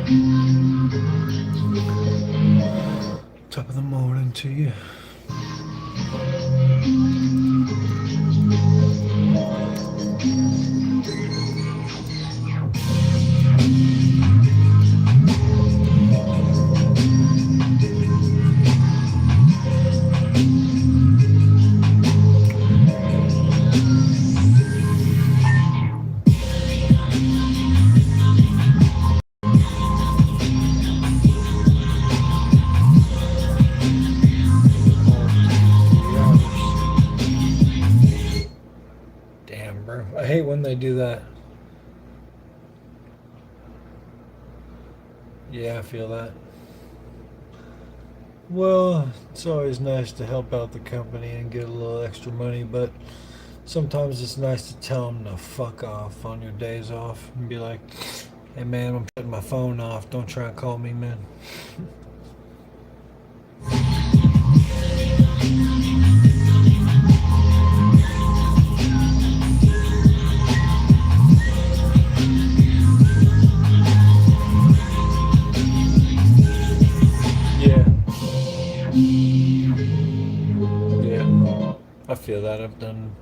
Top of the morning to you. Damn, bro. I hate when they do that. Yeah, I feel that. Well, it's always nice to help out the company and get a little extra money, but sometimes it's nice to tell them to fuck off on your days off and be like, hey man, I'm shutting my phone off. Don't try and call me, man. Yeah, I feel that. I've done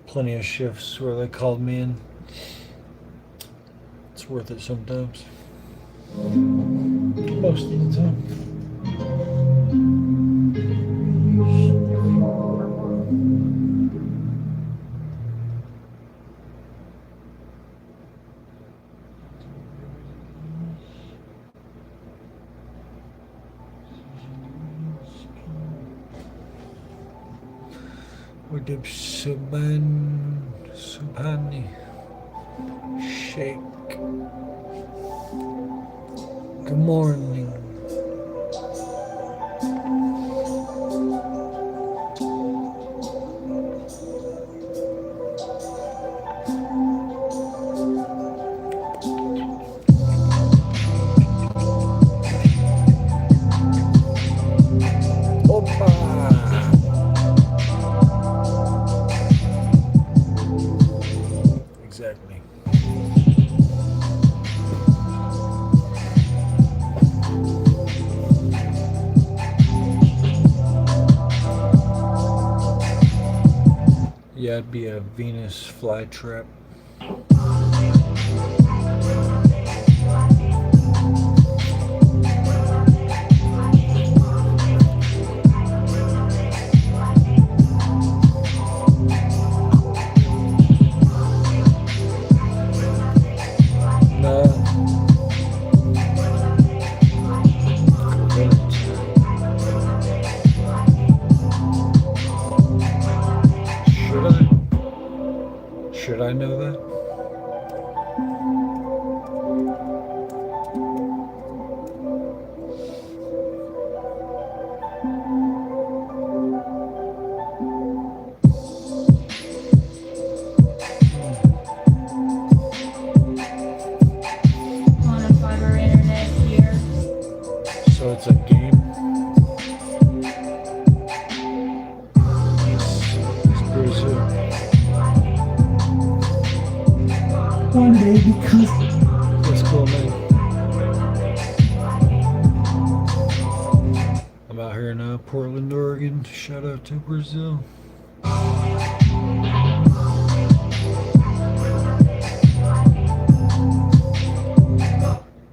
plenty of shifts where they called me in. It's worth it sometimes. Most of the time. Udip Subhani Sheikh. Good morning. Opa! Exactly. Yeah, it'd be a Venus flytrap. Should I know that? On a fiber internet here. So it's a game. It's Brazil. One day because That's cool, man. I'm out here in Portland, Oregon. Shout out to Brazil.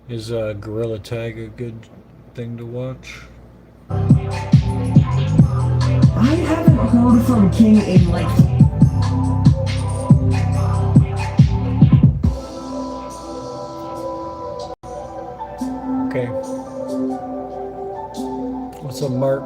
Is Gorilla Tag a good thing to watch? I haven't heard from King in like Okay. What's up, Mark?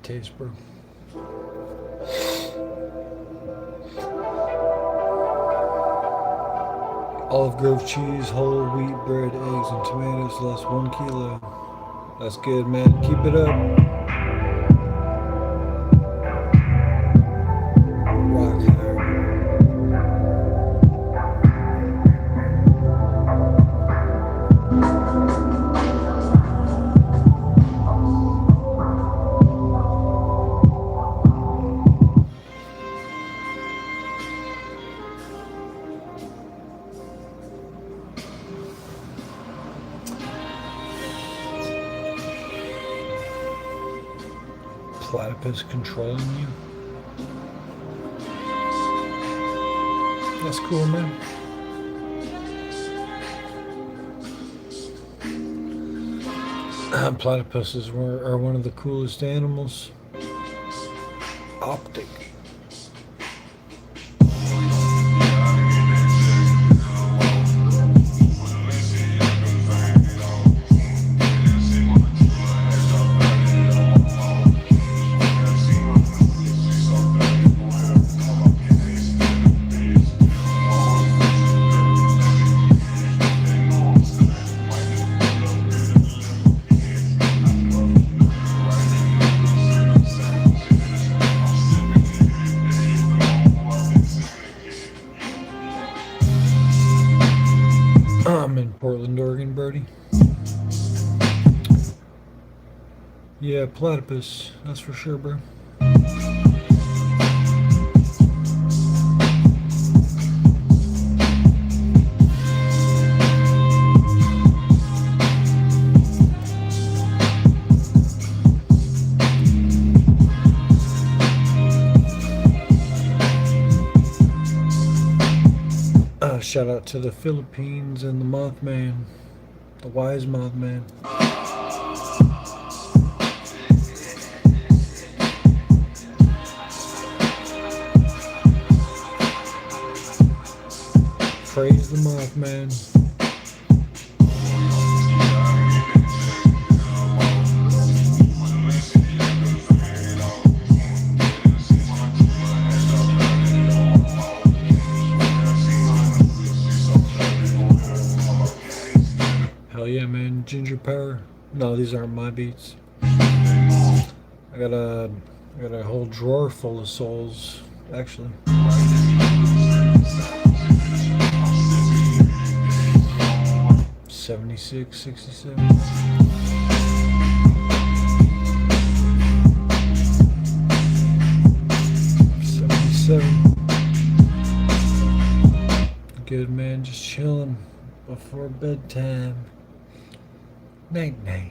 taste, bro. Olive Grove cheese, whole wheat bread, eggs, and tomatoes, less 1 kilo. That's good, man. Keep it up. Rock hard. Platypus controlling you. That's cool, man. Platypuses are one of the coolest animals. Optic. I'm in Portland, Oregon, Brody. Yeah, platypus, that's for sure, bro. Shout out to the Philippines and the Mothman, the wise Mothman. Praise the Mothman. Hell yeah, man. Ginger Power. No, these aren't my beats. I got a whole drawer full of souls, actually. 76, 67. Good, man, just chilling before bedtime. Night night.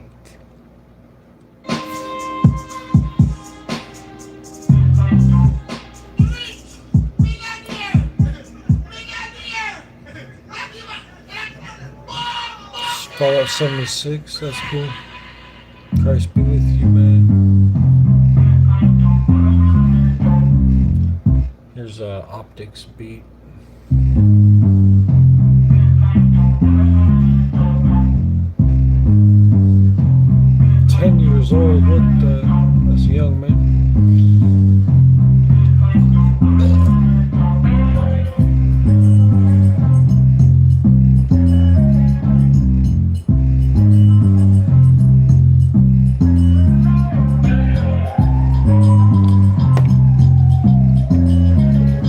Fallout 76, that's cool. Christ be with you, man. Here's a Optics beat. Years old, what the? That's young, man.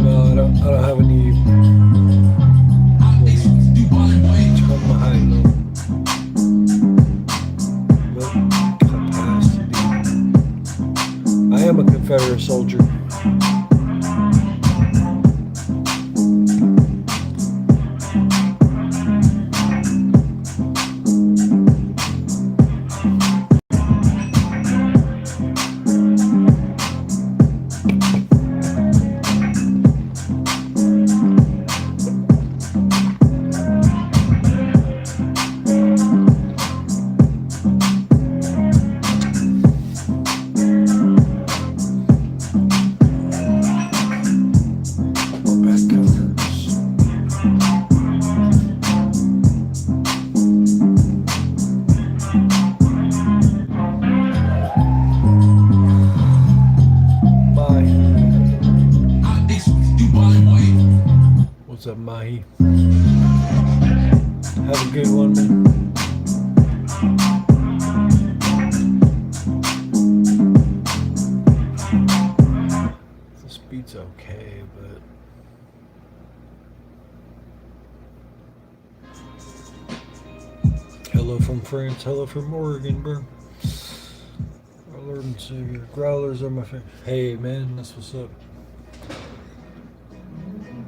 No, I don't have any. Turn my high low. What capacity? I am a Confederate What's up, Mahi? Have a good one, man. This beat's okay, but hello from France, hello from Oregon, bro. Our Lord and Savior. Growlers are my favorite. Hey, man, that's what's up.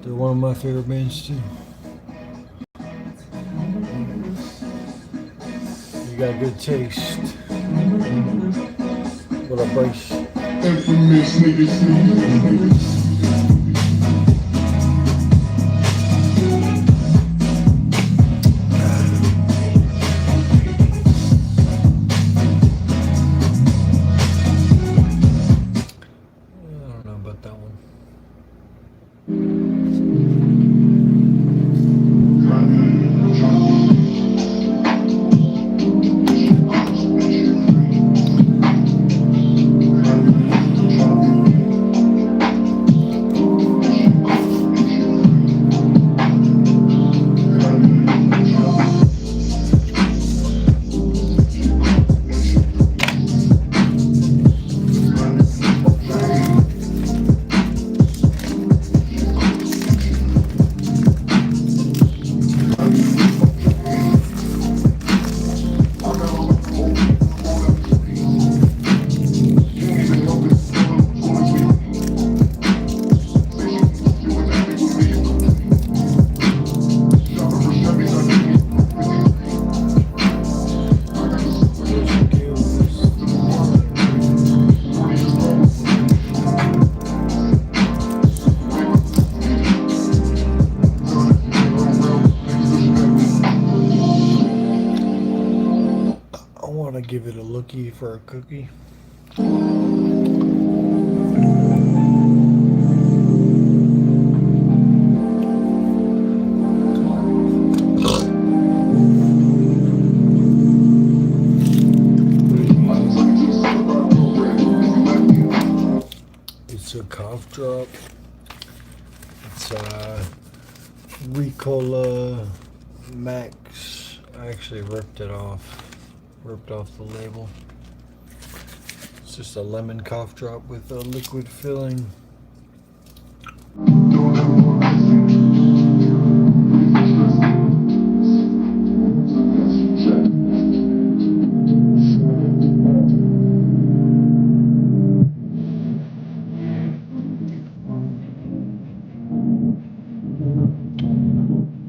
They're one of my favorite bands, too. You got good taste. What up, Bryce? Infamous niggas. I don't know about that one. I want to give it a lookie for a cookie. It's a cough drop. It's Ricola Max. I actually ripped off the label. It's just a lemon cough drop with a liquid filling.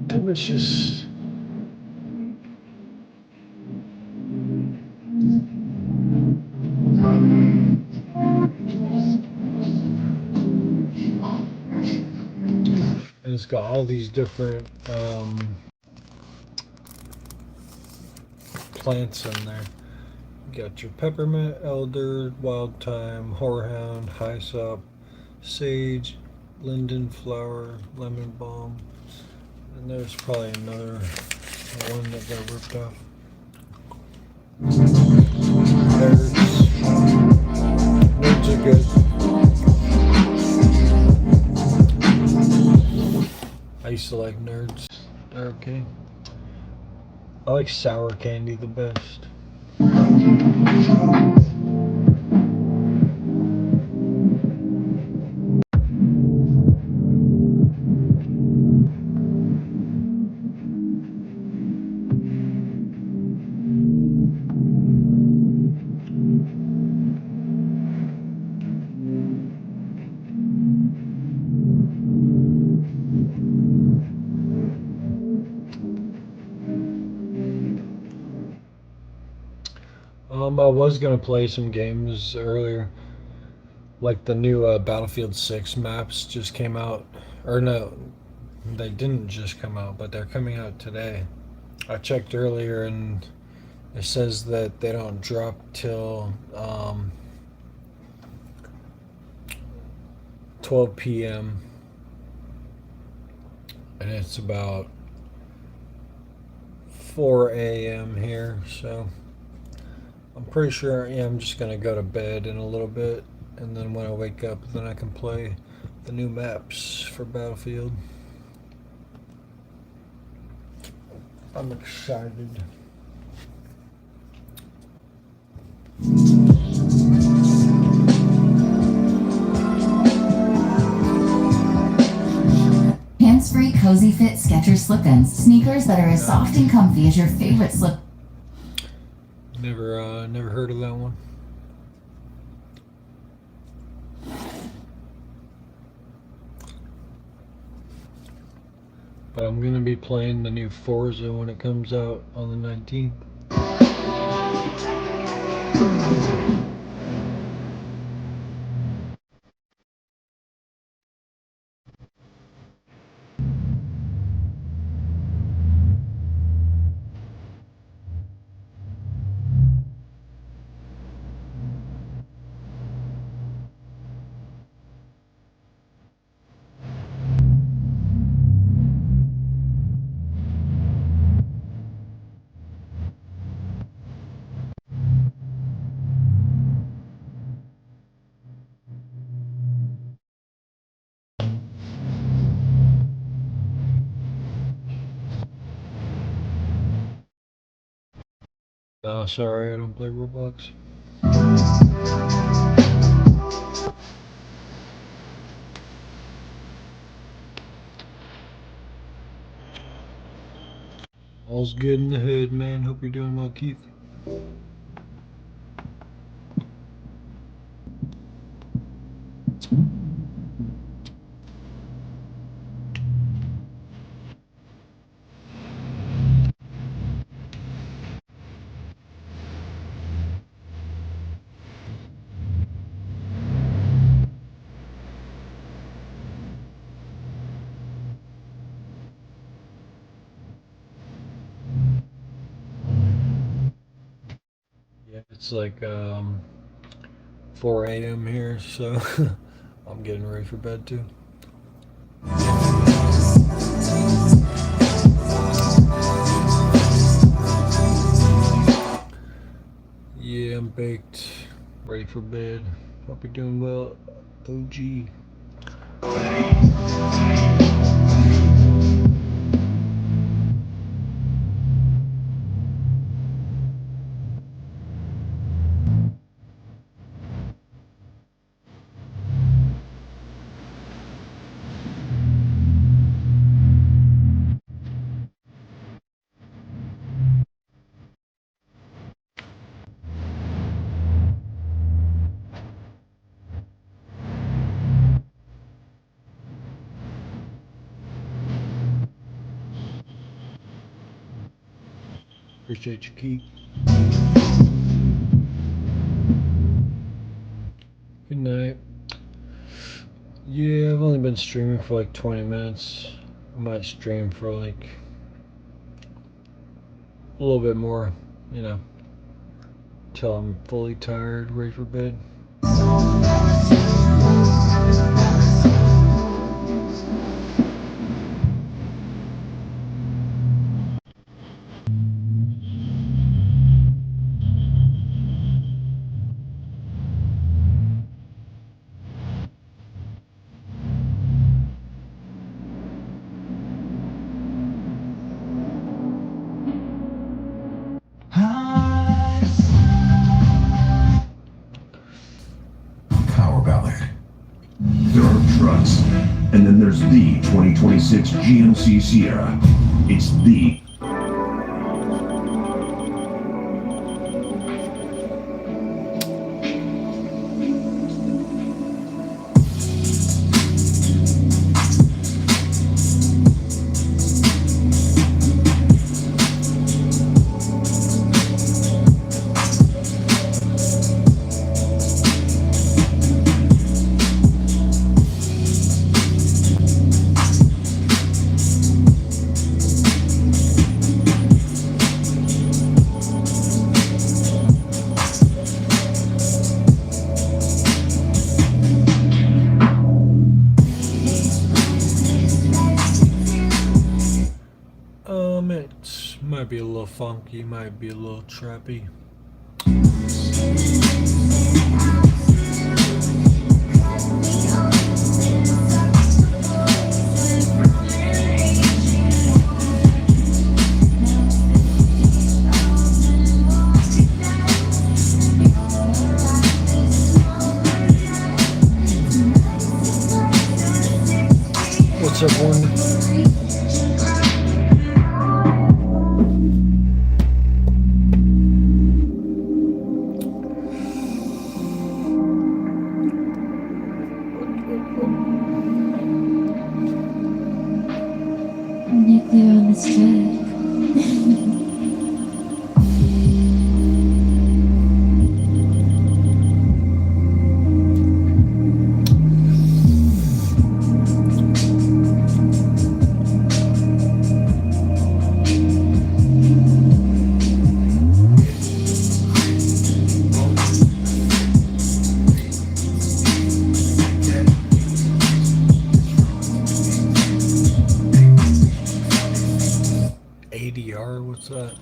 Delicious. And it's got all these different plants in there. You got your peppermint, elder, wild thyme, horehound, hyssop, sage, linden flower, lemon balm, and there's probably another one that got ripped off. Nerds are good. I used to like Nerds. They're okay. I like sour candy the best. I was gonna play some games earlier, like the new Battlefield 6 maps just came out, or no, they didn't just come out, but they're coming out today. I checked earlier and it says that they don't drop till 12 p.m. and it's about 4 a.m. here, so I'm pretty sure I'm just gonna go to bed in a little bit, and then when I wake up, then I can play the new maps for Battlefield. I'm excited. Hands-free cozy fit Skechers slip-ins. Sneakers that are as soft and comfy as your favorite slip. Never heard of that one. But I'm gonna be playing the new Forza when it comes out on the 19th. Oh, sorry, I don't play Roblox. All's good in the hood, man. Hope you're doing well, Keith. Yeah, it's like 4 a.m. here, so I'm getting ready for bed too. Yeah, I'm baked, ready for bed. Hope you're doing well, OG. Appreciate you, Keith. Good night. Yeah, I've only been streaming for like 20 minutes. I might stream for like a little bit more, you know, till I'm fully tired, ready for bed. Power ballad. There are trucks, and then there's the 2026 GMC Sierra. It's the It might be a little funky, might be a little trappy. What's up, Warren? Nuclear on this track. ADR, what's that?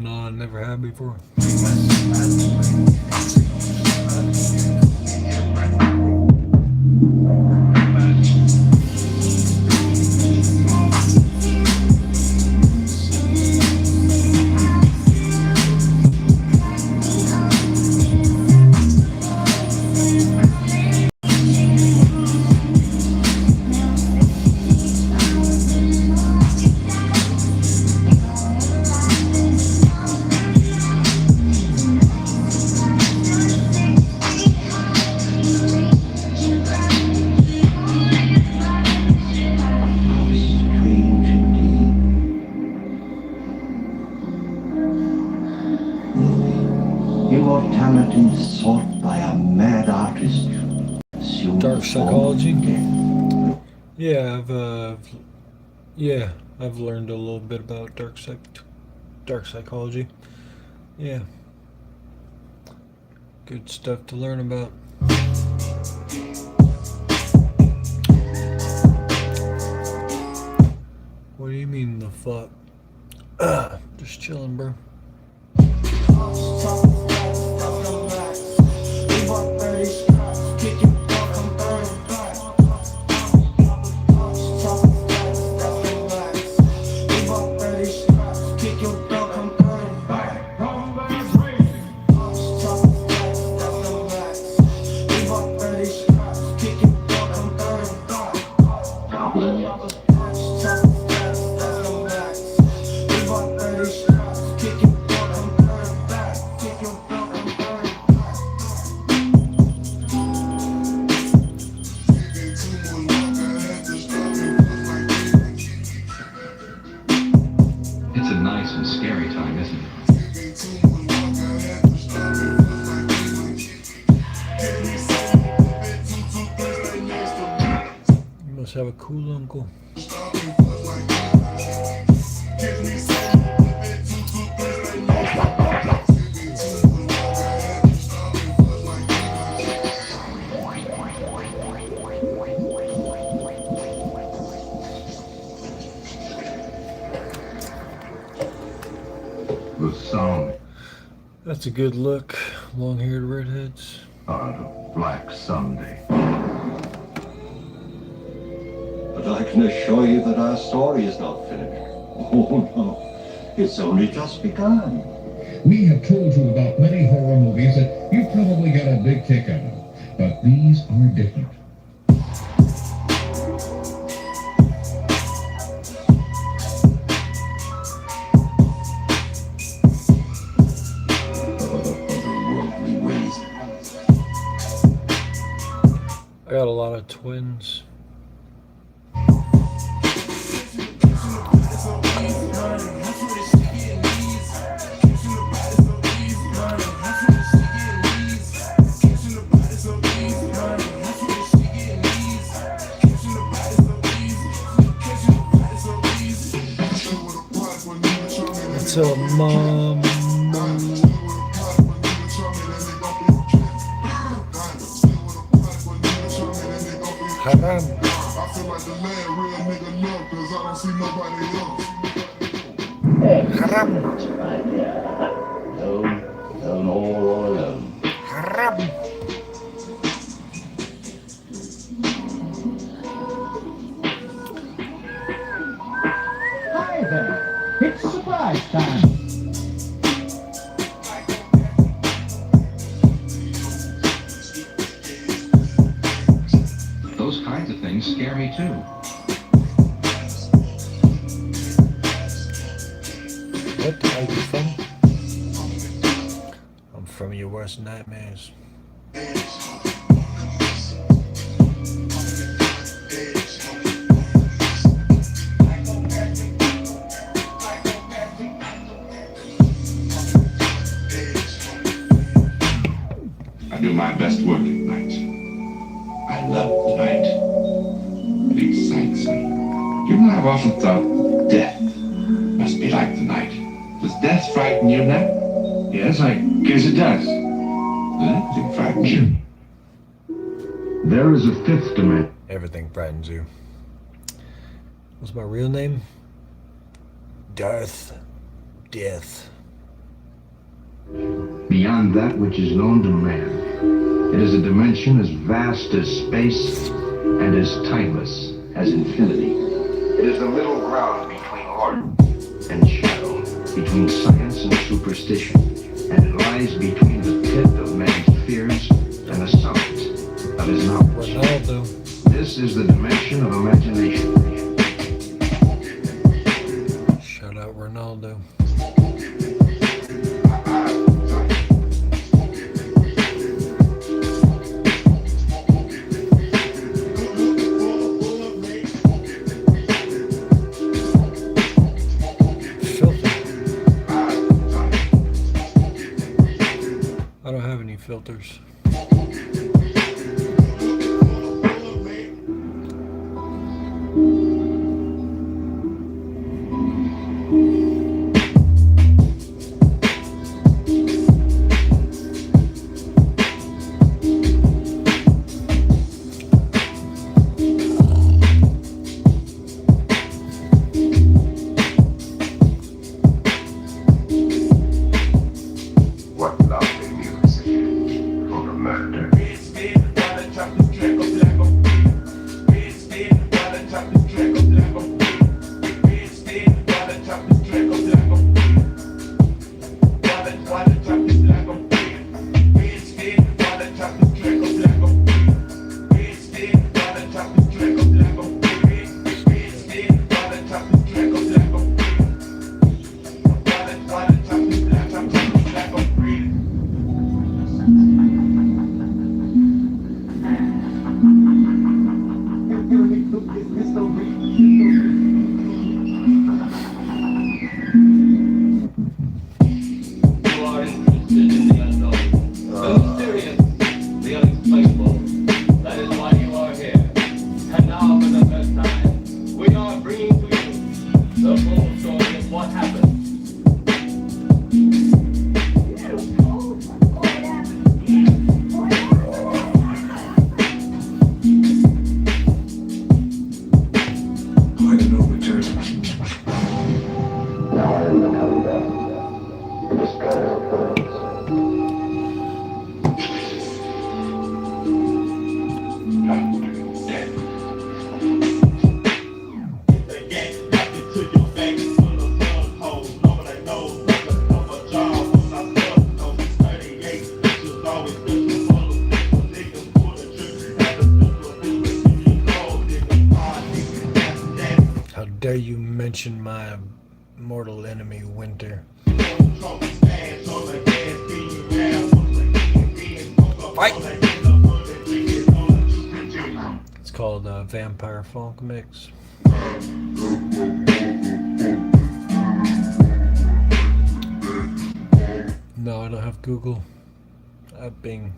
No, I never had before. Strange indeed. Immortality sought by a mad artist. assumed Dark the form of psychology? death. Yeah, I've learned a little bit about dark psychology. Yeah. Good stuff to learn about. What do you mean the fuck? Just chilling, bro. It's a nice and scary time, isn't it? You must have a cool uncle. The sound That's a good look. Long-haired redheads. of Black Sunday. But I can assure you that our story is not finished. Oh no, it's only just begun. We have told you about many horror movies that you probably got a big kick out of, but these are different. Otherworldly ways. I got a lot of twins. pizza, mom. Haram. I feel like the land real nigga love, cause I don't see nobody else. Haram. Alone all alone. Haram. Hi there. It's surprise time. Those kinds of things scare me too. What are you from? I'm from your worst nightmares. I do my best work at night. I love the night. It excites me. You know, I've often thought death must be like the night. Does death frighten you now? Yes, I guess it does. It frightens you. There is a fifth dimension. Everything frightens you. What's my real name? Darth Death. Beyond that which is known to man. It is a dimension as vast as space and as timeless as infinity. It is the middle ground between light and shadow, between science and superstition, and it lies between the pit of man's fears and the summit of his knowledge. Ronaldo. This is the dimension of imagination. Shout out Ronaldo. I don't have any filters. What lovely music for the murder. You are interested in the unknown, the mysterious, the unexplainable. That is why you are here. And now, for the first time, we are bringing to you the full story of what happened. Quite an overture. Now I am the Kalidah. The destroyer of worlds. Dead. How dare you mention my mortal enemy, Winter? Fight! It's called Vampire Funk Mix. No, I don't have Google. I have Bing.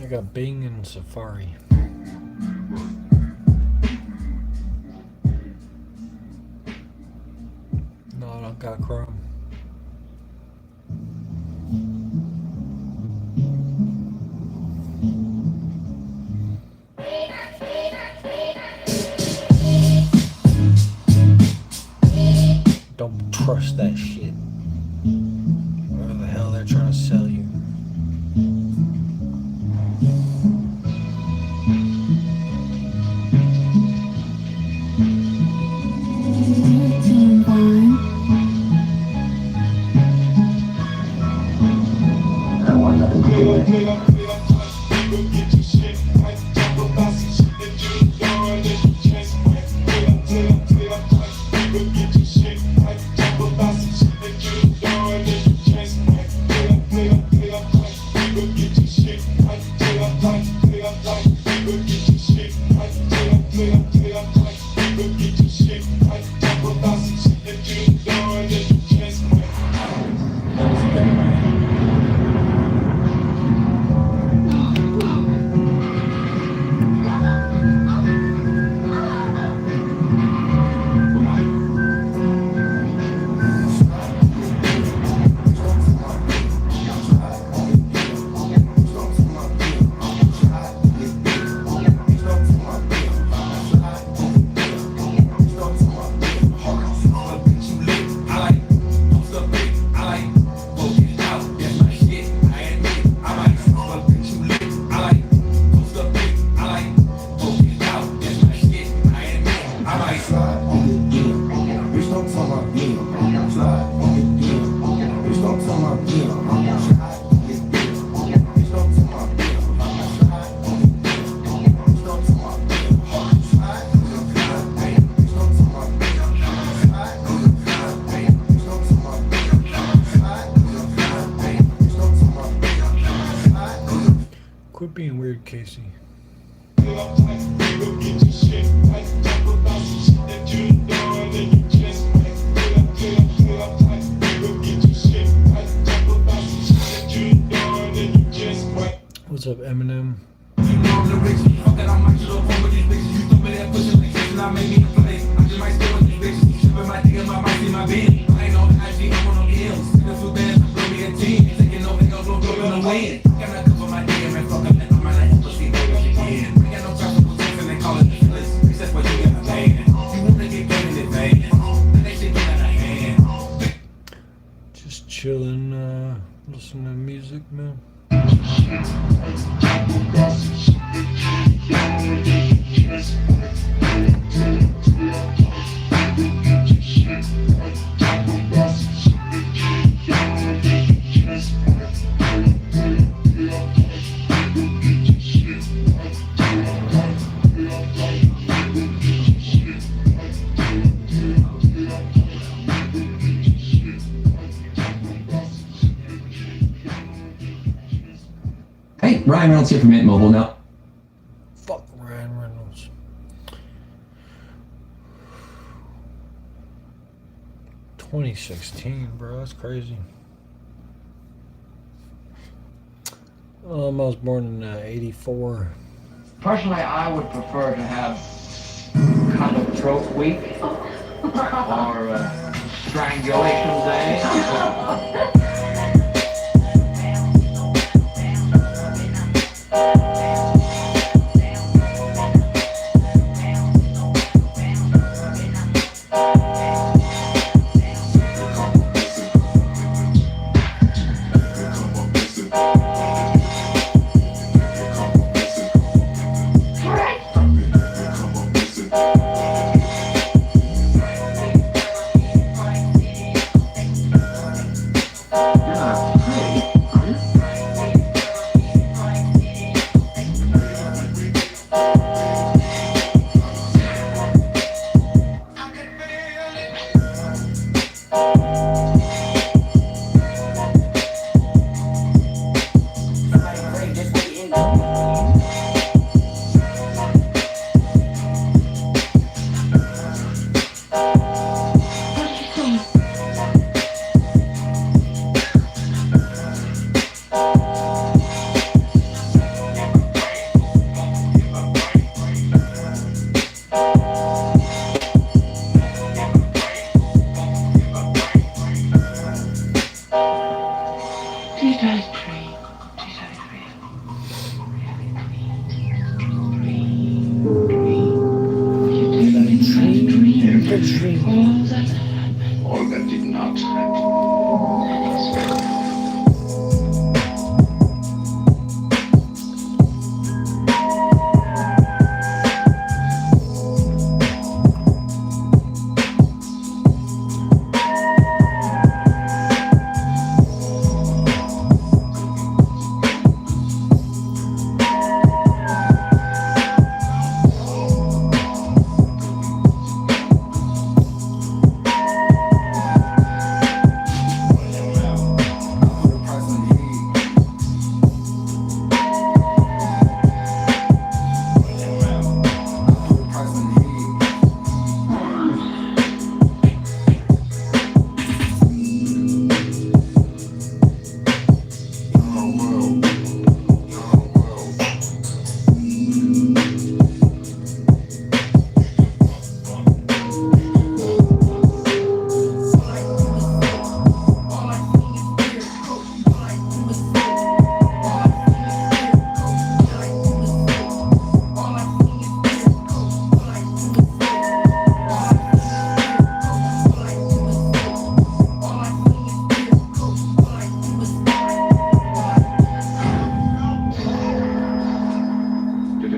I got Bing and Safari. fuck out Chrome. Don't trust that shit. Whatever the hell they're trying to sell you. Doing fine. I want nothing to do with it. Quit being weird, Casey. What's up, Eminem? Just chilling, listening to music, man. Hey, Ryan Reynolds here from Mint Mobile now. Fuck Ryan Reynolds. $2016, bro. That's crazy. I was born in '84. Personally, I would prefer to have kind of throat week or strangulation day. dream. All that did not happen.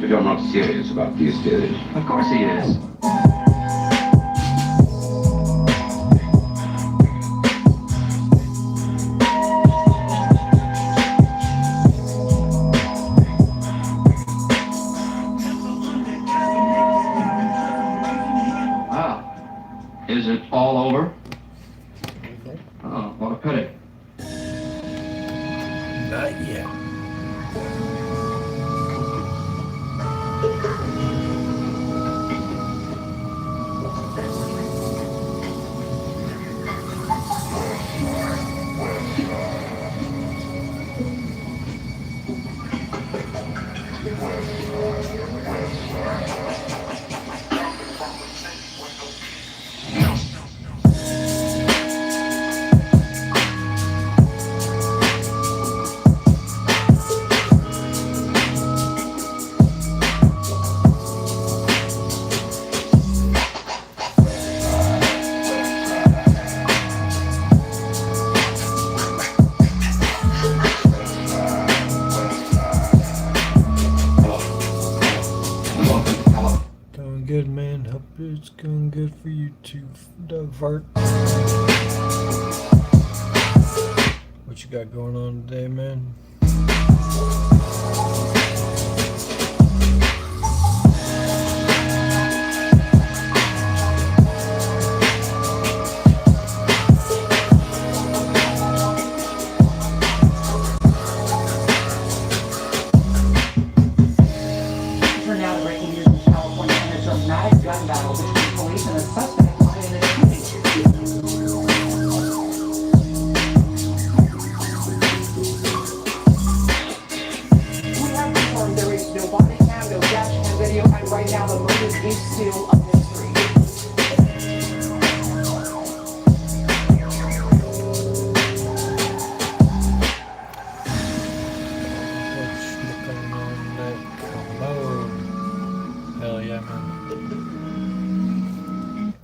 You're not serious about this, David. Of course he is. Ah, is it all over? Oh, what a pity. Not yet. Going good, man. Hope it's going good for you too, Doug Fart. What you got going on today, man? Turned out breaking news in California and a dramatic gun battle between police and a suspect caught in a shooting. We have confirmed there is no body cam, no dash cam video, and right now the motive is still a mystery. What's looking on that commode? Hell yeah, man.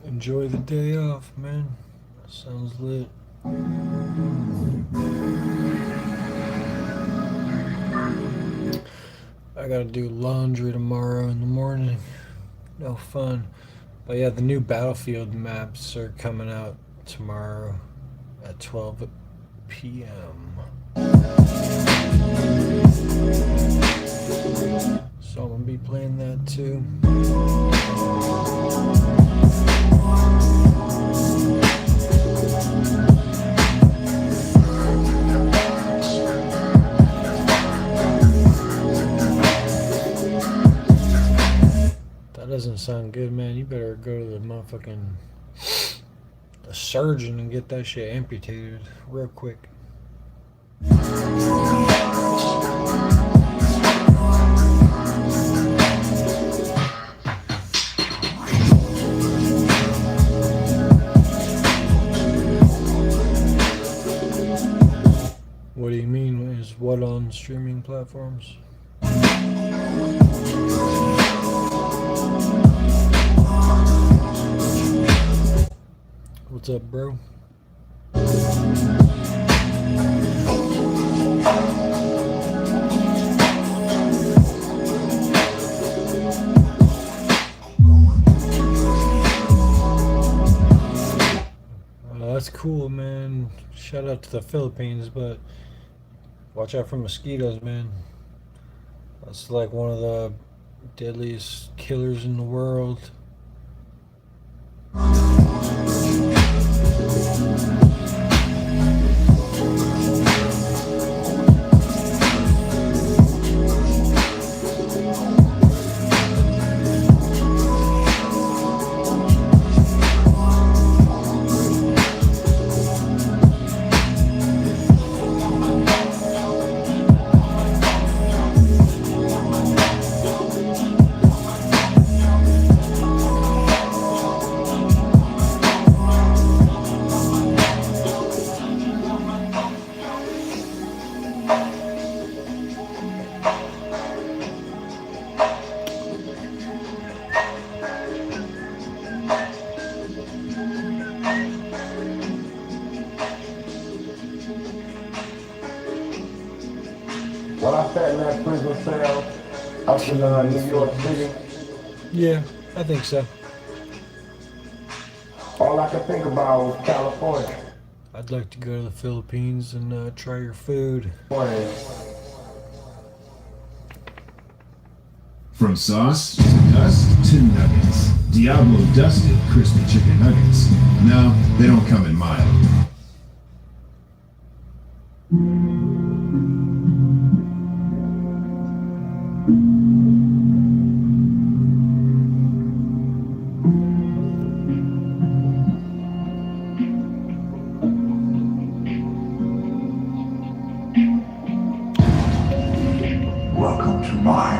Enjoy the day off, man. That sounds lit. I gotta do laundry tomorrow in the morning. No fun. But yeah, the new Battlefield maps are coming out tomorrow at 12 p.m. So I'm gonna be playing that too. That doesn't sound good, man. You better go to the motherfucking the surgeon and get that shit amputated real quick. What do you mean? Is what on streaming platforms? What's up, bro? That's cool, man. Shout out to the Philippines, but watch out for mosquitoes, man. That's like one of the deadliest killers in the world. When I sat in that prison cell up in New York City, Yeah, I think so. all I could think about was California. I'd like to go to the Philippines and try your food. From sauce to dust to nuggets. Diablo dusted crispy chicken nuggets. No, they don't come in mild. Welcome to my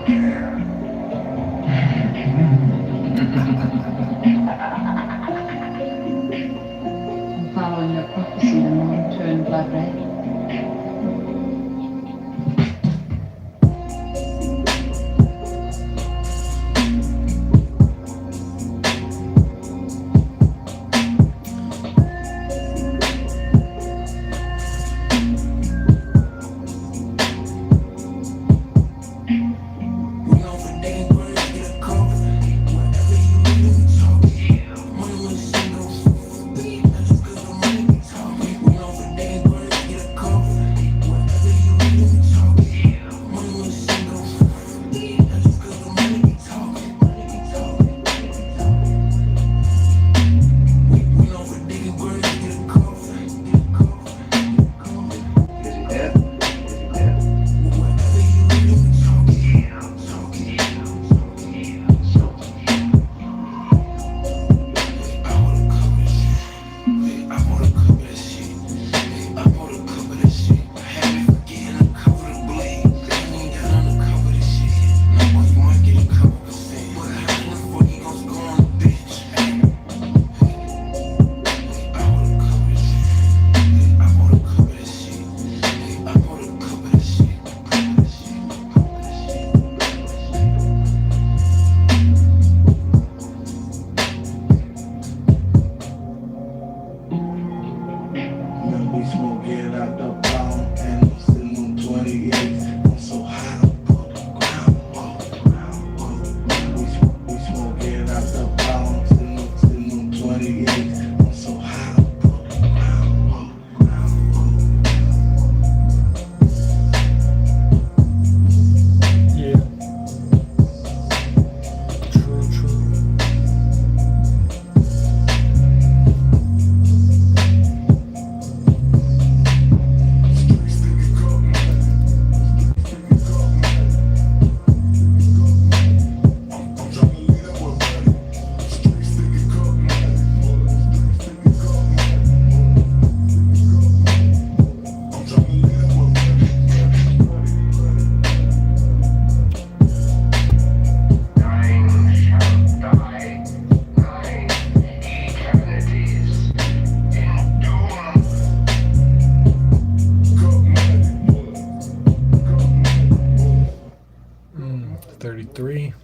nightmare. Following the prophecy, the moon turned blood red.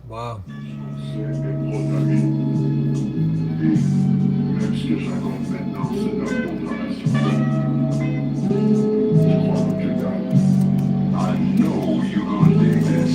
Wow. Même ce que je raconte maintenant, c'est notre condamnation. Je crois que tu gagnes. I know you're gonna dig this.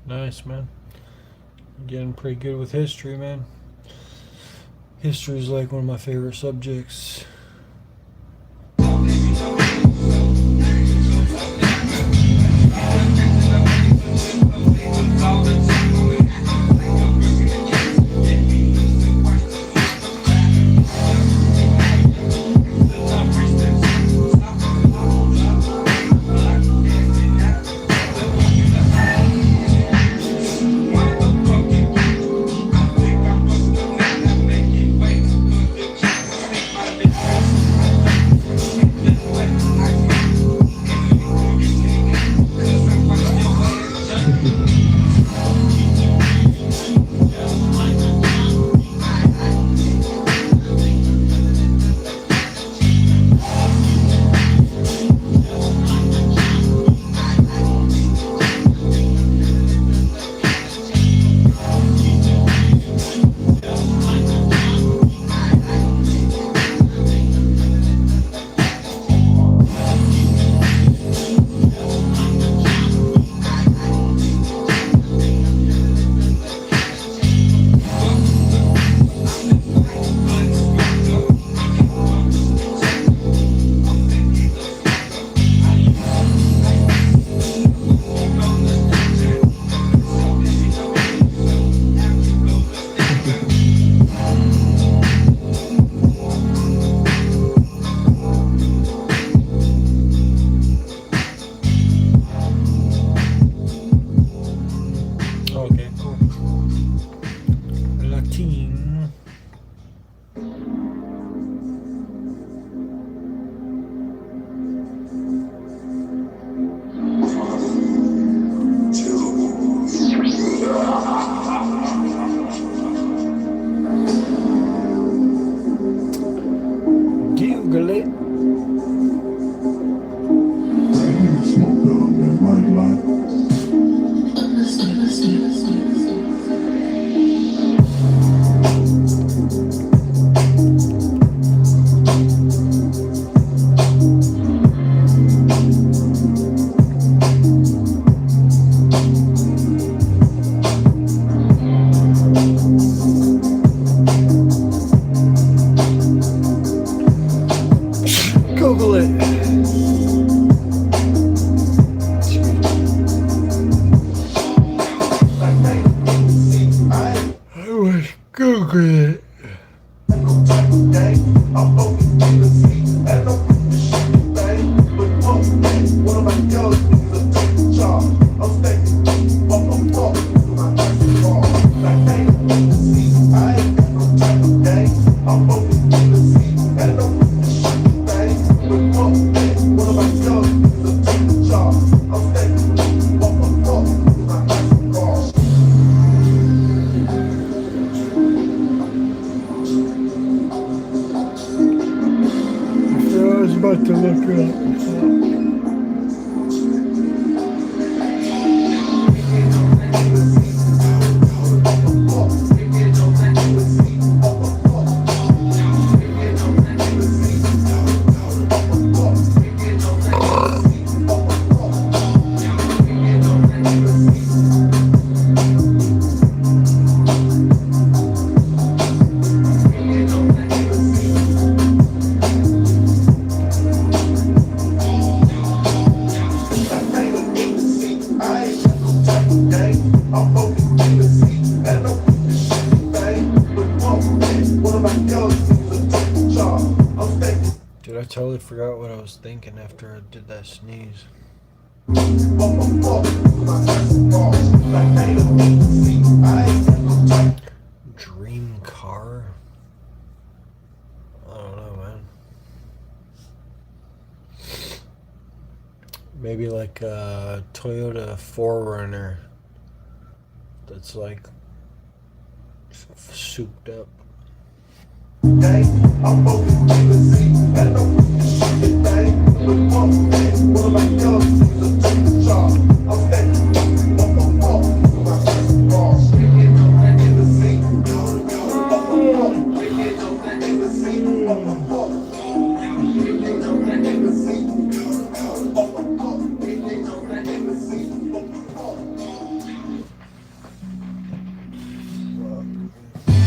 Nice, man. Getting pretty good with history, man. History is like one of my favorite subjects. Okay, cool. Latin. Google it. Smoke on that mighty line. Google it. I was Google it. totally forgot what I was thinking after I did that sneeze. Dream car? I don't know, man. Maybe like a Toyota 4Runner that's like souped up.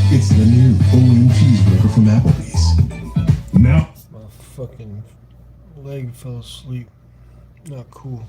It's the new O&M cheeseburger from Applebee's. Now, My fucking leg fell asleep. Not cool.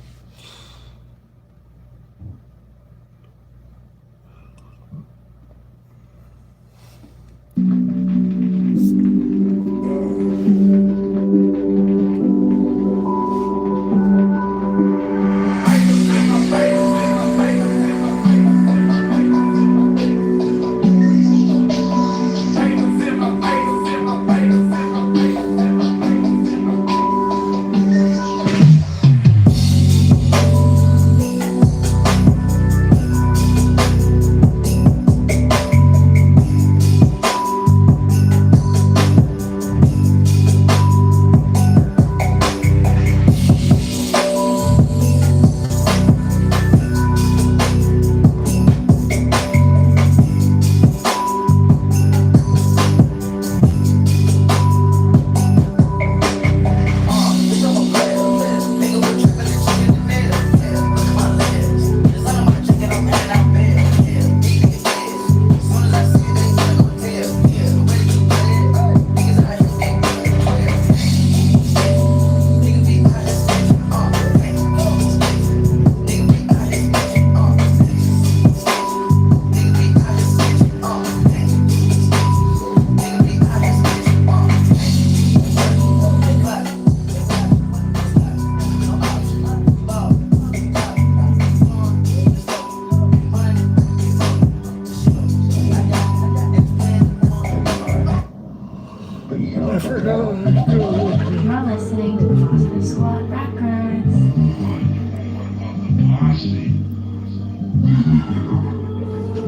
You're listening to Positive Squad Records.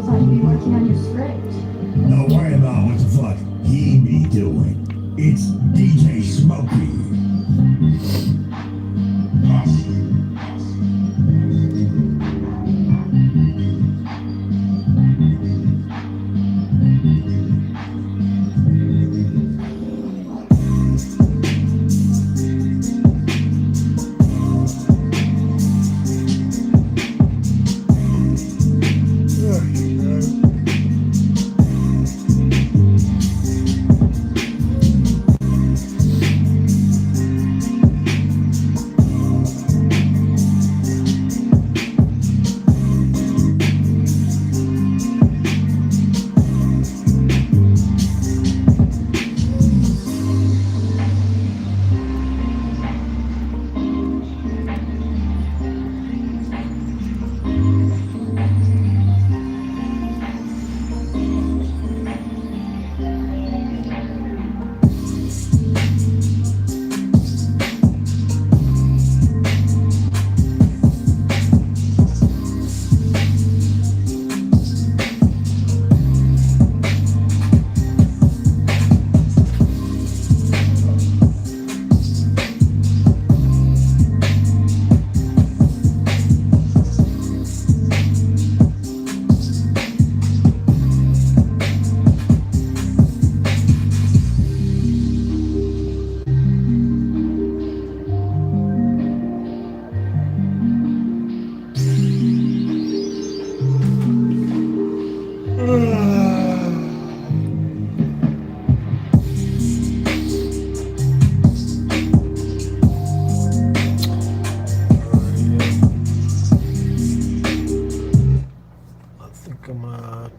Thought you'd be working on your script. Don't worry about what the fuck he be doing. It's DJ Smokey.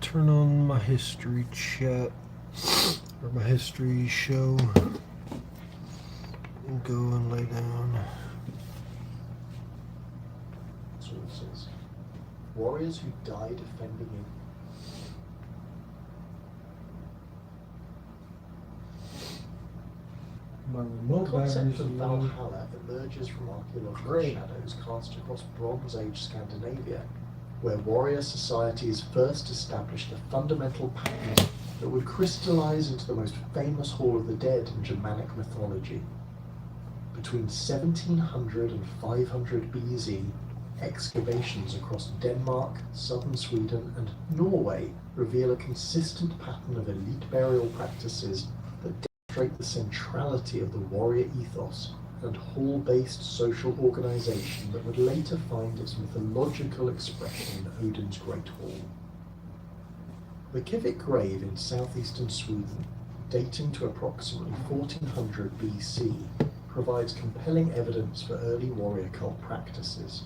Turn on my history chat or my history show. Go and lay down. Sources. Warriors who die defending in. The concept of Valhalla emerges from archaeological shadows cast across Bronze Age Scandinavia, where warrior societies first established a fundamental pattern that would crystallize into the most famous Hall of the Dead in Germanic mythology. Between 1700 and 500 BZ, excavations across Denmark, southern Sweden, and Norway reveal a consistent pattern of elite burial practices that demonstrate the centrality of the warrior ethos and hall-based social organization that would later find its mythological expression in Odin's Great Hall. The Kivik grave in southeastern Sweden, dating to approximately 1400 BC, provides compelling evidence for early warrior cult practices.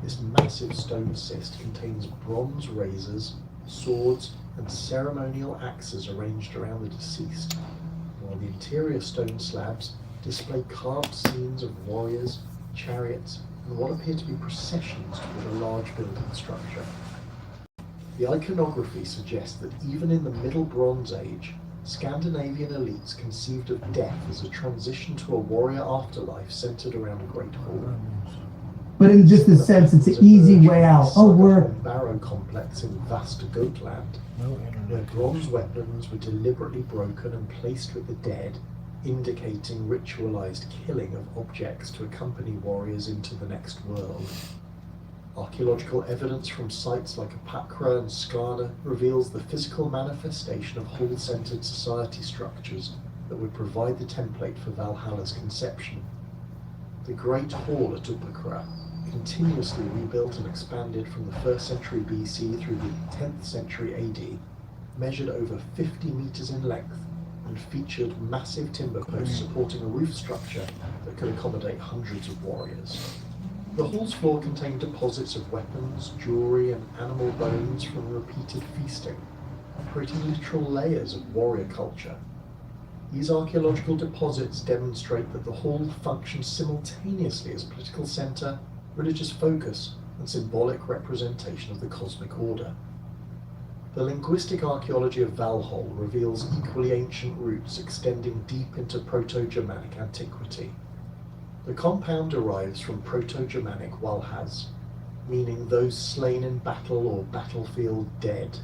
This massive stone cist contains bronze razors, swords, and ceremonial axes arranged around the deceased, while the interior stone slabs display carved scenes of warriors, chariots, and what appear to be processions toward a large building structure. The iconography suggests that even in the Middle Bronze Age, Scandinavian elites conceived of death as a transition to a warrior afterlife centered around a great hall. But in just the sense, it's an easy way out. Oh, we're... Barrow complex in Västergötland, where bronze weapons were deliberately broken and placed with the dead, indicating ritualized killing of objects to accompany warriors into the next world. Archaeological evidence from sites like Apakra and Skana reveals the physical manifestation of hall-centered society structures that would provide the template for Valhalla's conception. The Great Hall at Upakra, continuously rebuilt and expanded from the 1st century BC through the 10th century AD, measured over 50 meters in length and featured massive timber posts supporting a roof structure that could accommodate hundreds of warriors. The hall's floor contained deposits of weapons, jewelry, and animal bones from repeated feasting, creating literal layers of warrior culture. These archaeological deposits demonstrate that the hall functions simultaneously as political center, religious focus, and symbolic representation of the cosmic order. The linguistic archaeology of Valhall reveals equally ancient roots extending deep into Proto-Germanic antiquity. The compound derives from Proto-Germanic Walhaz, meaning those slain in battle or battlefield dead,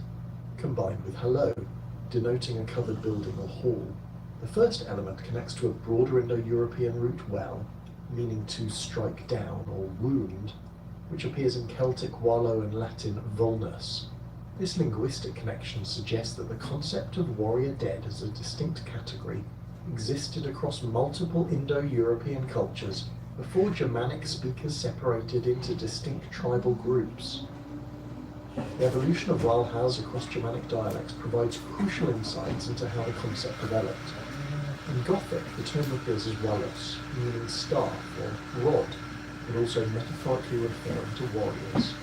combined with hello, denoting a covered building or hall. The first element connects to a broader Indo-European root well, meaning to strike down or wound, which appears in Celtic Wallo and Latin vulnus. This linguistic connection suggests that the concept of warrior dead as a distinct category existed across multiple Indo-European cultures before Germanic speakers separated into distinct tribal groups. The evolution of Walhaz across Germanic dialects provides crucial insights into how the concept developed. In Gothic, the term appears as wallos, meaning staff or rod, but also metaphorically referring to warriors.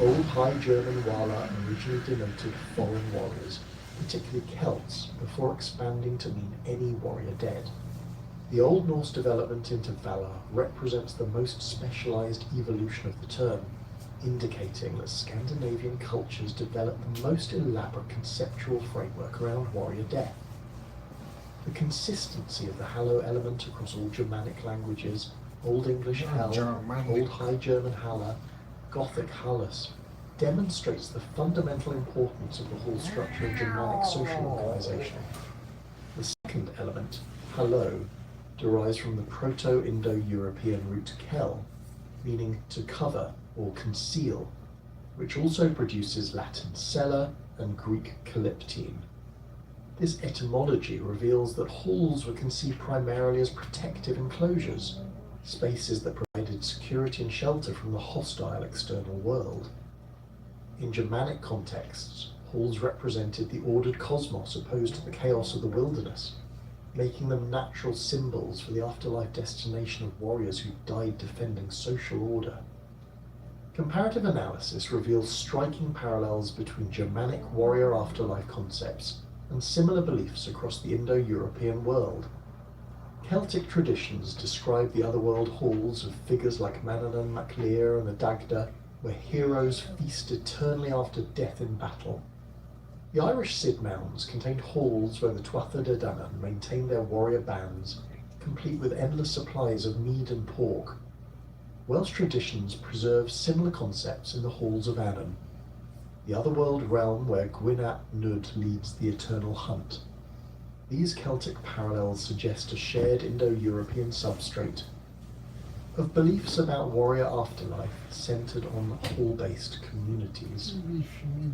Old High German Wala originally denoted foreign warriors, particularly Celts, before expanding to mean any warrior dead. The Old Norse development into Valar represents the most specialized evolution of the term, indicating that Scandinavian cultures developed the most elaborate conceptual framework around warrior death. The consistency of the hallow element across all Germanic languages, Old English Hel, Old High German Halla, Gothic Hallus, demonstrates the fundamental importance of the whole structure of Germanic social organization. The second element, hallo, derives from the Proto-Indo-European root kel, meaning to cover or conceal, which also produces Latin cella and Greek kalyptine. This etymology reveals that halls were conceived primarily as protective enclosures, spaces that provided security and shelter from the hostile external world. In Germanic contexts, halls represented the ordered cosmos opposed to the chaos of the wilderness, making them natural symbols for the afterlife destination of warriors who died defending social order. Comparative analysis reveals striking parallels between Germanic warrior afterlife concepts and similar beliefs across the Indo-European world. Celtic traditions describe the otherworld halls of figures like Manannán mac Lir and the Dagda, where heroes feast eternally after death in battle. The Irish Sidmounds contained halls where the Tuatha De Danann maintained their warrior bands, complete with endless supplies of mead and pork. Welsh traditions preserve similar concepts in the halls of Annan, the otherworld realm where Gwyn ap Nudd leads the eternal hunt. These Celtic parallels suggest a shared Indo-European substrate of beliefs about warrior afterlife centered on hall-based communities.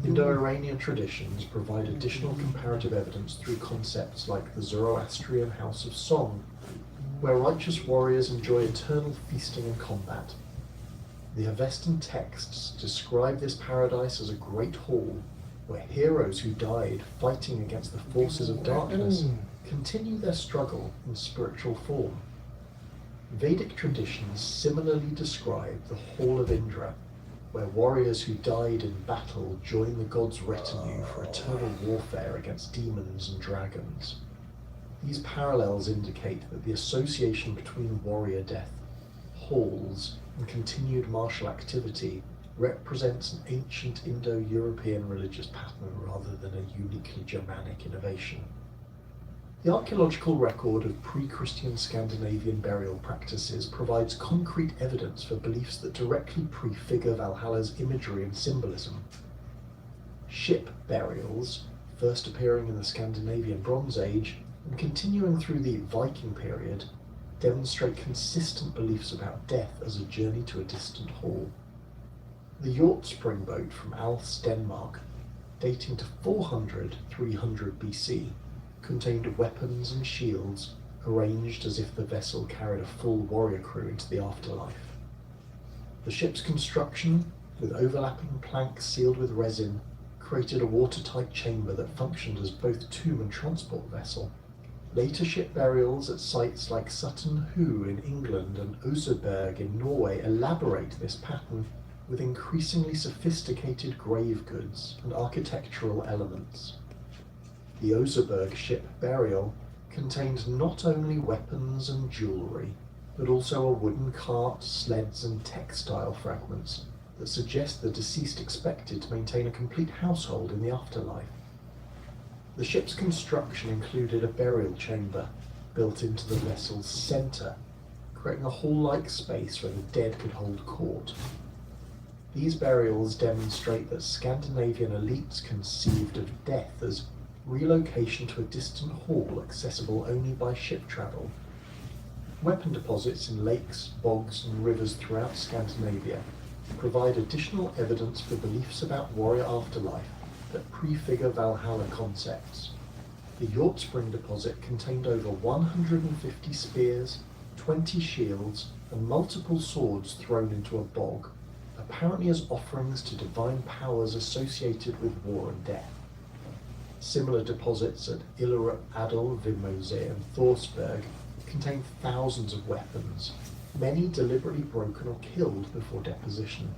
Indo-Iranian traditions provide additional comparative evidence through concepts like the Zoroastrian House of Song, where righteous warriors enjoy eternal feasting and combat. The Avestan texts describe this paradise as a great hall where heroes who died fighting against the forces of darkness continue their struggle in spiritual form. Vedic traditions similarly describe the Hall of Indra, where warriors who died in battle join the god's retinue for eternal warfare against demons and dragons. These parallels indicate that the association between warrior death, halls, and continued martial activity represents an ancient Indo-European religious pattern rather than a uniquely Germanic innovation. The archaeological record of pre-Christian Scandinavian burial practices provides concrete evidence for beliefs that directly prefigure Valhalla's imagery and symbolism. Ship burials, first appearing in the Scandinavian Bronze Age and continuing through the Viking period, demonstrate consistent beliefs about death as a journey to a distant hall. The Hjortspring boat from Als, Denmark, dating to 400-300 BC, contained weapons and shields arranged as if the vessel carried a full warrior crew into the afterlife. The ship's construction, with overlapping planks sealed with resin, created a watertight chamber that functioned as both tomb and transport vessel. Later ship burials at sites like Sutton Hoo in England and Oseberg in Norway elaborate this pattern with increasingly sophisticated grave goods and architectural elements. The Oseberg ship burial contained not only weapons and jewellery, but also a wooden cart, sleds and textile fragments that suggest the deceased expected to maintain a complete household in the afterlife. The ship's construction included a burial chamber built into the vessel's centre, creating a hall-like space where the dead could hold court. These burials demonstrate that Scandinavian elites conceived of death as relocation to a distant hall accessible only by ship travel. Weapon deposits in lakes, bogs and rivers throughout Scandinavia provide additional evidence for beliefs about warrior afterlife that prefigure Valhalla concepts. The Hjortspring deposit contained over 150 spears, 20 shields, and multiple swords thrown into a bog, apparently as offerings to divine powers associated with war and death. Similar deposits at Illerud Adel, Vimose, and Thorsberg contain thousands of weapons, many deliberately broken or killed before deposition.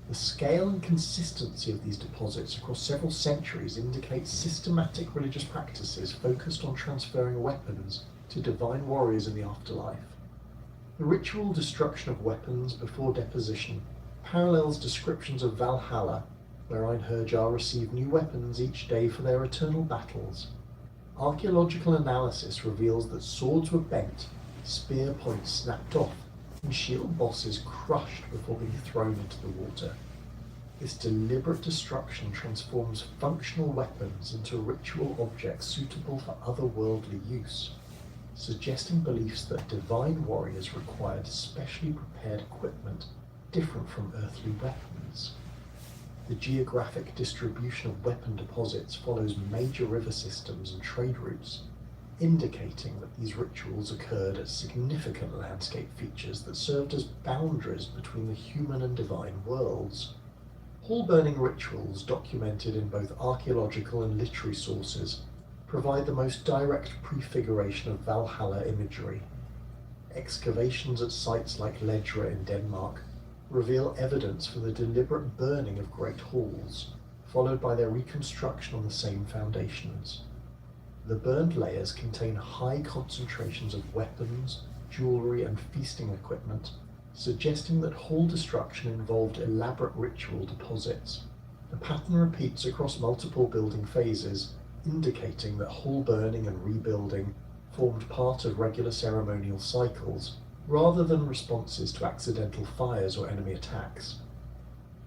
The scale and consistency of these deposits across several centuries indicates systematic religious practices focused on transferring weapons to divine warriors in the afterlife. The ritual destruction of weapons before deposition parallels descriptions of Valhalla, where Einherjar receive new weapons each day for their eternal battles. Archaeological analysis reveals that swords were bent, spear points snapped off, and shield bosses crushed before being thrown into the water. This deliberate destruction transforms functional weapons into ritual objects suitable for otherworldly use, suggesting beliefs that divine warriors required specially prepared equipment different from earthly weapons. The geographic distribution of weapon deposits follows major river systems and trade routes, indicating that these rituals occurred at significant landscape features that served as boundaries between the human and divine worlds. Hall-burning rituals, documented in both archaeological and literary sources, provide the most direct prefiguration of Valhalla imagery. Excavations at sites like Ledra in Denmark reveal evidence for the deliberate burning of great halls, followed by their reconstruction on the same foundations. the burned layers contain high concentrations of weapons, jewelry, and feasting equipment, suggesting that hall destruction involved elaborate ritual deposits. The pattern repeats across multiple building phases, indicating that hall burning and rebuilding formed part of regular ceremonial cycles, rather than responses to accidental fires or enemy attacks.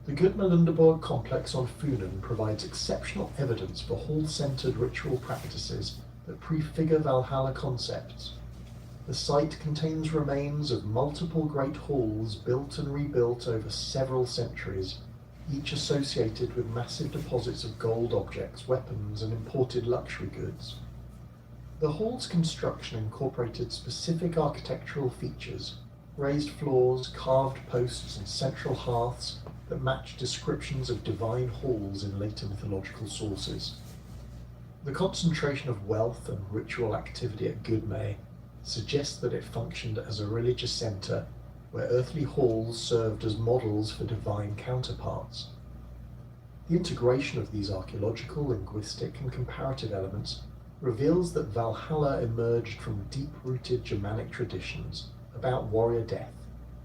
The Gudmundborg complex on Funen provides exceptional evidence for hall-centered ritual practices that prefigure Valhalla concepts. The site contains remains of multiple great halls built and rebuilt over several centuries, each associated with massive deposits of gold objects, weapons, and imported luxury goods. The hall's construction incorporated specific architectural features, raised floors, carved posts, and central hearths that match descriptions of divine halls in later mythological sources. The concentration of wealth and ritual activity at Gudme suggests that it functioned as a religious center where earthly halls served as models for divine counterparts. The integration of these archaeological, linguistic, and comparative elements reveals that Valhalla emerged from deep-rooted Germanic traditions about warrior death,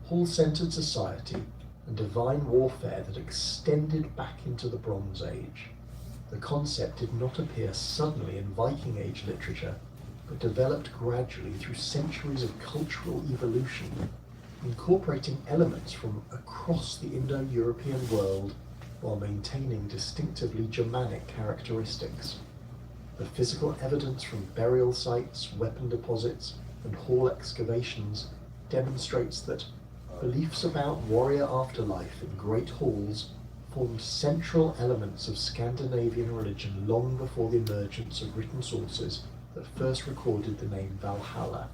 hall-centered society, and divine warfare that extended back into the Bronze Age. The concept did not appear suddenly in Viking Age literature, but developed gradually through centuries of cultural evolution, incorporating elements from across the Indo-European world while maintaining distinctively Germanic characteristics. The physical evidence from burial sites, weapon deposits, and hall excavations demonstrates that beliefs about warrior afterlife in great halls formed central elements of Scandinavian religion long before the emergence of written sources that first recorded the name Valhalla.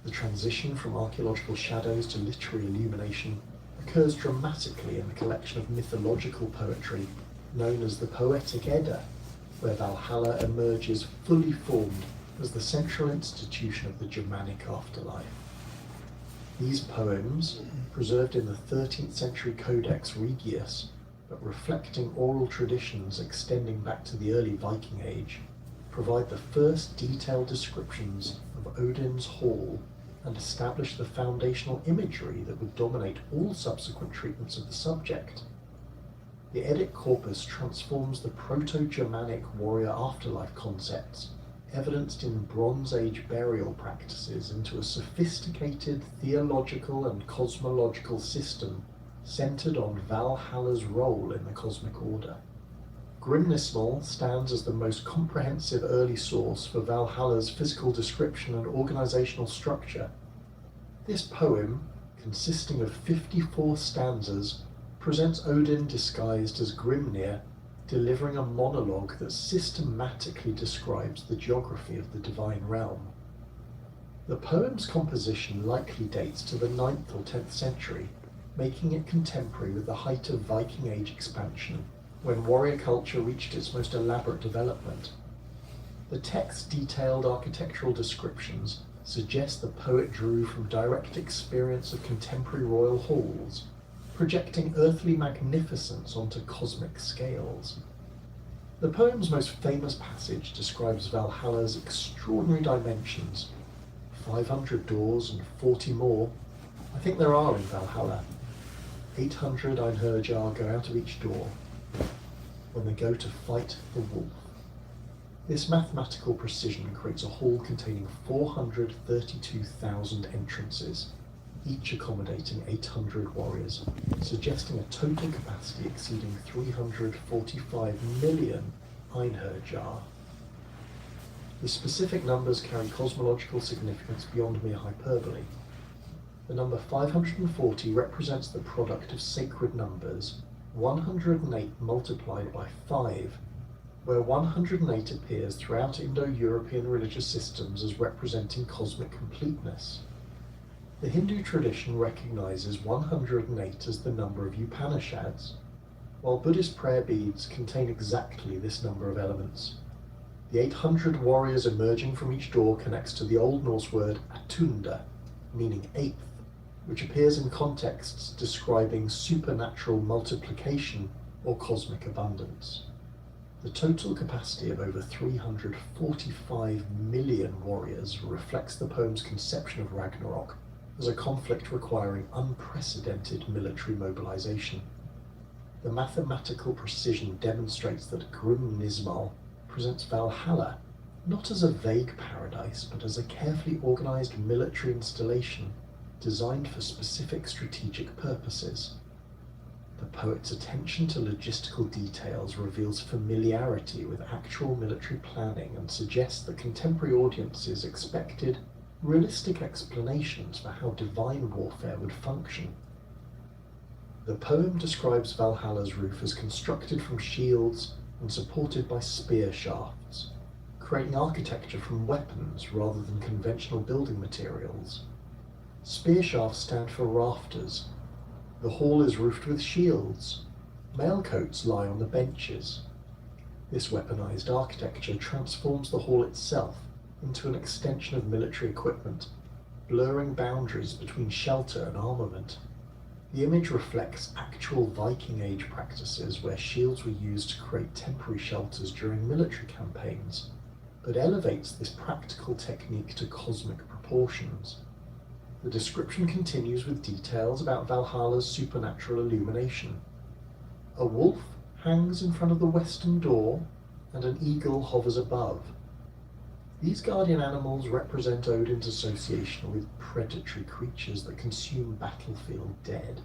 The transition from archaeological shadows to literary illumination occurs dramatically in the collection of mythological poetry known as the Poetic Edda, where Valhalla emerges fully formed as the central institution of the Germanic afterlife. These poems, preserved in the 13th century Codex Regius, but reflecting oral traditions extending back to the early Viking Age, provide the first detailed descriptions of Odin's hall and establish the foundational imagery that would dominate all subsequent treatments of the subject. The Edic corpus transforms the Proto-Germanic warrior afterlife concepts, evidenced in Bronze Age burial practices, into a sophisticated theological and cosmological system centered on Valhalla's role in the cosmic order. Grimnismal stands as the most comprehensive early source for Valhalla's physical description and organizational structure. This poem, consisting of 54 stanzas, presents Odin disguised as Grimnir, delivering a monologue that systematically describes the geography of the divine realm. The poem's composition likely dates to the 9th or 10th century, making it contemporary with the height of Viking Age expansion, when warrior culture reached its most elaborate development. The text's detailed architectural descriptions suggest the poet drew from direct experience of contemporary royal halls, projecting earthly magnificence onto cosmic scales. The poem's most famous passage describes Valhalla's extraordinary dimensions, 500 doors and 40 more. I think there are in Valhalla. 800 Einherjar go out of each door when they go to fight the wolf. This mathematical precision creates a hall containing 432,000 entrances, each accommodating 800 warriors, suggesting a total capacity exceeding 345 million Einherjar. The specific numbers carry cosmological significance beyond mere hyperbole. The number 540 represents the product of sacred numbers, 108 multiplied by 5, where 108 appears throughout Indo-European religious systems as representing cosmic completeness. The Hindu tradition recognizes 108 as the number of Upanishads, while Buddhist prayer beads contain exactly this number of elements. The 800 warriors emerging from each door connects to the Old Norse word atunda, meaning eighth, which appears in contexts describing supernatural multiplication or cosmic abundance. The total capacity of over 345 million warriors reflects the poem's conception of Ragnarok as a conflict requiring unprecedented military mobilization. The mathematical precision demonstrates that Grim Nismal presents Valhalla not as a vague paradise, but as a carefully organized military installation designed for specific strategic purposes. The poet's attention to logistical details reveals familiarity with actual military planning and suggests that contemporary audiences expected realistic explanations for how divine warfare would function. The poem describes Valhalla's roof as constructed from shields and supported by spear shafts, creating architecture from weapons rather than conventional building materials. Spear shafts stand for rafters. The hall is roofed with shields. Mailcoats lie on the benches. This weaponized architecture transforms the hall itself into an extension of military equipment, blurring boundaries between shelter and armament. The image reflects actual Viking Age practices where shields were used to create temporary shelters during military campaigns, but elevates this practical technique to cosmic proportions. The description continues with details about Valhalla's supernatural illumination. A wolf hangs in front of the western door, and an eagle hovers above. These guardian animals represent Odin's association with predatory creatures that consume battlefield dead.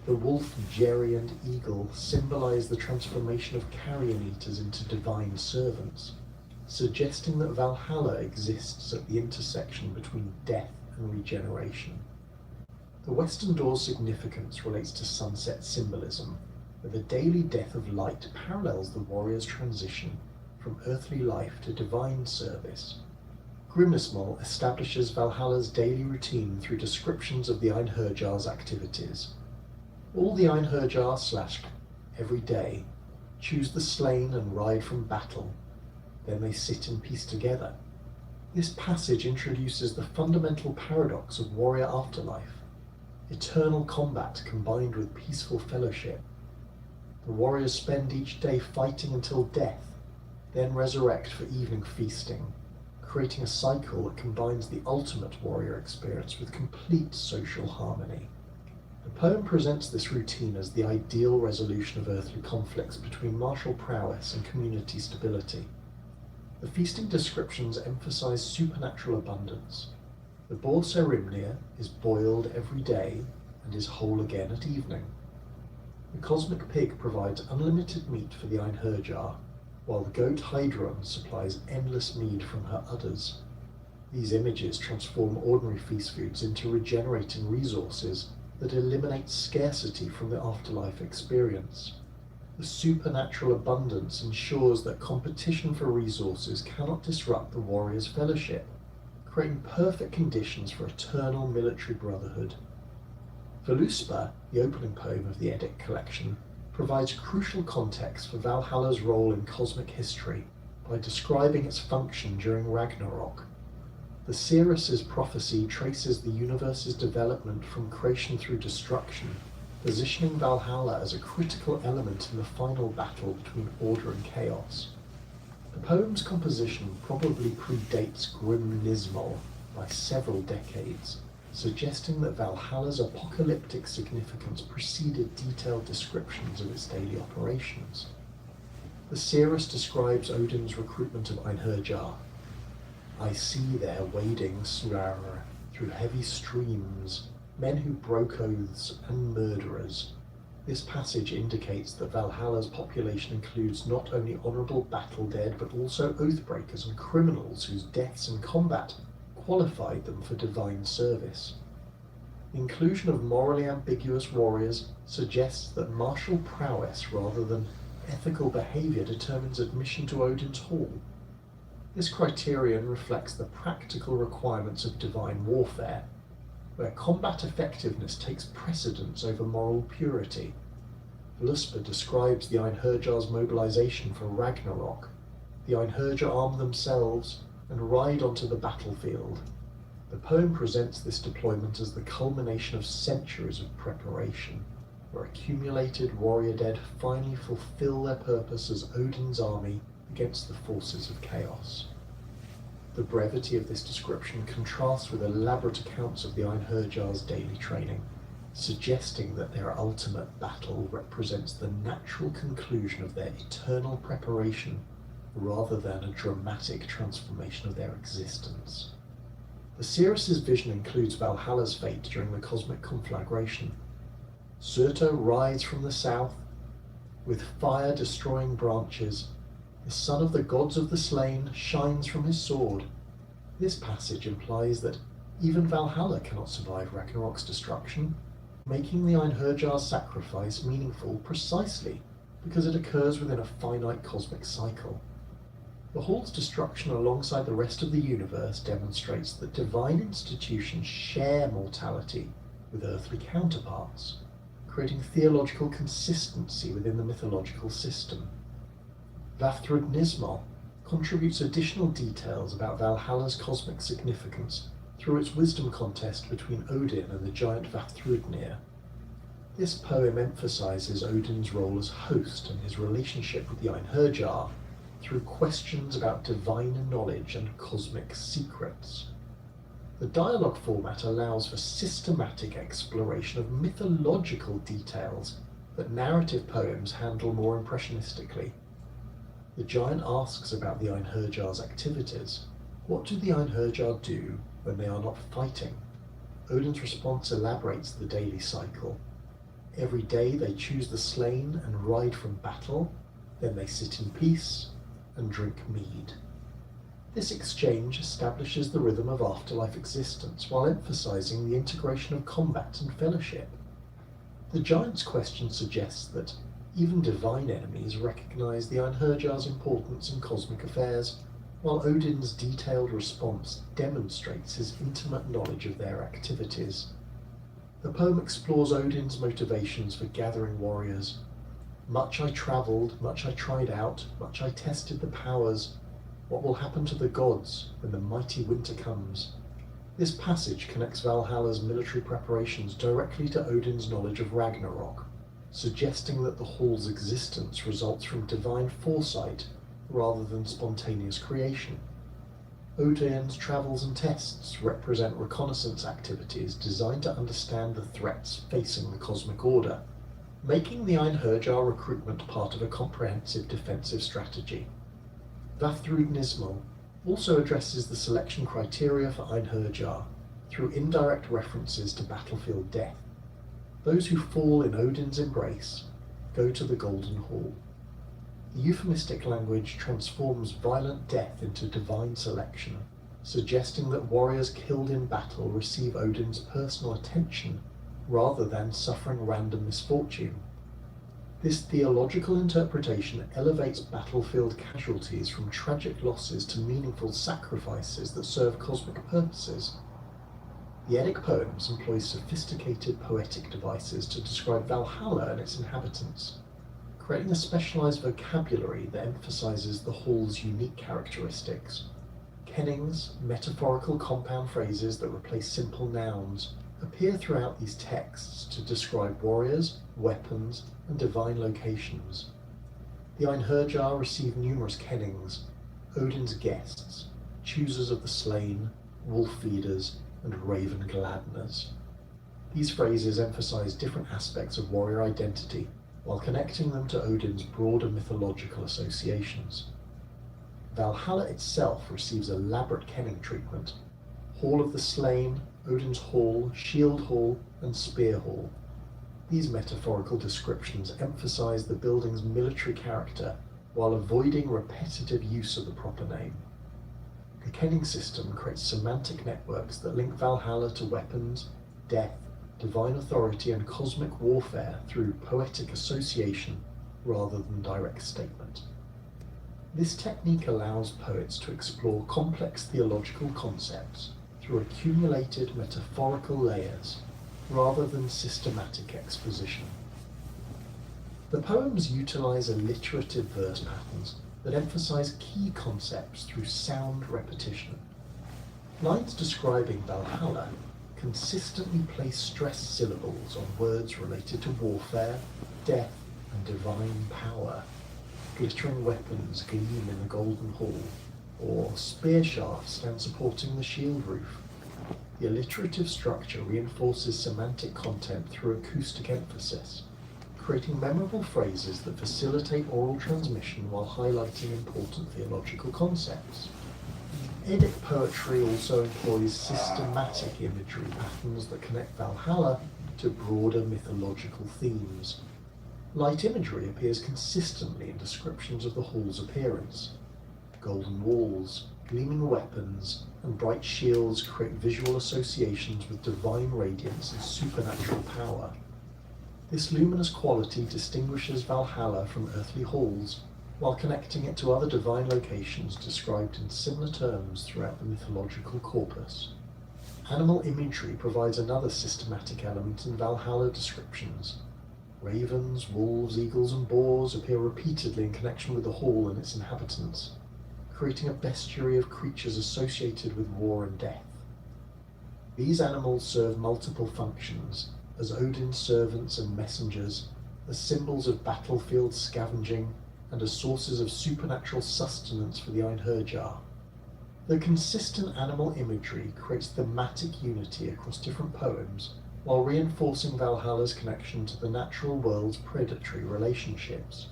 The wolf, Jerry, and eagle symbolize the transformation of carrion eaters into divine servants, suggesting that Valhalla exists at the intersection between death and regeneration. The western door's significance relates to sunset symbolism, where the daily death of light parallels the warrior's transition from earthly life to divine service. Grimnismal establishes Valhalla's daily routine through descriptions of the Einherjar's activities. All the Einherjar / every day choose the slain and ride from battle. Then they sit in peace together. This passage introduces the fundamental paradox of warrior afterlife, eternal combat combined with peaceful fellowship. The warriors spend each day fighting until death, then resurrect for evening feasting, creating a cycle that combines the ultimate warrior experience with complete social harmony. The poem presents this routine as the ideal resolution of earthly conflicts between martial prowess and community stability. The feasting descriptions emphasize supernatural abundance. The boar Serimnir is boiled every day and is whole again at evening. The cosmic pig provides unlimited meat for the Einherjar, while the goat Hydron supplies endless mead from her udders. These images transform ordinary feast foods into regenerating resources that eliminate scarcity from the afterlife experience. The supernatural abundance ensures that competition for resources cannot disrupt the warrior's fellowship, creating perfect conditions for eternal military brotherhood. Völuspá, the opening poem of the Edict collection, provides crucial context for Valhalla's role in cosmic history by describing its function during Ragnarok. The Seeress's prophecy traces the universe's development from creation through destruction, positioning Valhalla as a critical element in the final battle between order and chaos. The poem's composition probably predates Grim Nismal by several decades, suggesting that Valhalla's apocalyptic significance preceded detailed descriptions of its daily operations. The Seeress describes Odin's recruitment of Einherjar. I see there wading Sverre through heavy streams, men who broke oaths and murderers. This passage indicates that Valhalla's population includes not only honourable battle dead, but also oathbreakers and criminals whose deaths in combat qualified them for divine service. The inclusion of morally ambiguous warriors suggests that martial prowess rather than ethical behaviour determines admission to Odin's Hall. This criterion reflects the practical requirements of divine warfare, where combat effectiveness takes precedence over moral purity. Völuspá describes the Einherjar's mobilization for Ragnarok. The Einherjar arm themselves and ride onto the battlefield. The poem presents this deployment as the culmination of centuries of preparation. where accumulated warrior dead finally fulfill their purpose as Odin's army against the forces of chaos. The brevity of this description contrasts with elaborate accounts of the Einherjar's daily training, suggesting that their ultimate battle represents the natural conclusion of their eternal preparation rather than a dramatic transformation of their existence. Osiris's vision includes Valhalla's fate during the cosmic conflagration. Surtur rides from the south, with fire-destroying branches. The son of the gods of the slain shines from his sword. This passage implies that even Valhalla cannot survive Ragnarok's destruction, making the Einherjar's sacrifice meaningful precisely because it occurs within a finite cosmic cycle. The Hall's destruction alongside the rest of the universe demonstrates that divine institutions share mortality with earthly counterparts, creating theological consistency within the mythological system. Vafthrud Nismal contributes additional details about Valhalla's cosmic significance through its wisdom contest between Odin and the giant Vafthrudnir. This poem emphasizes Odin's role as host and his relationship with the Einherjar through questions about divine knowledge and cosmic secrets. The dialogue format allows for systematic exploration of mythological details that narrative poems handle more impressionistically. The giant asks about the Einherjar's activities. What do the Einherjar do when they are not fighting? Odin's response elaborates the daily cycle. Every day they choose the slain and ride from battle, then they sit in peace and drink mead. This exchange establishes the rhythm of afterlife existence while emphasizing the integration of combat and fellowship. The giant's question suggests that even divine enemies recognize the Einherjar's importance in cosmic affairs, while Odin's detailed response demonstrates his intimate knowledge of their activities. The poem explores Odin's motivations for gathering warriors. Much I travelled, much I tried out, much I tested the powers. What will happen to the gods when the mighty winter comes? This passage connects Valhalla's military preparations directly to Odin's knowledge of Ragnarok, suggesting that the Hall's existence results from divine foresight rather than spontaneous creation. Odin's travels and tests represent reconnaissance activities designed to understand the threats facing the cosmic order, making the Einherjar recruitment part of a comprehensive defensive strategy. Vafthrud Nismal also addresses the selection criteria for Einherjar through indirect references to battlefield death. Those who fall in Odin's embrace go to the Golden Hall. The euphemistic language transforms violent death into divine selection, suggesting that warriors killed in battle receive Odin's personal attention rather than suffering random misfortune. This theological interpretation elevates battlefield casualties from tragic losses to meaningful sacrifices that serve cosmic purposes. The Eddic poems employ sophisticated poetic devices to describe Valhalla and its inhabitants, creating a specialized vocabulary that emphasizes the Hall's unique characteristics. Kennings, metaphorical compound phrases that replace simple nouns, appear throughout these texts to describe warriors, weapons, and divine locations. The Einherjar receive numerous kennings: Odin's guests, choosers of the slain, wolf feeders, and raven gladdeners. These phrases emphasize different aspects of warrior identity while connecting them to Odin's broader mythological associations. Valhalla itself receives elaborate kenning treatment: Hall of the Slain, Odin's Hall, Shield Hall, and Spear Hall. These metaphorical descriptions emphasize the building's military character while avoiding repetitive use of the proper name. The kenning system creates semantic networks that link Valhalla to weapons, death, divine authority, and cosmic warfare through poetic association rather than direct statement. This technique allows poets to explore complex theological concepts through accumulated metaphorical layers rather than systematic exposition. The poems utilize alliterative verse patterns that emphasize key concepts through sound repetition. Lines describing Valhalla consistently place stressed syllables on words related to warfare, death, and divine power. Glittering weapons gleam in the golden hall, or spear shafts stand supporting the shield roof. The alliterative structure reinforces semantic content through acoustic emphasis, creating memorable phrases that facilitate oral transmission while highlighting important theological concepts. Eddic poetry also employs systematic imagery patterns that connect Valhalla to broader mythological themes. Light imagery appears consistently in descriptions of the hall's appearance. Golden walls, gleaming weapons, and bright shields create visual associations with divine radiance and supernatural power. This luminous quality distinguishes Valhalla from earthly halls, while connecting it to other divine locations described in similar terms throughout the mythological corpus. Animal imagery provides another systematic element in Valhalla descriptions. Ravens, wolves, eagles, and boars appear repeatedly in connection with the hall and its inhabitants, creating a bestiary of creatures associated with war and death. These animals serve multiple functions, as Odin's servants and messengers, as symbols of battlefield scavenging, and as sources of supernatural sustenance for the Einherjar. The consistent animal imagery creates thematic unity across different poems, while reinforcing Valhalla's connection to the natural world's predatory relationships.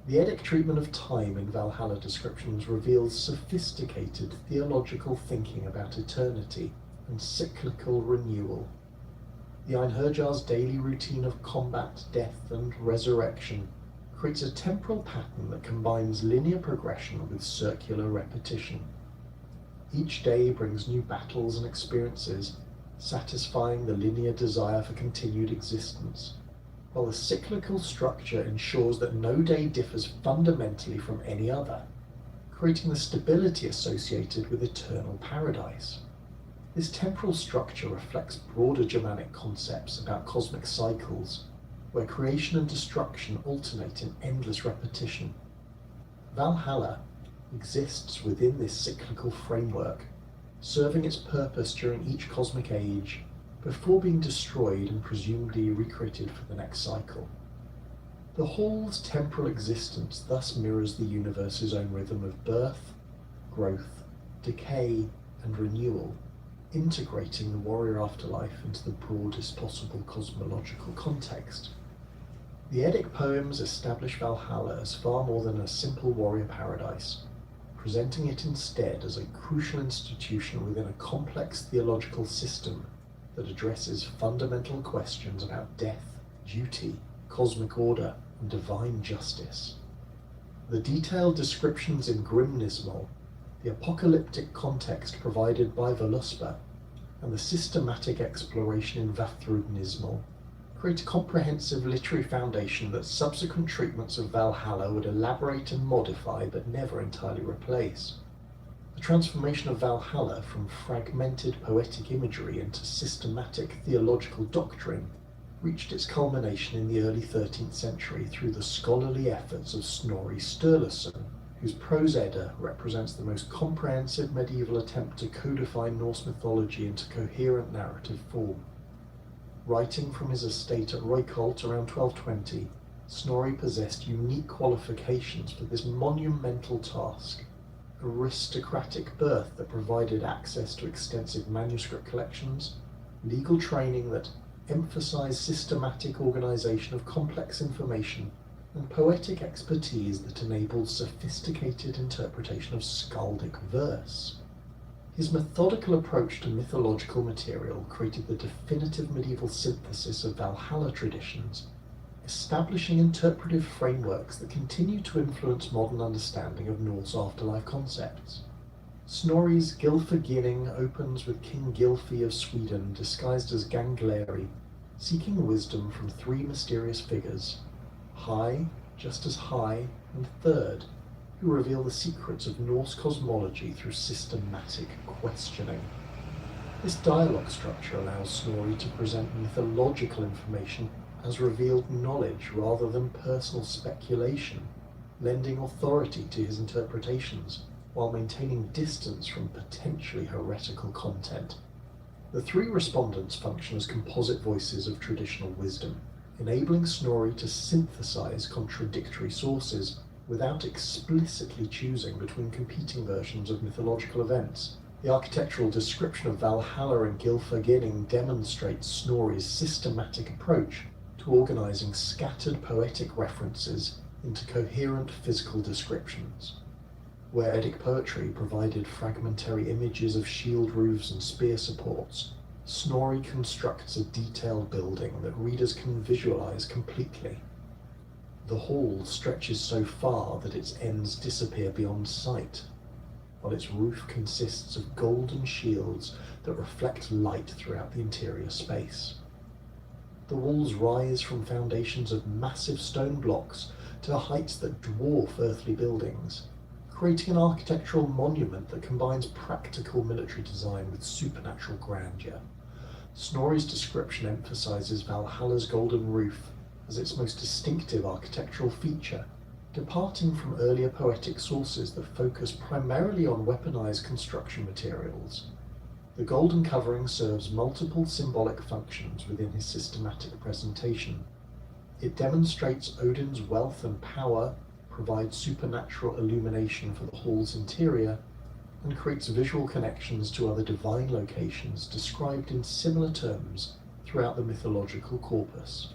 The Eddic treatment of time in Valhalla descriptions reveals sophisticated theological thinking about eternity and cyclical renewal. The Einherjar's daily routine of combat, death, and resurrection creates a temporal pattern that combines linear progression with circular repetition. Each day brings new battles and experiences, satisfying the linear desire for continued existence, while the cyclical structure ensures that no day differs fundamentally from any other, creating the stability associated with eternal paradise. This temporal structure reflects broader Germanic concepts about cosmic cycles, where creation and destruction alternate in endless repetition. Valhalla exists within this cyclical framework, serving its purpose during each cosmic age, before being destroyed and presumably recreated for the next cycle. The hall's temporal existence thus mirrors the universe's own rhythm of birth, growth, decay, and renewal, integrating the warrior afterlife into the broadest possible cosmological context. The Eddic poems establish Valhalla as far more than a simple warrior paradise, presenting it instead as a crucial institution within a complex theological system that addresses fundamental questions about death, duty, cosmic order, and divine justice. The detailed descriptions in Grimnismal, the apocalyptic context provided by Völuspá, and the systematic exploration in Vafthrudnismal create a comprehensive literary foundation that subsequent treatments of Valhalla would elaborate and modify but never entirely replace. The transformation of Valhalla from fragmented poetic imagery into systematic theological doctrine reached its culmination in the early 13th century through the scholarly efforts of Snorri Sturluson, whose Prose Edda represents the most comprehensive medieval attempt to codify Norse mythology into coherent narrative form. Writing from his estate at Reykholt around 1220, Snorri possessed unique qualifications for this monumental task: aristocratic birth that provided access to extensive manuscript collections, legal training that emphasized systematic organization of complex information, and poetic expertise that enabled sophisticated interpretation of skaldic verse. His methodical approach to mythological material created the definitive medieval synthesis of Valhalla traditions, establishing interpretive frameworks that continue to influence modern understanding of Norse afterlife concepts. Snorri's Gylfaginning opens with King Gylfi of Sweden disguised as Gangleri, seeking wisdom from three mysterious figures, High, just as High, and Third, who reveal the secrets of Norse cosmology through systematic questioning. This dialogue structure allows Snorri to present mythological information as revealed knowledge rather than personal speculation, lending authority to his interpretations while maintaining distance from potentially heretical content. The three respondents function as composite voices of traditional wisdom, enabling Snorri to synthesize contradictory sources without explicitly choosing between competing versions of mythological events. The architectural description of Valhalla and Gylfaginning demonstrates Snorri's systematic approach to organizing scattered poetic references into coherent physical descriptions. Where Eddic poetry provided fragmentary images of shield roofs and spear supports, Snorri constructs a detailed building that readers can visualize completely. The hall stretches so far that its ends disappear beyond sight, while its roof consists of golden shields that reflect light throughout the interior space. The walls rise from foundations of massive stone blocks to heights that dwarf earthly buildings, creating an architectural monument that combines practical military design with supernatural grandeur. Snorri's description emphasizes Valhalla's golden roof as its most distinctive architectural feature, departing from earlier poetic sources that focus primarily on weaponized construction materials. The golden covering serves multiple symbolic functions within his systematic presentation. It demonstrates Odin's wealth and power, provides supernatural illumination for the hall's interior, and creates visual connections to other divine locations described in similar terms throughout the mythological corpus.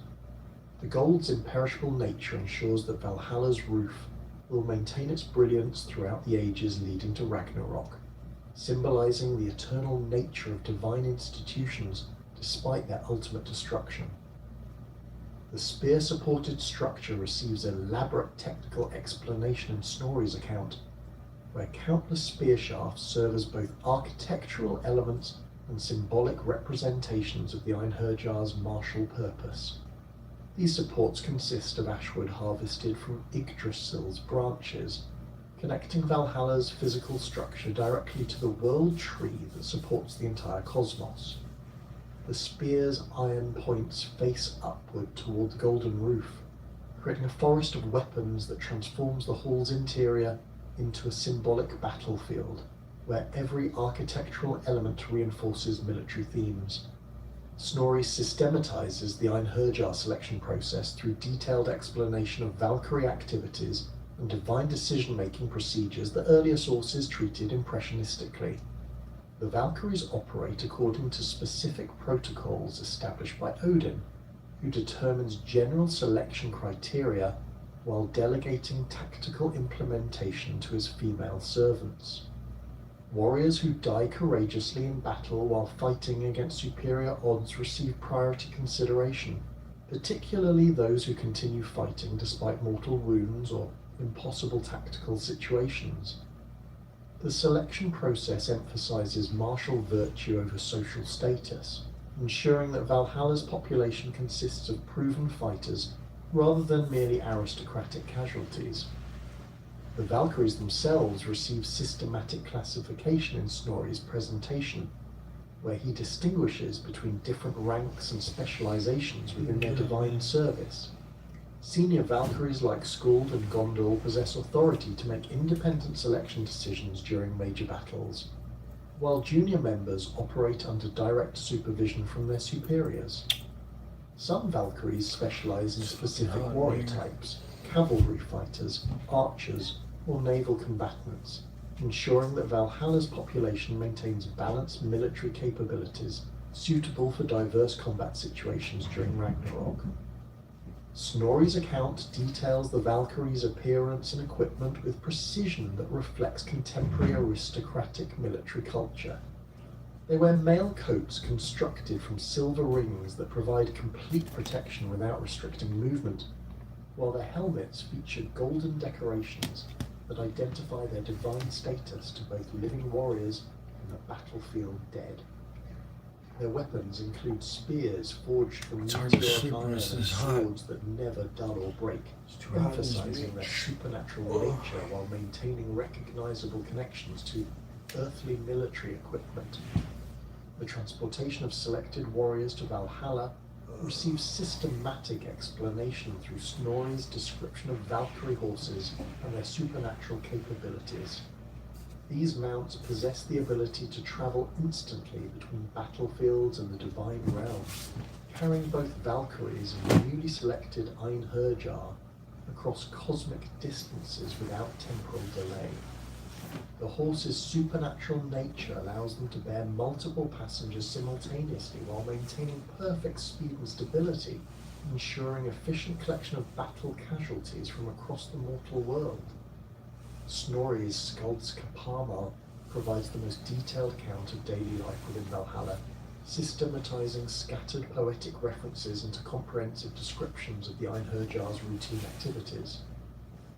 The gold's imperishable nature ensures that Valhalla's roof will maintain its brilliance throughout the ages leading to Ragnarok, symbolizing the eternal nature of divine institutions despite their ultimate destruction. The spear-supported structure receives elaborate technical explanation in Snorri's account, where countless spear shafts serve as both architectural elements and symbolic representations of the Einherjar's martial purpose. These supports consist of ashwood harvested from Yggdrasil's branches, connecting Valhalla's physical structure directly to the world tree that supports the entire cosmos. The spear's iron points face upward toward the golden roof, creating a forest of weapons that transforms the hall's interior into a symbolic battlefield, where every architectural element reinforces military themes. Snorri systematizes the Einherjar selection process through detailed explanation of Valkyrie activities and divine decision-making procedures that earlier sources treated impressionistically. The Valkyries operate according to specific protocols established by Odin, who determines general selection criteria while delegating tactical implementation to his female servants. Warriors who die courageously in battle while fighting against superior odds receive priority consideration, particularly those who continue fighting despite mortal wounds or impossible tactical situations. The selection process emphasizes martial virtue over social status, ensuring that Valhalla's population consists of proven fighters rather than merely aristocratic casualties. The Valkyries themselves receive systematic classification in Snorri's presentation, where he distinguishes between different ranks and specializations within their divine service. Senior Valkyries like Skuld and Gondor possess authority to make independent selection decisions during major battles, while junior members operate under direct supervision from their superiors. Some Valkyries specialize in specific warrior types, cavalry fighters, archers, or naval combatants, ensuring that Valhalla's population maintains balanced military capabilities suitable for diverse combat situations during Ragnarok. Snorri's account details the Valkyries' appearance and equipment with precision that reflects contemporary aristocratic military culture. They wear mail coats constructed from silver rings that provide complete protection without restricting movement, while their helmets feature golden decorations that identify their divine status to both living warriors and the battlefield dead. Their weapons include spears forged from meteoric iron and swords that never dull or break, emphasizing their supernatural nature while maintaining recognizable connections to earthly military equipment. The transportation of selected warriors to Valhalla receives systematic explanation through Snorri's description of Valkyrie horses and their supernatural capabilities. These mounts possess the ability to travel instantly between battlefields and the divine realm, carrying both Valkyries and the newly selected Einherjar across cosmic distances without temporal delay. The horse's supernatural nature allows them to bear multiple passengers simultaneously while maintaining perfect speed and stability, ensuring efficient collection of battle casualties from across the mortal world. Snorri's Skaldska Parmal provides the most detailed account of daily life within Valhalla, systematizing scattered poetic references into comprehensive descriptions of the Einherjar's routine activities.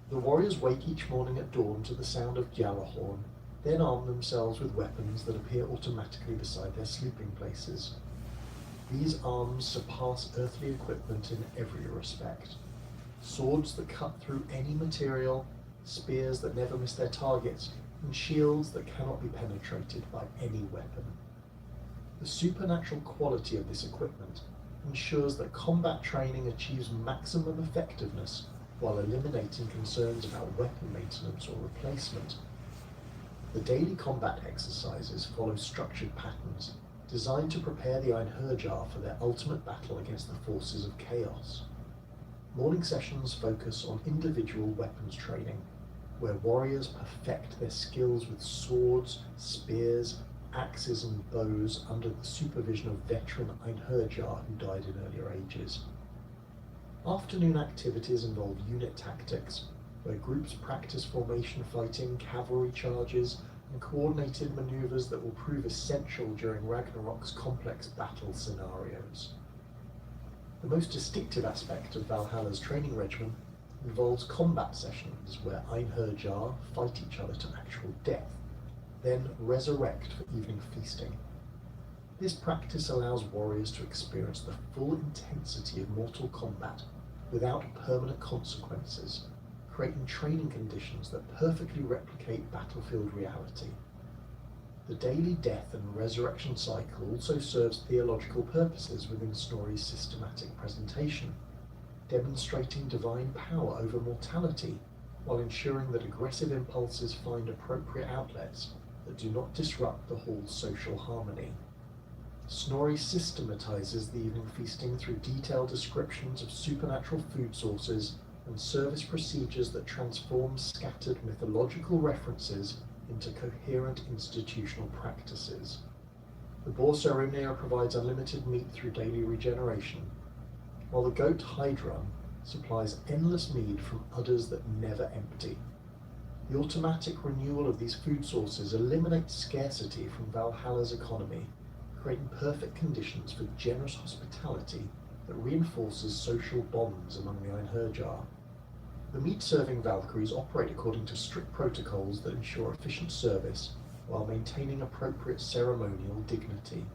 The warriors wake each morning at dawn to the sound of Gjallarhorn, then arm themselves with weapons that appear automatically beside their sleeping places. These arms surpass earthly equipment in every respect. Swords that cut through any material, spears that never miss their targets, and shields that cannot be penetrated by any weapon. The supernatural quality of this equipment ensures that combat training achieves maximum effectiveness while eliminating concerns about weapon maintenance or replacement. The daily combat exercises follow structured patterns designed to prepare the Einherjar for their ultimate battle against the forces of chaos. Morning sessions focus on individual weapons training, where warriors perfect their skills with swords, spears, axes and bows under the supervision of veteran Einherjar who died in earlier ages. Afternoon activities involve unit tactics, where groups practice formation fighting, cavalry charges, and coordinated maneuvers that will prove essential during Ragnarok's complex battle scenarios. The most distinctive aspect of Valhalla's training regimen involves combat sessions where Einherjar fight each other to actual death, then resurrect for evening feasting. This practice allows warriors to experience the full intensity of mortal combat without permanent consequences, creating training conditions that perfectly replicate battlefield reality. The daily death and resurrection cycle also serves theological purposes within Snorri's systematic presentation, demonstrating divine power over mortality while ensuring that aggressive impulses find appropriate outlets that do not disrupt the hall's social harmony. Snorri systematizes the evening feasting through detailed descriptions of supernatural food sources and service procedures that transform scattered mythological references into coherent institutional practices. The boar Saehrimnir provides unlimited meat through daily regeneration, while the goat Heidrun supplies endless mead from udders that never empty. The automatic renewal of these food sources eliminates scarcity from Valhalla's economy, creating perfect conditions for generous hospitality that reinforces social bonds among the Einherjar. The meat-serving Valkyries operate according to strict protocols that ensure efficient service while maintaining appropriate ceremonial dignity.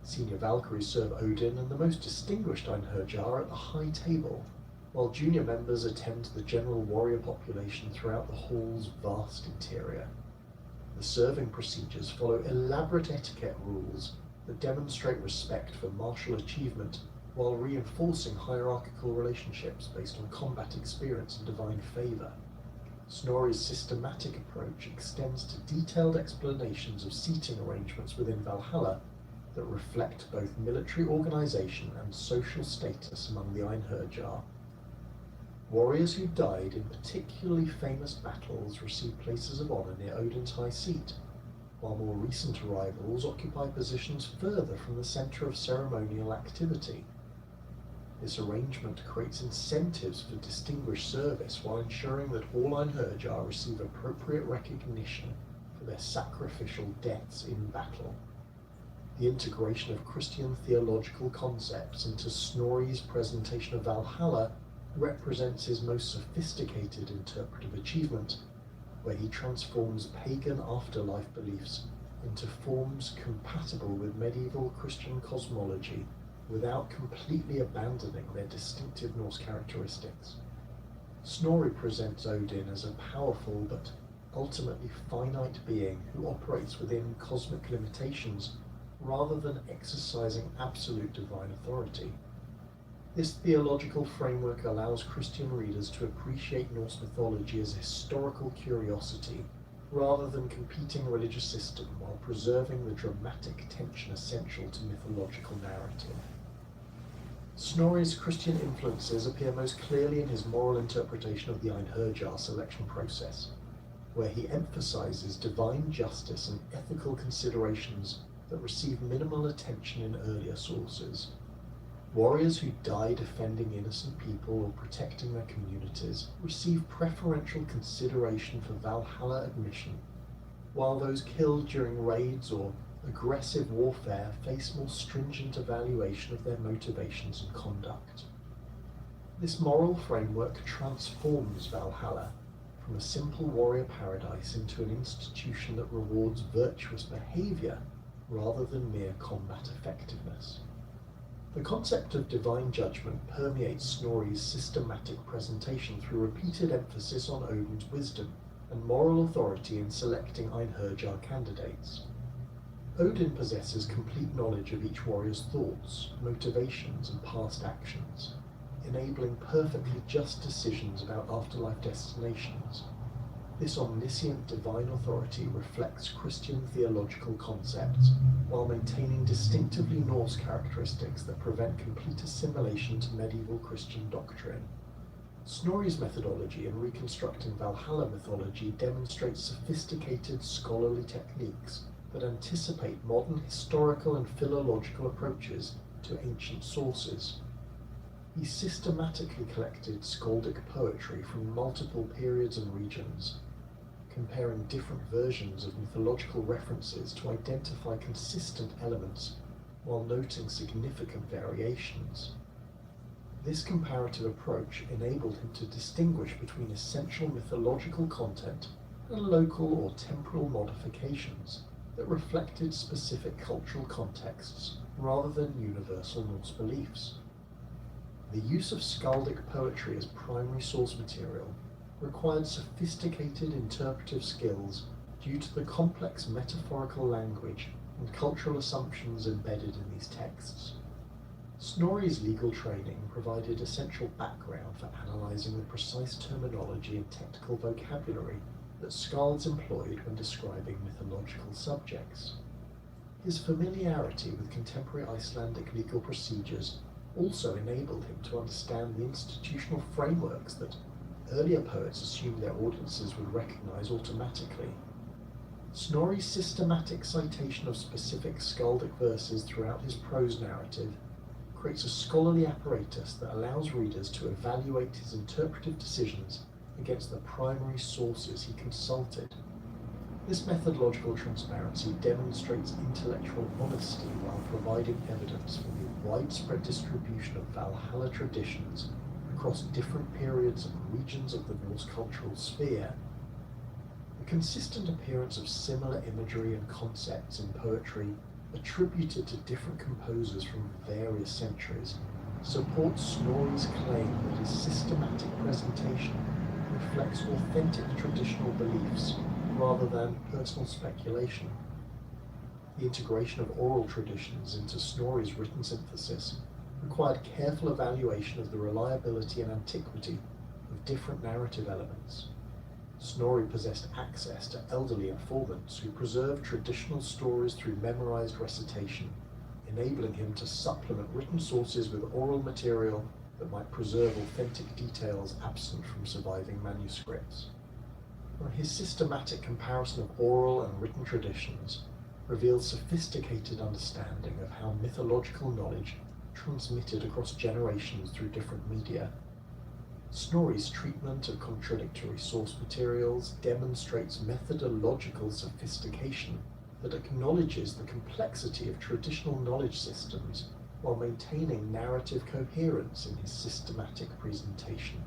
Senior Valkyries serve Odin and the most distinguished Einherjar at the high table, while junior members attend to the general warrior population throughout the hall's vast interior. The serving procedures follow elaborate etiquette rules that demonstrate respect for martial achievement while reinforcing hierarchical relationships based on combat experience and divine favor. Snorri's systematic approach extends to detailed explanations of seating arrangements within Valhalla that reflect both military organization and social status among the Einherjar. Warriors who died in particularly famous battles receive places of honor near Odin's high seat, while more recent arrivals occupy positions further from the center of ceremonial activity. This arrangement creates incentives for distinguished service while ensuring that all Einherjar receive appropriate recognition for their sacrificial deaths in battle. The integration of Christian theological concepts into Snorri's presentation of Valhalla represents his most sophisticated interpretive achievement, where he transforms pagan afterlife beliefs into forms compatible with medieval Christian cosmology without completely abandoning their distinctive Norse characteristics. Snorri presents Odin as a powerful but ultimately finite being who operates within cosmic limitations rather than exercising absolute divine authority. This theological framework allows Christian readers to appreciate Norse mythology as a historical curiosity rather than competing religious system while preserving the dramatic tension essential to mythological narrative. Snorri's Christian influences appear most clearly in his moral interpretation of the Einherjar selection process, where he emphasizes divine justice and ethical considerations that receive minimal attention in earlier sources. Warriors who die defending innocent people or protecting their communities receive preferential consideration for Valhalla admission, while those killed during raids or aggressive warfare face more stringent evaluation of their motivations and conduct. This moral framework transforms Valhalla from a simple warrior paradise into an institution that rewards virtuous behavior rather than mere combat effectiveness. The concept of divine judgment permeates Snorri's systematic presentation through repeated emphasis on Odin's wisdom and moral authority in selecting Einherjar candidates. Odin possesses complete knowledge of each warrior's thoughts, motivations, and past actions, enabling perfectly just decisions about afterlife destinations. This omniscient divine authority reflects Christian theological concepts while maintaining distinctively Norse characteristics that prevent complete assimilation to medieval Christian doctrine. Snorri's methodology in reconstructing Valhalla mythology demonstrates sophisticated scholarly techniques that anticipate modern historical and philological approaches to ancient sources. He systematically collected skaldic poetry from multiple periods and regions, comparing different versions of mythological references to identify consistent elements while noting significant variations. This comparative approach enabled him to distinguish between essential mythological content and local or temporal modifications that reflected specific cultural contexts rather than universal Norse beliefs. The use of skaldic poetry as primary source material required sophisticated interpretive skills due to the complex metaphorical language and cultural assumptions embedded in these texts. Snorri's legal training provided essential background for analysing the precise terminology and technical vocabulary that skalds employed when describing mythological subjects. His familiarity with contemporary Icelandic legal procedures also enabled him to understand the institutional frameworks that earlier poets assumed their audiences would recognise automatically. Snorri's systematic citation of specific skaldic verses throughout his prose narrative creates a scholarly apparatus that allows readers to evaluate his interpretive decisions against the primary sources he consulted. This methodological transparency demonstrates intellectual honesty while providing evidence for the widespread distribution of Valhalla traditions across different periods and regions of the Norse cultural sphere. The consistent appearance of similar imagery and concepts in poetry attributed to different composers from various centuries supports Snorri's claim that his systematic presentation reflects authentic traditional beliefs rather than personal speculation. The integration of oral traditions into Snorri's written synthesis required careful evaluation of the reliability and antiquity of different narrative elements. Snorri possessed access to elderly informants who preserved traditional stories through memorized recitation, enabling him to supplement written sources with oral material that might preserve authentic details absent from surviving manuscripts. His systematic comparison of oral and written traditions reveals sophisticated understanding of how mythological knowledge transmitted across generations through different media. Snorri's treatment of contradictory source materials demonstrates methodological sophistication that acknowledges the complexity of traditional knowledge systems while maintaining narrative coherence in his systematic presentation.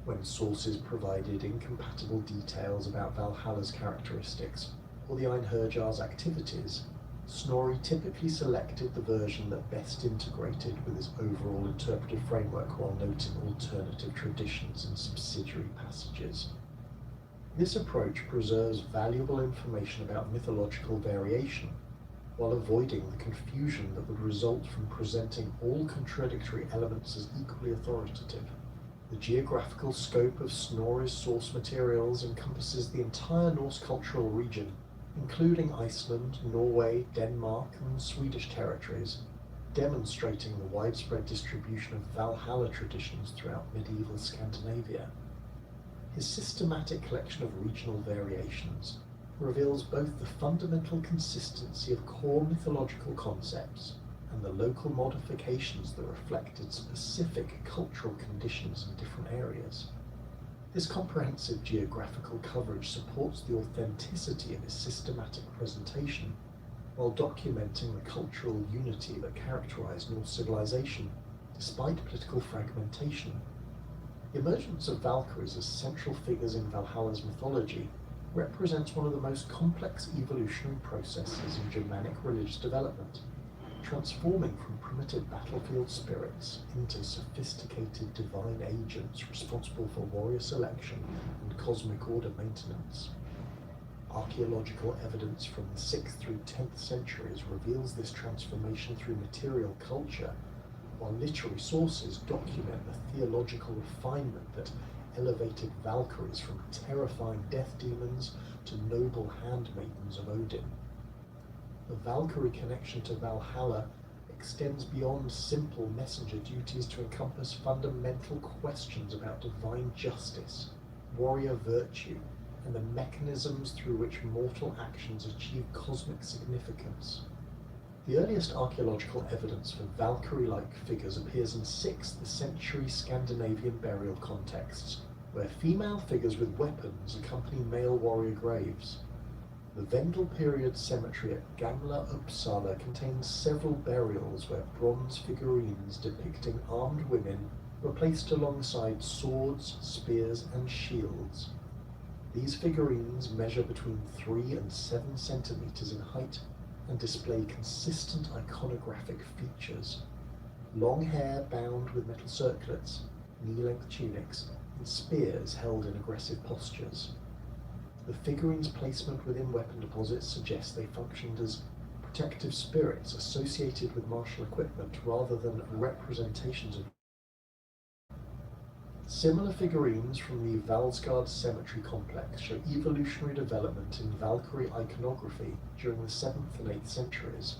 When sources provided incompatible details about Valhalla's characteristics or the Einherjar's activities, Snorri typically selected the version that best integrated with his overall interpretive framework while noting alternative traditions and subsidiary passages. This approach preserves valuable information about mythological variation while avoiding the confusion that would result from presenting all contradictory elements as equally authoritative. The geographical scope of Snorri's source materials encompasses the entire Norse cultural region, including Iceland, Norway, Denmark, and Swedish territories, demonstrating the widespread distribution of Valhalla traditions throughout medieval Scandinavia. His systematic collection of regional variations reveals both the fundamental consistency of core mythological concepts and the local modifications that reflected specific cultural conditions in different areas. This comprehensive geographical coverage supports the authenticity of his systematic presentation, while documenting the cultural unity that characterized Norse civilization, despite political fragmentation. The emergence of Valkyries as central figures in Valhalla's mythology represents one of the most complex evolutionary processes in Germanic religious development, transforming from primitive battlefield spirits into sophisticated divine agents responsible for warrior selection and cosmic order maintenance. Archaeological evidence from the 6th through 10th centuries reveals this transformation through material culture, while literary sources document the theological refinement that elevated Valkyries from terrifying death demons to noble handmaidens of Odin. The Valkyrie connection to Valhalla extends beyond simple messenger duties to encompass fundamental questions about divine justice, warrior virtue, and the mechanisms through which mortal actions achieve cosmic significance. The earliest archaeological evidence for Valkyrie-like figures appears in 6th century Scandinavian burial contexts, where female figures with weapons accompany male warrior graves. The Vendel period cemetery at Gamla Uppsala contains several burials where bronze figurines depicting armed women were placed alongside swords, spears, and shields. These figurines measure between 3 and 7 centimeters in height and display consistent iconographic features. Long hair bound with metal circlets, knee-length tunics, and spears held in aggressive postures. The figurines' placement within weapon deposits suggests they functioned as protective spirits associated with martial equipment rather than representations of. Similar figurines from the Valsgard cemetery complex show evolutionary development in Valkyrie iconography during the 7th and 8th centuries.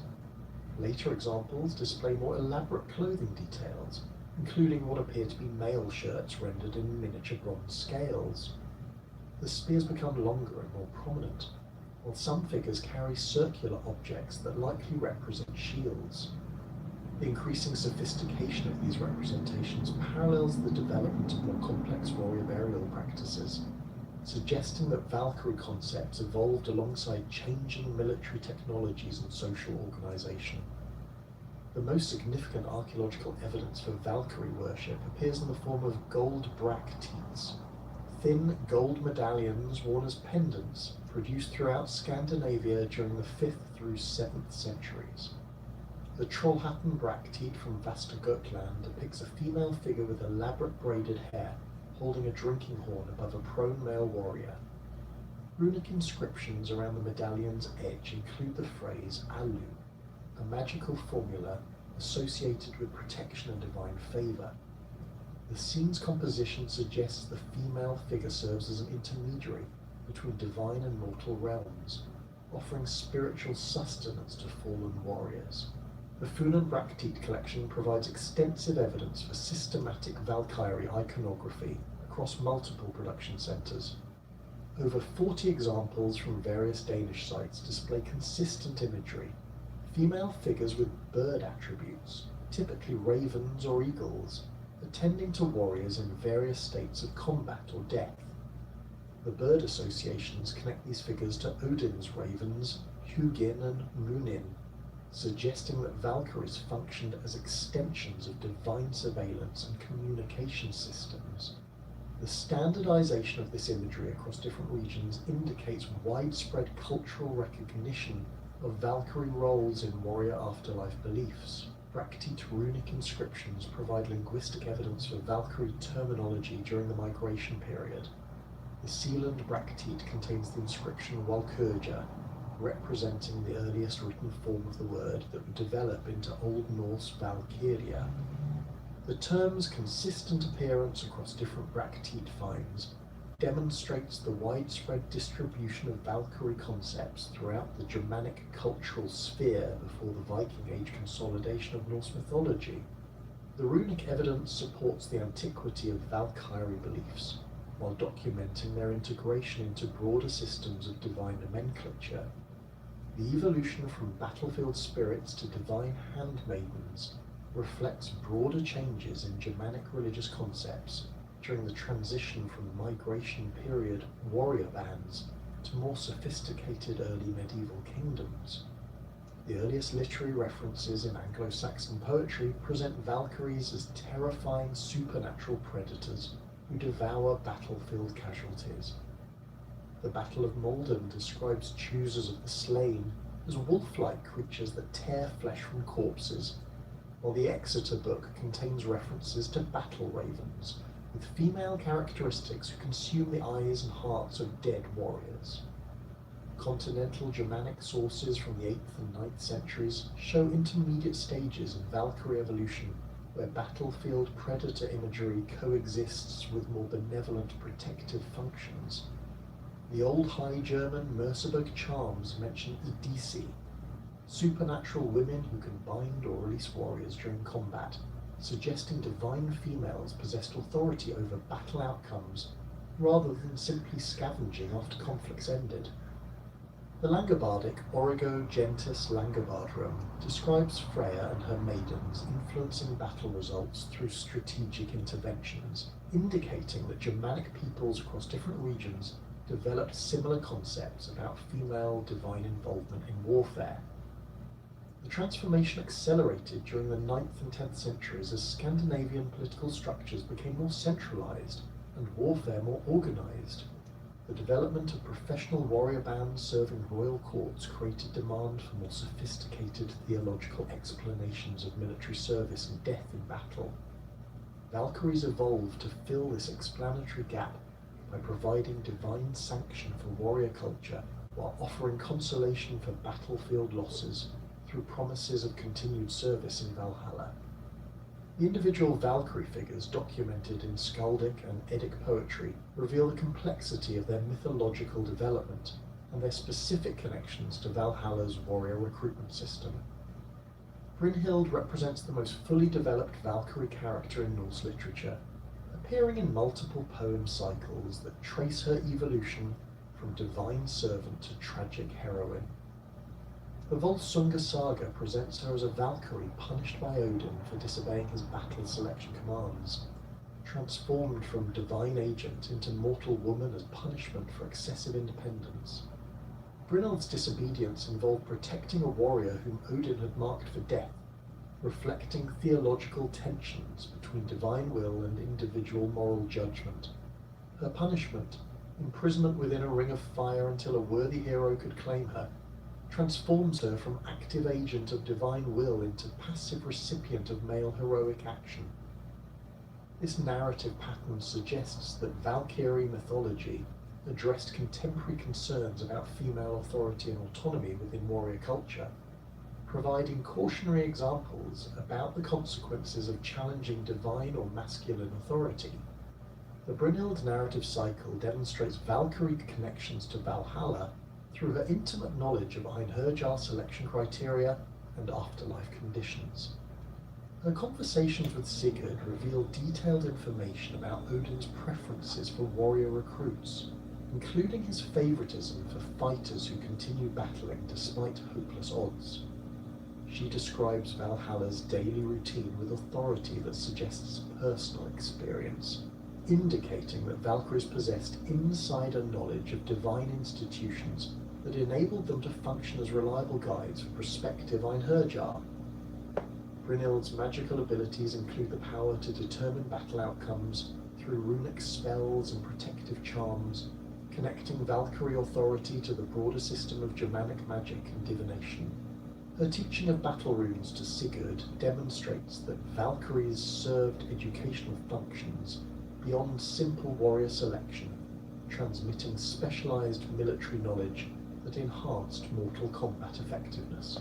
Later examples display more elaborate clothing details, including what appear to be mail shirts rendered in miniature bronze scales. The spears become longer and more prominent, while some figures carry circular objects that likely represent shields. The increasing sophistication of these representations parallels the development of more complex warrior burial practices, suggesting that Valkyrie concepts evolved alongside changing military technologies and social organization. The most significant archaeological evidence for Valkyrie worship appears in the form of gold bracteates, thin gold medallions worn as pendants produced throughout Scandinavia during the 5th through 7th centuries. The Trollhättan bracteate from Västra Götaland depicts a female figure with elaborate braided hair, holding a drinking horn above a prone male warrior. Runic inscriptions around the medallion's edge include the phrase Alu, a magical formula associated with protection and divine favor. The scene's composition suggests the female figure serves as an intermediary between divine and mortal realms, offering spiritual sustenance to fallen warriors. The Funen bracteate collection provides extensive evidence for systematic Valkyrie iconography across multiple production centres. Over 40 examples from various Danish sites display consistent imagery, female figures with bird attributes, typically ravens or eagles, attending to warriors in various states of combat or death. The bird associations connect these figures to Odin's ravens, Hugin and Munin, suggesting that Valkyries functioned as extensions of divine surveillance and communication systems. The standardization of this imagery across different regions indicates widespread cultural recognition of Valkyrie roles in warrior afterlife beliefs. Bracteate runic inscriptions provide linguistic evidence for Valkyrie terminology during the migration period. The Sealand bracteate contains the inscription Walkyrja, representing the earliest written form of the word that would develop into Old Norse Valkyria. The term's consistent appearance across different Bracteate finds demonstrates the widespread distribution of Valkyrie concepts throughout the Germanic cultural sphere before the Viking Age consolidation of Norse mythology. The runic evidence supports the antiquity of Valkyrie beliefs, while documenting their integration into broader systems of divine nomenclature. The evolution from battlefield spirits to divine handmaidens reflects broader changes in Germanic religious concepts during the transition from migration period warrior bands to more sophisticated early medieval kingdoms. The earliest literary references in Anglo-Saxon poetry present Valkyries as terrifying supernatural predators who devour battlefield casualties. The Battle of Maldon describes choosers of the slain as wolf-like creatures that tear flesh from corpses, while the Exeter book contains references to battle ravens, with female characteristics who consume the eyes and hearts of dead warriors. Continental Germanic sources from the 8th and 9th centuries show intermediate stages in Valkyrie evolution where battlefield predator imagery coexists with more benevolent protective functions. The Old High German Merseburg charms mention Idisi, supernatural women who can bind or release warriors during combat, suggesting divine females possessed authority over battle outcomes rather than simply scavenging after conflicts ended. The Langobardic Origo Gentis Langobardium describes Freya and her maidens influencing battle results through strategic interventions, indicating that Germanic peoples across different regions developed similar concepts about female divine involvement in warfare. The transformation accelerated during the 9th and 10th centuries as Scandinavian political structures became more centralized and warfare more organized. The development of professional warrior bands serving royal courts created demand for more sophisticated theological explanations of military service and death in battle. Valkyries evolved to fill this explanatory gap by providing divine sanction for warrior culture while offering consolation for battlefield losses through promises of continued service in Valhalla. The individual Valkyrie figures documented in skaldic and Eddic poetry reveal the complexity of their mythological development and their specific connections to Valhalla's warrior recruitment system. Brynhild represents the most fully developed Valkyrie character in Norse literature, appearing in multiple poem cycles that trace her evolution from divine servant to tragic heroine. The Volsunga saga presents her as a Valkyrie punished by Odin for disobeying his battle selection commands, transformed from divine agent into mortal woman as punishment for excessive independence. Brynhild's disobedience involved protecting a warrior whom Odin had marked for death, reflecting theological tensions between divine will and individual moral judgment. Her punishment, imprisonment within a ring of fire until a worthy hero could claim her, transforms her from active agent of divine will into passive recipient of male heroic action. This narrative pattern suggests that Valkyrie mythology addressed contemporary concerns about female authority and autonomy within warrior culture, providing cautionary examples about the consequences of challenging divine or masculine authority. The Brynhild narrative cycle demonstrates Valkyrie connections to Valhalla through her intimate knowledge of Einherjar selection criteria and afterlife conditions. Her conversations with Sigurd reveal detailed information about Odin's preferences for warrior recruits, including his favoritism for fighters who continue battling despite hopeless odds. She describes Valhalla's daily routine with authority that suggests personal experience, indicating that Valkyries possessed insider knowledge of divine institutions that enabled them to function as reliable guides for prospective Einherjar. Brynhild's magical abilities include the power to determine battle outcomes through runic spells and protective charms, connecting Valkyrie authority to the broader system of Germanic magic and divination. Her teaching of battle runes to Sigurd demonstrates that Valkyries served educational functions beyond simple warrior selection, transmitting specialized military knowledge that enhanced mortal combat effectiveness.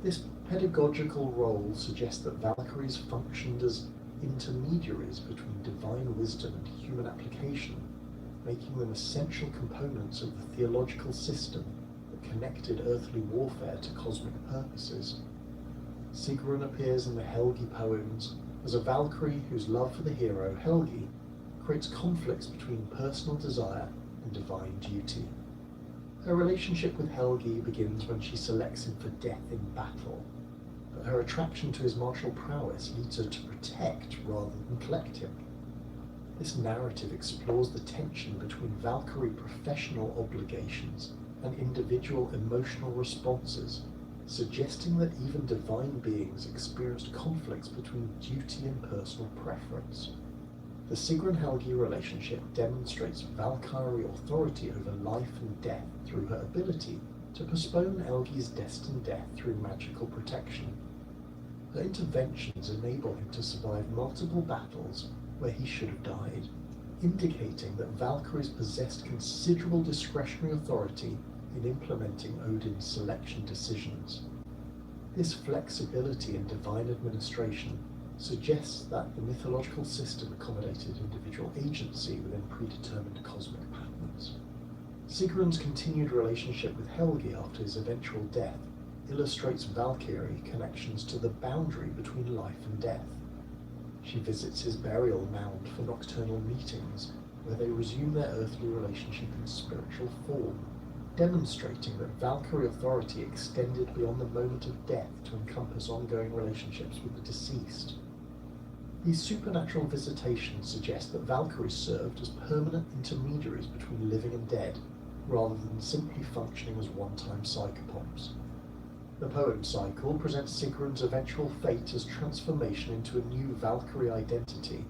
This pedagogical role suggests that Valkyries functioned as intermediaries between divine wisdom and human application, making them essential components of the theological system that connected earthly warfare to cosmic purposes. Sigrun appears in the Helgi poems as a Valkyrie whose love for the hero Helgi creates conflicts between personal desire and divine duty. Her relationship with Helgi begins when she selects him for death in battle, but her attraction to his martial prowess leads her to protect rather than collect him. This narrative explores the tension between Valkyrie professional obligations and individual emotional responses, suggesting that even divine beings experienced conflicts between duty and personal preference. The Sigrun-Helgi relationship demonstrates Valkyrie authority over life and death through her ability to postpone Helgi's destined death through magical protection. Her interventions enable him to survive multiple battles where he should have died, indicating that Valkyries possessed considerable discretionary authority in implementing Odin's selection decisions. This flexibility in divine administration suggests that the mythological system accommodated individual agency within predetermined cosmic patterns. Sigrun's continued relationship with Helgi after his eventual death illustrates Valkyrie connections to the boundary between life and death. She visits his burial mound for nocturnal meetings, where they resume their earthly relationship in spiritual form, demonstrating that Valkyrie authority extended beyond the moment of death to encompass ongoing relationships with the deceased. These supernatural visitations suggest that Valkyries served as permanent intermediaries between living and dead, rather than simply functioning as one-time psychopomps. The poem cycle presents Sigrun's eventual fate as transformation into a new Valkyrie identity,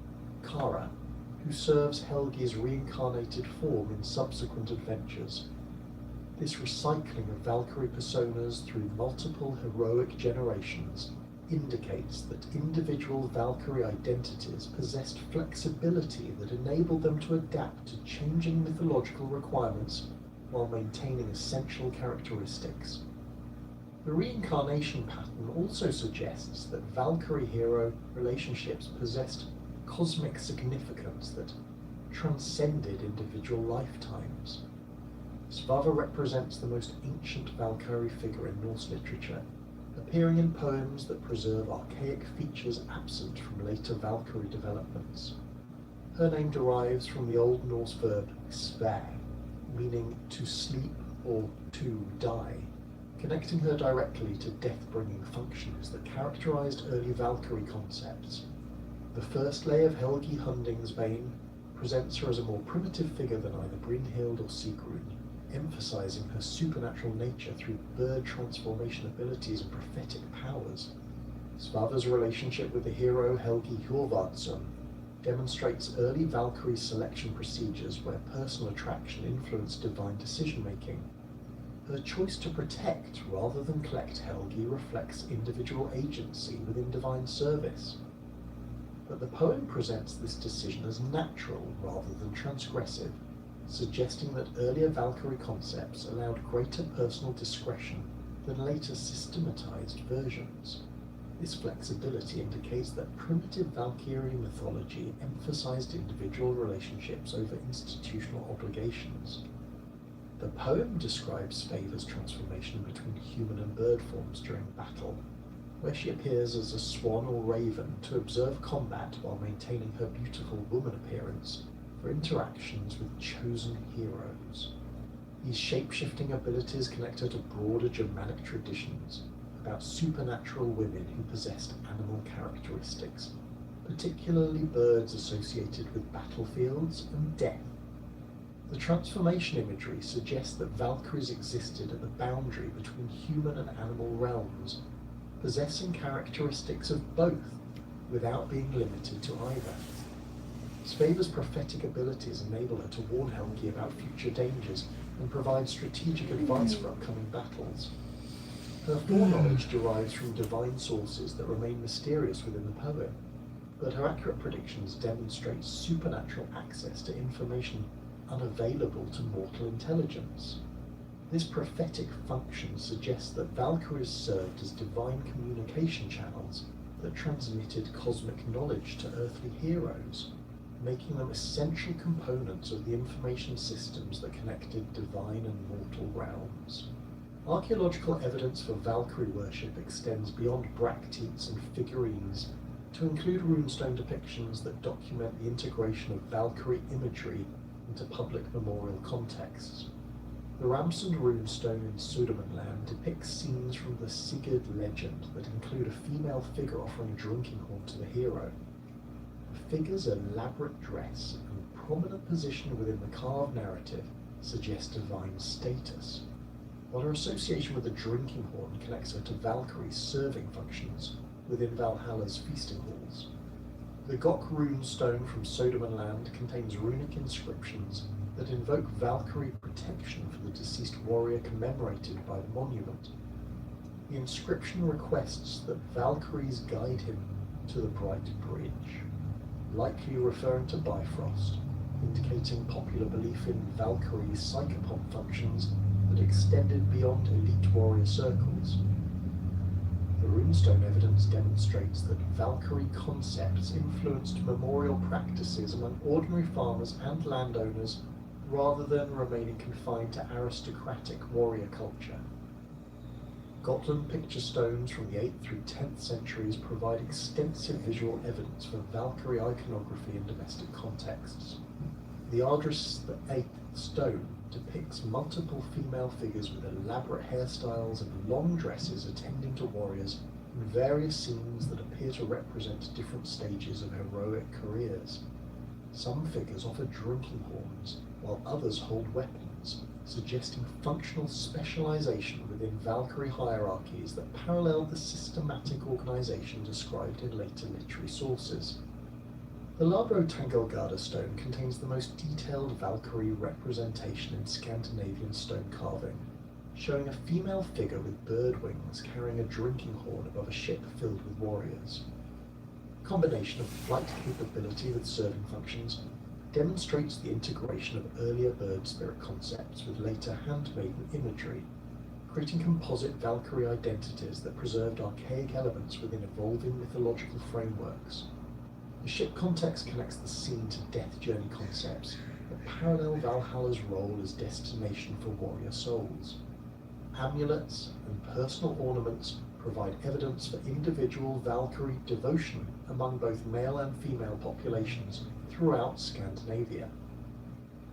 Kara, who serves Helgi's reincarnated form in subsequent adventures. This recycling of Valkyrie personas through multiple heroic generations indicates that individual Valkyrie identities possessed flexibility that enabled them to adapt to changing mythological requirements while maintaining essential characteristics. The reincarnation pattern also suggests that Valkyrie hero relationships possessed cosmic significance that transcended individual lifetimes. Svava represents the most ancient Valkyrie figure in Norse literature, appearing in poems that preserve archaic features absent from later Valkyrie developments. Her name derives from the Old Norse verb svær, meaning to sleep or to die, connecting her directly to death-bringing functions that characterized early Valkyrie concepts. The first lay of Helgi Hundingsbane presents her as a more primitive figure than either Brynhild or Sigrun, emphasizing her supernatural nature through bird transformation abilities and prophetic powers. Svava's relationship with the hero Helgi Hjorvardsson demonstrates early Valkyrie selection procedures where personal attraction influenced divine decision-making. Her choice to protect rather than collect Helgi reflects individual agency within divine service. But the poem presents this decision as natural rather than transgressive, suggesting that earlier Valkyrie concepts allowed greater personal discretion than later systematized versions. This flexibility indicates that primitive Valkyrie mythology emphasized individual relationships over institutional obligations. The poem describes Svave's transformation between human and bird forms during battle, where she appears as a swan or raven to observe combat while maintaining her beautiful woman appearance for interactions with chosen heroes. These shape-shifting abilities connect her to broader Germanic traditions about supernatural women who possessed animal characteristics, particularly birds associated with battlefields and death. The transformation imagery suggests that Valkyries existed at the boundary between human and animal realms, possessing characteristics of both without being limited to either. Svava's prophetic abilities enable her to warn Helgi about future dangers and provide strategic advice for upcoming battles. Her foreknowledge derives from divine sources that remain mysterious within the poem, but her accurate predictions demonstrate supernatural access to information unavailable to mortal intelligence. This prophetic function suggests that Valkyries served as divine communication channels, that transmitted cosmic knowledge to earthly heroes, making them essential components of the information systems that connected divine and mortal realms. Archaeological evidence for Valkyrie worship extends beyond bracteates and figurines to include runestone depictions that document the integration of Valkyrie imagery into public memorial contexts. The Ramsund runestone in Sudermanland depicts scenes from the Sigurd legend that include a female figure offering a drinking horn to the hero. The figure's elaborate dress and prominent position within the carved narrative suggest divine status, while her association with the drinking horn connects her to Valkyrie's serving functions within Valhalla's feasting halls. The Gok runestone from Sodermanland contains runic inscriptions that invoke Valkyrie protection for the deceased warrior commemorated by the monument. The inscription requests that Valkyries guide him to the Bright Bridge, likely referring to Bifrost, indicating popular belief in Valkyrie's psychopomp functions that extended beyond elite warrior circles. The runestone evidence demonstrates that Valkyrie concepts influenced memorial practices among ordinary farmers and landowners rather than remaining confined to aristocratic warrior culture. Gotland picture stones from the 8th through 10th centuries provide extensive visual evidence for Valkyrie iconography in domestic contexts. The Ardris VIII stone depicts multiple female figures with elaborate hairstyles and long dresses attending to warriors in various scenes that appear to represent different stages of heroic careers. Some figures offer drinking horns, while others hold weapons, suggesting functional specialization within Valkyrie hierarchies that paralleled the systematic organization described in later literary sources. The Labro Tangelgada stone contains the most detailed Valkyrie representation in Scandinavian stone carving, showing a female figure with bird wings carrying a drinking horn above a ship filled with warriors. A combination of flight capability with serving functions demonstrates the integration of earlier bird spirit concepts with later handmaiden imagery, creating composite Valkyrie identities that preserved archaic elements within evolving mythological frameworks. The ship context connects the scene to death journey concepts that parallel Valhalla's role as destination for warrior souls. Amulets and personal ornaments provide evidence for individual Valkyrie devotion among both male and female populations throughout Scandinavia.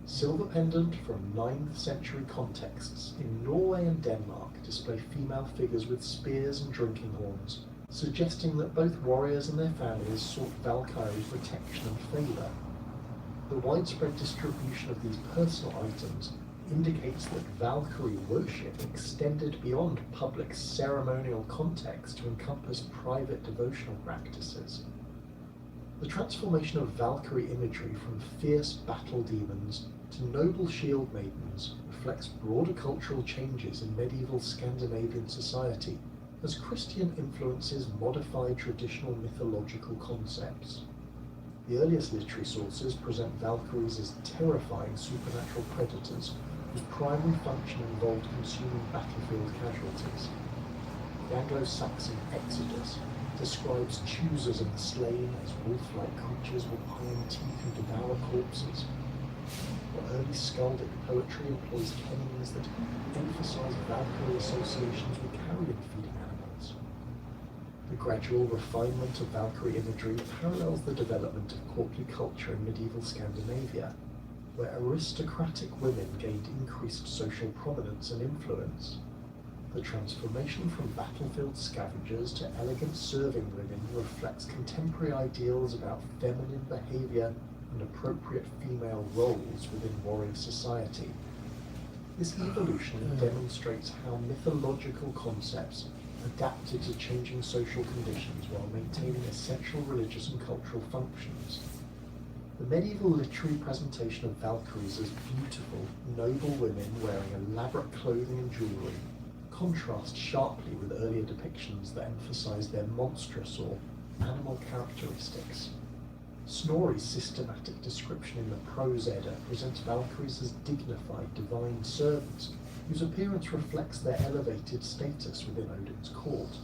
Silver pendant from 9th century contexts in Norway and Denmark display female figures with spears and drinking horns, suggesting that both warriors and their families sought Valkyrie protection and favour. The widespread distribution of these personal items indicates that Valkyrie worship extended beyond public ceremonial context to encompass private devotional practices. The transformation of Valkyrie imagery from fierce battle demons to noble shield maidens reflects broader cultural changes in medieval Scandinavian society as Christian influences modified traditional mythological concepts. The earliest literary sources present Valkyries as terrifying supernatural predators whose primary function involved consuming battlefield casualties. The Anglo-Saxon Exodus describes choosers of the slain as wolf-like creatures with iron teeth who devour corpses, while early skaldic poetry employs kennings that emphasize Valkyrie associations with carrion-feeding animals. The gradual refinement of Valkyrie imagery parallels the development of courtly culture in medieval Scandinavia, where aristocratic women gained increased social prominence and influence. The transformation from battlefield scavengers to elegant serving women reflects contemporary ideals about feminine behavior and appropriate female roles within warrior society. This evolution demonstrates how mythological concepts adapted to changing social conditions while maintaining essential religious and cultural functions. The medieval literary presentation of Valkyries as beautiful, noble women wearing elaborate clothing and jewelry contrast sharply with earlier depictions that emphasize their monstrous or animal characteristics. Snorri's systematic description in the Prose Edda presents Valkyries as dignified divine servants whose appearance reflects their elevated status within Odin's court.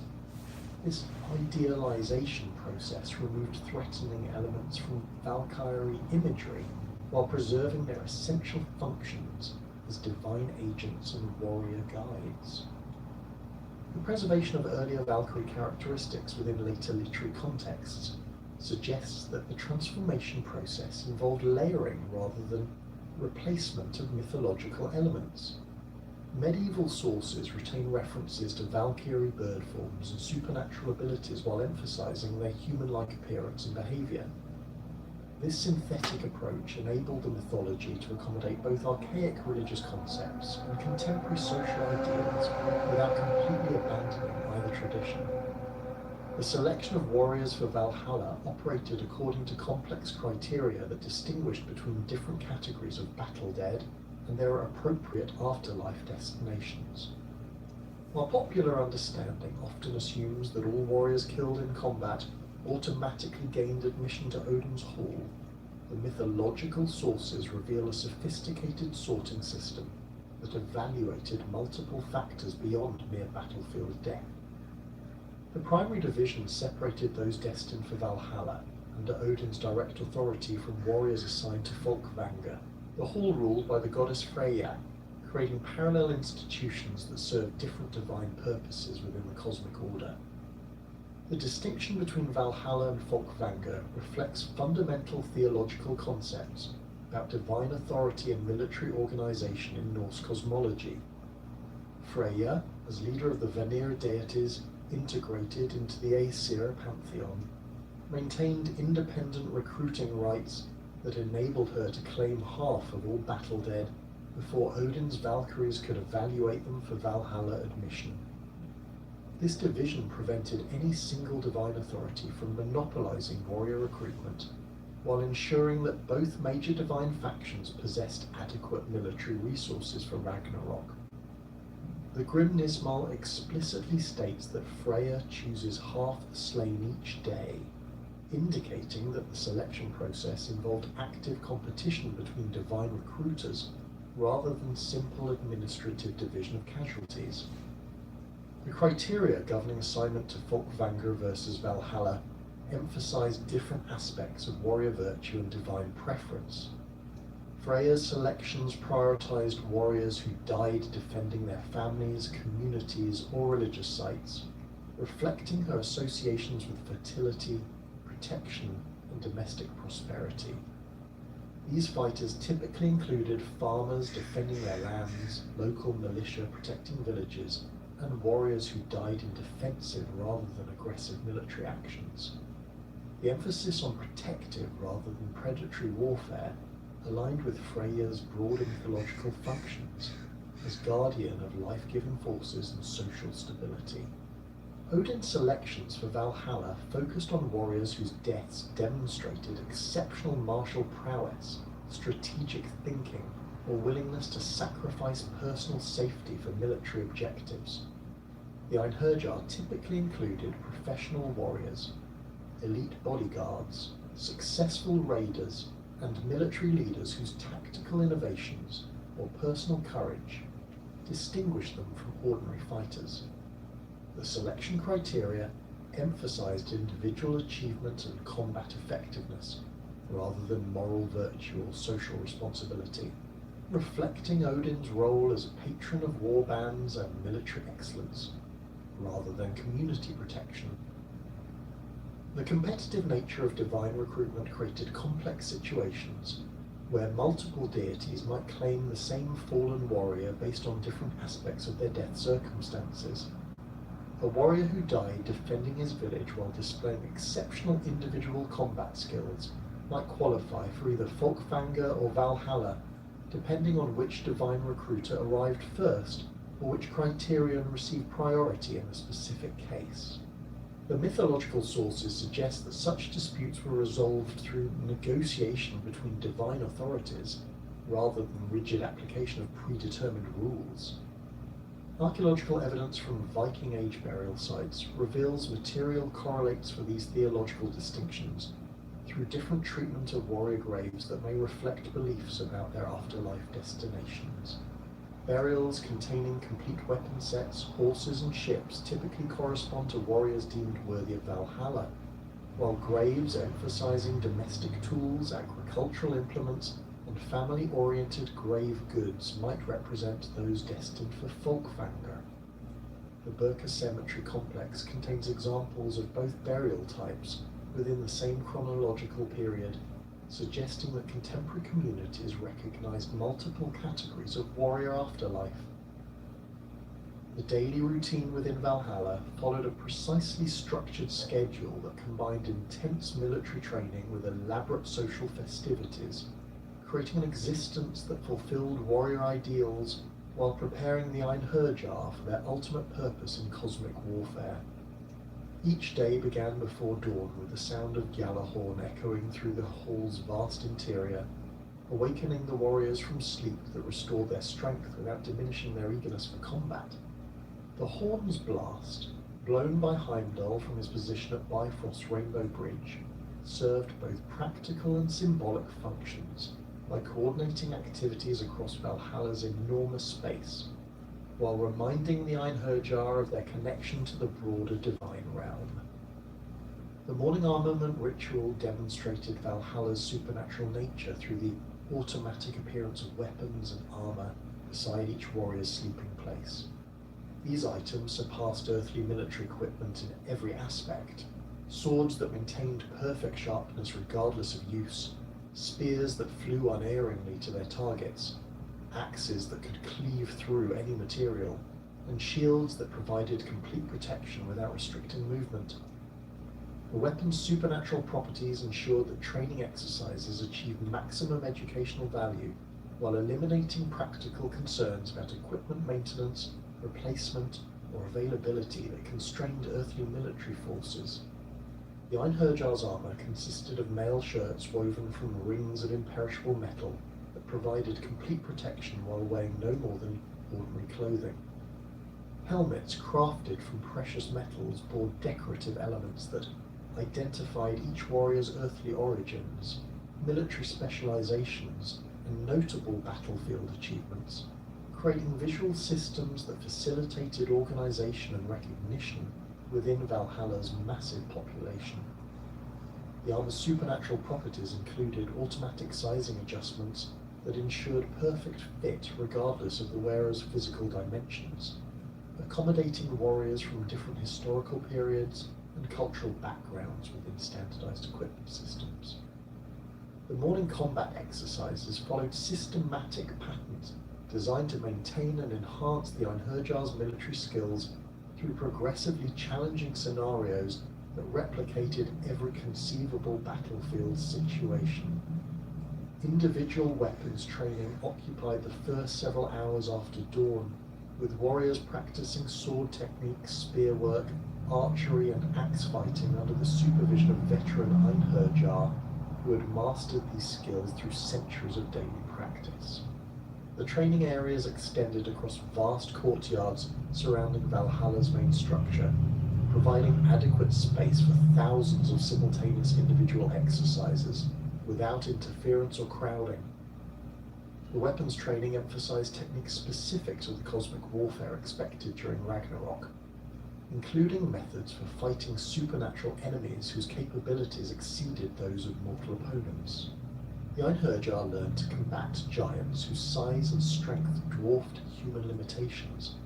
This idealization process removed threatening elements from Valkyrie imagery while preserving their essential functions as divine agents and warrior guides. The preservation of earlier Valkyrie characteristics within later literary contexts suggests that the transformation process involved layering rather than replacement of mythological elements. Medieval sources retain references to Valkyrie bird forms and supernatural abilities while emphasizing their human-like appearance and behavior. This synthetic approach enabled the mythology to accommodate both archaic religious concepts and contemporary social ideals without completely abandoning either tradition. The selection of warriors for Valhalla operated according to complex criteria that distinguished between different categories of battle dead and their appropriate afterlife destinations. While popular understanding often assumes that all warriors killed in combat automatically gained admission to Odin's Hall, the mythological sources reveal a sophisticated sorting system that evaluated multiple factors beyond mere battlefield death. The primary division separated those destined for Valhalla under Odin's direct authority from warriors assigned to Folkvanga, the hall ruled by the goddess Freyja, creating parallel institutions that serve different divine purposes within the cosmic order. The distinction between Valhalla and Folkvanga reflects fundamental theological concepts about divine authority and military organization in Norse cosmology. Freyja, as leader of the Vanir deities integrated into the Aesir pantheon, maintained independent recruiting rights that enabled her to claim half of all battle dead before Odin's Valkyries could evaluate them for Valhalla admission. This division prevented any single divine authority from monopolizing warrior recruitment, while ensuring that both major divine factions possessed adequate military resources for Ragnarok. The Grimnismal explicitly states that Freyja chooses half the slain each day, indicating that the selection process involved active competition between divine recruiters rather than simple administrative division of casualties. The criteria governing assignment to Folkvanga versus Valhalla emphasized different aspects of warrior virtue and divine preference. Freyja's selections prioritized warriors who died defending their families, communities, or religious sites, reflecting her associations with fertility, protection, and domestic prosperity. These fighters typically included farmers defending their lands, local militia protecting villages, and warriors who died in defensive rather than aggressive military actions. The emphasis on protective rather than predatory warfare aligned with Freyja's broader mythological functions as guardian of life-giving forces and social stability. Odin's selections for Valhalla focused on warriors whose deaths demonstrated exceptional martial prowess, strategic thinking, or willingness to sacrifice personal safety for military objectives. The Einherjar typically included professional warriors, elite bodyguards, successful raiders, and military leaders whose tactical innovations or personal courage distinguished them from ordinary fighters. The selection criteria emphasized individual achievement and combat effectiveness rather than moral virtue or social responsibility, reflecting Odin's role as patron of war bands and military excellence rather than community protection. The competitive nature of divine recruitment created complex situations where multiple deities might claim the same fallen warrior based on different aspects of their death circumstances. A warrior who died defending his village while displaying exceptional individual combat skills might qualify for either Folkvanga or Valhalla, depending on which divine recruiter arrived first or which criterion received priority in a specific case. The mythological sources suggest that such disputes were resolved through negotiation between divine authorities rather than rigid application of predetermined rules. Archaeological evidence from Viking Age burial sites reveals material correlates for these theological distinctions through different treatment of warrior graves that may reflect beliefs about their afterlife destinations. Burials containing complete weapon sets, horses and ships typically correspond to warriors deemed worthy of Valhalla, while graves emphasizing domestic tools, agricultural implements, and family-oriented grave goods might represent those destined for Folkvanger. The Birka Cemetery complex contains examples of both burial types within the same chronological period, suggesting that contemporary communities recognized multiple categories of warrior afterlife. The daily routine within Valhalla followed a precisely structured schedule that combined intense military training with elaborate social festivities, creating an existence that fulfilled warrior ideals while preparing the Einherjar for their ultimate purpose in cosmic warfare. Each day began before dawn with the sound of Gjallarhorn echoing through the hall's vast interior, awakening the warriors from sleep that restored their strength without diminishing their eagerness for combat. The horn's blast, blown by Heimdall from his position at Bifrost's Rainbow Bridge, served both practical and symbolic functions by coordinating activities across Valhalla's enormous space, while reminding the Einherjar of their connection to the broader divine realm. The morning armament ritual demonstrated Valhalla's supernatural nature through the automatic appearance of weapons and armor beside each warrior's sleeping place. These items surpassed earthly military equipment in every aspect: swords that maintained perfect sharpness regardless of use, spears that flew unerringly to their targets, axes that could cleave through any material, and shields that provided complete protection without restricting movement. The weapon's supernatural properties ensured that training exercises achieved maximum educational value while eliminating practical concerns about equipment maintenance, replacement, or availability that constrained earthly military forces. The Einherjar's armor consisted of mail shirts woven from rings of imperishable metal that provided complete protection while wearing no more than ordinary clothing. Helmets crafted from precious metals bore decorative elements that identified each warrior's earthly origins, military specializations, and notable battlefield achievements, creating visual systems that facilitated organization and recognition within Valhalla's massive population. The armor's supernatural properties included automatic sizing adjustments that ensured perfect fit regardless of the wearer's physical dimensions, accommodating warriors from different historical periods and cultural backgrounds within standardized equipment systems. The morning combat exercises followed systematic patterns designed to maintain and enhance the Einherjar's military skills through progressively challenging scenarios that replicated every conceivable battlefield situation. Individual weapons training occupied the first several hours after dawn, with warriors practicing sword techniques, spear work, archery, and axe fighting under the supervision of veteran Einherjar who had mastered these skills through centuries of daily practice. The training areas extended across vast courtyards surrounding Valhalla's main structure, providing adequate space for thousands of simultaneous individual exercises without interference or crowding. The weapons training emphasized techniques specific to the cosmic warfare expected during Ragnarok, including methods for fighting supernatural enemies whose capabilities exceeded those of mortal opponents. The Einherjar learned to combat giants whose size and strength dwarfed human limitations,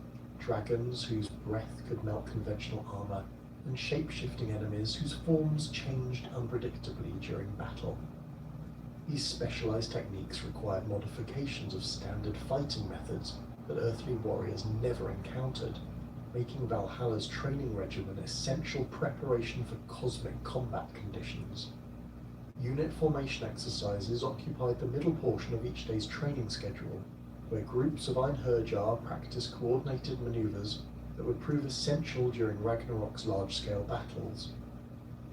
dragons whose breath could melt conventional armor, and shape-shifting enemies whose forms changed unpredictably during battle. These specialized techniques required modifications of standard fighting methods that earthly warriors never encountered, making Valhalla's training regimen essential preparation for cosmic combat conditions. Unit formation exercises occupied the middle portion of each day's training schedule, where groups of Einherjar practiced coordinated maneuvers that would prove essential during Ragnarok's large-scale battles.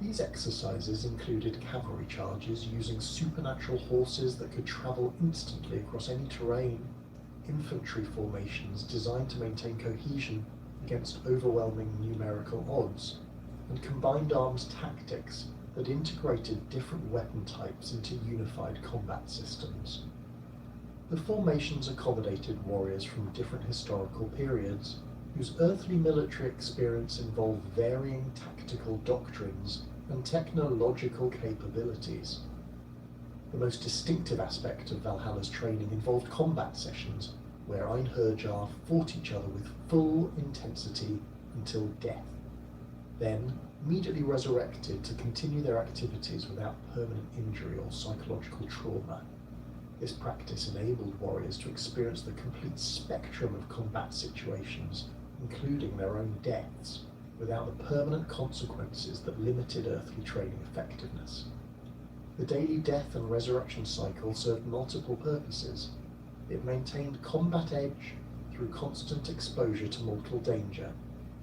These exercises included cavalry charges using supernatural horses that could travel instantly across any terrain, infantry formations designed to maintain cohesion against overwhelming numerical odds, and combined arms tactics that integrated different weapon types into unified combat systems. The formations accommodated warriors from different historical periods, whose earthly military experience involved varying tactical doctrines and technological capabilities. The most distinctive aspect of Valhalla's training involved combat sessions, where Einherjar fought each other with full intensity until death, then immediately resurrected to continue their activities without permanent injury or psychological trauma. This practice enabled warriors to experience the complete spectrum of combat situations, including their own deaths, without the permanent consequences that limited earthly training effectiveness. The daily death and resurrection cycle served multiple purposes. It maintained combat edge through constant exposure to mortal danger,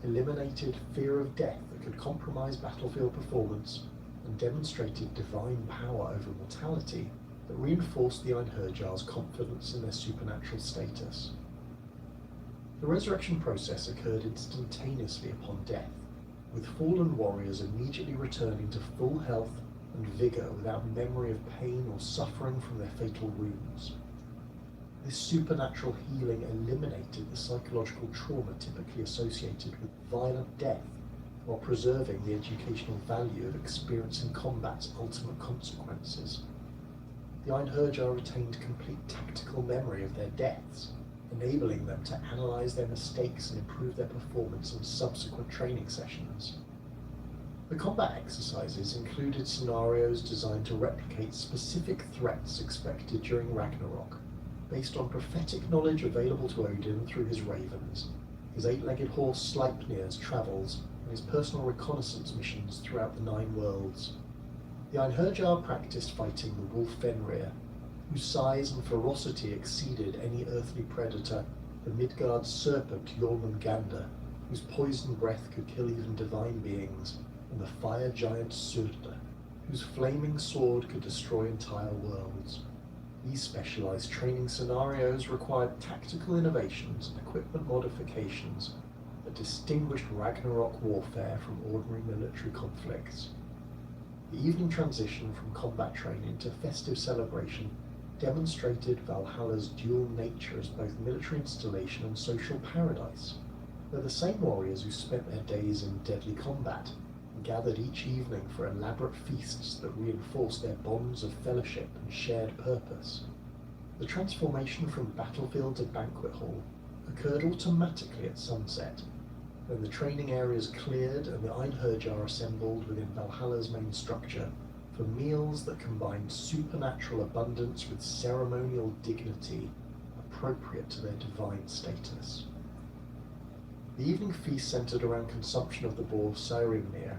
eliminated fear of death that could compromise battlefield performance, and demonstrated divine power over mortality that reinforced the Einherjar's confidence in their supernatural status. The resurrection process occurred instantaneously upon death, with fallen warriors immediately returning to full health and vigor without memory of pain or suffering from their fatal wounds. This supernatural healing eliminated the psychological trauma typically associated with violent death, while preserving the educational value of experiencing combat's ultimate consequences. The Einherjar retained complete tactical memory of their deaths, enabling them to analyze their mistakes and improve their performance in subsequent training sessions. The combat exercises included scenarios designed to replicate specific threats expected during Ragnarok, based on prophetic knowledge available to Odin through his ravens, his eight-legged horse Sleipnir's travels, and his personal reconnaissance missions throughout the Nine Worlds. The Einherjar practiced fighting the wolf Fenrir, whose size and ferocity exceeded any earthly predator, the Midgard serpent Jormungandr, whose poison breath could kill even divine beings, and the fire giant Surta, whose flaming sword could destroy entire worlds. These specialized training scenarios required tactical innovations and equipment modifications that distinguished Ragnarok warfare from ordinary military conflicts. The evening transition from combat training to festive celebration demonstrated Valhalla's dual nature as both military installation and social paradise, where the same warriors who spent their days in deadly combat gathered each evening for elaborate feasts that reinforced their bonds of fellowship and shared purpose. The transformation from battlefield to banquet hall occurred automatically at sunset, when the training areas cleared and the Einherjar assembled within Valhalla's main structure for meals that combined supernatural abundance with ceremonial dignity appropriate to their divine status. The evening feast centered around consumption of the boar Saehrimnir,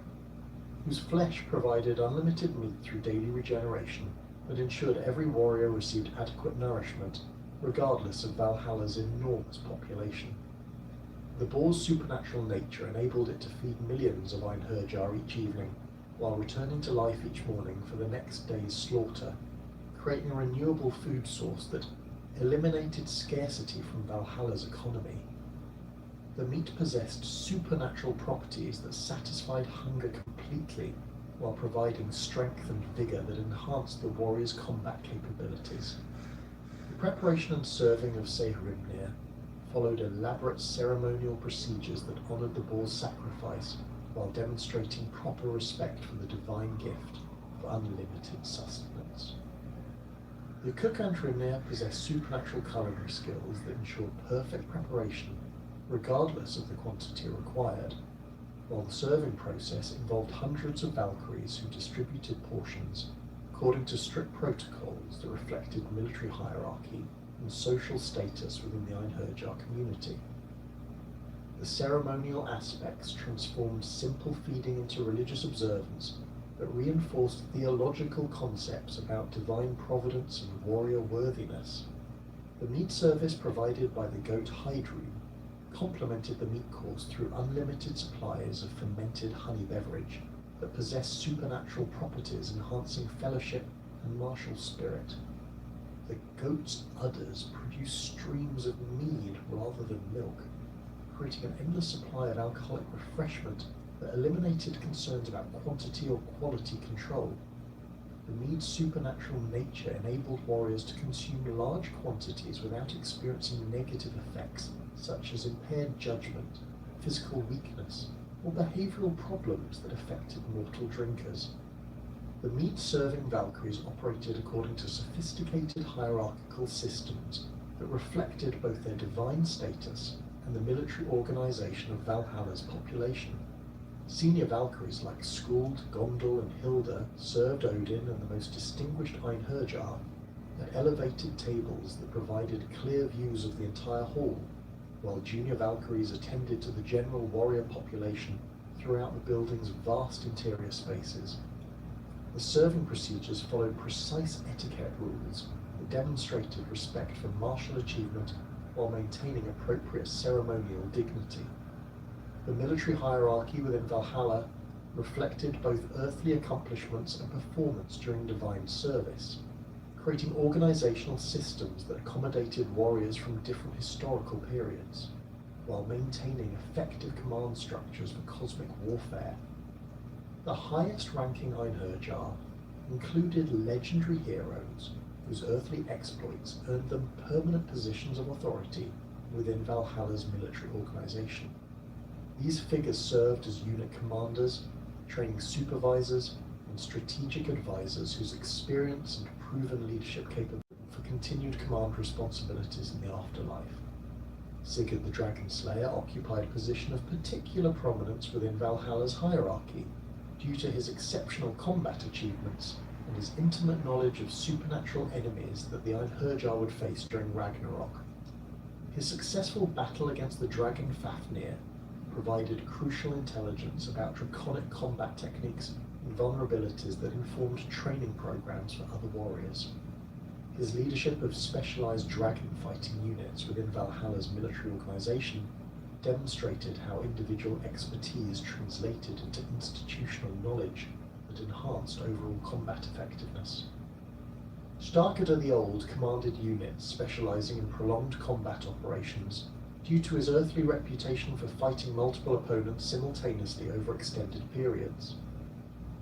whose flesh provided unlimited meat through daily regeneration that ensured every warrior received adequate nourishment, regardless of Valhalla's enormous population. The boar's supernatural nature enabled it to feed millions of Einherjar each evening, while returning to life each morning for the next day's slaughter, creating a renewable food source that eliminated scarcity from Valhalla's economy. The meat possessed supernatural properties that satisfied hunger completely, while providing strength and vigor that enhanced the warrior's combat capabilities. The preparation and serving of Saehrimnir followed elaborate ceremonial procedures that honored the boar's sacrifice, while demonstrating proper respect for the divine gift of unlimited sustenance. The cook Einherjar possessed supernatural culinary skills that ensured perfect preparation regardless of the quantity required, while the serving process involved hundreds of Valkyries who distributed portions according to strict protocols that reflected military hierarchy and social status within the Einherjar community. The ceremonial aspects transformed simple feeding into religious observance that reinforced theological concepts about divine providence and warrior worthiness. The meat service provided by the goat Heidrun complemented the meat course through unlimited supplies of fermented honey beverage that possessed supernatural properties enhancing fellowship and martial spirit. The goat's udders produced streams of mead rather than milk, creating an endless supply of alcoholic refreshment that eliminated concerns about quantity or quality control. The Mead's supernatural nature enabled warriors to consume large quantities without experiencing negative effects such as impaired judgment, physical weakness, or behavioral problems that affected mortal drinkers. The meat-serving Valkyries operated according to sophisticated hierarchical systems that reflected both their divine status and the military organization of Valhalla's population. Senior Valkyries like Skuld, Gondel, and Hilda served Odin and the most distinguished Einherjar at elevated tables that provided clear views of the entire hall, while junior Valkyries attended to the general warrior population throughout the building's vast interior spaces. The serving procedures followed precise etiquette rules that demonstrated respect for martial achievement while maintaining appropriate ceremonial dignity. The military hierarchy within Valhalla reflected both earthly accomplishments and performance during divine service, creating organizational systems that accommodated warriors from different historical periods, while maintaining effective command structures for cosmic warfare. The highest-ranking Einherjar included legendary heroes whose earthly exploits earned them permanent positions of authority within Valhalla's military organization. These figures served as unit commanders, training supervisors, and strategic advisors whose experience and proven leadership capability for continued command responsibilities in the afterlife. Sigurd the Dragon Slayer occupied a position of particular prominence within Valhalla's hierarchy due to his exceptional combat achievements and his intimate knowledge of supernatural enemies that the Einherjar would face during Ragnarok. His successful battle against the dragon Fafnir provided crucial intelligence about draconic combat techniques and vulnerabilities that informed training programs for other warriors. His leadership of specialized dragon fighting units within Valhalla's military organization demonstrated how individual expertise translated into institutional knowledge that enhanced overall combat effectiveness. Starkadr the Old commanded units specializing in prolonged combat operations due to his earthly reputation for fighting multiple opponents simultaneously over extended periods.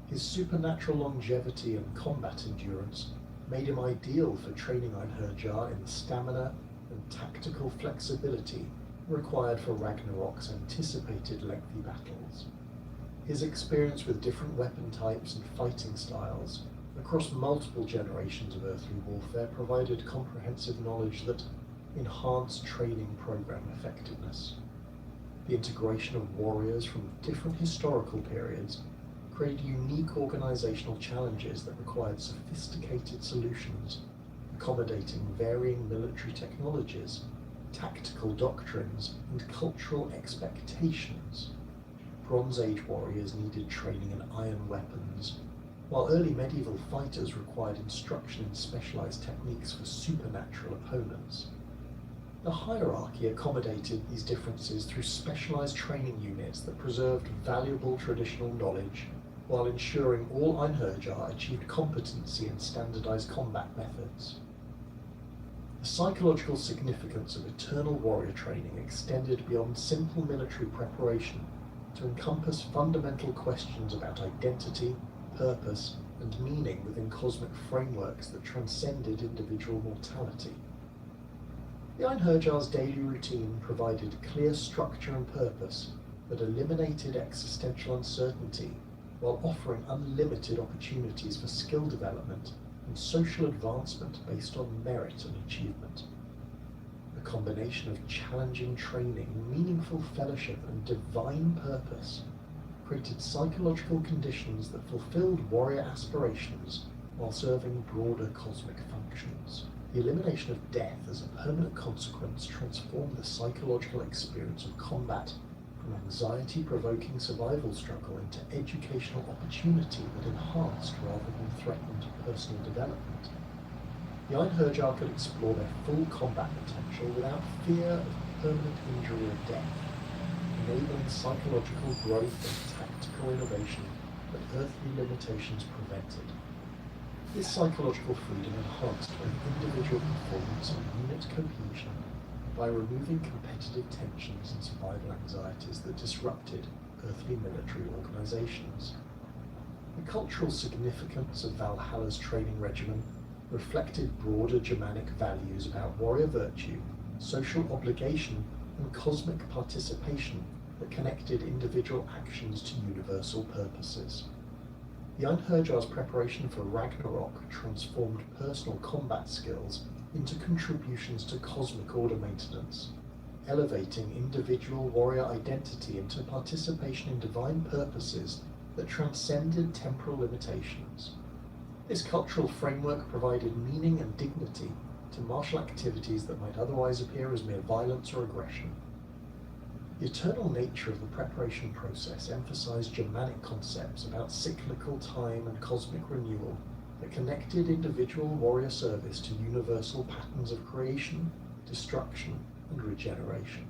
His supernatural longevity and combat endurance made him ideal for training Einherjar in the stamina and tactical flexibility required for Ragnarok's anticipated lengthy battles. His experience with different weapon types and fighting styles across multiple generations of earthly warfare provided comprehensive knowledge that enhanced training program effectiveness. The integration of warriors from different historical periods created unique organizational challenges that required sophisticated solutions, accommodating varying military technologies, tactical doctrines, and cultural expectations. Bronze Age warriors needed training in iron weapons, while early medieval fighters required instruction in specialized techniques for supernatural opponents. The hierarchy accommodated these differences through specialized training units that preserved valuable traditional knowledge while ensuring all Einherjar achieved competency in standardized combat methods. The psychological significance of eternal warrior training extended beyond simple military preparation to encompass fundamental questions about identity, purpose, and meaning within cosmic frameworks that transcended individual mortality. The Einherjar's daily routine provided clear structure and purpose that eliminated existential uncertainty while offering unlimited opportunities for skill development and social advancement based on merit and achievement. A combination of challenging training, meaningful fellowship, and divine purpose created psychological conditions that fulfilled warrior aspirations while serving broader cosmic functions. The elimination of death as a permanent consequence transformed the psychological experience of combat from anxiety-provoking survival struggle into educational opportunity that enhanced rather than threatened personal development. The Einherjar could explore their full combat potential without fear of permanent injury or death, enabling psychological growth and tactical innovation that earthly limitations prevented. This psychological freedom enhanced both individual performance and unit cohesion by removing competitive tensions and survival anxieties that disrupted earthly military organizations. The cultural significance of Valhalla's training regimen reflected broader Germanic values about warrior virtue, social obligation, and cosmic participation that connected individual actions to universal purposes. The Einherjar's preparation for Ragnarok transformed personal combat skills into contributions to cosmic order maintenance, elevating individual warrior identity into participation in divine purposes that transcended temporal limitations. This cultural framework provided meaning and dignity to martial activities that might otherwise appear as mere violence or aggression. The eternal nature of the preparation process emphasized Germanic concepts about cyclical time and cosmic renewal that connected individual warrior service to universal patterns of creation, destruction, and regeneration.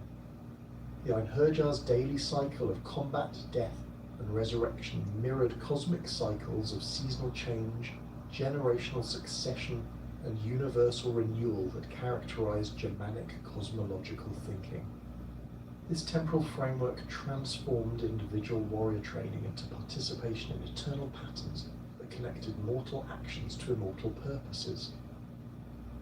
The Einherjar's daily cycle of combat, death, and resurrection mirrored cosmic cycles of seasonal change, generational succession, and universal renewal that characterized Germanic cosmological thinking. This temporal framework transformed individual warrior training into participation in eternal patterns that connected mortal actions to immortal purposes.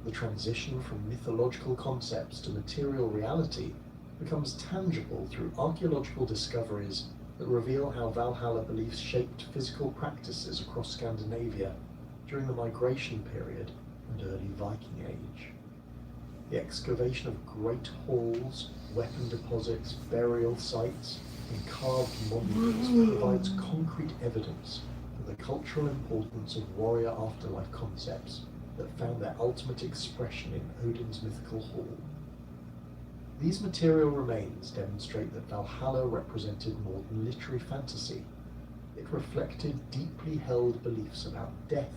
The transition from mythological concepts to material reality becomes tangible through archaeological discoveries that reveal how Valhalla beliefs shaped physical practices across Scandinavia during the migration period and early Viking Age. The excavation of great halls, weapon deposits, burial sites, and carved monuments provides concrete evidence of the cultural importance of warrior afterlife concepts that found their ultimate expression in Odin's mythical hall. These material remains demonstrate that Valhalla represented more than literary fantasy. It reflected deeply held beliefs about death,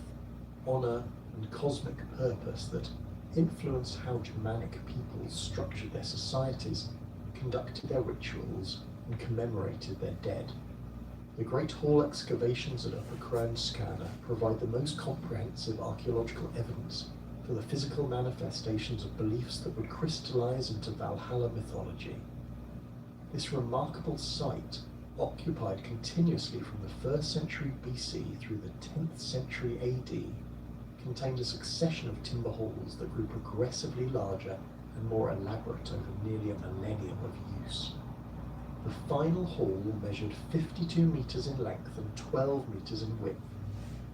honor, and cosmic purpose that influenced how Germanic peoples structured their societies, conducted their rituals, and commemorated their dead. The Great Hall excavations at Upper Kranskana provide the most comprehensive archaeological evidence for the physical manifestations of beliefs that would crystallize into Valhalla mythology. This remarkable site, occupied continuously from the 1st century BC through the 10th century AD, contained a succession of timber halls that grew progressively larger and more elaborate over nearly a millennium of use. The final hall measured 52 meters in length and 12 meters in width,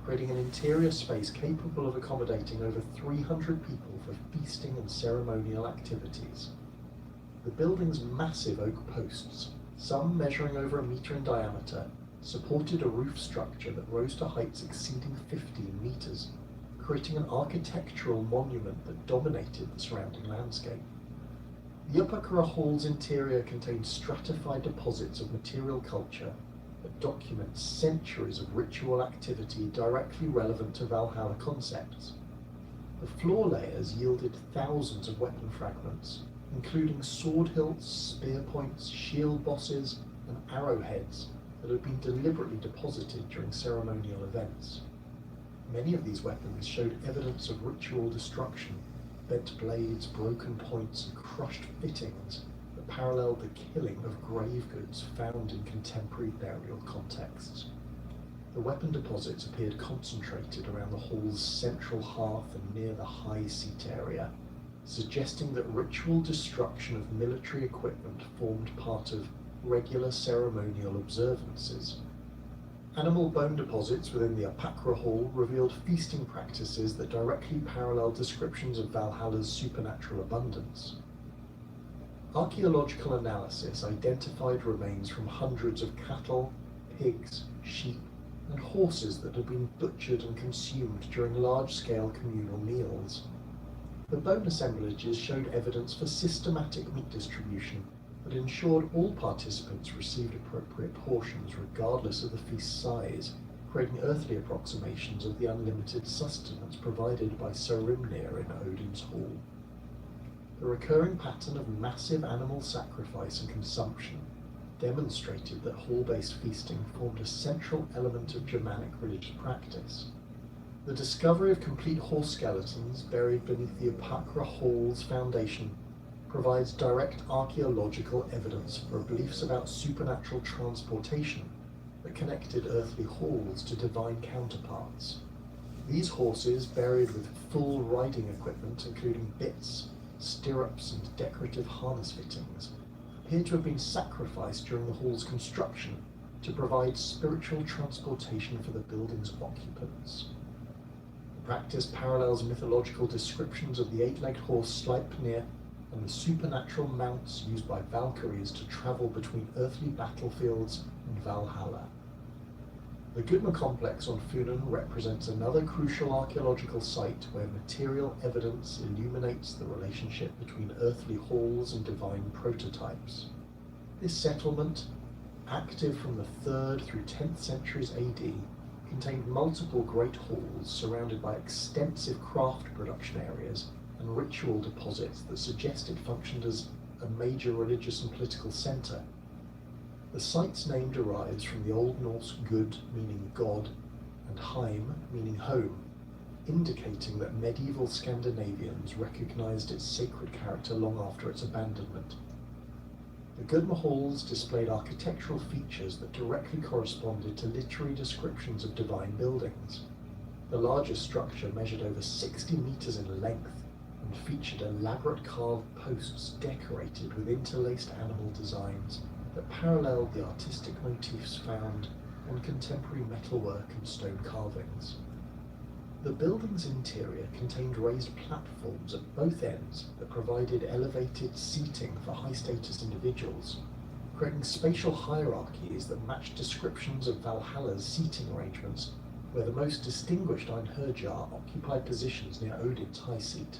creating an interior space capable of accommodating over 300 people for feasting and ceremonial activities. The building's massive oak posts, some measuring over a meter in diameter, supported a roof structure that rose to heights exceeding 15 meters, creating an architectural monument that dominated the surrounding landscape. The Upper Kara Hall's interior contained stratified deposits of material culture that document centuries of ritual activity directly relevant to Valhalla concepts. The floor layers yielded thousands of weapon fragments, including sword hilts, spear points, shield bosses, and arrowheads that had been deliberately deposited during ceremonial events. Many of these weapons showed evidence of ritual destruction, bent blades, broken points, and crushed fittings that paralleled the killing of grave goods found in contemporary burial contexts. The weapon deposits appeared concentrated around the hall's central hearth and near the high seat area, suggesting that ritual destruction of military equipment formed part of regular ceremonial observances. Animal bone deposits within the Apakra Hall revealed feasting practices that directly paralleled descriptions of Valhalla's supernatural abundance. Archaeological analysis identified remains from hundreds of cattle, pigs, sheep, and horses that had been butchered and consumed during large-scale communal meals. The bone assemblages showed evidence for systematic meat distribution that ensured all participants received appropriate portions regardless of the feast's size, creating earthly approximations of the unlimited sustenance provided by Sarimnir in Odin's Hall. The recurring pattern of massive animal sacrifice and consumption demonstrated that hall-based feasting formed a central element of Germanic religious practice. The discovery of complete horse skeletons buried beneath the Apakra Hall's foundation provides direct archaeological evidence for beliefs about supernatural transportation that connected earthly halls to divine counterparts. These horses, buried with full riding equipment including bits, stirrups and decorative harness fittings, appear to have been sacrificed during the hall's construction to provide spiritual transportation for the building's occupants. The practice parallels mythological descriptions of the eight-legged horse Sleipnir and the supernatural mounts used by Valkyries to travel between earthly battlefields and Valhalla. The Gudma complex on Funen represents another crucial archaeological site where material evidence illuminates the relationship between earthly halls and divine prototypes. This settlement, active from the 3rd through 10th centuries AD, contained multiple great halls surrounded by extensive craft production areas and ritual deposits that suggest it functioned as a major religious and political centre. The site's name derives from the Old Norse Gud, meaning god, and Heim, meaning home, indicating that medieval Scandinavians recognized its sacred character long after its abandonment. The Gudma halls displayed architectural features that directly corresponded to literary descriptions of divine buildings. The largest structure measured over 60 meters in length and featured elaborate carved posts decorated with interlaced animal designs that paralleled the artistic motifs found on contemporary metalwork and stone carvings. The building's interior contained raised platforms at both ends that provided elevated seating for high-status individuals, creating spatial hierarchies that matched descriptions of Valhalla's seating arrangements, where the most distinguished Einherjar occupied positions near Odin's high seat.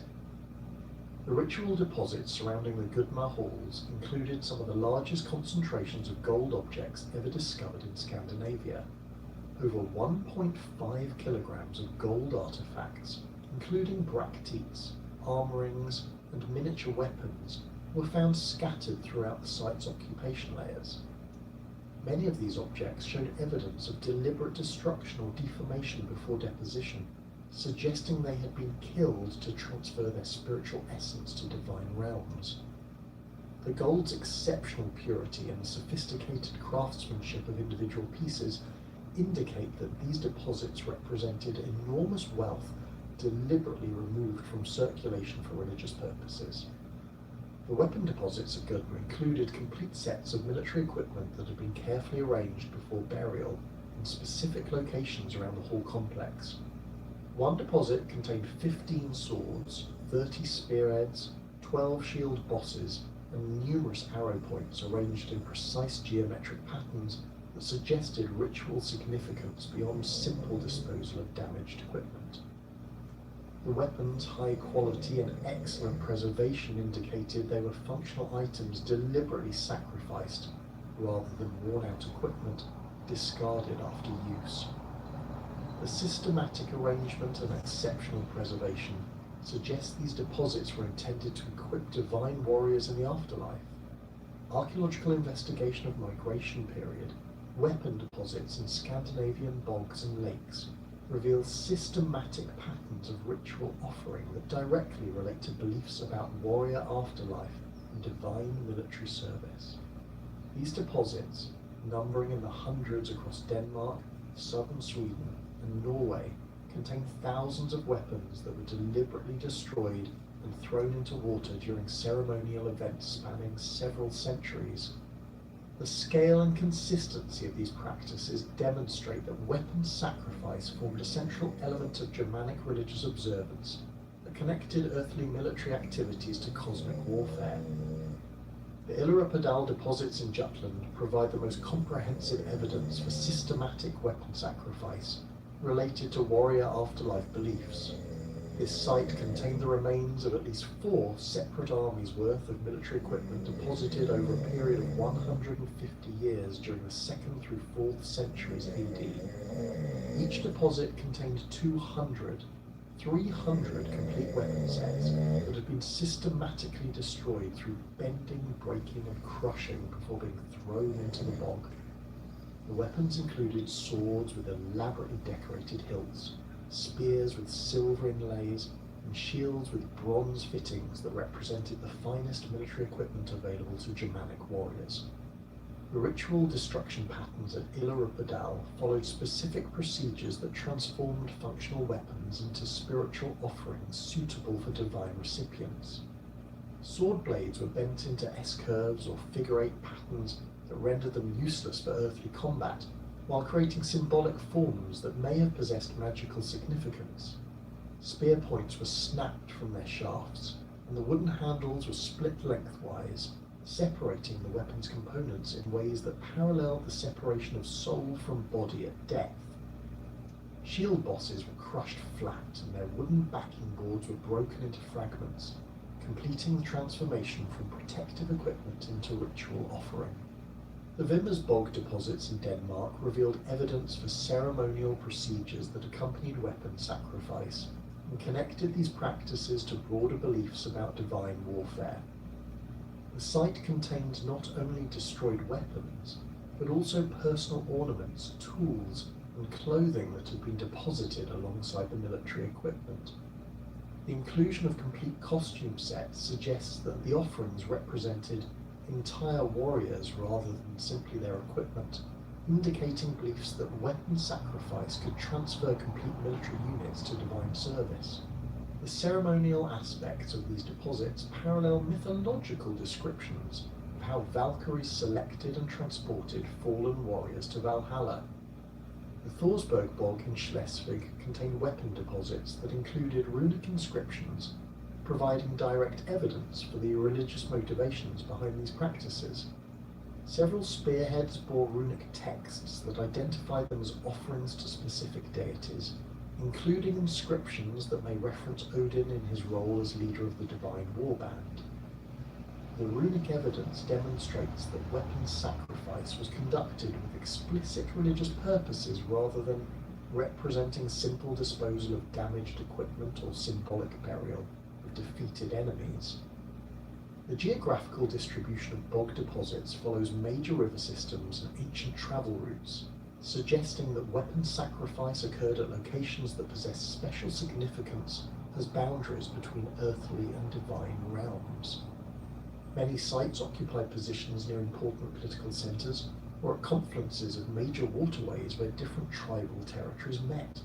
The ritual deposits surrounding the Gudma halls included some of the largest concentrations of gold objects ever discovered in Scandinavia. Over 1.5 kilograms of gold artifacts, including bracteates, arm rings, and miniature weapons, were found scattered throughout the site's occupation layers. Many of these objects showed evidence of deliberate destruction or deformation before deposition, suggesting they had been killed to transfer their spiritual essence to divine realms. The gold's exceptional purity and the sophisticated craftsmanship of individual pieces indicate that these deposits represented enormous wealth deliberately removed from circulation for religious purposes. The weapon deposits at Gudma included complete sets of military equipment that had been carefully arranged before burial in specific locations around the hall complex. One deposit contained 15 swords, 30 spearheads, 12 shield bosses, and numerous arrow points arranged in precise geometric patterns that suggested ritual significance beyond simple disposal of damaged equipment. The weapons' high quality and excellent preservation indicated they were functional items deliberately sacrificed, rather than worn-out equipment discarded after use. The systematic arrangement and exceptional preservation suggest these deposits were intended to equip divine warriors in the afterlife. Archaeological investigation of migration period, weapon deposits in Scandinavian bogs and lakes reveal systematic patterns of ritual offering that directly relate to beliefs about warrior afterlife and divine military service. These deposits, numbering in the hundreds across Denmark, southern Sweden, and Norway, contain thousands of weapons that were deliberately destroyed and thrown into water during ceremonial events spanning several centuries. The scale and consistency of these practices demonstrate that weapon sacrifice formed a central element of Germanic religious observance that connected earthly military activities to cosmic warfare. The Illarapadal deposits in Jutland provide the most comprehensive evidence for systematic weapon sacrifice related to warrior afterlife beliefs. This site contained the remains of at least 4 separate armies' worth of military equipment deposited over a period of 150 years during the 2nd through 4th centuries AD. Each deposit contained 300 complete weapon sets that had been systematically destroyed through bending, breaking, and crushing before being thrown into the bog. The weapons included swords with elaborately decorated hilts, spears with silver inlays, and shields with bronze fittings that represented the finest military equipment available to Germanic warriors. The ritual destruction patterns at Ila Badal followed specific procedures that transformed functional weapons into spiritual offerings suitable for divine recipients. Sword blades were bent into S-curves or figure-8 patterns that rendered them useless for earthly combat, while creating symbolic forms that may have possessed magical significance. Spear points were snapped from their shafts, and the wooden handles were split lengthwise, separating the weapon's components in ways that paralleled the separation of soul from body at death. Shield bosses were crushed flat, and their wooden backing boards were broken into fragments, completing the transformation from protective equipment into ritual offering. The Vimmersborg deposits in Denmark revealed evidence for ceremonial procedures that accompanied weapon sacrifice, and connected these practices to broader beliefs about divine warfare. The site contained not only destroyed weapons, but also personal ornaments, tools, and clothing that had been deposited alongside the military equipment. The inclusion of complete costume sets suggests that the offerings represented entire warriors rather than simply their equipment, indicating beliefs that weapon sacrifice could transfer complete military units to divine service. The ceremonial aspects of these deposits parallel mythological descriptions of how Valkyries selected and transported fallen warriors to Valhalla. The Thorsberg Bog in Schleswig contained weapon deposits that included runic inscriptions, providing direct evidence for the religious motivations behind these practices. Several spearheads bore runic texts that identified them as offerings to specific deities, including inscriptions that may reference Odin in his role as leader of the Divine Warband. The runic evidence demonstrates that weapon sacrifice was conducted with explicit religious purposes rather than representing simple disposal of damaged equipment or symbolic burial of defeated enemies. The geographical distribution of bog deposits follows major river systems and ancient travel routes, suggesting that weapon sacrifice occurred at locations that possess special significance as boundaries between earthly and divine realms. Many sites occupy positions near important political centres or at confluences of major waterways where different tribal territories met.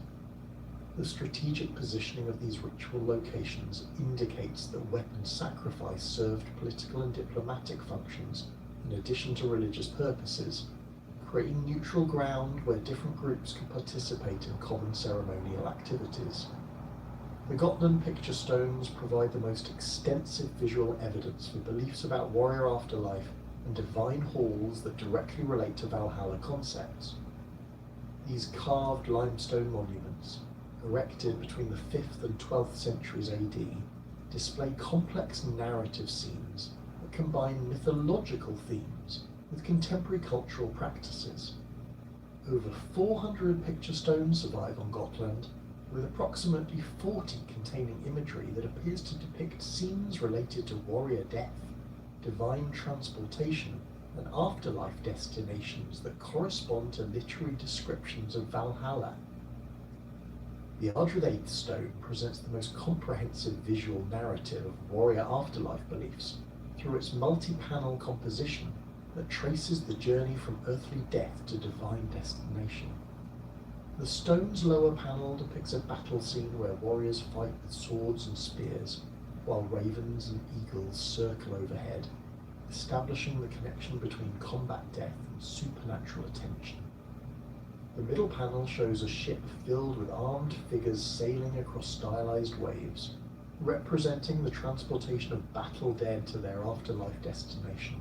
The strategic positioning of these ritual locations indicates that weapon sacrifice served political and diplomatic functions in addition to religious purposes, creating neutral ground where different groups could participate in common ceremonial activities. The Gotland picture stones provide the most extensive visual evidence for beliefs about warrior afterlife and divine halls that directly relate to Valhalla concepts. These carved limestone monuments, erected between the 5th and 12th centuries AD, display complex narrative scenes that combine mythological themes with contemporary cultural practices. Over 400 picture stones survive on Gotland, with approximately 40 containing imagery that appears to depict scenes related to warrior death, divine transportation, and afterlife destinations that correspond to literary descriptions of Valhalla. The Ardred stone presents the most comprehensive visual narrative of warrior afterlife beliefs through its multi-panel composition that traces the journey from earthly death to divine destination. The stone's lower panel depicts a battle scene where warriors fight with swords and spears, while ravens and eagles circle overhead, establishing the connection between combat death and supernatural attention. The middle panel shows a ship filled with armed figures sailing across stylized waves, representing the transportation of battle dead to their afterlife destination.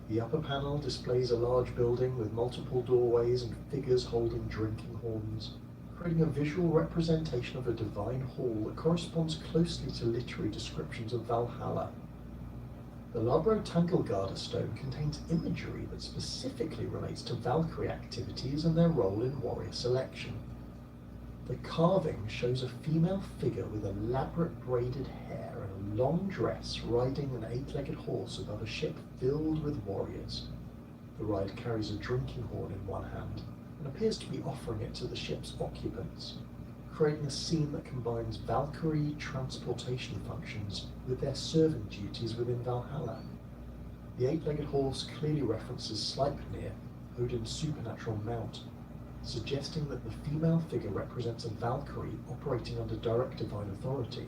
The upper panel displays a large building with multiple doorways and figures holding drinking horns, creating a visual representation of a divine hall that corresponds closely to literary descriptions of Valhalla. The Labro Tangelgarda stone contains imagery that specifically relates to Valkyrie activities and their role in warrior selection. The carving shows a female figure with elaborate braided hair and a long dress riding an 8-legged horse above a ship filled with warriors. The rider carries a drinking horn in one hand and appears to be offering it to the ship's occupants, creating a scene that combines Valkyrie transportation functions with their servant duties within Valhalla. The eight-legged horse clearly references Sleipnir, Odin's supernatural mount, suggesting that the female figure represents a Valkyrie operating under direct divine authority.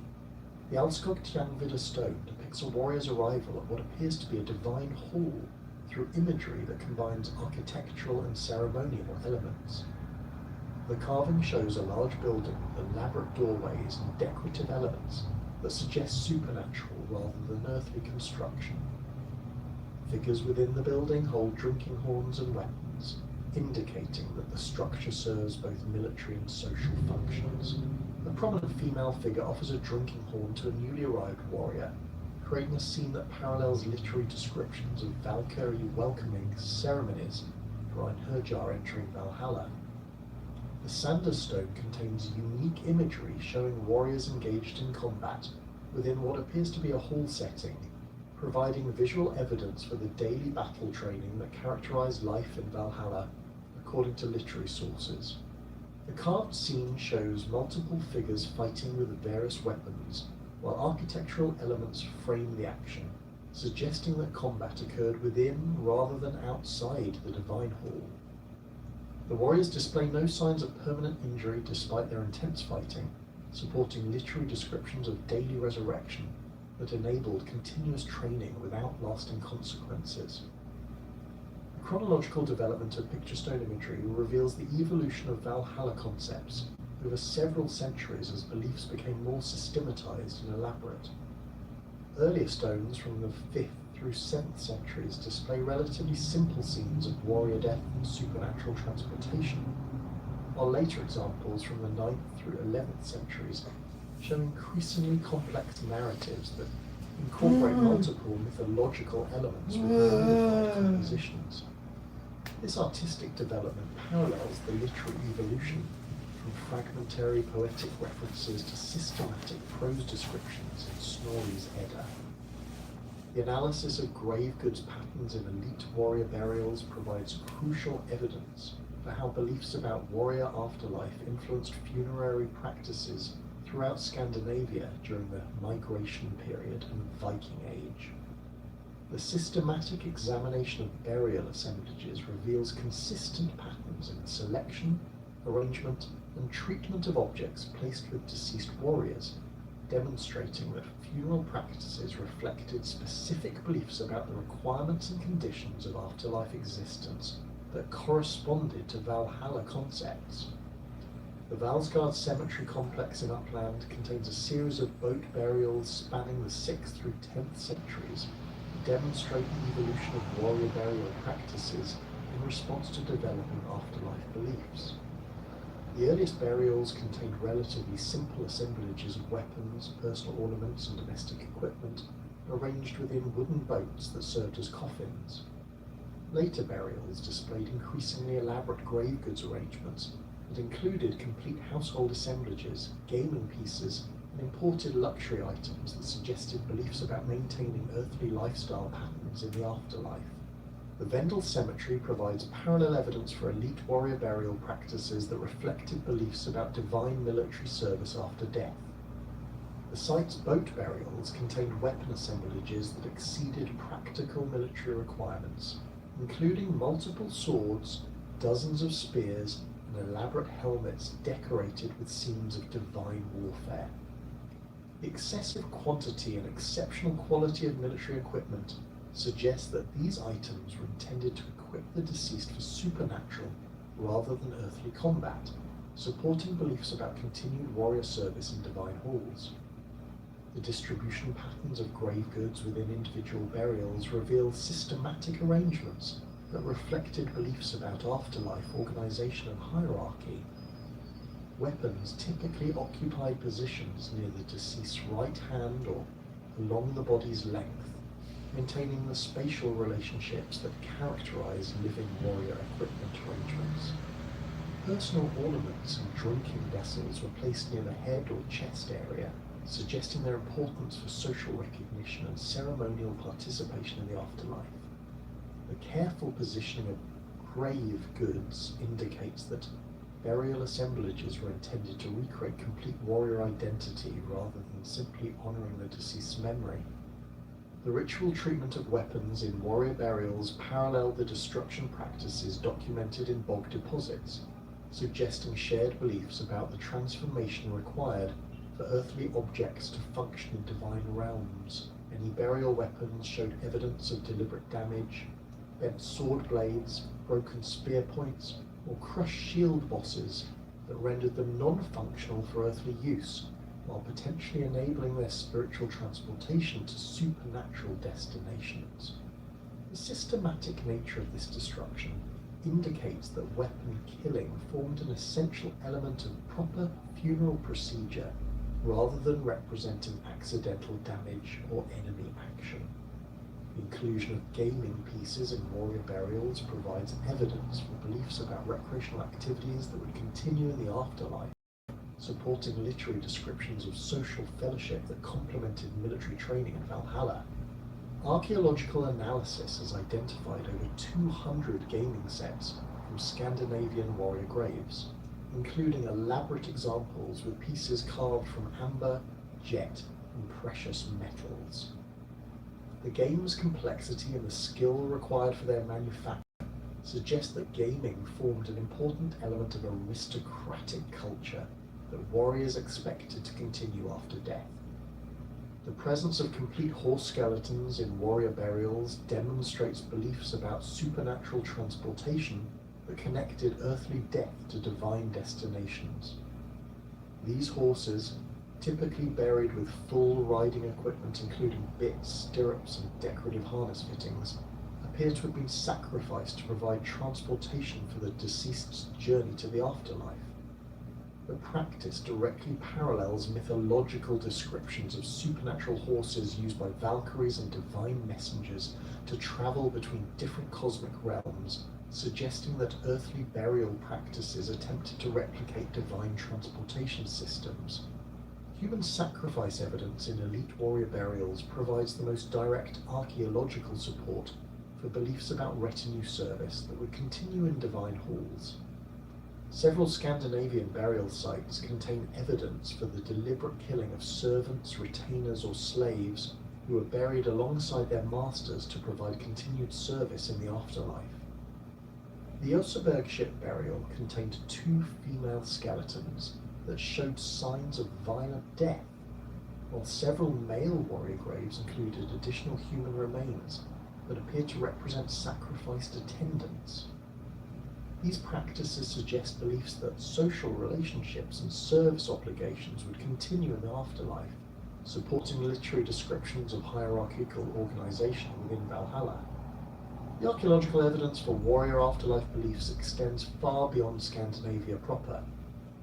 The Alskog Tianvida stone depicts a warrior's arrival at what appears to be a divine hall through imagery that combines architectural and ceremonial elements. The carving shows a large building with elaborate doorways and decorative elements that suggest supernatural rather than earthly construction. Figures within the building hold drinking horns and weapons, indicating that the structure serves both military and social functions. A prominent female figure offers a drinking horn to a newly arrived warrior, creating a scene that parallels literary descriptions of Valkyrie welcoming ceremonies for Einherjar entering Valhalla. The Sanders stone contains unique imagery showing warriors engaged in combat within what appears to be a hall setting, providing visual evidence for the daily battle training that characterized life in Valhalla, according to literary sources. The carved scene shows multiple figures fighting with various weapons, while architectural elements frame the action, suggesting that combat occurred within rather than outside the Divine Hall. The warriors display no signs of permanent injury despite their intense fighting, supporting literary descriptions of daily resurrection that enabled continuous training without lasting consequences. The chronological development of picture stone imagery reveals the evolution of Valhalla concepts over several centuries as beliefs became more systematized and elaborate. Earlier stones from the 5th through 7th centuries display relatively simple scenes of warrior death and supernatural transportation, while later examples from the 9th through 11th centuries show increasingly complex narratives that incorporate multiple mythological elements with unified compositions. This artistic development parallels the literary evolution from fragmentary poetic references to systematic prose descriptions in Snorri's Edda. The analysis of grave goods patterns in elite warrior burials provides crucial evidence for how beliefs about warrior afterlife influenced funerary practices throughout Scandinavia during the Migration period and Viking Age. The systematic examination of burial assemblages reveals consistent patterns in the selection, arrangement, and treatment of objects placed with deceased warriors, demonstrating that funeral practices reflected specific beliefs about the requirements and conditions of afterlife existence that corresponded to Valhalla concepts. The Valsgard Cemetery complex in Uppland contains a series of boat burials spanning the 6th through 10th centuries to demonstrate the evolution of warrior burial practices in response to developing afterlife beliefs. The earliest burials contained relatively simple assemblages of weapons, personal ornaments, and domestic equipment arranged within wooden boats that served as coffins. Later burials displayed increasingly elaborate grave goods arrangements that included complete household assemblages, gaming pieces, and imported luxury items that suggested beliefs about maintaining earthly lifestyle patterns in the afterlife. The Vendel Cemetery provides parallel evidence for elite warrior burial practices that reflected beliefs about divine military service after death. The site's boat burials contained weapon assemblages that exceeded practical military requirements, including multiple swords, dozens of spears, and elaborate helmets decorated with scenes of divine warfare. The excessive quantity and exceptional quality of military equipment suggests that these items were intended to equip the deceased for supernatural rather than earthly combat, supporting beliefs about continued warrior service in divine halls. The distribution patterns of grave goods within individual burials reveal systematic arrangements that reflected beliefs about afterlife, organization, and hierarchy. Weapons typically occupied positions near the deceased's right hand or along the body's length, maintaining the spatial relationships that characterize living warrior equipment arrangements. Personal ornaments and drinking vessels were placed near the head or chest area, suggesting their importance for social recognition and ceremonial participation in the afterlife. The careful positioning of grave goods indicates that burial assemblages were intended to recreate complete warrior identity rather than simply honoring the deceased's memory. The ritual treatment of weapons in warrior burials parallel the destruction practices documented in bog deposits, suggesting shared beliefs about the transformation required for earthly objects to function in divine realms. Any burial weapons showed evidence of deliberate damage, bent sword blades, broken spear points, or crushed shield bosses that rendered them non-functional for earthly use, while potentially enabling their spiritual transportation to supernatural destinations. The systematic nature of this destruction indicates that weapon killing formed an essential element of proper funeral procedure rather than representing accidental damage or enemy action. The inclusion of gaming pieces in warrior burials provides evidence for beliefs about recreational activities that would continue in the afterlife, supporting literary descriptions of social fellowship that complemented military training in Valhalla. Archaeological analysis has identified over 200 gaming sets from Scandinavian warrior graves, including elaborate examples with pieces carved from amber, jet, and precious metals. The game's complexity and the skill required for their manufacture suggest that gaming formed an important element of aristocratic culture that warriors expected to continue after death. The presence of complete horse skeletons in warrior burials demonstrates beliefs about supernatural transportation that connected earthly death to divine destinations. These horses, typically buried with full riding equipment including bits, stirrups, and decorative harness fittings, appear to have been sacrificed to provide transportation for the deceased's journey to the afterlife. The practice directly parallels mythological descriptions of supernatural horses used by Valkyries and divine messengers to travel between different cosmic realms, suggesting that earthly burial practices attempted to replicate divine transportation systems. Human sacrifice evidence in elite warrior burials provides the most direct archaeological support for beliefs about retinue service that would continue in divine halls. Several Scandinavian burial sites contain evidence for the deliberate killing of servants, retainers, or slaves who were buried alongside their masters to provide continued service in the afterlife. The Oseberg ship burial contained 2 female skeletons that showed signs of violent death, while several male warrior graves included additional human remains that appeared to represent sacrificed attendants. These practices suggest beliefs that social relationships and service obligations would continue in the afterlife, supporting literary descriptions of hierarchical organization within Valhalla. The archaeological evidence for warrior afterlife beliefs extends far beyond Scandinavia proper,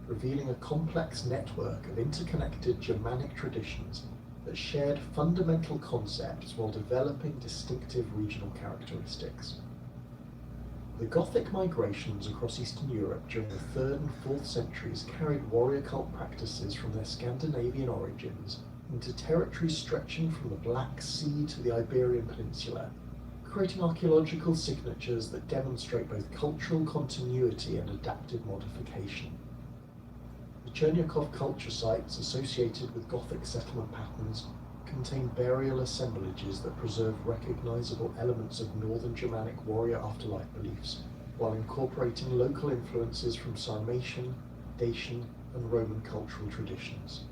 revealing a complex network of interconnected Germanic traditions that shared fundamental concepts while developing distinctive regional characteristics. The Gothic migrations across Eastern Europe during the 3rd and 4th centuries carried warrior cult practices from their Scandinavian origins into territories stretching from the Black Sea to the Iberian Peninsula, creating archaeological signatures that demonstrate both cultural continuity and adaptive modification. The Cherniakov culture sites associated with Gothic settlement patterns contain burial assemblages that preserve recognizable elements of Northern Germanic warrior afterlife beliefs, while incorporating local influences from Sarmatian, Dacian, and Roman cultural traditions.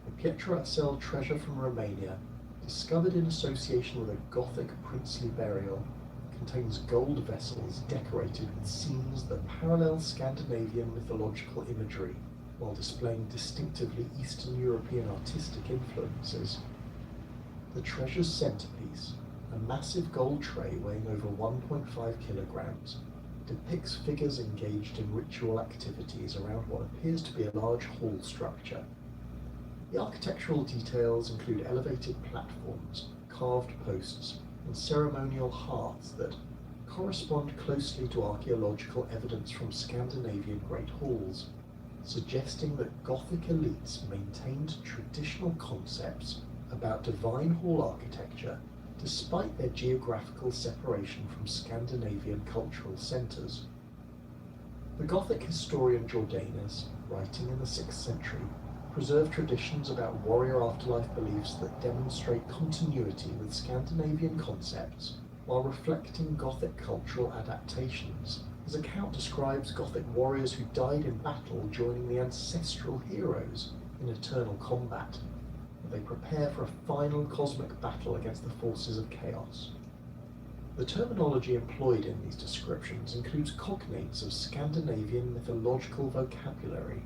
The Pietrasel treasure from Romania, discovered in association with a Gothic princely burial, contains gold vessels decorated with scenes that parallel Scandinavian mythological imagery, while displaying distinctively Eastern European artistic influences. The treasure's centerpiece, a massive gold tray weighing over 1.5 kilograms, depicts figures engaged in ritual activities around what appears to be a large hall structure. The architectural details include elevated platforms, carved posts, and ceremonial hearths that correspond closely to archaeological evidence from Scandinavian great halls, suggesting that Gothic elites maintained traditional concepts about divine hall architecture despite their geographical separation from Scandinavian cultural centres. The Gothic historian Jordanus, writing in the 6th century, preserve traditions about warrior afterlife beliefs that demonstrate continuity with Scandinavian concepts while reflecting Gothic cultural adaptations. His account describes Gothic warriors who died in battle joining the ancestral heroes in eternal combat. They prepare for a final cosmic battle against the forces of chaos. The terminology employed in these descriptions includes cognates of Scandinavian mythological vocabulary,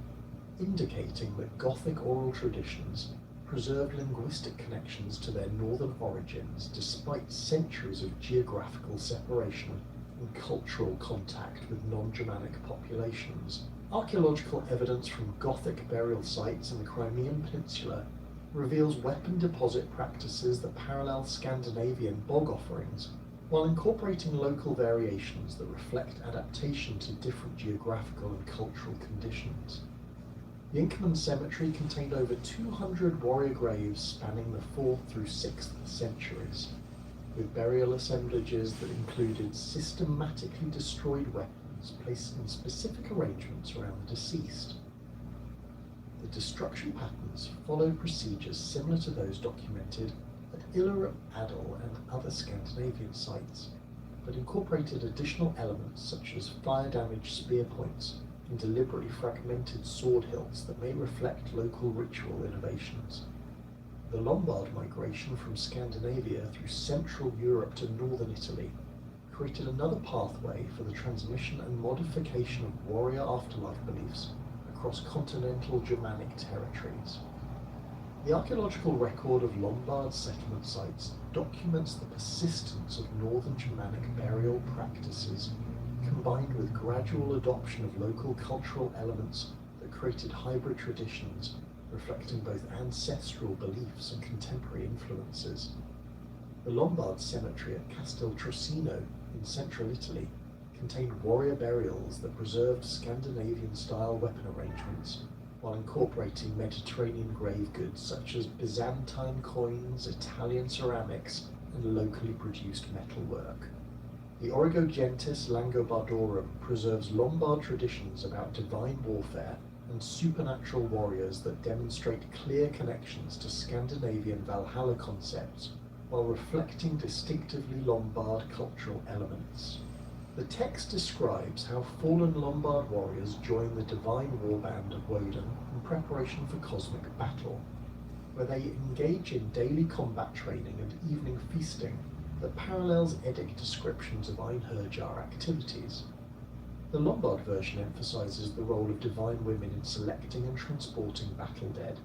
indicating that Gothic oral traditions preserved linguistic connections to their northern origins despite centuries of geographical separation and cultural contact with non-Germanic populations. Archaeological evidence from Gothic burial sites in the Crimean Peninsula reveals weapon deposit practices that parallel Scandinavian bog offerings, while incorporating local variations that reflect adaptation to different geographical and cultural conditions. The Inkerman Cemetery contained over 200 warrior graves spanning the 4th through 6th centuries, with burial assemblages that included systematically destroyed weapons placed in specific arrangements around the deceased. The destruction patterns followed procedures similar to those documented at Iller Adel and other Scandinavian sites, but incorporated additional elements such as fire-damaged spear points and deliberately fragmented sword hilts that may reflect local ritual innovations. The Lombard migration from Scandinavia through Central Europe to northern Italy created another pathway for the transmission and modification of warrior afterlife beliefs across continental Germanic territories. The archaeological record of Lombard settlement sites documents the persistence of northern Germanic burial practices, combined with gradual adoption of local cultural elements that created hybrid traditions reflecting both ancestral beliefs and contemporary influences. The Lombard cemetery at Castel Trocino in central Italy contained warrior burials that preserved Scandinavian-style weapon arrangements while incorporating Mediterranean grave goods such as Byzantine coins, Italian ceramics, and locally produced metalwork. The Origogentis Langobardorum preserves Lombard traditions about divine warfare and supernatural warriors that demonstrate clear connections to Scandinavian Valhalla concepts while reflecting distinctively Lombard cultural elements. The text describes how fallen Lombard warriors join the divine warband of Woden in preparation for cosmic battle, where they engage in daily combat training and evening feasting that parallels Eddic descriptions of Einherjar activities. The Lombard version emphasizes the role of divine women in selecting and transporting battle dead,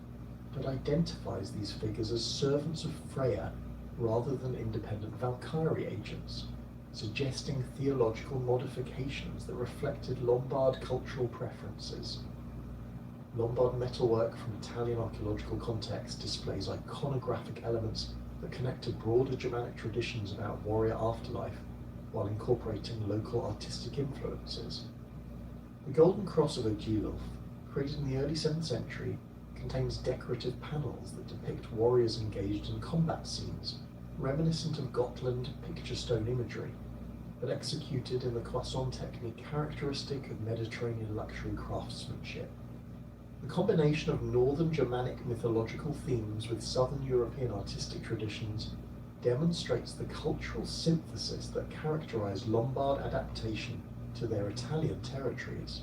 but identifies these figures as servants of Freya rather than independent Valkyrie agents, suggesting theological modifications that reflected Lombard cultural preferences. Lombard metalwork from Italian archaeological context displays iconographic elements that connect to broader Germanic traditions about warrior afterlife while incorporating local artistic influences. The Golden Cross of Ogilulf, created in the early 7th century, contains decorative panels that depict warriors engaged in combat scenes, reminiscent of Gotland picture stone imagery, but executed in the Cloisonne technique characteristic of Mediterranean luxury craftsmanship. The combination of northern Germanic mythological themes with southern European artistic traditions demonstrates the cultural synthesis that characterized Lombard adaptation to their Italian territories.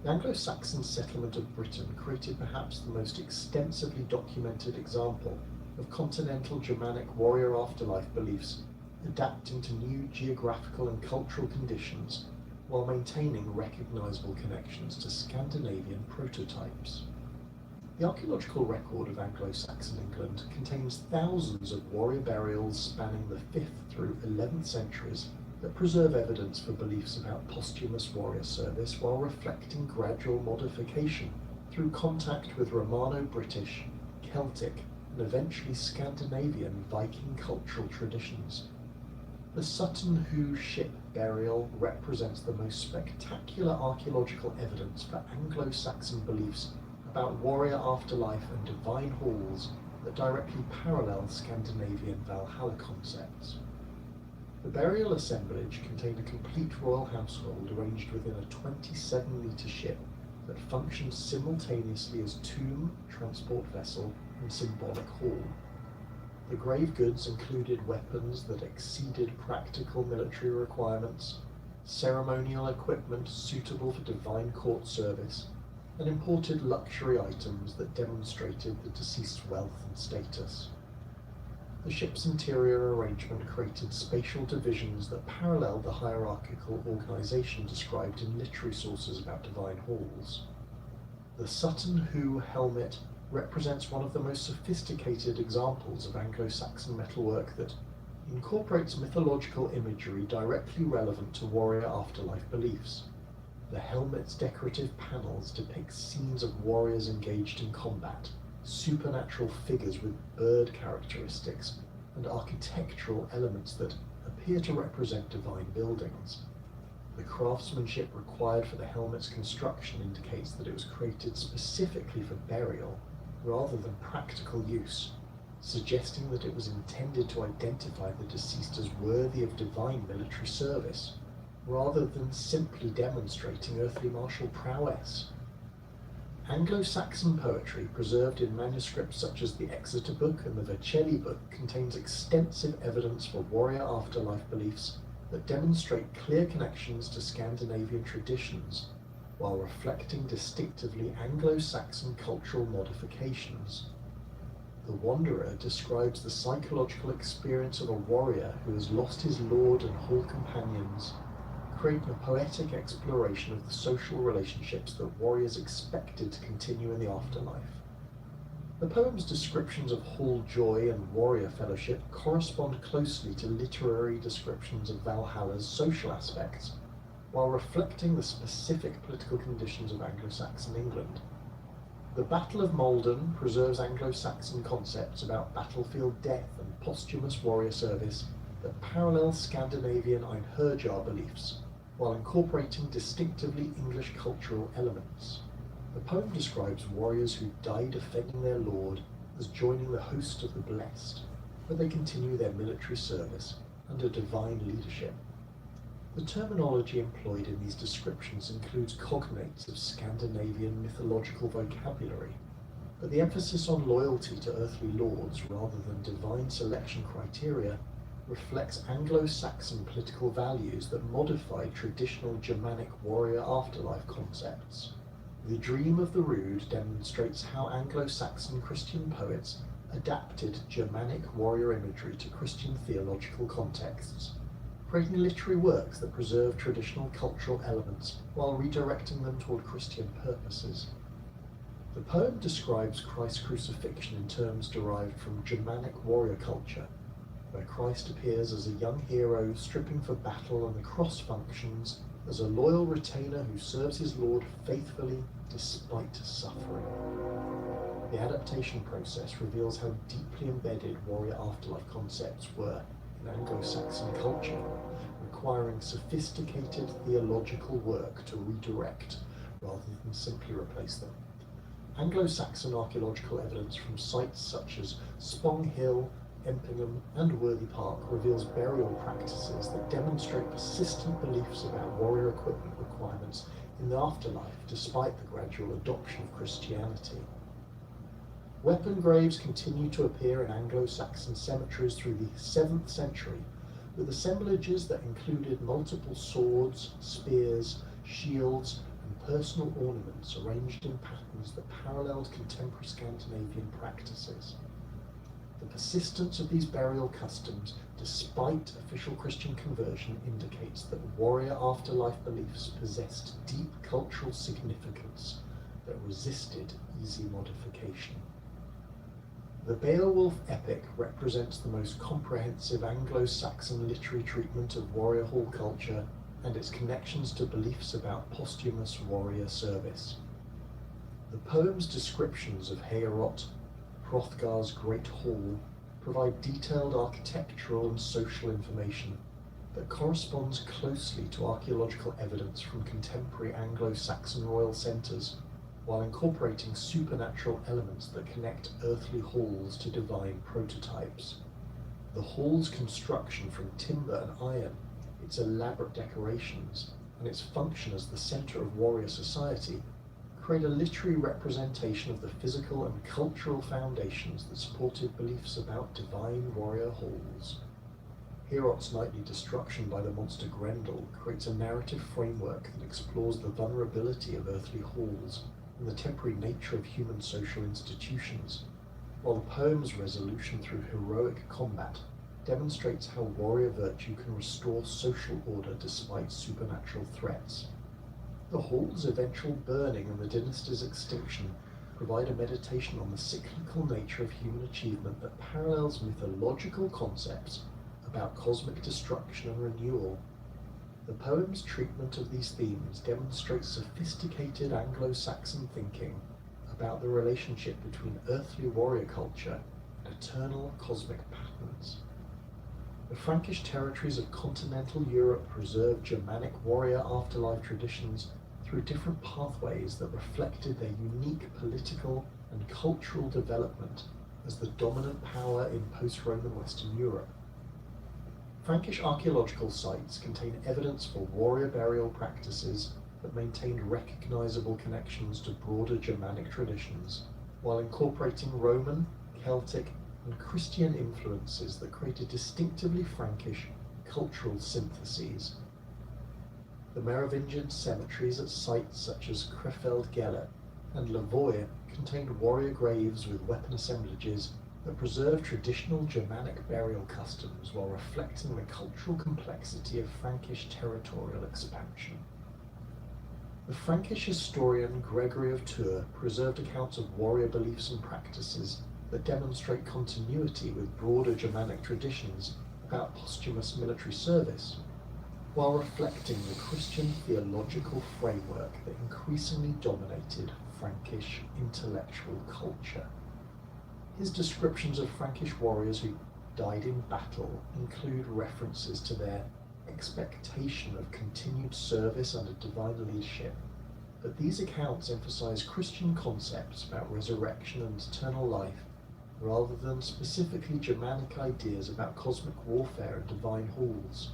The Anglo-Saxon settlement of Britain created perhaps the most extensively documented example of continental Germanic warrior afterlife beliefs adapting to new geographical and cultural conditions while maintaining recognizable connections to Scandinavian prototypes. The archaeological record of Anglo-Saxon England contains thousands of warrior burials spanning the 5th through 11th centuries that preserve evidence for beliefs about posthumous warrior service while reflecting gradual modification through contact with Romano-British, Celtic, and eventually Scandinavian Viking cultural traditions. The Sutton Hoo ship burial represents the most spectacular archaeological evidence for Anglo-Saxon beliefs about warrior afterlife and divine halls that directly parallel Scandinavian Valhalla concepts. The burial assemblage contained a complete royal household arranged within a 27-metre ship that functioned simultaneously as tomb, transport vessel, and symbolic hall. The grave goods included weapons that exceeded practical military requirements, ceremonial equipment suitable for divine court service, and imported luxury items that demonstrated the deceased's wealth and status. The ship's interior arrangement created spatial divisions that paralleled the hierarchical organization described in literary sources about divine halls. The Sutton Hoo helmet represents one of the most sophisticated examples of Anglo-Saxon metalwork that incorporates mythological imagery directly relevant to warrior afterlife beliefs. The helmet's decorative panels depict scenes of warriors engaged in combat, supernatural figures with bird characteristics, and architectural elements that appear to represent divine buildings. The craftsmanship required for the helmet's construction indicates that it was created specifically for burial rather than practical use, suggesting that it was intended to identify the deceased as worthy of divine military service, rather than simply demonstrating earthly martial prowess. Anglo-Saxon poetry, preserved in manuscripts such as the Exeter Book and the Vercelli Book, contains extensive evidence for warrior afterlife beliefs that demonstrate clear connections to Scandinavian traditions, while reflecting distinctively Anglo-Saxon cultural modifications. The Wanderer describes the psychological experience of a warrior who has lost his lord and hall companions, creating a poetic exploration of the social relationships that warriors expected to continue in the afterlife. The poem's descriptions of hall joy and warrior fellowship correspond closely to literary descriptions of Valhalla's social aspects, while reflecting the specific political conditions of Anglo-Saxon England. The Battle of Maldon preserves Anglo-Saxon concepts about battlefield death and posthumous warrior service that parallel Scandinavian Einherjar beliefs, while incorporating distinctively English cultural elements. The poem describes warriors who die defending their lord as joining the host of the blessed, where they continue their military service under divine leadership. The terminology employed in these descriptions includes cognates of Scandinavian mythological vocabulary, but the emphasis on loyalty to earthly lords rather than divine selection criteria reflects Anglo-Saxon political values that modify traditional Germanic warrior afterlife concepts. The Dream of the Rood demonstrates how Anglo-Saxon Christian poets adapted Germanic warrior imagery to Christian theological contexts, creating literary works that preserve traditional cultural elements while redirecting them toward Christian purposes. The poem describes Christ's crucifixion in terms derived from Germanic warrior culture, where Christ appears as a young hero stripping for battle and the cross functions as a loyal retainer who serves his Lord faithfully despite suffering. The adaptation process reveals how deeply embedded warrior afterlife concepts were in Anglo-Saxon culture, requiring sophisticated theological work to redirect rather than simply replace them. Anglo-Saxon archaeological evidence from sites such as Spong Hill, Empingham, and Worthy Park reveals burial practices that demonstrate persistent beliefs about warrior equipment requirements in the afterlife despite the gradual adoption of Christianity. Weapon graves continue to appear in Anglo-Saxon cemeteries through the 7th century, with assemblages that included multiple swords, spears, shields, and personal ornaments arranged in patterns that paralleled contemporary Scandinavian practices. The persistence of these burial customs, despite official Christian conversion, indicates that warrior afterlife beliefs possessed deep cultural significance that resisted easy modification. The Beowulf epic represents the most comprehensive Anglo-Saxon literary treatment of warrior hall culture and its connections to beliefs about posthumous warrior service. The poem's descriptions of Heorot, Hrothgar's Great Hall, provide detailed architectural and social information that corresponds closely to archaeological evidence from contemporary Anglo-Saxon royal centres, while incorporating supernatural elements that connect earthly halls to divine prototypes. The hall's construction from timber and iron, its elaborate decorations, and its function as the centre of warrior society create a literary representation of the physical and cultural foundations that supported beliefs about divine warrior halls. Heorot's nightly destruction by the monster Grendel creates a narrative framework that explores the vulnerability of earthly halls and the temporary nature of human social institutions, while the poem's resolution through heroic combat demonstrates how warrior virtue can restore social order despite supernatural threats. The hall's eventual burning and the dynasty's extinction provide a meditation on the cyclical nature of human achievement that parallels mythological concepts about cosmic destruction and renewal. The poem's treatment of these themes demonstrates sophisticated Anglo-Saxon thinking about the relationship between earthly warrior culture and eternal cosmic patterns. The Frankish territories of continental Europe preserved Germanic warrior afterlife traditions through different pathways that reflected their unique political and cultural development as the dominant power in post-Roman Western Europe. Frankish archaeological sites contain evidence for warrior burial practices that maintained recognizable connections to broader Germanic traditions, while incorporating Roman, Celtic, and Christian influences that created distinctively Frankish cultural syntheses. The Merovingian cemeteries at sites such as Krefeld Gelle and Lavoie contained warrior graves with weapon assemblages that preserved traditional Germanic burial customs while reflecting the cultural complexity of Frankish territorial expansion. The Frankish historian Gregory of Tours preserved accounts of warrior beliefs and practices that demonstrate continuity with broader Germanic traditions about posthumous military service, while reflecting the Christian theological framework that increasingly dominated Frankish intellectual culture. His descriptions of Frankish warriors who died in battle include references to their expectation of continued service under divine leadership, but these accounts emphasize Christian concepts about resurrection and eternal life rather than specifically Germanic ideas about cosmic warfare and divine halls.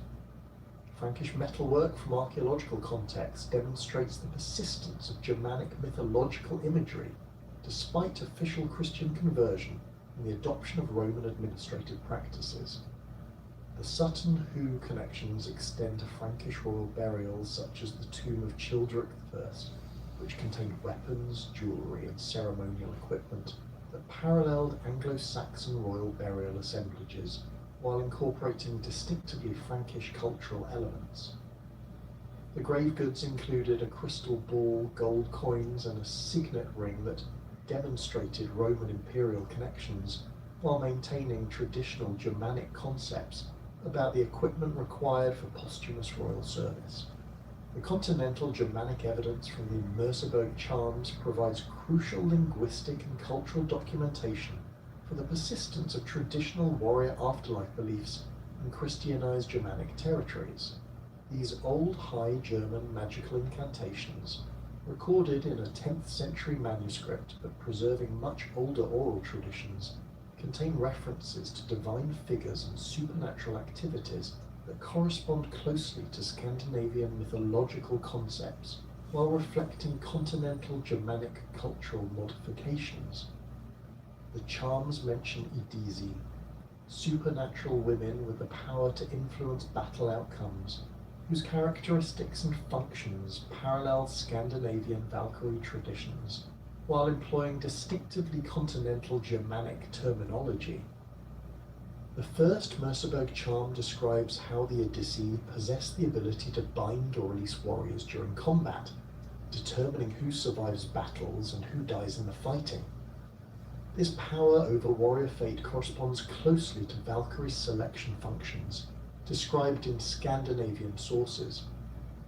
Frankish metalwork from archaeological contexts demonstrates the persistence of Germanic mythological imagery despite official Christian conversion and the adoption of Roman administrative practices. The Sutton Hoo connections extend to Frankish royal burials such as the tomb of Childeric I, which contained weapons, jewellery and ceremonial equipment that paralleled Anglo-Saxon royal burial assemblages while incorporating distinctively Frankish cultural elements. The grave goods included a crystal ball, gold coins and a signet ring that demonstrated Roman imperial connections while maintaining traditional Germanic concepts about the equipment required for posthumous royal service. The continental Germanic evidence from the Merseburg charms provides crucial linguistic and cultural documentation for the persistence of traditional warrior afterlife beliefs in Christianized Germanic territories. These old High German magical incantations, recorded in a 10th century manuscript but preserving much older oral traditions, contain references to divine figures and supernatural activities that correspond closely to Scandinavian mythological concepts, while reflecting continental Germanic cultural modifications. The charms mention Idisi, supernatural women with the power to influence battle outcomes, whose characteristics and functions parallel Scandinavian Valkyrie traditions, while employing distinctively continental Germanic terminology. The first Merseburg charm describes how the Idisi possess the ability to bind or release warriors during combat, determining who survives battles and who dies in the fighting. This power over warrior fate corresponds closely to Valkyrie's selection functions, described in Scandinavian sources,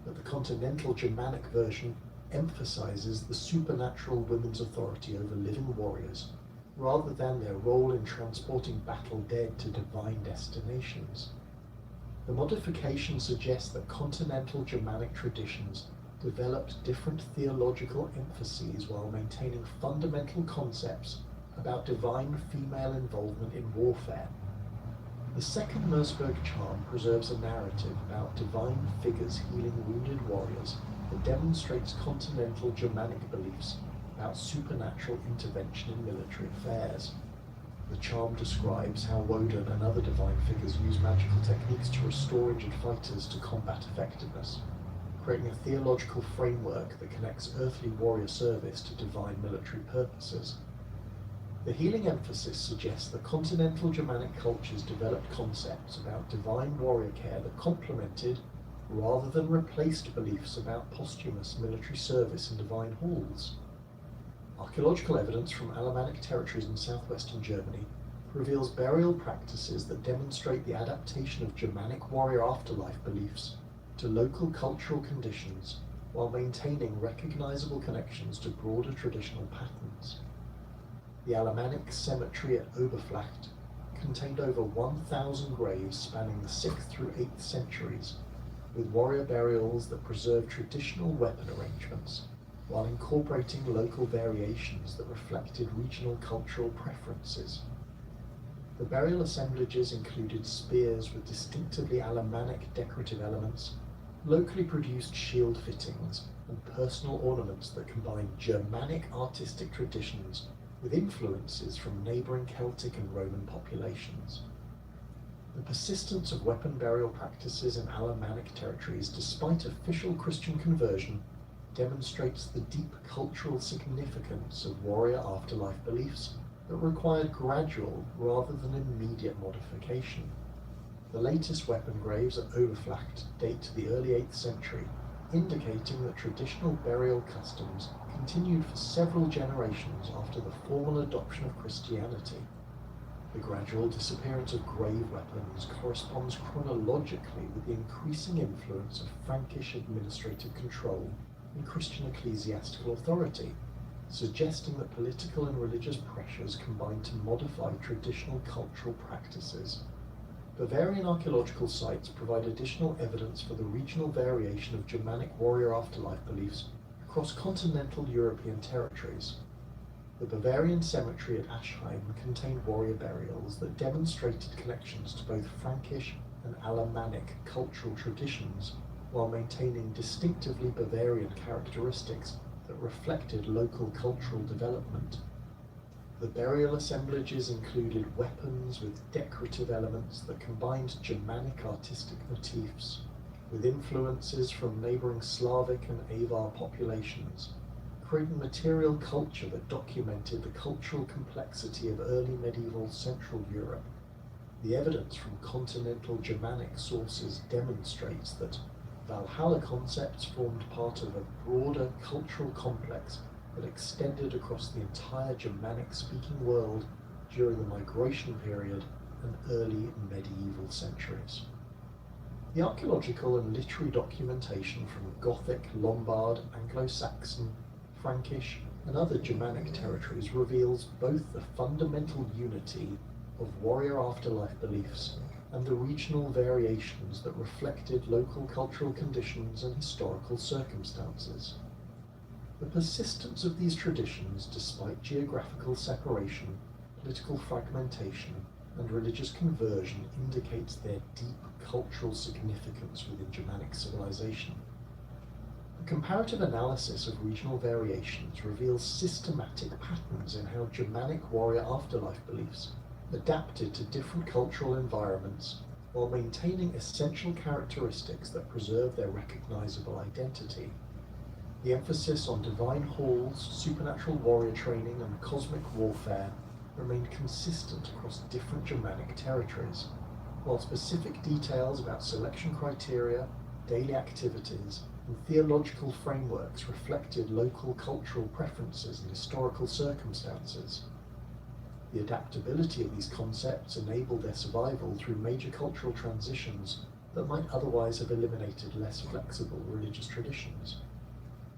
but the continental Germanic version emphasizes the supernatural women's authority over living warriors, rather than their role in transporting battle dead to divine destinations. The modification suggests that continental Germanic traditions developed different theological emphases while maintaining fundamental concepts about divine female involvement in warfare. The second Merseburg charm preserves a narrative about divine figures healing wounded warriors that demonstrates continental Germanic beliefs about supernatural intervention in military affairs. The charm describes how Woden and other divine figures use magical techniques to restore injured fighters to combat effectiveness, creating a theological framework that connects earthly warrior service to divine military purposes. The healing emphasis suggests that continental Germanic cultures developed concepts about divine warrior care that complemented, rather than replaced, beliefs about posthumous military service in divine halls. Archaeological evidence from Alemannic territories in southwestern Germany reveals burial practices that demonstrate the adaptation of Germanic warrior afterlife beliefs to local cultural conditions while maintaining recognizable connections to broader traditional patterns. The Alemannic cemetery at Oberflacht contained over 1,000 graves spanning the 6th through 8th centuries, with warrior burials that preserve traditional weapon arrangements while incorporating local variations that reflected regional cultural preferences. The burial assemblages included spears with distinctively Alemannic decorative elements, locally produced shield fittings, and personal ornaments that combined Germanic artistic traditions with influences from neighbouring Celtic and Roman populations. The persistence of weapon burial practices in Alemannic territories, despite official Christian conversion, demonstrates the deep cultural significance of warrior afterlife beliefs that required gradual rather than immediate modification. The latest weapon graves at Oberflacht date to the early 8th century, indicating that traditional burial customs continued for several generations after the formal adoption of Christianity. The gradual disappearance of grave weapons corresponds chronologically with the increasing influence of Frankish administrative control and Christian ecclesiastical authority, suggesting that political and religious pressures combined to modify traditional cultural practices. Bavarian archaeological sites provide additional evidence for the regional variation of Germanic warrior afterlife beliefs across continental European territories. The Bavarian cemetery at Aschheim contained warrior burials that demonstrated connections to both Frankish and Alemannic cultural traditions, while maintaining distinctively Bavarian characteristics that reflected local cultural development. The burial assemblages included weapons with decorative elements that combined Germanic artistic motifs with influences from neighbouring Slavic and Avar populations, creating material culture that documented the cultural complexity of early medieval Central Europe. The evidence from continental Germanic sources demonstrates that Valhalla concepts formed part of a broader cultural complex that extended across the entire Germanic-speaking world during the migration period and early medieval centuries. The archaeological and literary documentation from Gothic, Lombard, Anglo-Saxon, Frankish, and other Germanic territories reveals both the fundamental unity of warrior afterlife beliefs and the regional variations that reflected local cultural conditions and historical circumstances. The persistence of these traditions, despite geographical separation, political fragmentation, and religious conversion, indicates their deep cultural significance within Germanic civilization. A comparative analysis of regional variations reveals systematic patterns in how Germanic warrior afterlife beliefs adapted to different cultural environments while maintaining essential characteristics that preserve their recognizable identity. The emphasis on divine halls, supernatural warrior training, and cosmic warfare remained consistent across different Germanic territories, while specific details about selection criteria, daily activities, and theological frameworks reflected local cultural preferences and historical circumstances. The adaptability of these concepts enabled their survival through major cultural transitions that might otherwise have eliminated less flexible religious traditions.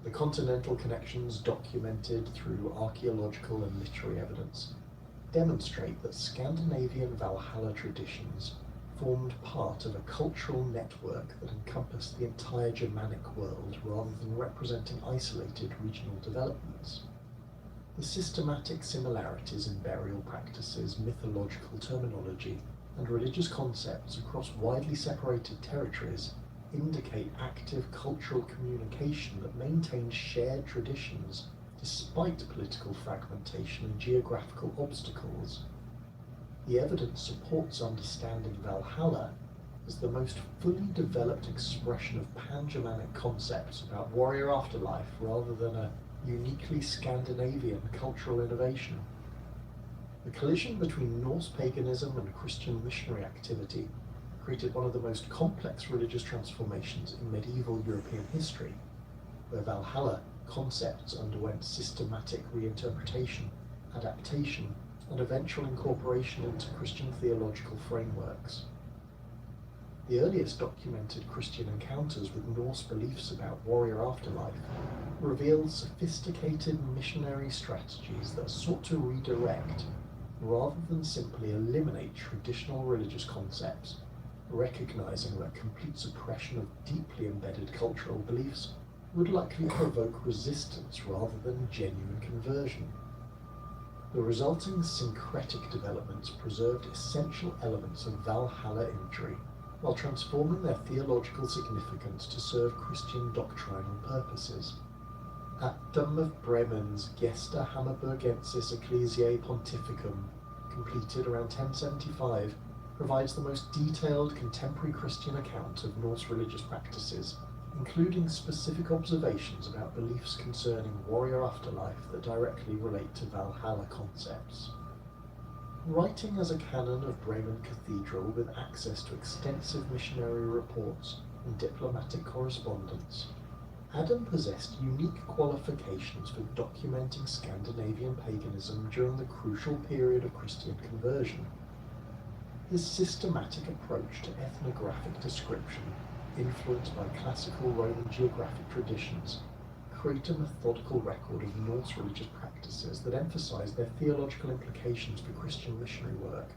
The continental connections documented through archaeological and literary evidence demonstrate that Scandinavian Valhalla traditions formed part of a cultural network that encompassed the entire Germanic world rather than representing isolated regional developments. The systematic similarities in burial practices, mythological terminology, and religious concepts across widely separated territories indicate active cultural communication that maintains shared traditions despite political fragmentation and geographical obstacles. The evidence supports understanding Valhalla as the most fully developed expression of pan-Germanic concepts about warrior afterlife rather than a uniquely Scandinavian cultural innovation. The collision between Norse paganism and Christian missionary activity created one of the most complex religious transformations in medieval European history, where Valhalla concepts underwent systematic reinterpretation, adaptation, and eventual incorporation into Christian theological frameworks. The earliest documented Christian encounters with Norse beliefs about warrior afterlife revealed sophisticated missionary strategies that sought to redirect, rather than simply eliminate traditional religious concepts, recognizing that complete suppression of deeply embedded cultural beliefs would likely provoke resistance rather than genuine conversion. The resulting syncretic developments preserved essential elements of Valhalla imagery while transforming their theological significance to serve Christian doctrinal purposes. Adam of Bremen's Gesta Hammerburgensis Ecclesiae Pontificum, completed around 1075, provides the most detailed contemporary Christian account of Norse religious practices, including specific observations about beliefs concerning warrior afterlife that directly relate to Valhalla concepts. Writing as a canon of Bremen Cathedral with access to extensive missionary reports and diplomatic correspondence, Adam possessed unique qualifications for documenting Scandinavian paganism during the crucial period of Christian conversion. His systematic approach to ethnographic description, influenced by classical Roman geographic traditions, create a methodical record of Norse religious practices that emphasize their theological implications for Christian missionary work.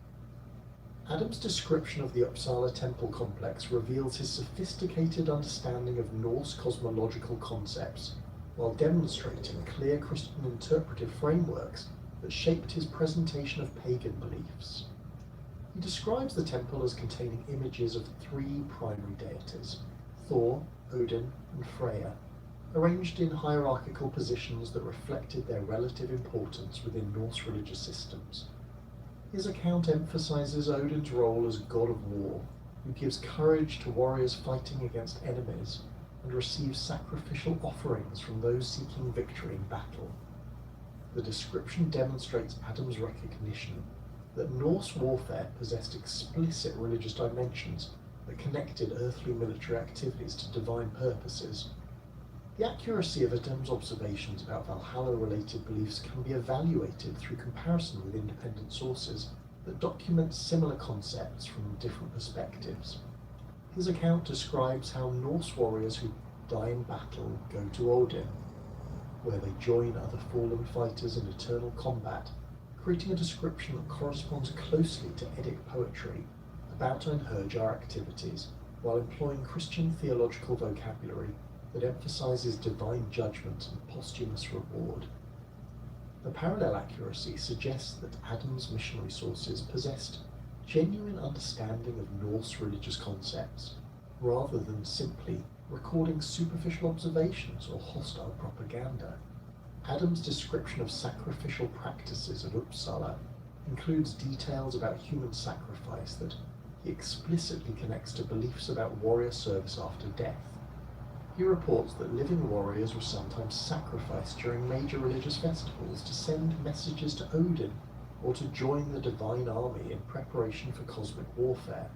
Adam's description of the Uppsala temple complex reveals his sophisticated understanding of Norse cosmological concepts, while demonstrating clear Christian interpretive frameworks that shaped his presentation of pagan beliefs. He describes the temple as containing images of three primary deities, Thor, Odin, and Freya, arranged in hierarchical positions that reflected their relative importance within Norse religious systems. His account emphasizes Odin's role as god of war, who gives courage to warriors fighting against enemies and receives sacrificial offerings from those seeking victory in battle. The description demonstrates Adam's recognition that Norse warfare possessed explicit religious dimensions that connected earthly military activities to divine purposes. The accuracy of Adam's observations about Valhalla-related beliefs can be evaluated through comparison with independent sources that document similar concepts from different perspectives. His account describes how Norse warriors who die in battle go to Odin, where they join other fallen fighters in eternal combat, creating a description that corresponds closely to Eddic poetry about Einherjar activities, while employing Christian theological vocabulary that emphasizes divine judgment and posthumous reward. The parallel accuracy suggests that Adam's missionary sources possessed genuine understanding of Norse religious concepts, rather than simply recording superficial observations or hostile propaganda. Adam's description of sacrificial practices at Uppsala includes details about human sacrifice that he explicitly connects to beliefs about warrior service after death. He reports that living warriors were sometimes sacrificed during major religious festivals to send messages to Odin or to join the divine army in preparation for cosmic warfare.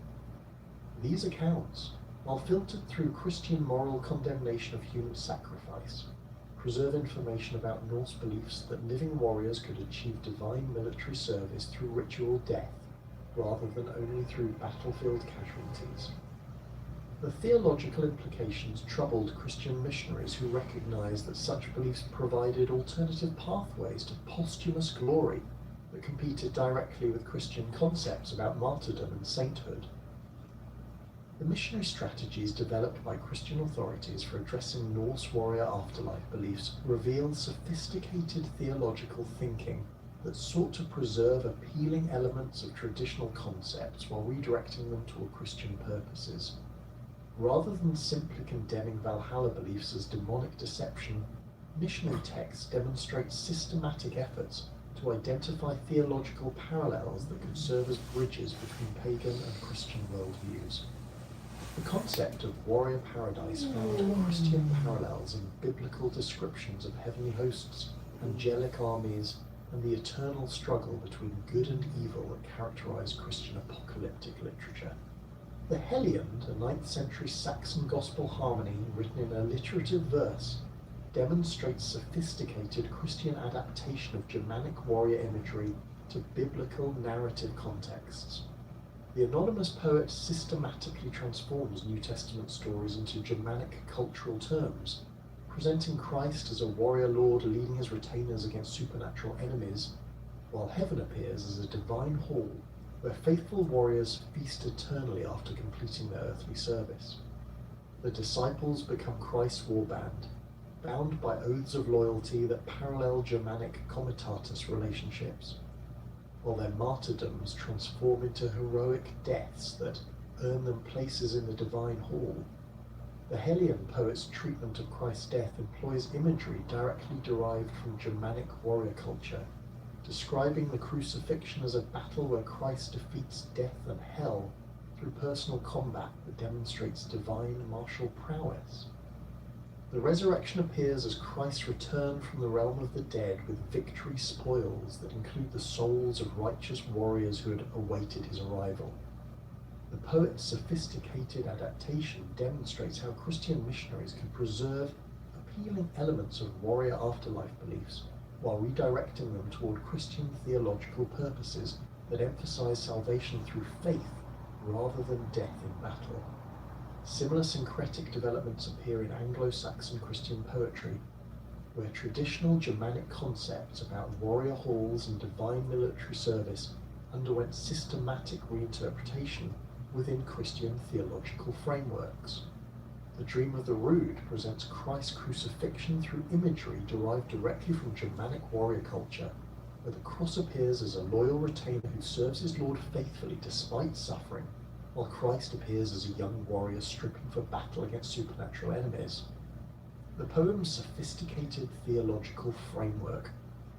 These accounts, while filtered through Christian moral condemnation of human sacrifice, preserve information about Norse beliefs that living warriors could achieve divine military service through ritual death, rather than only through battlefield casualties. The theological implications troubled Christian missionaries who recognized that such beliefs provided alternative pathways to posthumous glory that competed directly with Christian concepts about martyrdom and sainthood. The missionary strategies developed by Christian authorities for addressing Norse warrior afterlife beliefs revealed sophisticated theological thinking that sought to preserve appealing elements of traditional concepts while redirecting them toward Christian purposes. Rather than simply condemning Valhalla beliefs as demonic deception, missionary texts demonstrate systematic efforts to identify theological parallels that can serve as bridges between pagan and Christian worldviews. The concept of warrior paradise found Christian parallels in biblical descriptions of heavenly hosts, angelic armies, and the eternal struggle between good and evil that characterize Christian apocalyptic literature. The Helliond, a 9th century Saxon gospel harmony written in alliterative verse, demonstrates sophisticated Christian adaptation of Germanic warrior imagery to biblical narrative contexts. The anonymous poet systematically transforms New Testament stories into Germanic cultural terms, presenting Christ as a warrior lord leading his retainers against supernatural enemies, while heaven appears as a divine hall where faithful warriors feast eternally after completing their earthly service. The disciples become Christ's warband, bound by oaths of loyalty that parallel Germanic comitatus relationships, while their martyrdoms transform into heroic deaths that earn them places in the divine hall. The Hellion poet's treatment of Christ's death employs imagery directly derived from Germanic warrior culture, describing the crucifixion as a battle where Christ defeats death and hell through personal combat that demonstrates divine martial prowess. The resurrection appears as Christ's return from the realm of the dead with victory spoils that include the souls of righteous warriors who had awaited his arrival. The poet's sophisticated adaptation demonstrates how Christian missionaries can preserve appealing elements of warrior afterlife beliefs while redirecting them toward Christian theological purposes that emphasize salvation through faith rather than death in battle. Similar syncretic developments appear in Anglo-Saxon Christian poetry, where traditional Germanic concepts about warrior halls and divine military service underwent systematic reinterpretation within Christian theological frameworks. The Dream of the Rood presents Christ's crucifixion through imagery derived directly from Germanic warrior culture, where the cross appears as a loyal retainer who serves his Lord faithfully despite suffering, while Christ appears as a young warrior stripping for battle against supernatural enemies. The poem's sophisticated theological framework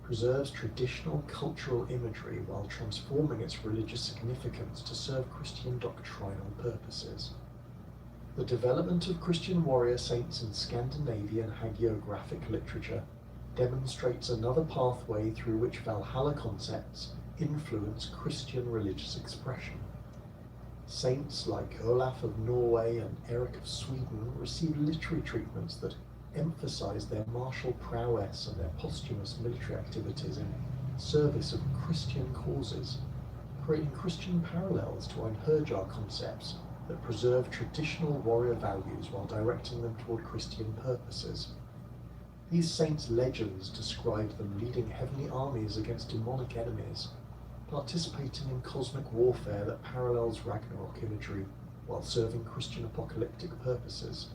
preserves traditional cultural imagery while transforming its religious significance to serve Christian doctrinal purposes. The development of Christian warrior saints in Scandinavian hagiographic literature demonstrates another pathway through which Valhalla concepts influence Christian religious expression. Saints like Olaf of Norway and Eric of Sweden receive literary treatments that emphasize their martial prowess and their posthumous military activities in service of Christian causes, creating Christian parallels to Einherjar concepts that preserve traditional warrior values while directing them toward Christian purposes. These saints' legends describe them leading heavenly armies against demonic enemies, participating in cosmic warfare that parallels Ragnarok imagery while serving Christian apocalyptic purposes.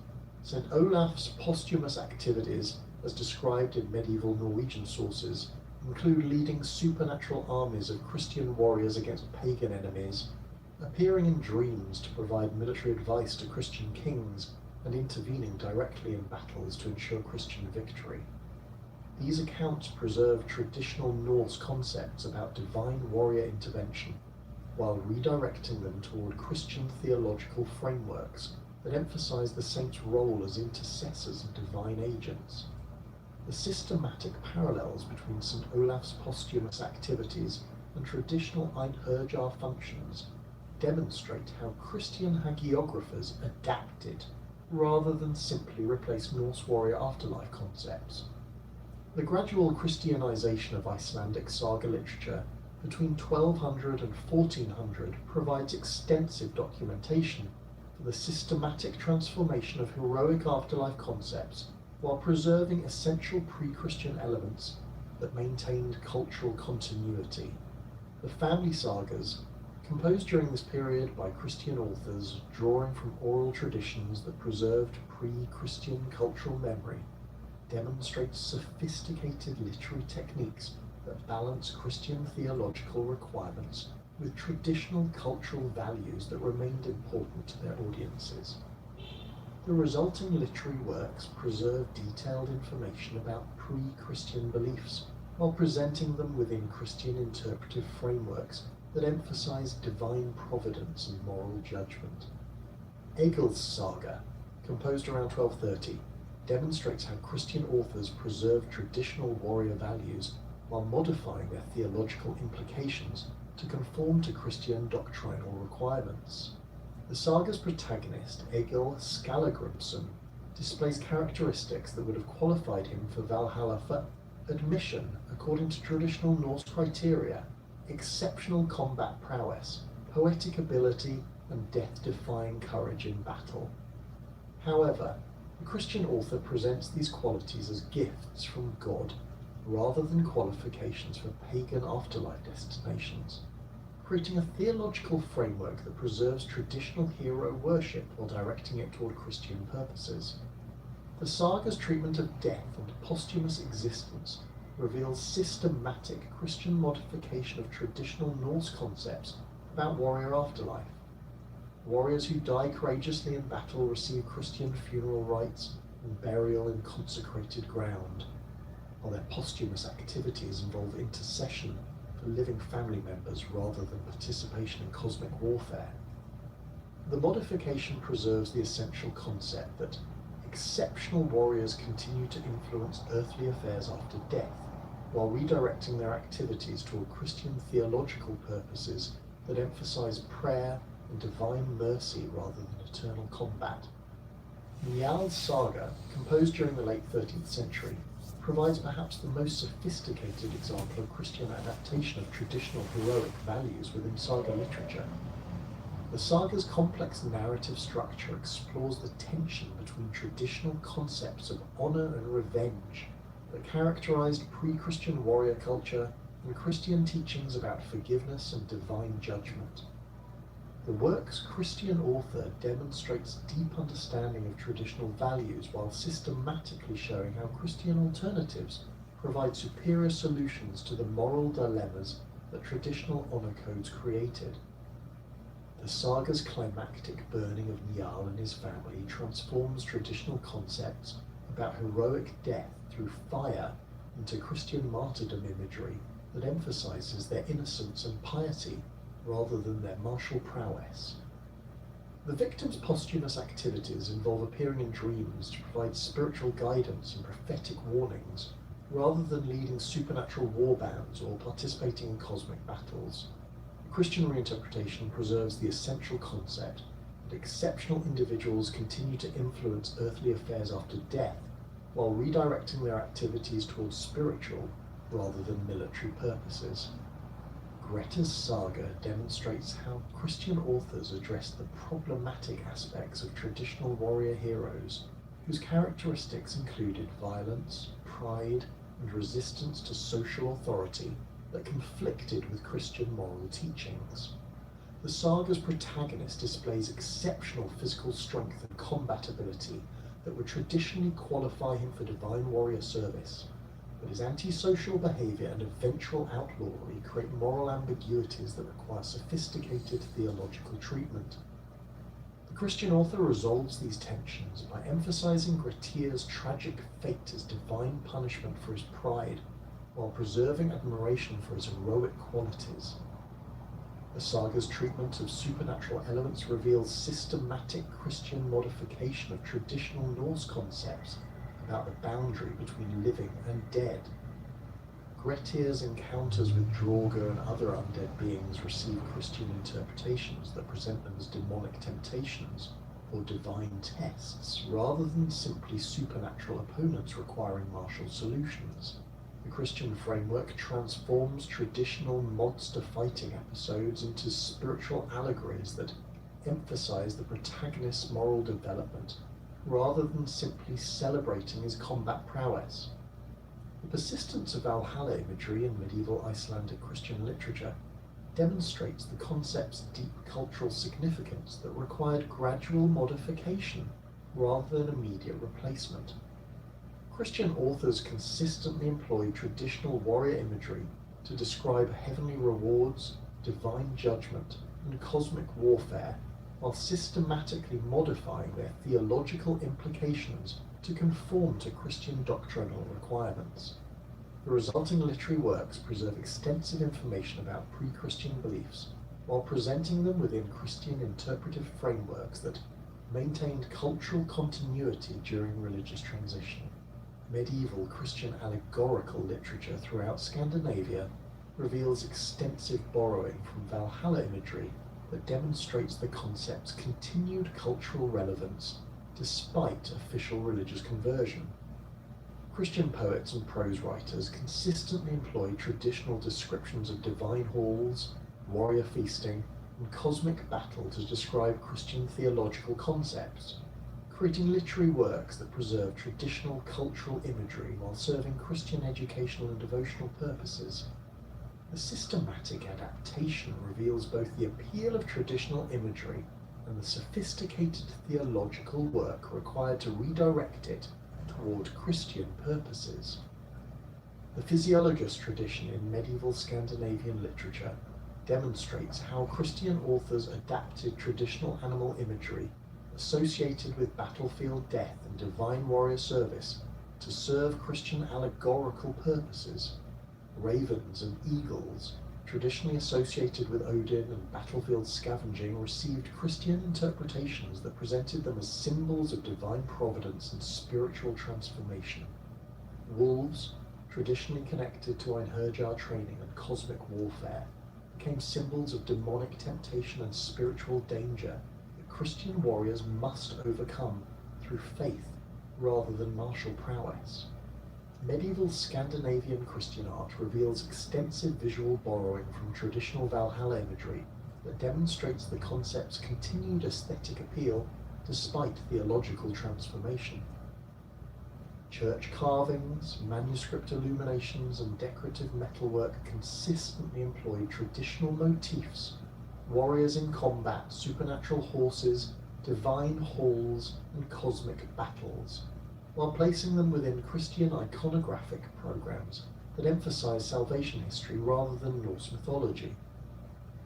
St. Olaf's posthumous activities, as described in medieval Norwegian sources, include leading supernatural armies of Christian warriors against pagan enemies, appearing in dreams to provide military advice to Christian kings, and intervening directly in battles to ensure Christian victory. These accounts preserve traditional Norse concepts about divine warrior intervention, while redirecting them toward Christian theological frameworks that emphasize the saints' role as intercessors and divine agents. The systematic parallels between St. Olaf's posthumous activities and traditional Einherjar functions demonstrate how Christian hagiographers adapted rather than simply replace Norse warrior afterlife concepts. The gradual Christianization of Icelandic saga literature between 1200 and 1400 provides extensive documentation for the systematic transformation of heroic afterlife concepts while preserving essential pre-Christian elements that maintained cultural continuity. The family sagas, composed during this period by Christian authors drawing from oral traditions that preserved pre-Christian cultural memory, demonstrate sophisticated literary techniques that balance Christian theological requirements with traditional cultural values that remained important to their audiences. The resulting literary works preserve detailed information about pre-Christian beliefs, while presenting them within Christian interpretive frameworks that emphasize divine providence and moral judgment. Egil's saga, composed around 1230, demonstrates how Christian authors preserve traditional warrior values while modifying their theological implications to conform to Christian doctrinal requirements. The saga's protagonist, Egil Skallagrimsson, displays characteristics that would have qualified him for Valhalla for admission according to traditional Norse criteria: exceptional combat prowess, poetic ability, and death-defying courage in battle. However, the Christian author presents these qualities as gifts from God rather than qualifications for pagan afterlife destinations, creating a theological framework that preserves traditional hero worship while directing it toward Christian purposes. The saga's treatment of death and posthumous existence reveals systematic Christian modification of traditional Norse concepts about warrior afterlife. Warriors who die courageously in battle receive Christian funeral rites and burial in consecrated ground, while their posthumous activities involve intercession for living family members rather than participation in cosmic warfare. The modification preserves the essential concept that exceptional warriors continue to influence earthly affairs after death, while redirecting their activities toward Christian theological purposes that emphasize prayer and divine mercy rather than eternal combat. Njaal's saga, composed during the late 13th century, provides perhaps the most sophisticated example of Christian adaptation of traditional heroic values within saga literature. The saga's complex narrative structure explores the tension between traditional concepts of honor and revenge that characterized pre-Christian warrior culture and Christian teachings about forgiveness and divine judgment. The work's Christian author demonstrates deep understanding of traditional values while systematically showing how Christian alternatives provide superior solutions to the moral dilemmas that traditional honor codes created. The saga's climactic burning of Njaal and his family transforms traditional concepts about heroic death through fire into Christian martyrdom imagery that emphasizes their innocence and piety rather than their martial prowess. The victim's posthumous activities involve appearing in dreams to provide spiritual guidance and prophetic warnings, rather than leading supernatural war bands or participating in cosmic battles. Christian reinterpretation preserves the essential concept that exceptional individuals continue to influence earthly affairs after death, while redirecting their activities towards spiritual rather than military purposes. Grettir's saga demonstrates how Christian authors address the problematic aspects of traditional warrior heroes, whose characteristics included violence, pride, and resistance to social authority that conflicted with Christian moral teachings. The saga's protagonist displays exceptional physical strength and combat ability that would traditionally qualify him for divine warrior service, but his antisocial behavior and eventual outlawry create moral ambiguities that require sophisticated theological treatment. The Christian author resolves these tensions by emphasizing Grettir's tragic fate as divine punishment for his pride, while preserving admiration for his heroic qualities. The saga's treatment of supernatural elements reveals systematic Christian modification of traditional Norse concepts about the boundary between living and dead. Grettir's encounters with Draugr and other undead beings receive Christian interpretations that present them as demonic temptations or divine tests, rather than simply supernatural opponents requiring martial solutions. The Christian framework transforms traditional monster fighting episodes into spiritual allegories that emphasize the protagonist's moral development rather than simply celebrating his combat prowess. The persistence of Valhalla imagery in medieval Icelandic Christian literature demonstrates the concept's deep cultural significance that required gradual modification rather than immediate replacement. Christian authors consistently employ traditional warrior imagery to describe heavenly rewards, divine judgment, and cosmic warfare while systematically modifying their theological implications to conform to Christian doctrinal requirements. The resulting literary works preserve extensive information about pre-Christian beliefs, while presenting them within Christian interpretive frameworks that maintained cultural continuity during religious transition. Medieval Christian allegorical literature throughout Scandinavia reveals extensive borrowing from Valhalla imagery that demonstrates the concept's continued cultural relevance despite official religious conversion. Christian poets and prose writers consistently employ traditional descriptions of divine halls, warrior feasting, and cosmic battle to describe Christian theological concepts, creating literary works that preserve traditional cultural imagery while serving Christian educational and devotional purposes. The systematic adaptation reveals both the appeal of traditional imagery and the sophisticated theological work required to redirect it toward Christian purposes. The physiologist tradition in medieval Scandinavian literature demonstrates how Christian authors adapted traditional animal imagery associated with battlefield death and divine warrior service to serve Christian allegorical purposes. Ravens and eagles, traditionally associated with Odin and battlefield scavenging, received Christian interpretations that presented them as symbols of divine providence and spiritual transformation. Wolves, traditionally connected to Einherjar training and cosmic warfare, became symbols of demonic temptation and spiritual danger that Christian warriors must overcome through faith rather than martial prowess. Medieval Scandinavian Christian art reveals extensive visual borrowing from traditional Valhalla imagery that demonstrates the concept's continued aesthetic appeal despite theological transformation. Church carvings, manuscript illuminations, and decorative metalwork consistently employ traditional motifs: warriors in combat, supernatural horses, divine halls, and cosmic battles, while placing them within Christian iconographic programs that emphasize salvation history rather than Norse mythology.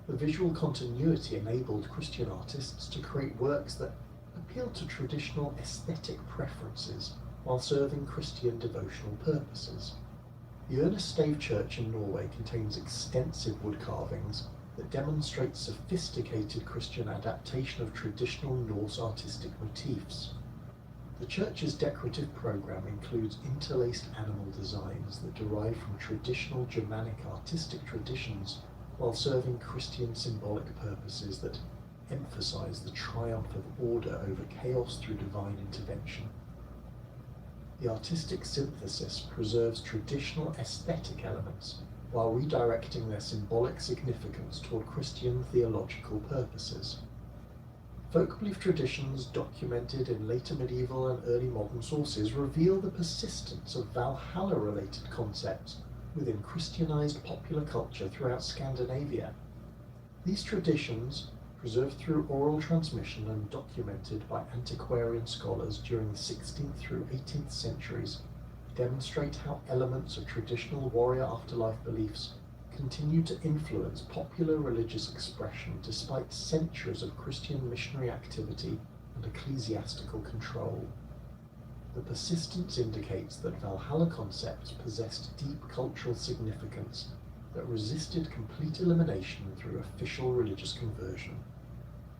The visual continuity enabled Christian artists to create works that appealed to traditional aesthetic preferences while serving Christian devotional purposes. The Ernestave Church in Norway contains extensive wood carvings that demonstrate sophisticated Christian adaptation of traditional Norse artistic motifs. The church's decorative program includes interlaced animal designs that derive from traditional Germanic artistic traditions while serving Christian symbolic purposes that emphasize the triumph of order over chaos through divine intervention. The artistic synthesis preserves traditional aesthetic elements while redirecting their symbolic significance toward Christian theological purposes. Folk belief traditions documented in later medieval and early modern sources reveal the persistence of Valhalla-related concepts within Christianized popular culture throughout Scandinavia. These traditions, preserved through oral transmission and documented by antiquarian scholars during the 16th through 18th centuries, demonstrate how elements of traditional warrior afterlife beliefs continue to influence popular religious expression despite centuries of Christian missionary activity and ecclesiastical control. The persistence indicates that Valhalla concepts possessed deep cultural significance that resisted complete elimination through official religious conversion.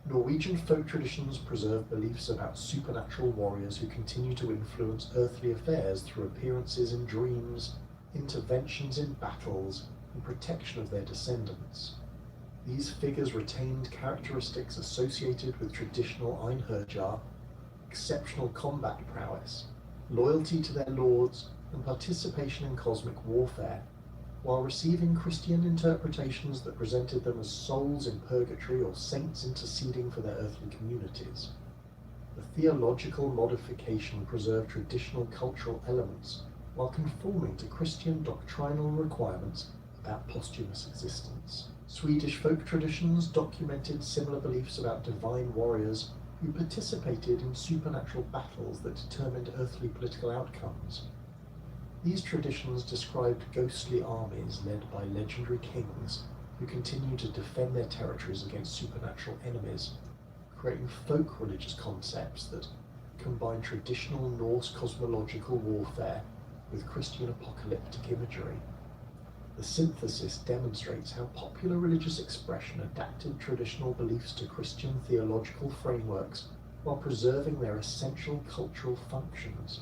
Norwegian folk traditions preserve beliefs about supernatural warriors who continue to influence earthly affairs through appearances in dreams, interventions in battles, and protection of their descendants. These figures retained characteristics associated with traditional Einherjar, exceptional combat prowess, loyalty to their lords, and participation in cosmic warfare, while receiving Christian interpretations that presented them as souls in purgatory or saints interceding for their earthly communities. The theological modification preserved traditional cultural elements while conforming to Christian doctrinal requirements about posthumous existence. Swedish folk traditions documented similar beliefs about divine warriors who participated in supernatural battles that determined earthly political outcomes. These traditions described ghostly armies led by legendary kings who continued to defend their territories against supernatural enemies, creating folk religious concepts that combine traditional Norse cosmological warfare with Christian apocalyptic imagery. The synthesis demonstrates how popular religious expression adapted traditional beliefs to Christian theological frameworks while preserving their essential cultural functions.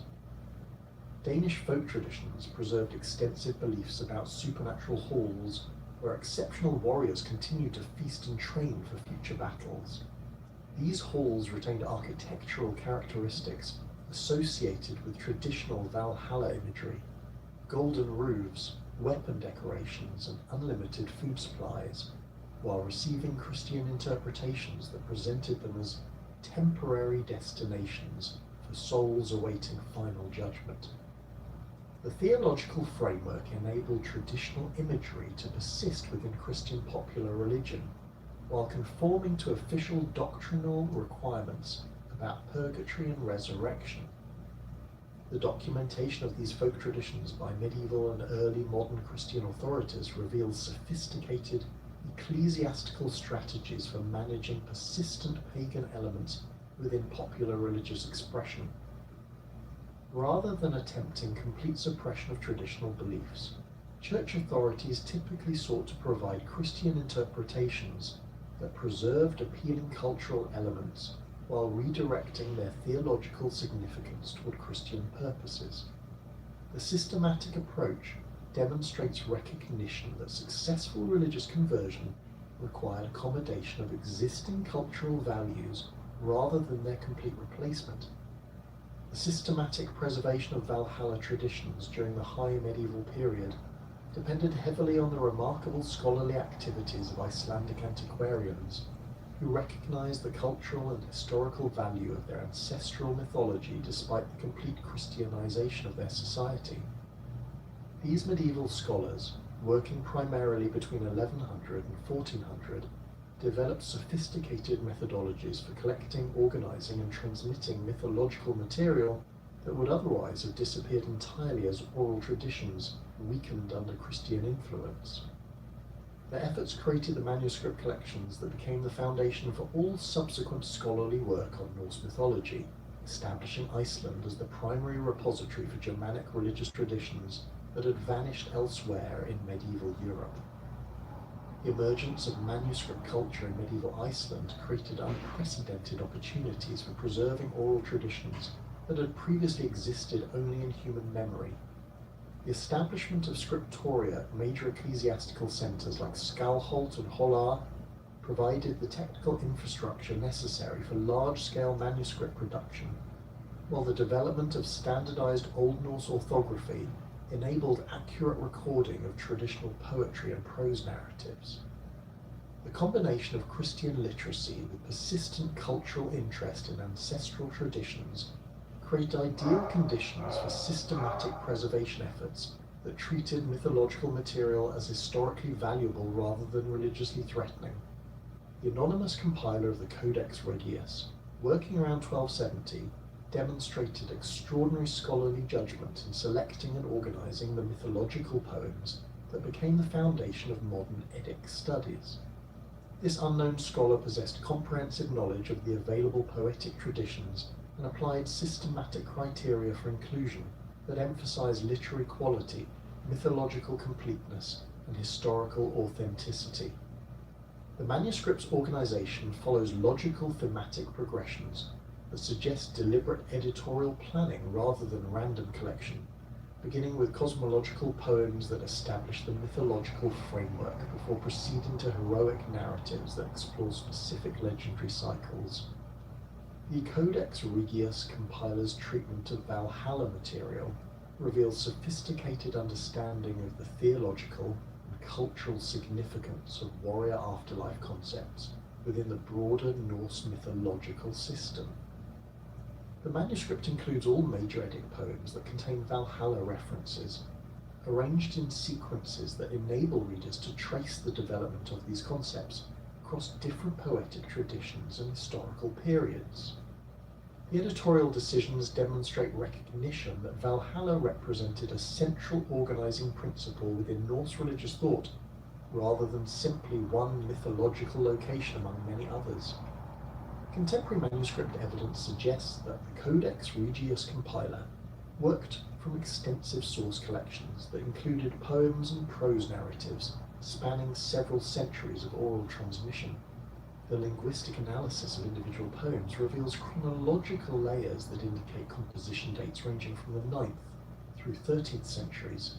Danish folk traditions preserved extensive beliefs about supernatural halls where exceptional warriors continued to feast and train for future battles. These halls retained architectural characteristics associated with traditional Valhalla imagery, golden roofs, weapon decorations, and unlimited food supplies, while receiving Christian interpretations that presented them as temporary destinations for souls awaiting final judgment. The theological framework enabled traditional imagery to persist within Christian popular religion, while conforming to official doctrinal requirements about purgatory and resurrection. The documentation of these folk traditions by medieval and early modern Christian authorities reveals sophisticated ecclesiastical strategies for managing persistent pagan elements within popular religious expression. Rather than attempting complete suppression of traditional beliefs, church authorities typically sought to provide Christian interpretations that preserved appealing cultural elements while redirecting their theological significance toward Christian purposes. The systematic approach demonstrates recognition that successful religious conversion required accommodation of existing cultural values rather than their complete replacement. The systematic preservation of Valhalla traditions during the High Medieval period depended heavily on the remarkable scholarly activities of Icelandic antiquarians, who recognized the cultural and historical value of their ancestral mythology despite the complete Christianization of their society. These medieval scholars, working primarily between 1100 and 1400, developed sophisticated methodologies for collecting, organizing, and transmitting mythological material that would otherwise have disappeared entirely as oral traditions weakened under Christian influence. Their efforts created the manuscript collections that became the foundation for all subsequent scholarly work on Norse mythology, establishing Iceland as the primary repository for Germanic religious traditions that had vanished elsewhere in medieval Europe. The emergence of manuscript culture in medieval Iceland created unprecedented opportunities for preserving oral traditions that had previously existed only in human memory. The establishment of scriptoria at major ecclesiastical centres like Skalholt and Holar provided the technical infrastructure necessary for large-scale manuscript production, while the development of standardized Old Norse orthography enabled accurate recording of traditional poetry and prose narratives. The combination of Christian literacy with persistent cultural interest in ancestral traditions create ideal conditions for systematic preservation efforts that treated mythological material as historically valuable rather than religiously threatening. The anonymous compiler of the Codex Regius, working around 1270, demonstrated extraordinary scholarly judgment in selecting and organizing the mythological poems that became the foundation of modern Eddic studies. This unknown scholar possessed comprehensive knowledge of the available poetic traditions and applied systematic criteria for inclusion that emphasized literary quality, mythological completeness, and historical authenticity. The manuscript's organization follows logical thematic progressions that suggest deliberate editorial planning rather than random collection, beginning with cosmological poems that establish the mythological framework before proceeding to heroic narratives that explore specific legendary cycles. The Codex Regius compiler's treatment of Valhalla material reveals sophisticated understanding of the theological and cultural significance of warrior afterlife concepts within the broader Norse mythological system. The manuscript includes all major Eddic poems that contain Valhalla references, arranged in sequences that enable readers to trace the development of these concepts across different poetic traditions and historical periods. The editorial decisions demonstrate recognition that Valhalla represented a central organizing principle within Norse religious thought, rather than simply one mythological location among many others. Contemporary manuscript evidence suggests that the Codex Regius compiler worked from extensive source collections that included poems and prose narratives spanning several centuries of oral transmission. The linguistic analysis of individual poems reveals chronological layers that indicate composition dates ranging from the 9th through 13th centuries,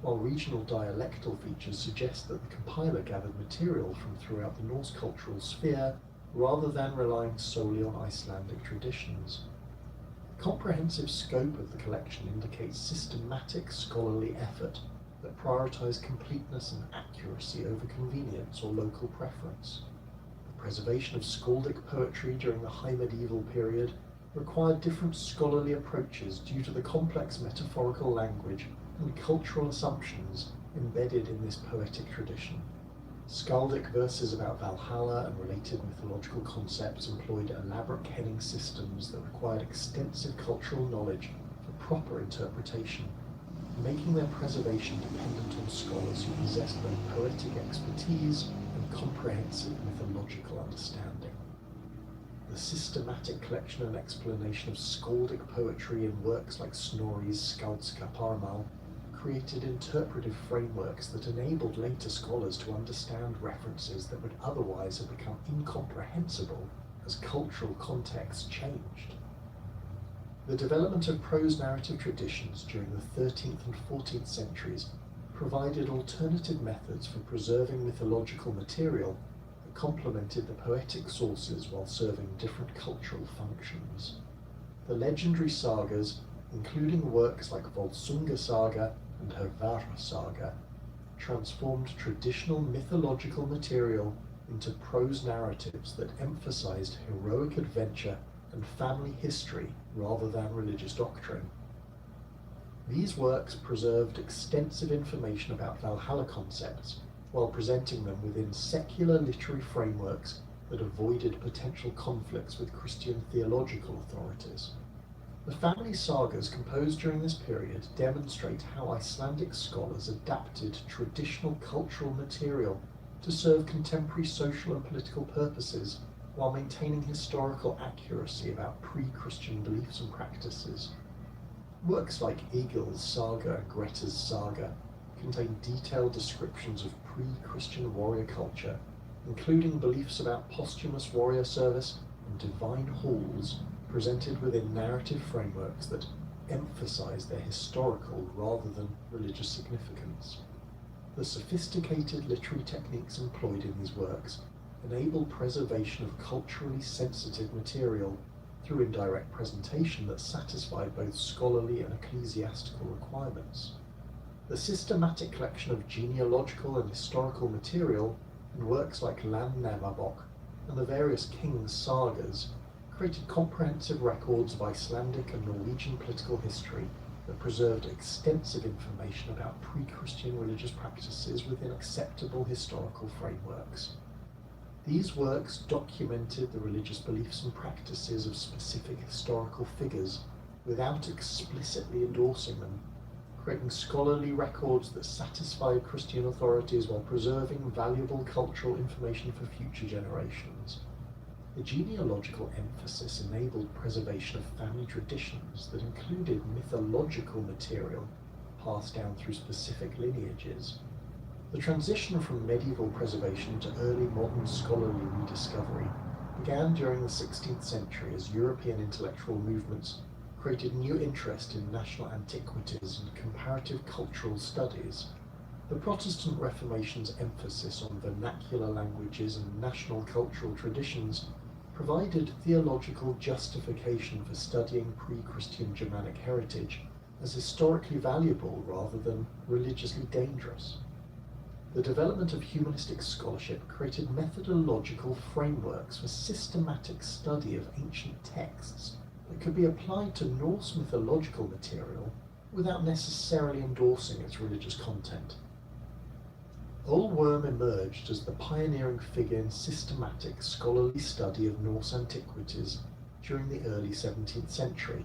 while regional dialectal features suggest that the compiler gathered material from throughout the Norse cultural sphere rather than relying solely on Icelandic traditions. The comprehensive scope of the collection indicates systematic scholarly effort that prioritized completeness and accuracy over convenience or local preference. The preservation of skaldic poetry during the High Medieval period required different scholarly approaches due to the complex metaphorical language and cultural assumptions embedded in this poetic tradition. Skaldic verses about Valhalla and related mythological concepts employed elaborate kenning systems that required extensive cultural knowledge for proper interpretation, making their preservation dependent on scholars who possessed both poetic expertise and comprehensive mythological understanding. The systematic collection and explanation of skaldic poetry in works like Snorri's Skaldska Parmal created interpretive frameworks that enabled later scholars to understand references that would otherwise have become incomprehensible as cultural contexts changed. The development of prose narrative traditions during the 13th and 14th centuries provided alternative methods for preserving mythological material that complemented the poetic sources while serving different cultural functions. The legendary sagas, including works like Volsunga Saga and Hervara Saga, transformed traditional mythological material into prose narratives that emphasized heroic adventure and family history rather than religious doctrine. These works preserved extensive information about Valhalla concepts while presenting them within secular literary frameworks that avoided potential conflicts with Christian theological authorities. The family sagas composed during this period demonstrate how Icelandic scholars adapted traditional cultural material to serve contemporary social and political purposes while maintaining historical accuracy about pre-Christian beliefs and practices. Works like Egil's Saga and Greta's Saga contain detailed descriptions of pre-Christian warrior culture, including beliefs about posthumous warrior service and divine halls presented within narrative frameworks that emphasize their historical rather than religious significance. The sophisticated literary techniques employed in these works enable preservation of culturally sensitive material through indirect presentation that satisfied both scholarly and ecclesiastical requirements. The systematic collection of genealogical and historical material in works like Landnámabók and the various kings' sagas created comprehensive records of Icelandic and Norwegian political history that preserved extensive information about pre-Christian religious practices within acceptable historical frameworks. These works documented the religious beliefs and practices of specific historical figures without explicitly endorsing them, creating scholarly records that satisfied Christian authorities while preserving valuable cultural information for future generations. The genealogical emphasis enabled preservation of family traditions that included mythological material passed down through specific lineages. The transition from medieval preservation to early modern scholarly rediscovery began during the 16th century as European intellectual movements created new interest in national antiquities and comparative cultural studies. The Protestant Reformation's emphasis on vernacular languages and national cultural traditions provided theological justification for studying pre-Christian Germanic heritage as historically valuable rather than religiously dangerous. The development of humanistic scholarship created methodological frameworks for systematic study of ancient texts that could be applied to Norse mythological material without necessarily endorsing its religious content. Olworm emerged as the pioneering figure in systematic scholarly study of Norse antiquities during the early 17th century,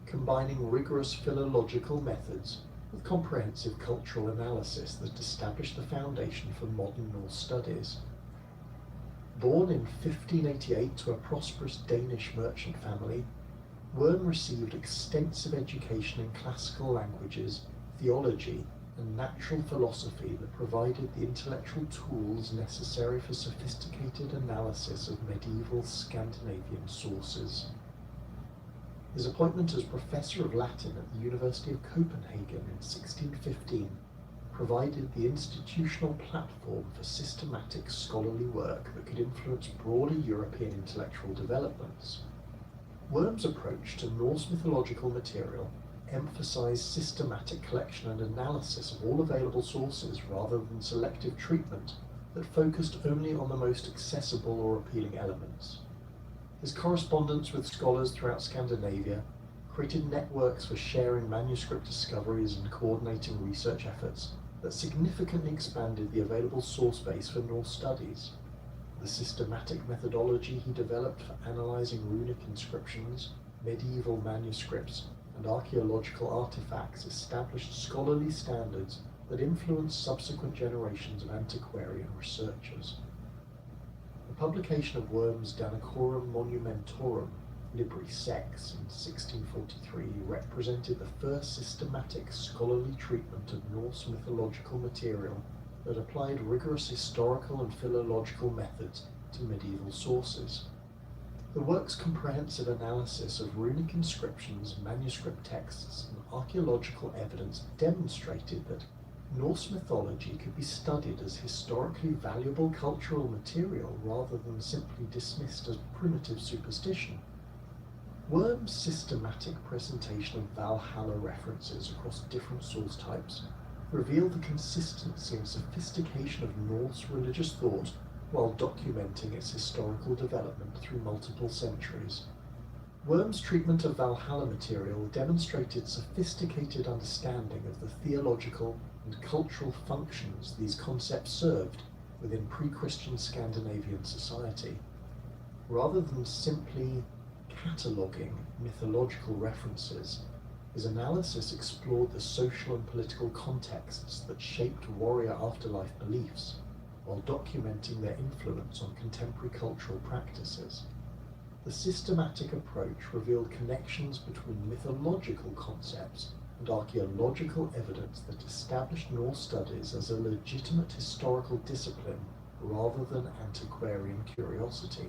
combining rigorous philological methods with comprehensive cultural analysis that established the foundation for modern Norse studies. Born in 1588 to a prosperous Danish merchant family, Worm received extensive education in classical languages, theology, and natural philosophy that provided the intellectual tools necessary for sophisticated analysis of medieval Scandinavian sources. His appointment as Professor of Latin at the University of Copenhagen in 1615 provided the institutional platform for systematic scholarly work that could influence broader European intellectual developments. Worm's approach to Norse mythological material emphasized systematic collection and analysis of all available sources rather than selective treatment that focused only on the most accessible or appealing elements. His correspondence with scholars throughout Scandinavia created networks for sharing manuscript discoveries and coordinating research efforts that significantly expanded the available source base for Norse studies. The systematic methodology he developed for analyzing runic inscriptions, medieval manuscripts, and archaeological artifacts established scholarly standards that influenced subsequent generations of antiquarian researchers. The publication of Worm's Danicorum Monumentorum Libri Sex in 1643 represented the first systematic scholarly treatment of Norse mythological material that applied rigorous historical and philological methods to medieval sources. The work's comprehensive analysis of runic inscriptions, manuscript texts, and archaeological evidence demonstrated that Norse mythology could be studied as historically valuable cultural material rather than simply dismissed as primitive superstition. Worm's systematic presentation of Valhalla references across different source types revealed the consistency and sophistication of Norse religious thought while documenting its historical development through multiple centuries. Worm's treatment of Valhalla material demonstrated sophisticated understanding of the theological and cultural functions these concepts served within pre-Christian Scandinavian society. Rather than simply cataloguing mythological references, his analysis explored the social and political contexts that shaped warrior afterlife beliefs, while documenting their influence on contemporary cultural practices. The systematic approach revealed connections between mythological concepts and archaeological evidence that established Norse studies as a legitimate historical discipline rather than antiquarian curiosity.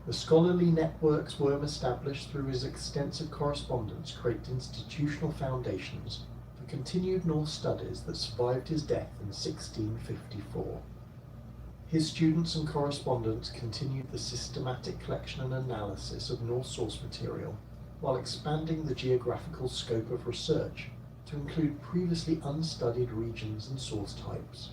The scholarly networks Worm established through his extensive correspondence created institutional foundations for continued Norse studies that survived his death in 1654. His students and correspondents continued the systematic collection and analysis of Norse source material while expanding the geographical scope of research to include previously unstudied regions and source types.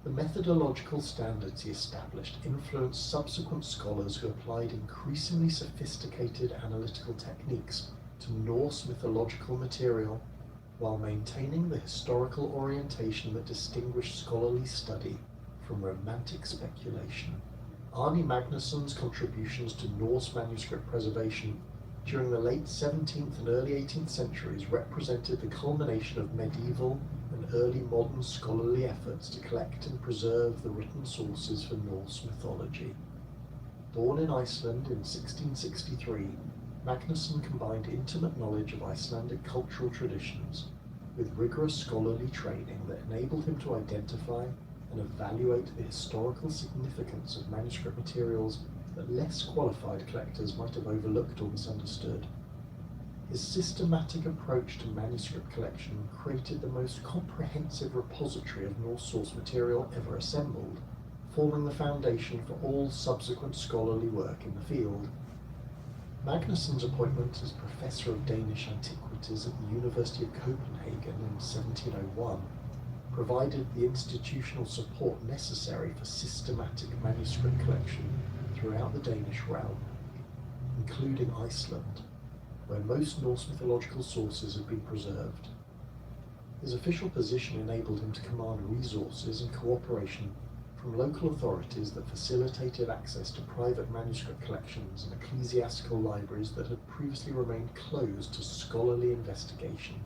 The methodological standards he established influenced subsequent scholars who applied increasingly sophisticated analytical techniques to Norse mythological material while maintaining the historical orientation that distinguished scholarly study from romantic speculation. Arni Magnusson's contributions to Norse manuscript preservation during the late 17th and early 18th centuries represented the culmination of medieval and early modern scholarly efforts to collect and preserve the written sources for Norse mythology. Born in Iceland in 1663, Magnusson combined intimate knowledge of Icelandic cultural traditions with rigorous scholarly training that enabled him to identify and evaluate the historical significance of manuscript materials that less qualified collectors might have overlooked or misunderstood. His systematic approach to manuscript collection created the most comprehensive repository of Norse source material ever assembled, forming the foundation for all subsequent scholarly work in the field. Magnusson's appointment as Professor of Danish Antiquities at the University of Copenhagen in 1701 provided the institutional support necessary for systematic manuscript collection throughout the Danish realm, including Iceland, where most Norse mythological sources have been preserved. His official position enabled him to command resources and cooperation from local authorities that facilitated access to private manuscript collections and ecclesiastical libraries that had previously remained closed to scholarly investigation.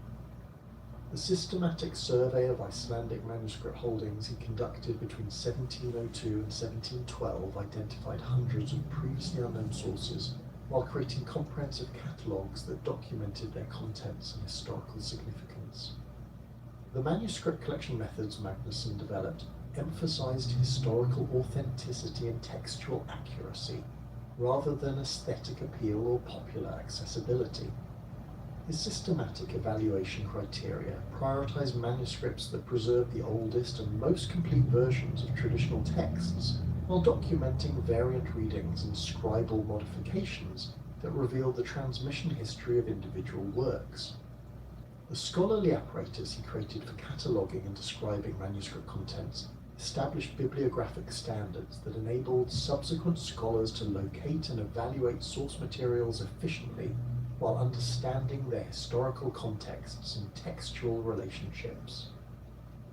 The systematic survey of Icelandic manuscript holdings he conducted between 1702 and 1712 identified hundreds of previously unknown sources, while creating comprehensive catalogues that documented their contents and historical significance. The manuscript collection methods Magnusson developed emphasized historical authenticity and textual accuracy, rather than aesthetic appeal or popular accessibility. His systematic evaluation criteria prioritized manuscripts that preserve the oldest and most complete versions of traditional texts, while documenting variant readings and scribal modifications that revealed the transmission history of individual works. The scholarly apparatus he created for cataloguing and describing manuscript contents established bibliographic standards that enabled subsequent scholars to locate and evaluate source materials efficiently while understanding their historical contexts and textual relationships.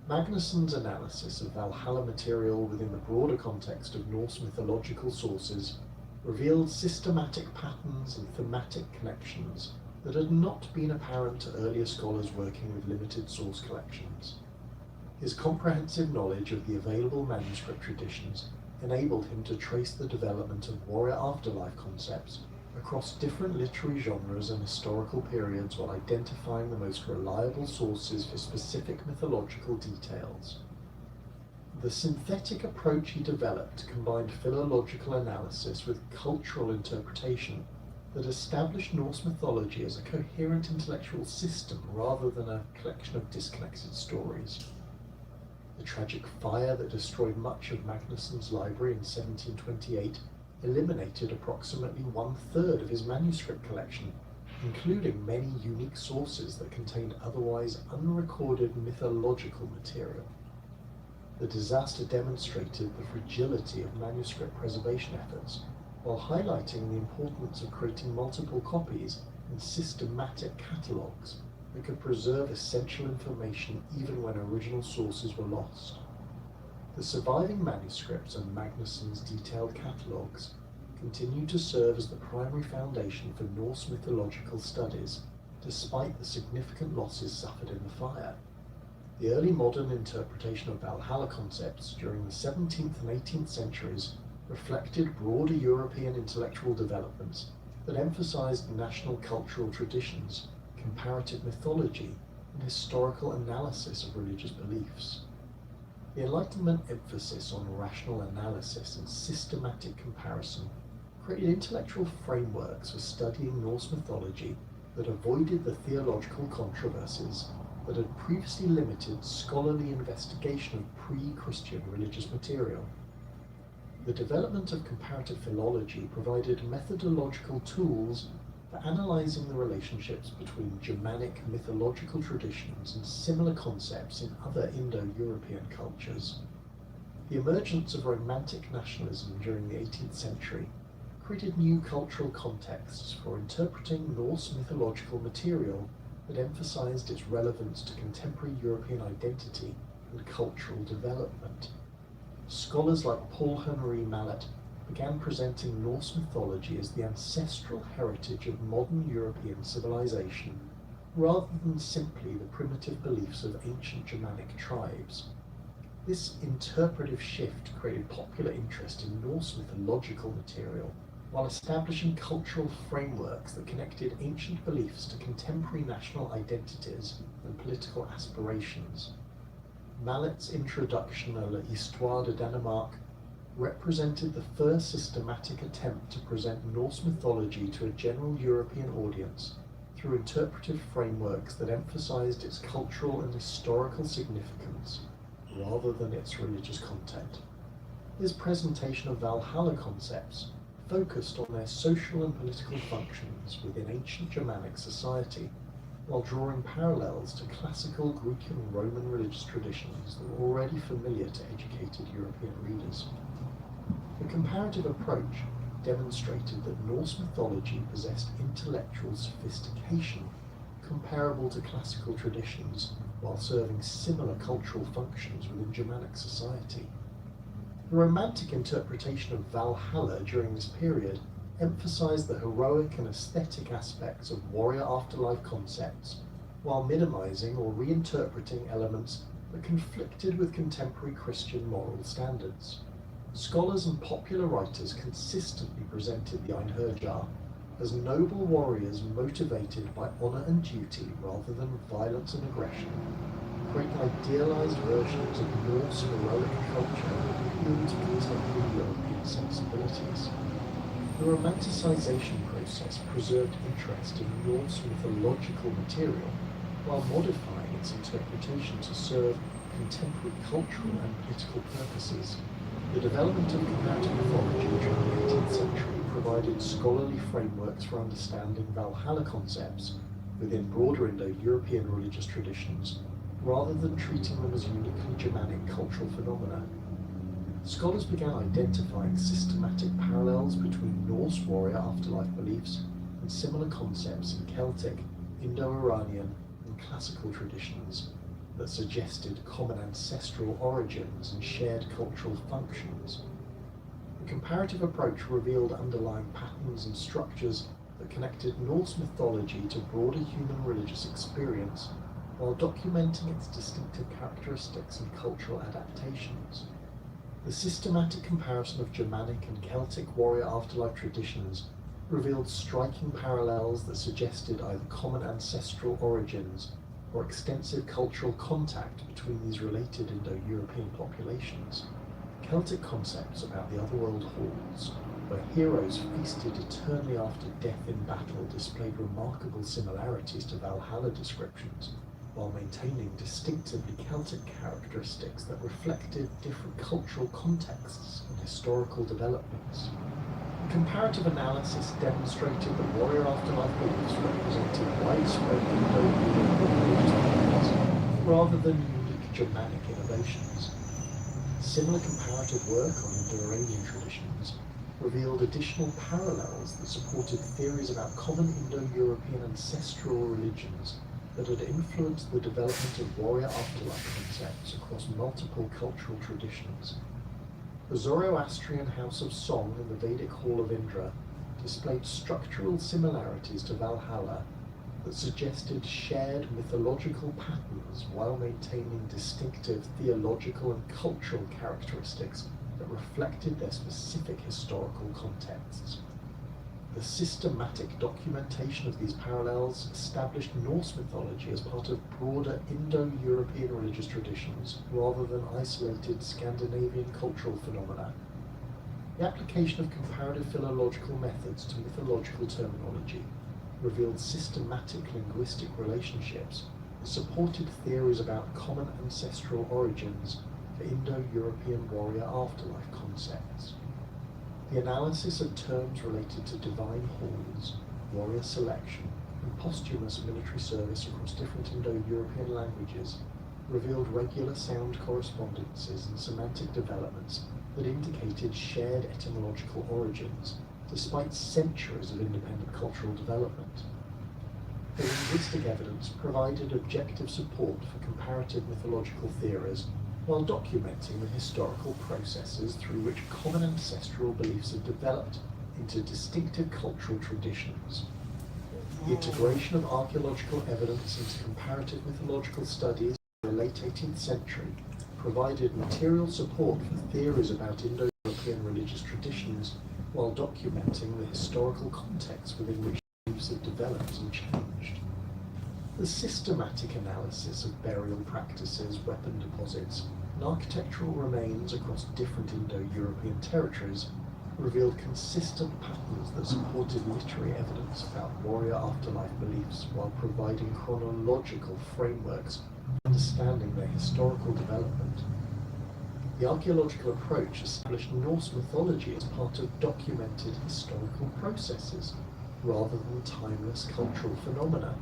Magnusson's analysis of Valhalla material within the broader context of Norse mythological sources revealed systematic patterns and thematic connections that had not been apparent to earlier scholars working with limited source collections. His comprehensive knowledge of the available manuscript traditions enabled him to trace the development of warrior afterlife concepts across different literary genres and historical periods while identifying the most reliable sources for specific mythological details. The synthetic approach he developed combined philological analysis with cultural interpretation that established Norse mythology as a coherent intellectual system rather than a collection of disconnected stories. The tragic fire that destroyed much of Magnusson's library in 1728 eliminated approximately 1/3 of his manuscript collection, including many unique sources that contained otherwise unrecorded mythological material. The disaster demonstrated the fragility of manuscript preservation efforts, while highlighting the importance of creating multiple copies and systematic catalogues that could preserve essential information even when original sources were lost. The surviving manuscripts and Magnusson's detailed catalogues continue to serve as the primary foundation for Norse mythological studies, despite the significant losses suffered in the fire. The early modern interpretation of Valhalla concepts during the 17th and 18th centuries reflected broader European intellectual developments that emphasized national cultural traditions, comparative mythology, and historical analysis of religious beliefs. The Enlightenment emphasis on rational analysis and systematic comparison created intellectual frameworks for studying Norse mythology that avoided the theological controversies that had previously limited scholarly investigation of pre-Christian religious material. The development of comparative philology provided methodological tools for analyzing the relationships between Germanic mythological traditions and similar concepts in other Indo-European cultures. The emergence of Romantic nationalism during the 18th century created new cultural contexts for interpreting Norse mythological material that emphasized its relevance to contemporary European identity and cultural development. Scholars like Paul Henri Mallet began presenting Norse mythology as the ancestral heritage of modern European civilization, rather than simply the primitive beliefs of ancient Germanic tribes. This interpretive shift created popular interest in Norse mythological material, while establishing cultural frameworks that connected ancient beliefs to contemporary national identities and political aspirations. Mallet's introduction à l'Histoire de Danemark represented the first systematic attempt to present Norse mythology to a general European audience through interpretive frameworks that emphasized its cultural and historical significance rather than its religious content. His presentation of Valhalla concepts focused on their social and political functions within ancient Germanic society, while drawing parallels to classical Greek and Roman religious traditions that were already familiar to educated European readers. The comparative approach demonstrated that Norse mythology possessed intellectual sophistication comparable to classical traditions while serving similar cultural functions within Germanic society. The Romantic interpretation of Valhalla during this period emphasized the heroic and aesthetic aspects of warrior afterlife concepts, while minimizing or reinterpreting elements that conflicted with contemporary Christian moral standards. Scholars and popular writers consistently presented the Einherjar as noble warriors motivated by honor and duty rather than violence and aggression, creating idealized versions of Norse heroic culture into contemporary European sensibilities. The romanticization process preserved interest in Norse mythological material while modifying its interpretation to serve contemporary cultural and political purposes. The development of comparative mythology during the 18th century provided scholarly frameworks for understanding Valhalla concepts within broader Indo-European religious traditions, rather than treating them as uniquely Germanic cultural phenomena. Scholars began identifying systematic parallels between Norse warrior afterlife beliefs and similar concepts in Celtic, Indo-Iranian, and classical traditions that suggested common ancestral origins and shared cultural functions. The comparative approach revealed underlying patterns and structures that connected Norse mythology to broader human religious experience, while documenting its distinctive characteristics and cultural adaptations. The systematic comparison of Germanic and Celtic warrior afterlife traditions revealed striking parallels that suggested either common ancestral origins or extensive cultural contact between these related Indo-European populations. Celtic concepts about the otherworld halls, where heroes feasted eternally after death in battle, displayed remarkable similarities to Valhalla descriptions, while maintaining distinctively Celtic characteristics that reflected different cultural contexts and historical developments. Comparative analysis demonstrated that warrior afterlife beliefs represented widespread Indo-European religions rather than unique Germanic innovations. Similar comparative work on Indo-Iranian traditions revealed additional parallels that supported theories about common Indo-European ancestral religions that had influenced the development of warrior afterlife concepts across multiple cultural traditions. The Zoroastrian House of Song in the Vedic Hall of Indra displayed structural similarities to Valhalla that suggested shared mythological patterns while maintaining distinctive theological and cultural characteristics that reflected their specific historical contexts. The systematic documentation of these parallels established Norse mythology as part of broader Indo-European religious traditions rather than isolated Scandinavian cultural phenomena. The application of comparative philological methods to mythological terminology revealed systematic linguistic relationships that supported theories about common ancestral origins for Indo-European warrior afterlife concepts. The analysis of terms related to divine halls, warrior selection, and posthumous military service across different Indo-European languages revealed regular sound correspondences and semantic developments that indicated shared etymological origins, despite centuries of independent cultural development. The linguistic evidence provided objective support for comparative mythological theories while documenting the historical processes through which common ancestral beliefs have developed into distinctive cultural traditions. The integration of archaeological evidence into comparative mythological studies in the late 18th century provided material support for theories about Indo-European religious traditions while documenting the historical context within which beliefs have developed and changed. The systematic analysis of burial practices, weapon deposits, and architectural remains across different Indo-European territories revealed consistent patterns that supported literary evidence about warrior afterlife beliefs while providing chronological frameworks for understanding their historical development. The archaeological approach established Norse mythology as part of documented historical processes rather than timeless cultural phenomena.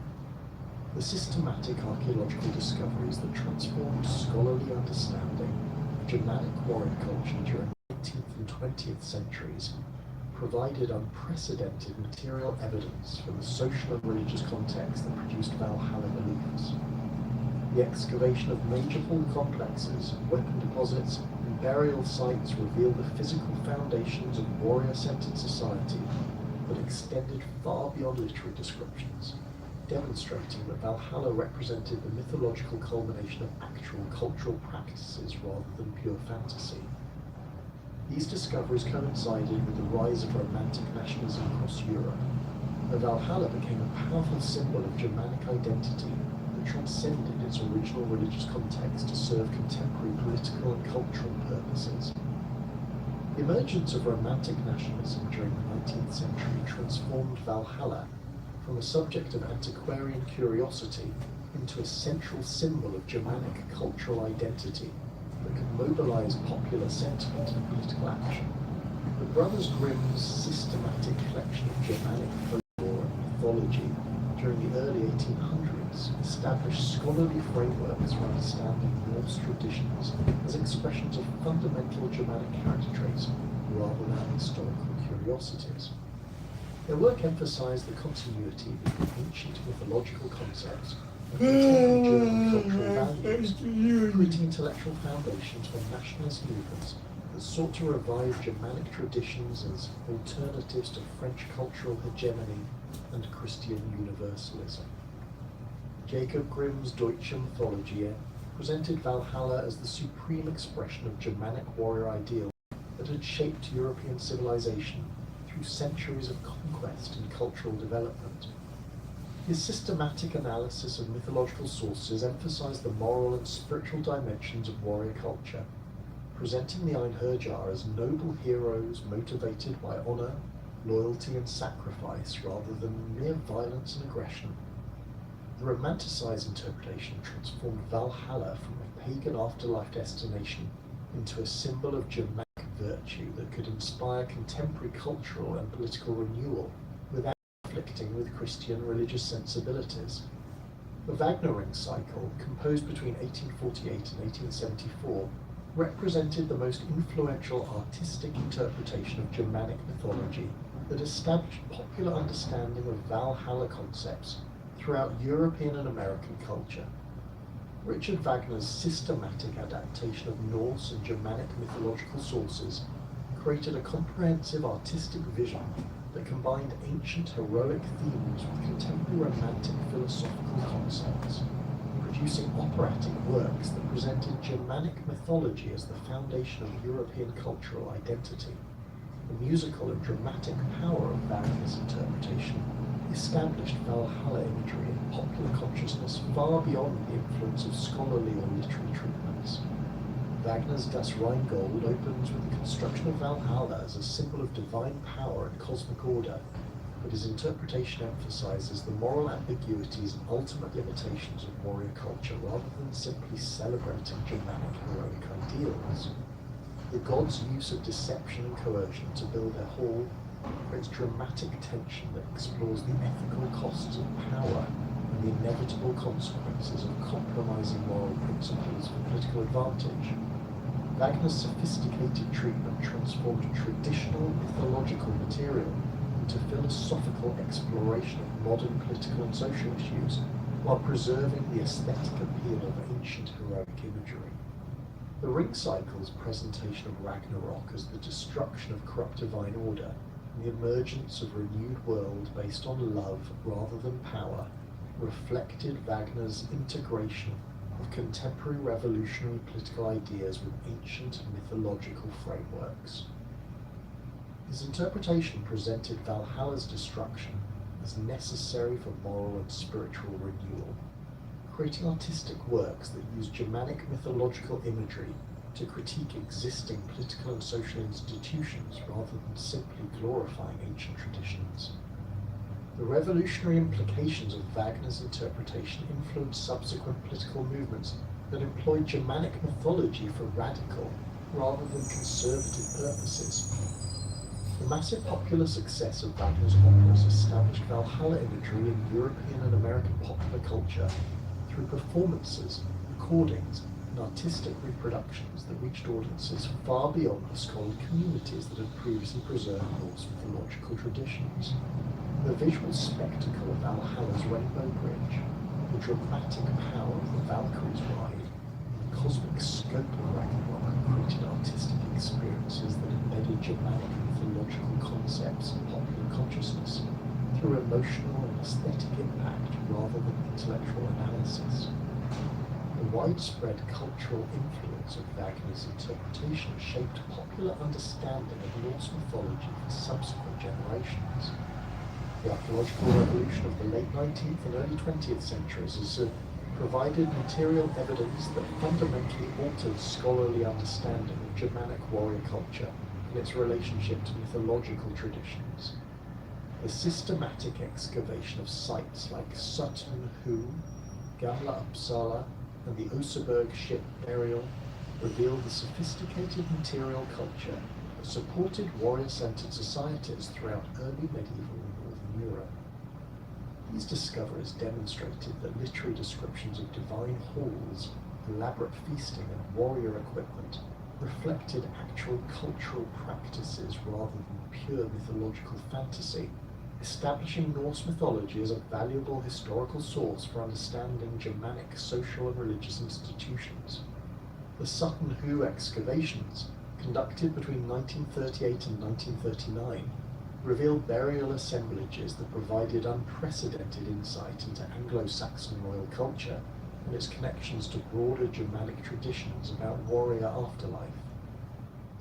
The systematic archaeological discoveries that transformed scholarly understanding of Germanic warrior culture during the 18th and 20th centuries provided unprecedented material evidence for the social and religious context that produced Valhalla beliefs. The excavation of major hall complexes, weapon deposits, and burial sites revealed the physical foundations of warrior-centered society that extended far beyond literary descriptions. demonstrating that Valhalla represented the mythological culmination of actual cultural practices rather than pure fantasy. These discoveries coincided with the rise of romantic nationalism across Europe, where Valhalla became a powerful symbol of Germanic identity that transcended its original religious context to serve contemporary political and cultural purposes. The emergence of romantic nationalism during the 19th century transformed Valhalla from a subject of antiquarian curiosity into a central symbol of Germanic cultural identity that could mobilize popular sentiment and political action. The Brothers Grimm's systematic collection of Germanic folklore and mythology during the early 1800s established scholarly frameworks for understanding Norse traditions as expressions of fundamental Germanic character traits rather than historical curiosities. Their work emphasized the continuity between ancient mythological concepts and contemporary German cultural values, creating intellectual foundations for nationalist movements that sought to revive Germanic traditions as alternatives to French cultural hegemony and Christian universalism. Jacob Grimm's Deutsche Mythologie presented Valhalla as the supreme expression of Germanic warrior ideal that had shaped European civilization through centuries of conquest and cultural development. His systematic analysis of mythological sources emphasized the moral and spiritual dimensions of warrior culture, presenting the Einherjar as noble heroes motivated by honor, loyalty, and sacrifice rather than mere violence and aggression. The romanticized interpretation transformed Valhalla from a pagan afterlife destination into a symbol of Germanic virtue that could inspire contemporary cultural and political renewal without conflicting with Christian religious sensibilities. The Wagner-Ring cycle, composed between 1848 and 1874, represented the most influential artistic interpretation of Germanic mythology that established popular understanding of Valhalla concepts throughout European and American culture. Richard Wagner's systematic adaptation of Norse and Germanic mythological sources created a comprehensive artistic vision that combined ancient heroic themes with contemporary romantic philosophical concepts, producing operatic works that presented Germanic mythology as the foundation of European cultural identity. The musical and dramatic power of Wagner's interpretation established Valhalla imagery in popular consciousness far beyond the influence of scholarly or literary treatments. Wagner's Das Rheingold opens with the construction of Valhalla as a symbol of divine power and cosmic order, but his interpretation emphasizes the moral ambiguities and ultimate limitations of warrior culture rather than simply celebrating Germanic heroic ideals. The gods' use of deception and coercion to build their hall creates dramatic tension that explores the ethical costs of power and the inevitable consequences of compromising moral principles for political advantage. Wagner's sophisticated treatment transformed traditional mythological material into philosophical exploration of modern political and social issues, while preserving the aesthetic appeal of ancient heroic imagery. The Ring Cycle's presentation of Ragnarok as the destruction of corrupt divine order and the emergence of a renewed world based on love rather than power reflected Wagner's integration of contemporary revolutionary political ideas with ancient mythological frameworks. His interpretation presented Valhalla's destruction as necessary for moral and spiritual renewal, creating artistic works that use Germanic mythological imagery to critique existing political and social institutions rather than simply glorifying ancient traditions. The revolutionary implications of Wagner's interpretation influenced subsequent political movements that employed Germanic mythology for radical rather than conservative purposes. The massive popular success of Wagner's operas established Valhalla imagery in European and American popular culture through performances, recordings, and artistic reproductions that reached audiences far beyond the scholarly communities that had previously preserved Norse mythological traditions. The visual spectacle of Valhalla's Rainbow Bridge, the dramatic power of the Valkyrie's Ride, and the cosmic scope of Ragnarok created artistic experiences that embedded Germanic mythological concepts in popular consciousness through through emotional and aesthetic impact rather than intellectual analysis. The widespread cultural influence of Wagner's interpretation shaped popular understanding of Norse mythology for subsequent generations. The archaeological revolution of the late 19th and early 20th centuries has provided material evidence that fundamentally altered scholarly understanding of Germanic warrior culture and its relationship to mythological traditions. The systematic excavation of sites like Sutton Hoo, Gamla Uppsala, and the Oseberg ship burial revealed the sophisticated material culture that supported warrior-centered societies throughout early medieval Northern Europe. These discoveries demonstrated that literary descriptions of divine halls, elaborate feasting, and warrior equipment reflected actual cultural practices rather than pure mythological fantasy, establishing Norse mythology as a valuable historical source for understanding Germanic social and religious institutions. The Sutton Hoo excavations, conducted between 1938 and 1939, revealed burial assemblages that provided unprecedented insight into Anglo-Saxon royal culture and its connections to broader Germanic traditions about warrior afterlife.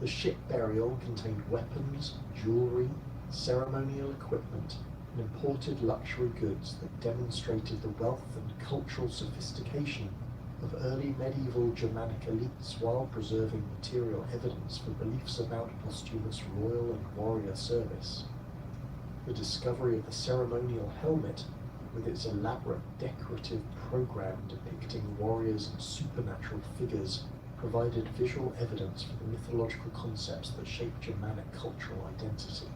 The ship burial contained weapons, jewelry, ceremonial equipment, and imported luxury goods that demonstrated the wealth and cultural sophistication of early medieval Germanic elites while preserving material evidence for beliefs about posthumous royal and warrior service. The discovery of the ceremonial helmet, with its elaborate decorative program depicting warriors and supernatural figures, provided visual evidence for the mythological concepts that shaped Germanic cultural identity.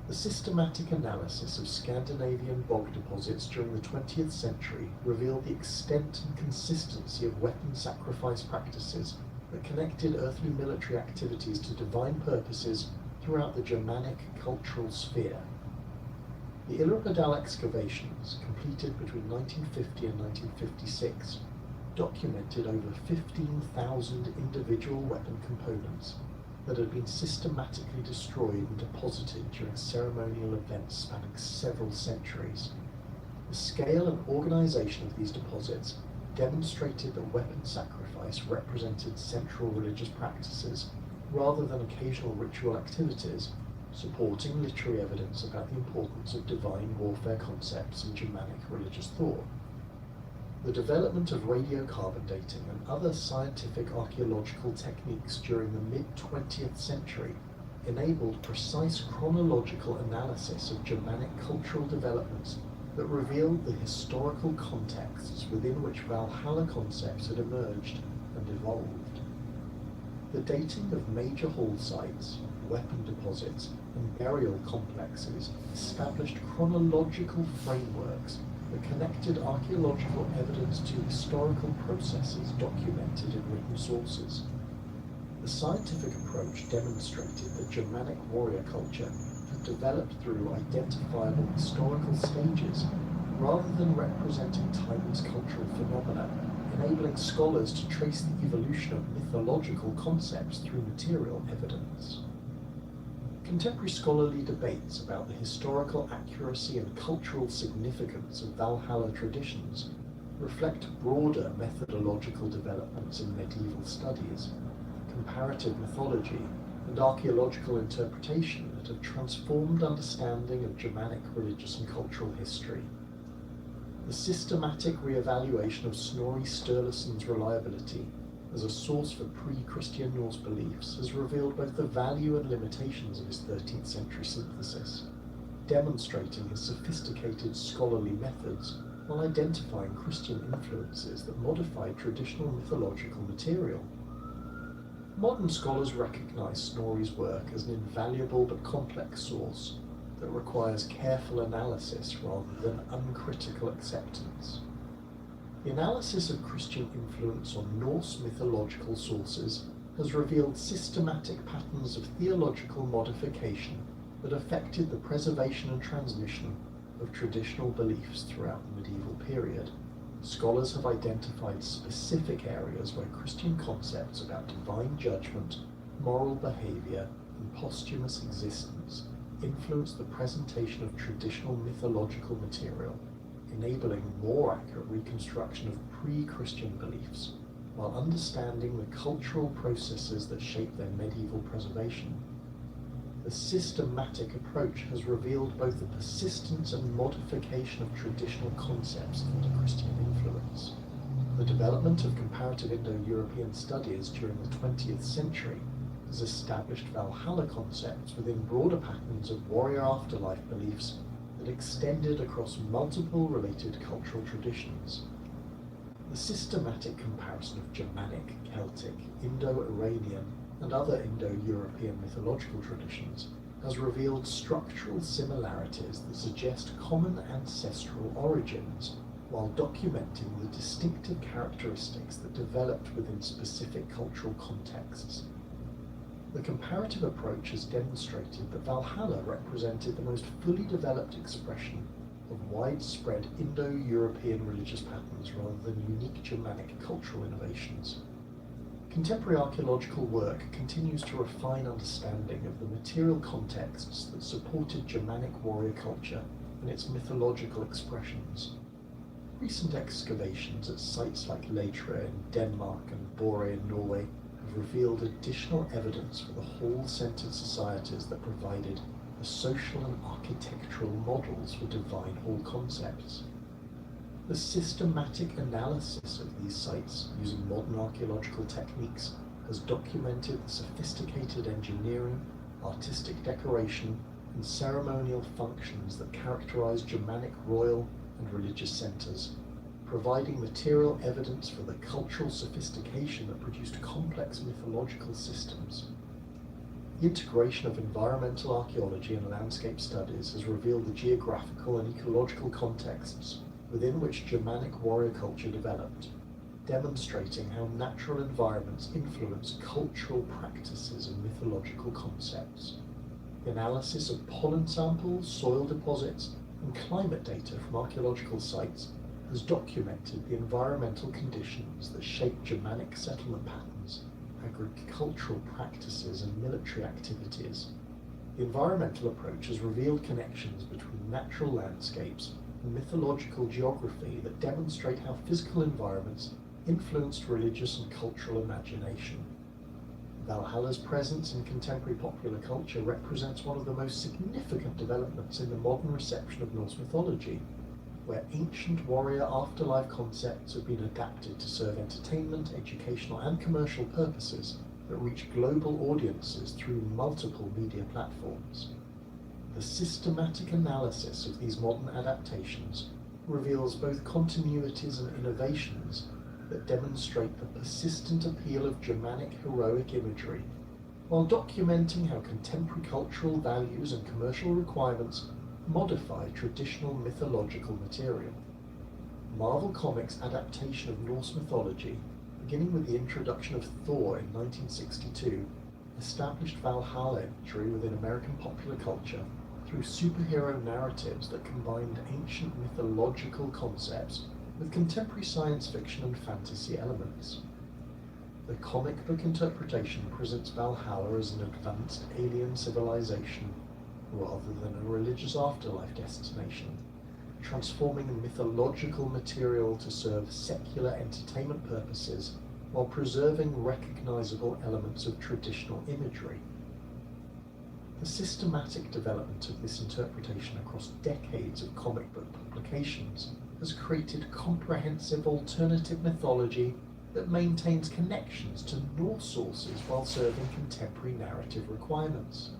The systematic analysis of Scandinavian bog deposits during the 20th century revealed the extent and consistency of weapon sacrifice practices that connected earthly military activities to divine purposes throughout the Germanic cultural sphere. The Illerpedal excavations, completed between 1950 and 1956, documented over 15,000 individual weapon components that had been systematically destroyed and deposited during ceremonial events spanning several centuries. The scale and organization of these deposits demonstrated that weapon sacrifice represented central religious practices rather than occasional ritual activities, supporting literary evidence about the importance of divine warfare concepts in Germanic religious thought. The development of radiocarbon dating and other scientific archaeological techniques during the mid-20th century enabled precise chronological analysis of Germanic cultural developments that revealed the historical contexts within which Valhalla concepts had emerged and evolved. The dating of major hall sites, weapon deposits, and burial complexes established chronological frameworks that connected archaeological evidence to historical processes documented in written sources. The scientific approach demonstrated that Germanic warrior culture had developed through identifiable historical stages rather than representing timeless cultural phenomena, enabling scholars to trace the evolution of mythological concepts through material evidence. Contemporary scholarly debates about the historical accuracy and cultural significance of Valhalla traditions reflect broader methodological developments in medieval studies, comparative mythology, and archaeological interpretation that have transformed understanding of Germanic religious and cultural history. The systematic re-evaluation of Snorri Sturluson's reliability as a source for pre-Christian Norse beliefs has revealed both the value and limitations of his 13th century synthesis, demonstrating his sophisticated scholarly methods while identifying Christian influences that modified traditional mythological material. Modern scholars recognize Snorri's work as an invaluable but complex source that requires careful analysis rather than uncritical acceptance. The analysis of Christian influence on Norse mythological sources has revealed systematic patterns of theological modification that affected the preservation and transmission of traditional beliefs throughout the medieval period. Scholars have identified specific areas where Christian concepts about divine judgment, moral behavior, and posthumous existence influenced the presentation of traditional mythological material, enabling more accurate reconstruction of pre-Christian beliefs, while understanding the cultural processes that shape their medieval preservation. The systematic approach has revealed both the persistence and modification of traditional concepts under Christian influence. The development of comparative Indo-European studies during the 20th century has established Valhalla concepts within broader patterns of warrior afterlife beliefs that extended across multiple related cultural traditions. The systematic comparison of Germanic, Celtic, Indo-Iranian, and other Indo-European mythological traditions has revealed structural similarities that suggest common ancestral origins, while documenting the distinctive characteristics that developed within specific cultural contexts. The comparative approach has demonstrated that Valhalla represented the most fully developed expression of widespread Indo-European religious patterns rather than unique Germanic cultural innovations. Contemporary archaeological work continues to refine understanding of the material contexts that supported Germanic warrior culture and its mythological expressions. Recent excavations at sites like Leitra in Denmark and Borre in Norway have revealed additional evidence for the hall-centered societies that provided the social and architectural models for divine hall concepts. The systematic analysis of these sites using modern archaeological techniques has documented the sophisticated engineering, artistic decoration, and ceremonial functions that characterize Germanic royal and religious centers, providing material evidence for the cultural sophistication that produced complex mythological systems. The integration of environmental archaeology and landscape studies has revealed the geographical and ecological contexts within which Germanic warrior culture developed, demonstrating how natural environments influence cultural practices and mythological concepts. The analysis of pollen samples, soil deposits, and climate data from archaeological sites has documented the environmental conditions that shape Germanic settlement patterns, agricultural practices, and military activities. The environmental approach has revealed connections between natural landscapes and mythological geography that demonstrate how physical environments influenced religious and cultural imagination. Valhalla's presence in contemporary popular culture represents one of the most significant developments in the modern reception of Norse mythology, where ancient warrior afterlife concepts have been adapted to serve entertainment, educational, and commercial purposes that reach global audiences through multiple media platforms. The systematic analysis of these modern adaptations reveals both continuities and innovations that demonstrate the persistent appeal of Germanic heroic imagery, while documenting how contemporary cultural values and commercial requirements modify traditional mythological material. Marvel Comics' adaptation of Norse mythology, beginning with the introduction of Thor in 1962, established Valhalla imagery within American popular culture through superhero narratives that combined ancient mythological concepts with contemporary science fiction and fantasy elements. The comic book interpretation presents Valhalla as an advanced alien civilization rather than a religious afterlife destination, transforming mythological material to serve secular entertainment purposes while preserving recognizable elements of traditional imagery. The systematic development of this interpretation across decades of comic book publications has created comprehensive alternative mythology that maintains connections to Norse sources while serving contemporary narrative requirements.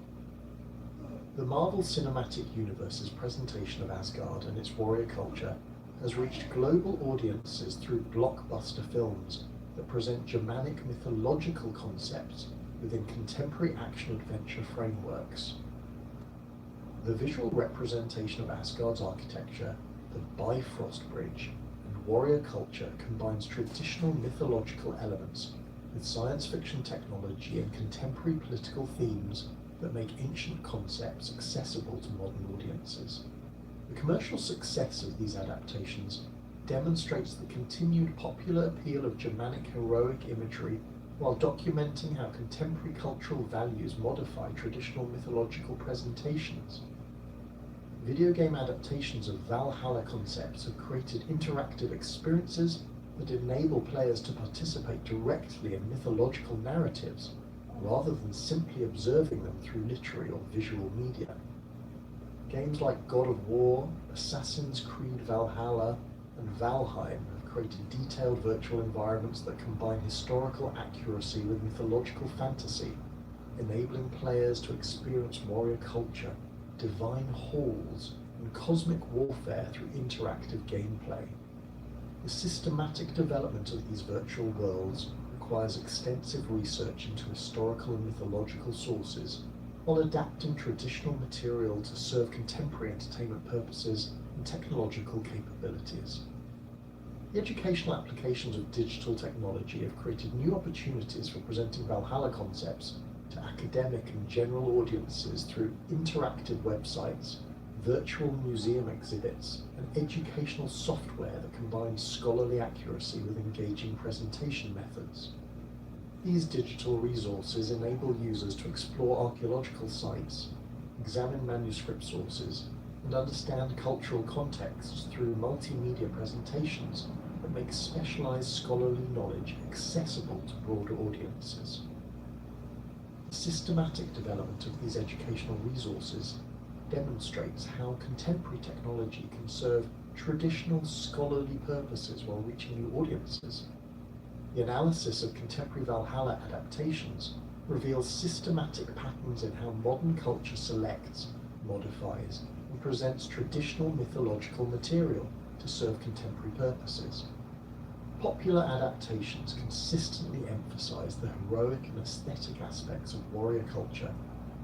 The Marvel Cinematic Universe's presentation of Asgard and its warrior culture has reached global audiences through blockbuster films that present Germanic mythological concepts within contemporary action-adventure frameworks. The visual representation of Asgard's architecture, the Bifrost Bridge, and warrior culture combines traditional mythological elements with science fiction technology and contemporary political themes that make ancient concepts accessible to modern audiences. The commercial success of these adaptations demonstrates the continued popular appeal of Germanic heroic imagery while documenting how contemporary cultural values modify traditional mythological presentations. Video game adaptations of Valhalla concepts have created interactive experiences that enable players to participate directly in mythological narratives, rather than simply observing them through literary or visual media. Games like God of War, Assassin's Creed Valhalla, and Valheim have created detailed virtual environments that combine historical accuracy with mythological fantasy, enabling players to experience warrior culture, divine halls, and cosmic warfare through interactive gameplay. The systematic development of these virtual worlds requires extensive research into historical and mythological sources, while adapting traditional material to serve contemporary entertainment purposes and technological capabilities. The educational applications of digital technology have created new opportunities for presenting Valhalla concepts to academic and general audiences through interactive websites, virtual museum exhibits, and educational software that combines scholarly accuracy with engaging presentation methods. These digital resources enable users to explore archaeological sites, examine manuscript sources, and understand cultural contexts through multimedia presentations that make specialized scholarly knowledge accessible to broader audiences. The systematic development of these educational resources demonstrates how contemporary technology can serve traditional scholarly purposes while reaching new audiences. The analysis of contemporary Valhalla adaptations reveals systematic patterns in how modern culture selects, modifies, and presents traditional mythological material to serve contemporary purposes. Popular adaptations consistently emphasize the heroic and aesthetic aspects of warrior culture,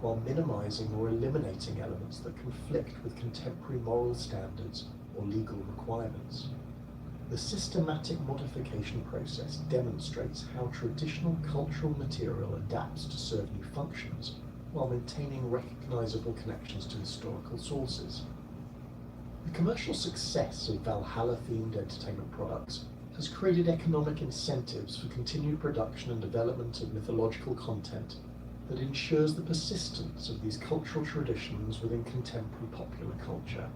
while minimizing or eliminating elements that conflict with contemporary moral standards or legal requirements. The systematic modification process demonstrates how traditional cultural material adapts to serve new functions, while maintaining recognizable connections to historical sources. The commercial success of Valhalla-themed entertainment products has created economic incentives for continued production and development of mythological content that ensures the persistence of these cultural traditions within contemporary popular culture.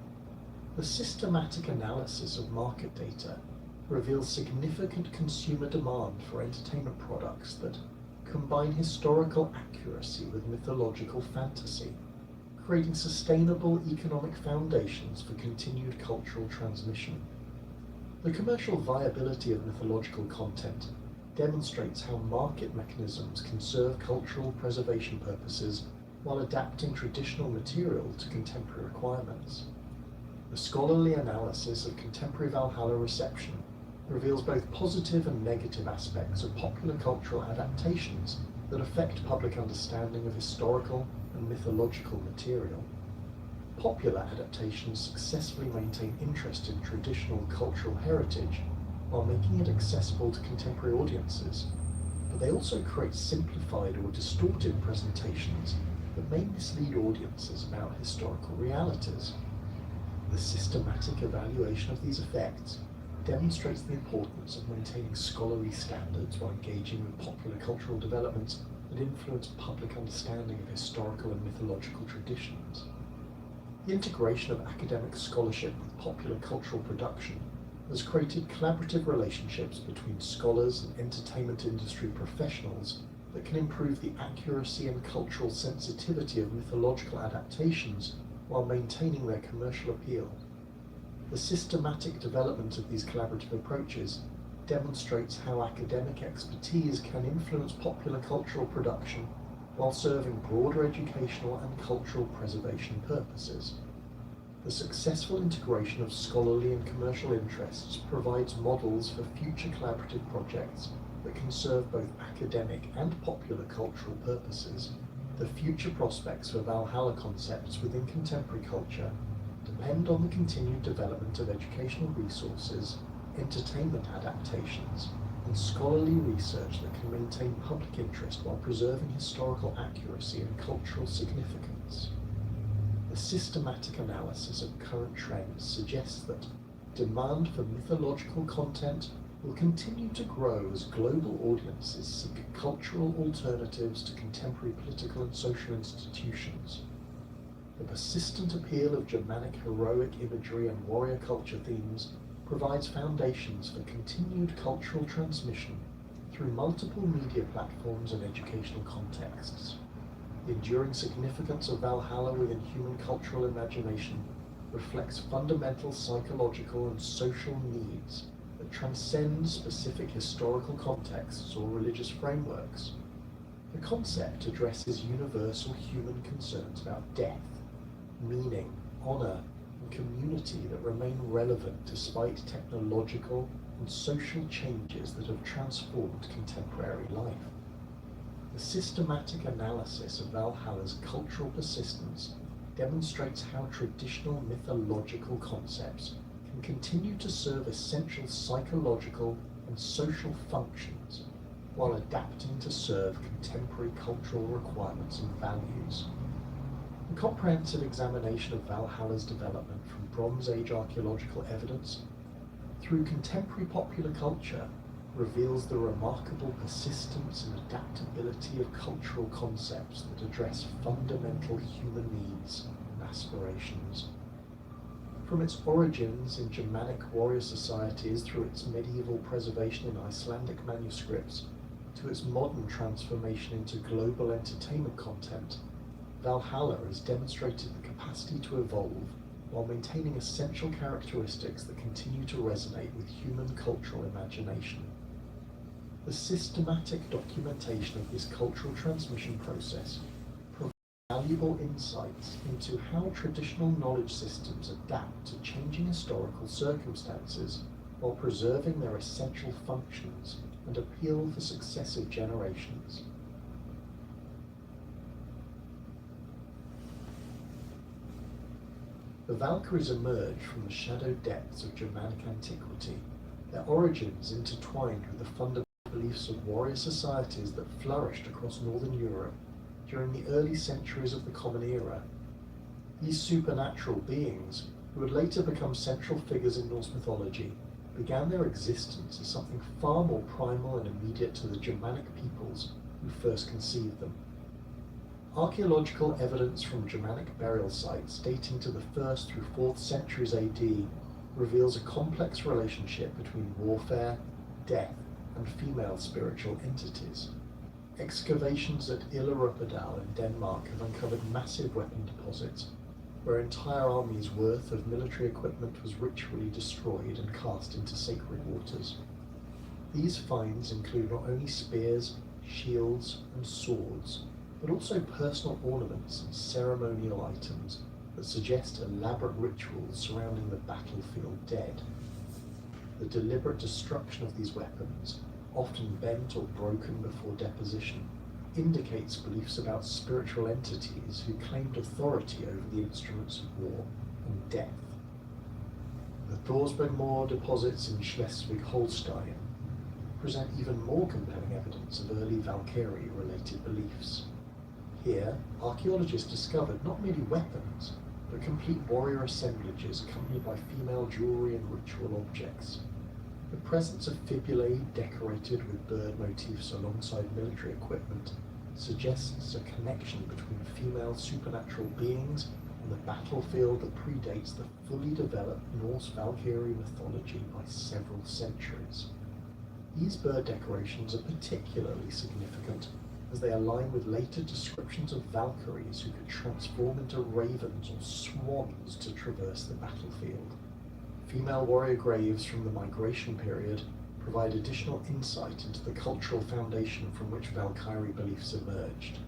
The systematic analysis of market data reveals significant consumer demand for entertainment products that combine historical accuracy with mythological fantasy, creating sustainable economic foundations for continued cultural transmission. The commercial viability of mythological content demonstrates how market mechanisms can serve cultural preservation purposes while adapting traditional material to contemporary requirements. The scholarly analysis of contemporary Valhalla reception reveals both positive and negative aspects of popular cultural adaptations that affect public understanding of historical and mythological material. Popular adaptations successfully maintain interest in traditional cultural heritage while making it accessible to contemporary audiences, but they also create simplified or distorted presentations that may mislead audiences about historical realities. The systematic evaluation of these effects demonstrates the importance of maintaining scholarly standards while engaging with popular cultural developments that influence public understanding of historical and mythological traditions. The integration of academic scholarship with popular cultural production has created collaborative relationships between scholars and entertainment industry professionals that can improve the accuracy and cultural sensitivity of mythological adaptations while maintaining their commercial appeal. The systematic development of these collaborative approaches demonstrates how academic expertise can influence popular cultural production while serving broader educational and cultural preservation purposes. The successful integration of scholarly and commercial interests provides models for future collaborative projects that can serve both academic and popular cultural purposes. The future prospects for Valhalla concepts within contemporary culture depend on the continued development of educational resources, entertainment adaptations, and scholarly research that can maintain public interest while preserving historical accuracy and cultural significance. The systematic analysis of current trends suggests that demand for mythological content will continue to grow as global audiences seek cultural alternatives to contemporary political and social institutions. The persistent appeal of Germanic heroic imagery and warrior culture themes provides foundations for continued cultural transmission through multiple media platforms and educational contexts. The enduring significance of Valhalla within human cultural imagination reflects fundamental psychological and social needs that transcend specific historical contexts or religious frameworks. The concept addresses universal human concerns about death, meaning, honor, and community that remain relevant despite technological and social changes that have transformed contemporary life. The systematic analysis of Valhalla's cultural persistence demonstrates how traditional mythological concepts can continue to serve essential psychological and social functions while adapting to serve contemporary cultural requirements and values. A comprehensive examination of Valhalla's development from Bronze Age archaeological evidence through contemporary popular culture reveals the remarkable persistence and adaptability of cultural concepts that address fundamental human needs and aspirations. From its origins in Germanic warrior societies through its medieval preservation in Icelandic manuscripts to its modern transformation into global entertainment content, Valhalla has demonstrated the capacity to evolve while maintaining essential characteristics that continue to resonate with human cultural imagination. The systematic documentation of this cultural transmission process provides valuable insights into how traditional knowledge systems adapt to changing historical circumstances while preserving their essential functions and appeal for successive generations. The Valkyries emerge from the shadowed depths of Germanic antiquity, their origins intertwined with the fundamental beliefs of warrior societies that flourished across northern Europe during the early centuries of the Common Era. These supernatural beings, who would later become central figures in Norse mythology, began their existence as something far more primal and immediate to the Germanic peoples who first conceived them. Archaeological evidence from Germanic burial sites dating to the 1st through 4th centuries AD reveals a complex relationship between warfare, death, and female spiritual entities. Excavations at Illerupedal in Denmark have uncovered massive weapon deposits, where entire armies' worth of military equipment was ritually destroyed and cast into sacred waters. These finds include not only spears, shields, and swords, but also personal ornaments and ceremonial items that suggest elaborate rituals surrounding the battlefield dead. The deliberate destruction of these weapons, often bent or broken before deposition, indicates beliefs about spiritual entities who claimed authority over the instruments of war and death. The Thorsberg Moor deposits in Schleswig-Holstein present even more compelling evidence of early Valkyrie-related beliefs. Here, archaeologists discovered not merely weapons, but complete warrior assemblages accompanied by female jewelry and ritual objects. The presence of fibulae decorated with bird motifs alongside military equipment suggests a connection between female supernatural beings and the battlefield that predates the fully developed Norse Valkyrie mythology by several centuries. These bird decorations are particularly significant as they align with later descriptions of Valkyries who could transform into ravens or swans to traverse the battlefield. Female warrior graves from the migration period provide additional insight into the cultural foundation from which Valkyrie beliefs emerged.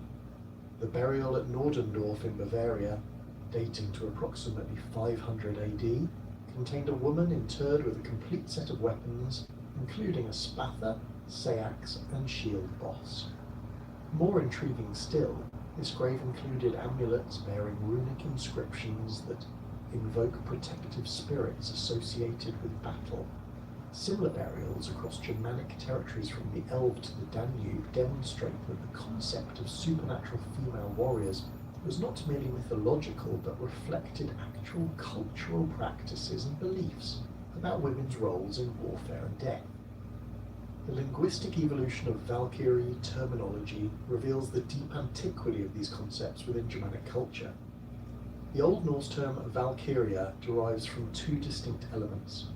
The burial at Nordendorf in Bavaria, dating to approximately 500 AD, contained a woman interred with a complete set of weapons, including a spatha, seax, and shield boss. More intriguing still, this grave included amulets bearing runic inscriptions that invoke protective spirits associated with battle. Similar burials across Germanic territories from the Elbe to the Danube demonstrate that the concept of supernatural female warriors was not merely mythological but reflected actual cultural practices and beliefs about women's roles in warfare and death. The linguistic evolution of Valkyrie terminology reveals the deep antiquity of these concepts within Germanic culture. The Old Norse term Valkyria derives from two distinct elements.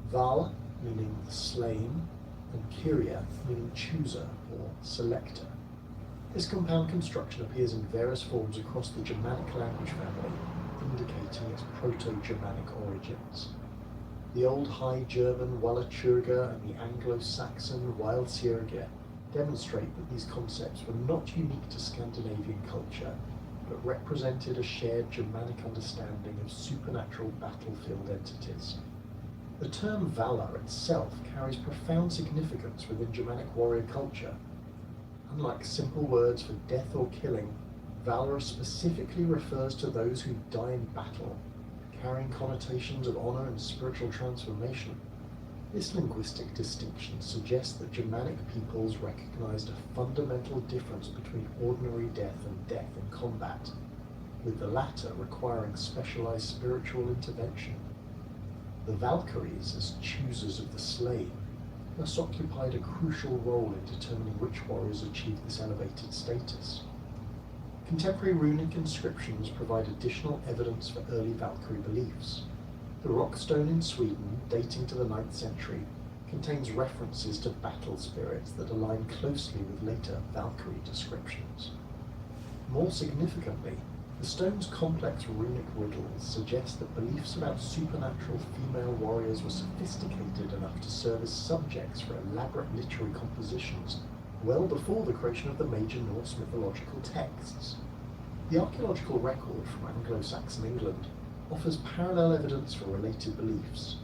Val, meaning slain, and Kyria, meaning chooser or selector. This compound construction appears in various forms across the Germanic language family, indicating its Proto-Germanic origins. The Old High German Wallachurga and the Anglo-Saxon Wildtierge demonstrate that these concepts were not unique to Scandinavian culture, but represented a shared Germanic understanding of supernatural battlefield entities. The term valor itself carries profound significance within Germanic warrior culture. Unlike simple words for death or killing, valor specifically refers to those who die in battle, carrying connotations of honor and spiritual transformation. This linguistic distinction suggests that Germanic peoples recognized a fundamental difference between ordinary death and death in combat, with the latter requiring specialized spiritual intervention. The Valkyries, as choosers of the slain, thus occupied a crucial role in determining which warriors achieved this elevated status. Contemporary runic inscriptions provide additional evidence for early Valkyrie beliefs. The rockstone in Sweden, dating to the 9th century, contains references to battle spirits that align closely with later Valkyrie descriptions. More significantly, the stone's complex runic riddles suggest that beliefs about supernatural female warriors were sophisticated enough to serve as subjects for elaborate literary compositions well before the creation of the major Norse mythological texts. The archaeological record from Anglo-Saxon England offers parallel evidence for related beliefs.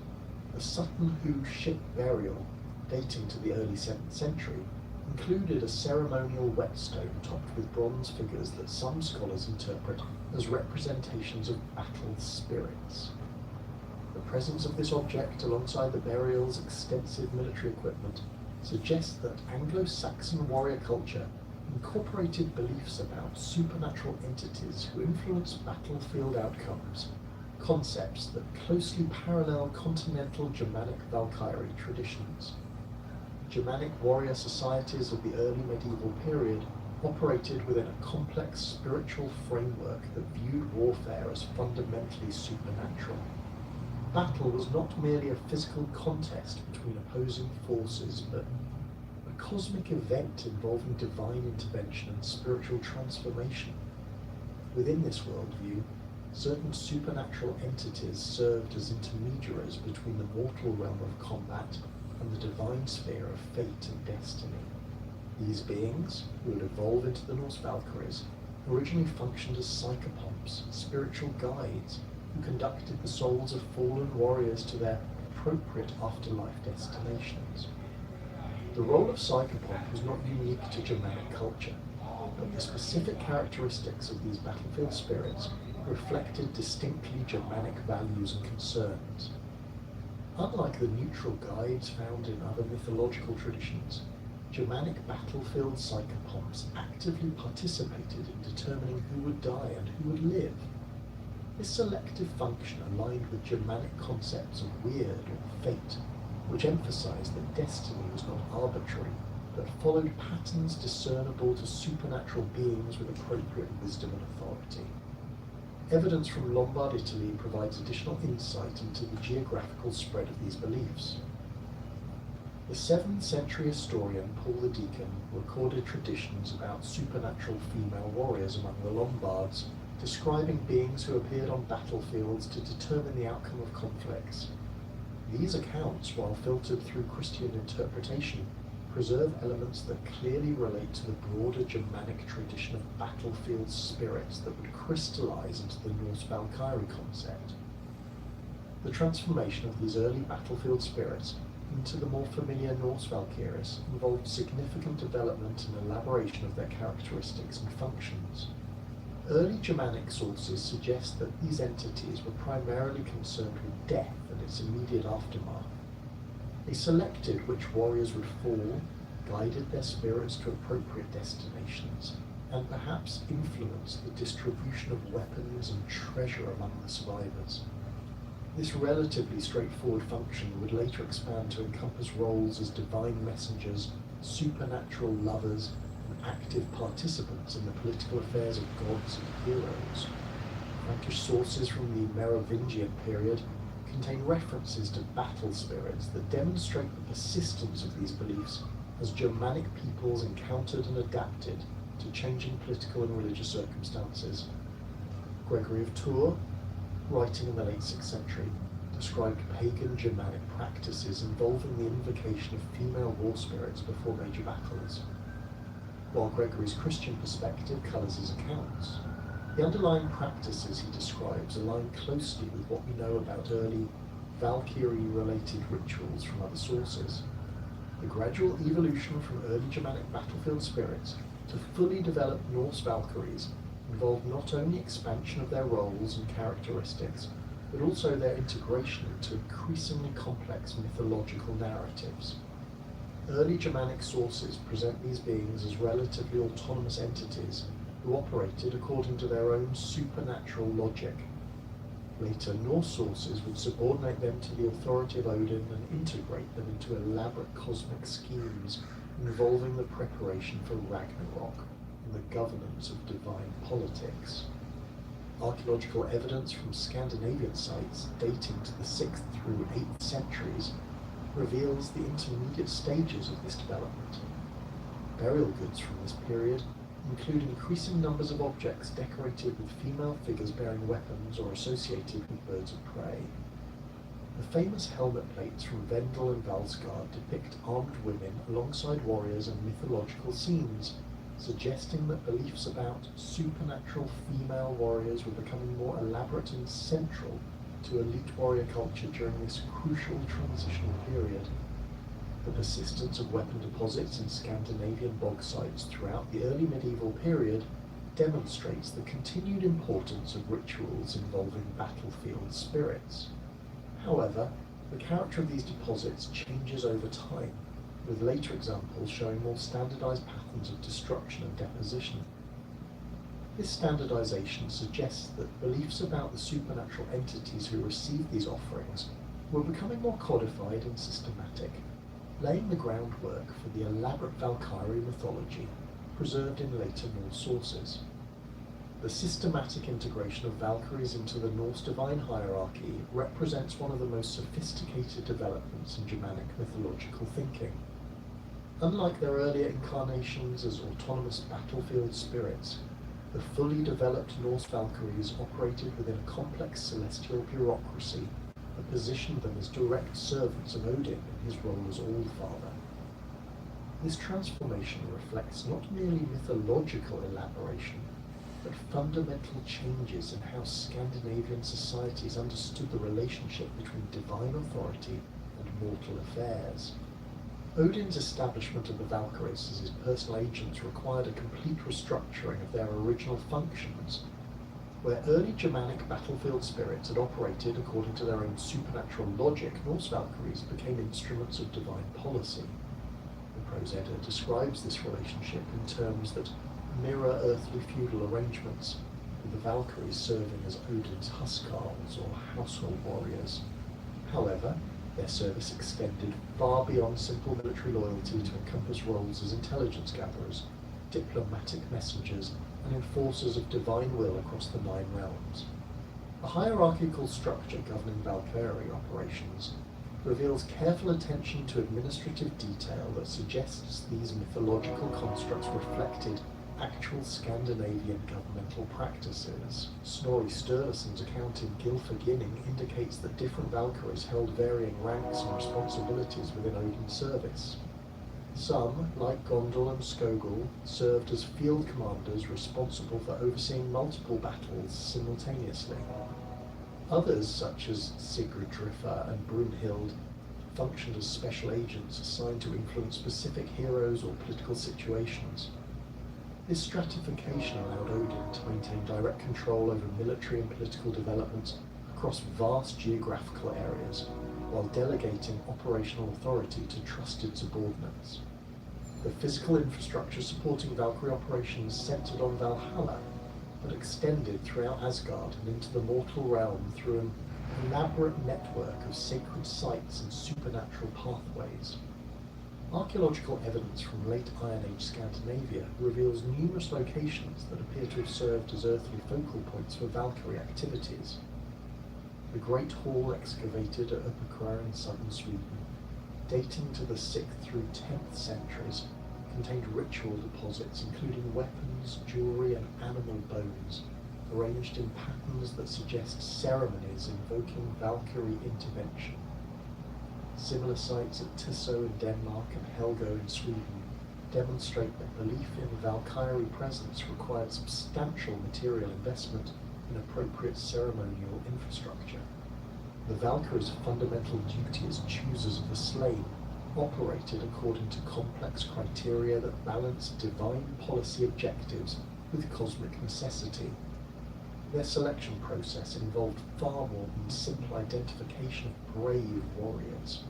The Sutton Hoo ship burial, dating to the early 7th century, included a ceremonial whetstone topped with bronze figures that some scholars interpret as representations of battle spirits. The presence of this object alongside the burial's extensive military equipment suggests that Anglo-Saxon warrior culture incorporated beliefs about supernatural entities who influence battlefield outcomes, concepts that closely parallel continental Germanic Valkyrie traditions. Germanic warrior societies of the early medieval period operated within a complex spiritual framework that viewed warfare as fundamentally supernatural. Battle was not merely a physical contest between opposing forces, but a cosmic event involving divine intervention and spiritual transformation. Within this worldview, certain supernatural entities served as intermediaries between the mortal realm of combat and the divine sphere of fate and destiny. These beings, who would evolve into the Norse Valkyries, originally functioned as psychopomps, spiritual guides, who conducted the souls of fallen warriors to their appropriate afterlife destinations. The role of psychopomp was not unique to Germanic culture, but the specific characteristics of these battlefield spirits reflected distinctly Germanic values and concerns. Unlike the neutral guides found in other mythological traditions, Germanic battlefield psychopomps actively participated in determining who would die and who would live. This selective function aligned with Germanic concepts of weird or fate, which emphasized that destiny was not arbitrary, but followed patterns discernible to supernatural beings with appropriate wisdom and authority. Evidence from Lombard Italy provides additional insight into the geographical spread of these beliefs. The 7th century historian Paul the Deacon recorded traditions about supernatural female warriors among the Lombards, describing beings who appeared on battlefields to determine the outcome of conflicts. These accounts, while filtered through Christian interpretation, preserve elements that clearly relate to the broader Germanic tradition of battlefield spirits that would crystallize into the Norse Valkyrie concept. The transformation of these early battlefield spirits into the more familiar Norse Valkyries involved significant development and elaboration of their characteristics and functions. Early Germanic sources suggest that these entities were primarily concerned with death and its immediate aftermath. They selected which warriors would fall, guided their spirits to appropriate destinations, and perhaps influenced the distribution of weapons and treasure among the survivors. This relatively straightforward function would later expand to encompass roles as divine messengers, supernatural lovers, and active participants in the political affairs of gods and heroes. Frankish sources from the Merovingian period contain references to battle spirits that demonstrate the persistence of these beliefs as Germanic peoples encountered and adapted to changing political and religious circumstances. Gregory of Tours, writing in the late 6th century, described pagan Germanic practices involving the invocation of female war spirits before major battles. While Gregory's Christian perspective colours his accounts, the underlying practices he describes align closely with what we know about early Valkyrie-related rituals from other sources. The gradual evolution from early Germanic battlefield spirits to fully developed Norse Valkyries involved not only expansion of their roles and characteristics, but also their integration into increasingly complex mythological narratives. Early Germanic sources present these beings as relatively autonomous entities who operated according to their own supernatural logic. Later Norse sources would subordinate them to the authority of Odin and integrate them into elaborate cosmic schemes involving the preparation for Ragnarok and the governance of divine politics. Archaeological evidence from Scandinavian sites dating to the 6th through 8th centuries reveals the intermediate stages of this development. Burial goods from this period include increasing numbers of objects decorated with female figures bearing weapons or associated with birds of prey. The famous helmet plates from Vendel and Valsgard depict armed women alongside warriors and mythological scenes, suggesting that beliefs about supernatural female warriors were becoming more elaborate and central to elite warrior culture during this crucial transitional period. The persistence of weapon deposits in Scandinavian bog sites throughout the early medieval period demonstrates the continued importance of rituals involving battlefield spirits. However, the character of these deposits changes over time, with later examples showing more standardized patterns of destruction and deposition. This standardization suggests that beliefs about the supernatural entities who received these offerings were becoming more codified and systematic, laying the groundwork for the elaborate Valkyrie mythology preserved in later Norse sources. The systematic integration of Valkyries into the Norse divine hierarchy represents one of the most sophisticated developments in Germanic mythological thinking. Unlike their earlier incarnations as autonomous battlefield spirits, the fully developed Norse Valkyries operated within a complex celestial bureaucracy that positioned them as direct servants of Odin in his role as Allfather. This transformation reflects not merely mythological elaboration, but fundamental changes in how Scandinavian societies understood the relationship between divine authority and mortal affairs. Odin's establishment of the Valkyries as his personal agents required a complete restructuring of their original functions. Where early Germanic battlefield spirits had operated according to their own supernatural logic, Norse Valkyries became instruments of divine policy. The Prose Edda describes this relationship in terms that mirror earthly feudal arrangements, with the Valkyries serving as Odin's huskarls or household warriors. However, their service extended far beyond simple military loyalty to encompass roles as intelligence gatherers, diplomatic messengers, and enforcers of divine will across the 9 realms. The hierarchical structure governing Valkyrie operations reveals careful attention to administrative detail that suggests these mythological constructs reflected actual Scandinavian governmental practices. Snorri Sturluson's account in Gylfaginning indicates that different Valkyries held varying ranks and responsibilities within Odin's service. Some, like Gondel and Skogul, served as field commanders responsible for overseeing multiple battles simultaneously. Others, such as Sigurdrifa and Brunhild, functioned as special agents assigned to influence specific heroes or political situations. This stratification allowed Odin to maintain direct control over military and political developments across vast geographical areas, while delegating operational authority to trusted subordinates. The physical infrastructure supporting Valkyrie operations centered on Valhalla, but extended throughout Asgard and into the mortal realm through an elaborate network of sacred sites and supernatural pathways. Archaeological evidence from late Iron Age Scandinavia reveals numerous locations that appear to have served as earthly focal points for Valkyrie activities. The Great Hall excavated at Uppsala in southern Sweden, dating to the 6th through 10th centuries, contained ritual deposits including weapons, jewellery and animal bones, arranged in patterns that suggest ceremonies invoking Valkyrie intervention. Similar sites at Tiso in Denmark and Helgo in Sweden demonstrate that belief in Valkyrie presence required substantial material investment in appropriate ceremonial infrastructure. The Valkyries' fundamental duty as choosers of the slain operated according to complex criteria that balanced divine policy objectives with cosmic necessity. Their selection process involved far more than simple identification of brave warriors.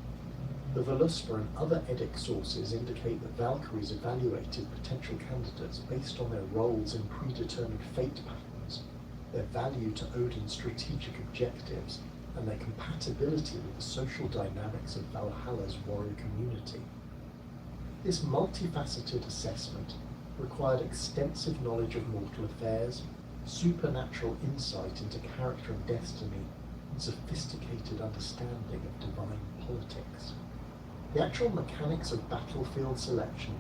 The Voluspa and other Eddic sources indicate that Valkyries evaluated potential candidates based on their roles in predetermined fate patterns, their value to Odin's strategic objectives, and their compatibility with the social dynamics of Valhalla's warrior community. This multifaceted assessment required extensive knowledge of mortal affairs, supernatural insight into character and destiny, and sophisticated understanding of divine politics. The actual mechanics of battlefield selection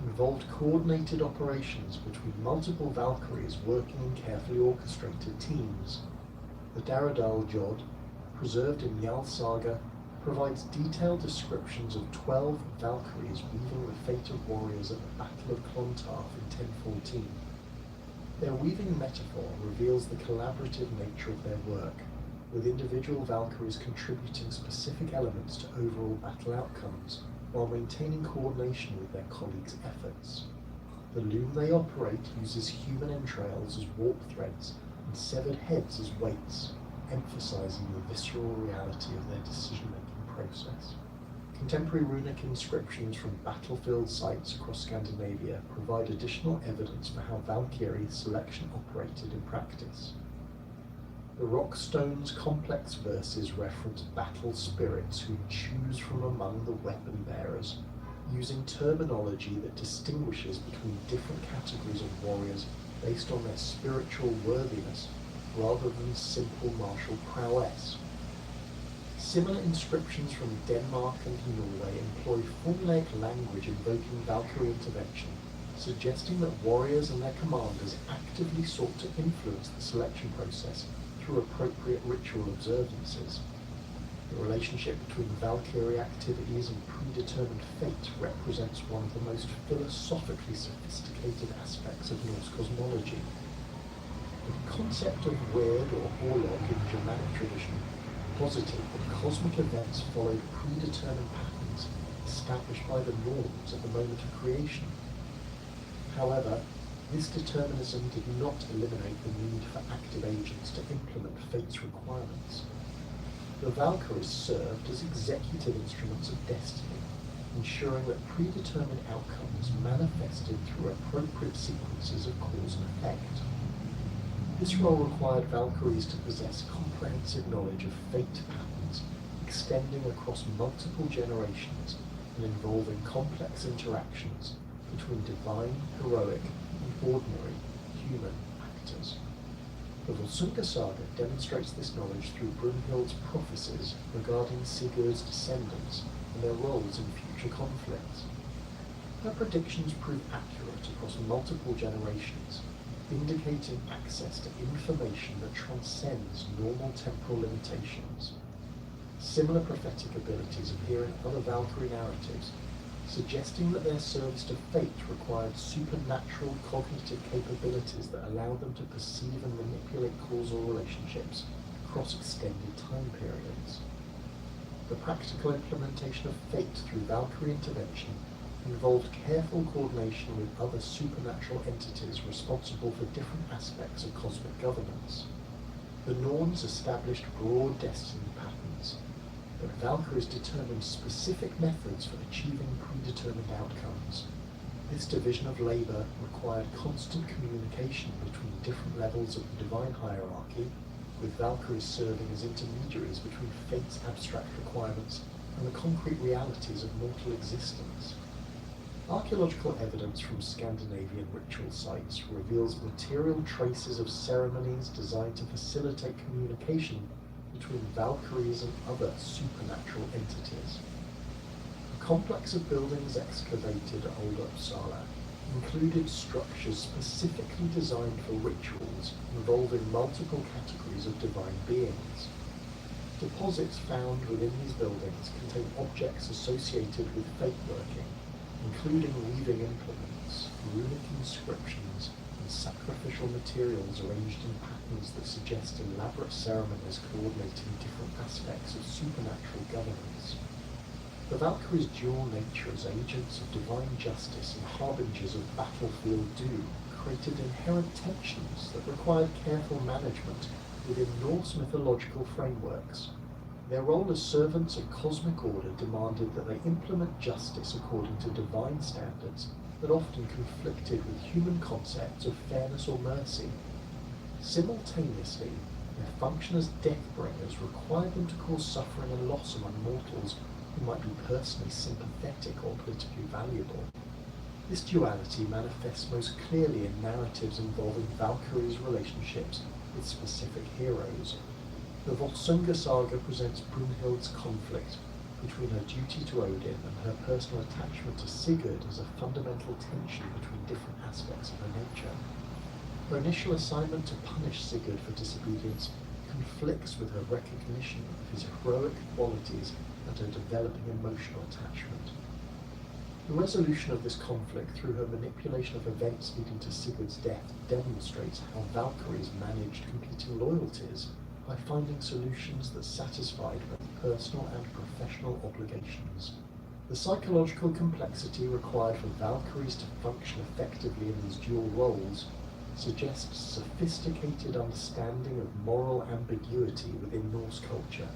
involved coordinated operations between multiple Valkyries working in carefully orchestrated teams. The Daradal Jod, preserved in Jarl Saga, provides detailed descriptions of 12 Valkyries weaving the fate of warriors at the Battle of Clontarf in 1014. Their weaving metaphor reveals the collaborative nature of their work, with individual Valkyries contributing specific elements to overall battle outcomes, while maintaining coordination with their colleagues' efforts. The loom they operate uses human entrails as warp threads and severed heads as weights, emphasizing the visceral reality of their decision-making process. Contemporary runic inscriptions from battlefield sites across Scandinavia provide additional evidence for how Valkyrie selection operated in practice. The Rockstone's complex verses reference battle spirits who choose from among the weapon bearers, using terminology that distinguishes between different categories of warriors based on their spiritual worthiness rather than simple martial prowess. Similar inscriptions from Denmark and Norway employ formulaic language invoking Valkyrie intervention, suggesting that warriors and their commanders actively sought to influence the selection process through appropriate ritual observances. The relationship between Valkyrie activities and predetermined fate represents one of the most philosophically sophisticated aspects of Norse cosmology. The concept of weird or Orlog in Germanic tradition posited that cosmic events followed predetermined patterns established by the norms at the moment of creation. However, this determinism did not eliminate the need for active agents to implement fate's requirements. The Valkyries served as executive instruments of destiny, ensuring that predetermined outcomes manifested through appropriate sequences of cause and effect. This role required Valkyries to possess comprehensive knowledge of fate patterns, extending across multiple generations and involving complex interactions between divine, heroic, and ordinary human actors. The Volsunga Saga demonstrates this knowledge through Brunhild's prophecies regarding Sigurd's descendants and their roles in future conflicts. Her predictions prove accurate across multiple generations, indicating access to information that transcends normal temporal limitations. Similar prophetic abilities appear in other Valkyrie narratives, suggesting that their service to fate required supernatural cognitive capabilities that allow them to perceive and manipulate causal relationships across extended time periods. The practical implementation of fate through Valkyrie intervention involved careful coordination with other supernatural entities responsible for different aspects of cosmic governance. The Norns established broad destiny patterns, but Valkyries determined specific methods for achieving predetermined outcomes. This division of labor required constant communication between different levels of the divine hierarchy, with Valkyries serving as intermediaries between fate's abstract requirements and the concrete realities of mortal existence. Archaeological evidence from Scandinavian ritual sites reveals material traces of ceremonies designed to facilitate communication between Valkyries and other supernatural entities. A complex of buildings excavated at Old Uppsala included structures specifically designed for rituals involving multiple categories of divine beings. Deposits found within these buildings contain objects associated with fate working, including weaving implements, runic inscriptions, and sacrificial materials arranged in patterns that suggest elaborate ceremonies coordinating different aspects of supernatural governance. The Valkyries' dual nature as agents of divine justice and harbingers of battlefield doom created inherent tensions that required careful management within Norse mythological frameworks. Their role as servants of cosmic order demanded that they implement justice according to divine standards that often conflicted with human concepts of fairness or mercy. Simultaneously, their function as death-bringers required them to cause suffering and loss among mortals who might be personally sympathetic or politically valuable. This duality manifests most clearly in narratives involving Valkyries' relationships with specific heroes. The Volsunga saga presents Brunhild's conflict between her duty to Odin and her personal attachment to Sigurd as a fundamental tension between different aspects of her nature. Her initial assignment to punish Sigurd for disobedience conflicts with her recognition of his heroic qualities and her developing emotional attachment. The resolution of this conflict through her manipulation of events leading to Sigurd's death demonstrates how Valkyries managed competing loyalties by finding solutions that satisfied both personal and professional obligations. The psychological complexity required for Valkyries to function effectively in these dual roles suggests sophisticated understanding of moral ambiguity within Norse culture.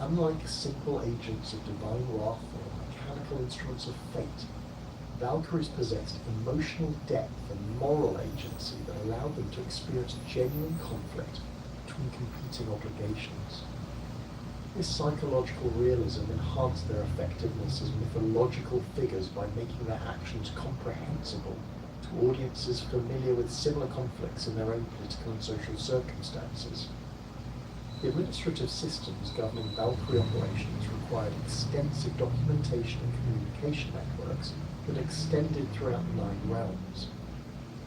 Unlike simple agents of divine wrath or mechanical instruments of fate, Valkyries possessed emotional depth and moral agency that allowed them to experience genuine conflict between competing obligations. This psychological realism enhanced their effectiveness as mythological figures by making their actions comprehensible to audiences familiar with similar conflicts in their own political and social circumstances. The administrative systems governing Valkyrie operations required extensive documentation and communication networks that extended throughout the 9 realms.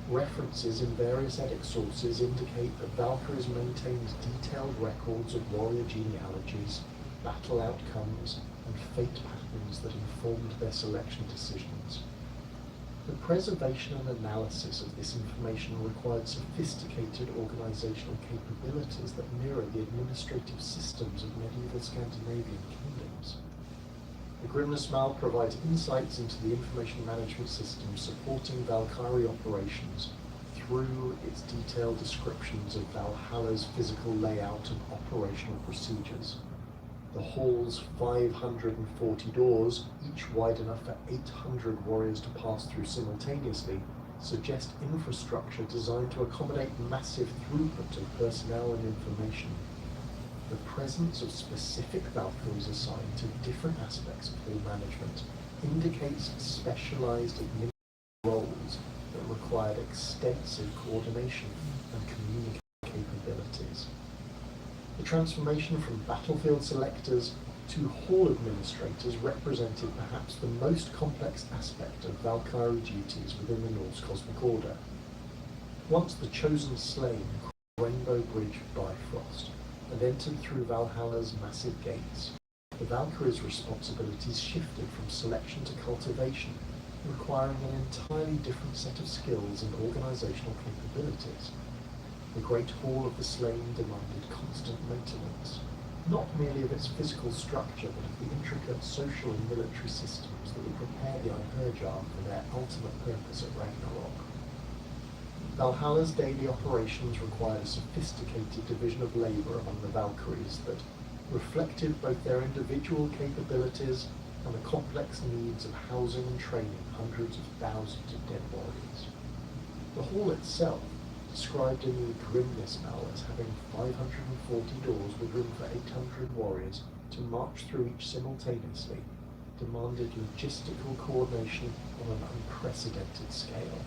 References in various Eddic sources indicate that Valkyries maintained detailed records of warrior genealogies, battle outcomes, and fate patterns that informed their selection decisions. The preservation and analysis of this information required sophisticated organizational capabilities that mirror the administrative systems of medieval Scandinavian kingdoms. The Grimnismal provides insights into the information management system supporting Valkyrie operations through its detailed descriptions of Valhalla's physical layout and operational procedures. The hall's 540 doors, each wide enough for 800 warriors to pass through simultaneously, suggest infrastructure designed to accommodate massive throughput of personnel and information. The presence of specific Valkyries assigned to different aspects of hall management indicates specialized administrative roles that required extensive coordination and communication capabilities. The transformation from battlefield selectors to hall administrators represented perhaps the most complex aspect of Valkyrie duties within the Norse cosmic order. Once the chosen slain crossed the Rainbow Bridge of Bifrost and entered through Valhalla's massive gates, the Valkyries' responsibilities shifted from selection to cultivation, requiring an entirely different set of skills and organizational capabilities. The Great Hall of the Slain demanded constant maintenance, not merely of its physical structure, but of the intricate social and military systems that would prepare the Einherjar for their ultimate purpose at Ragnarok. Valhalla's daily operations required a sophisticated division of labor among the Valkyries that reflected both their individual capabilities and the complex needs of housing and training hundreds of thousands of dead warriors. The hall itself, described a new grimness spell as having 540 doors with room for 800 warriors to march through each simultaneously, demanded logistical coordination on an unprecedented scale.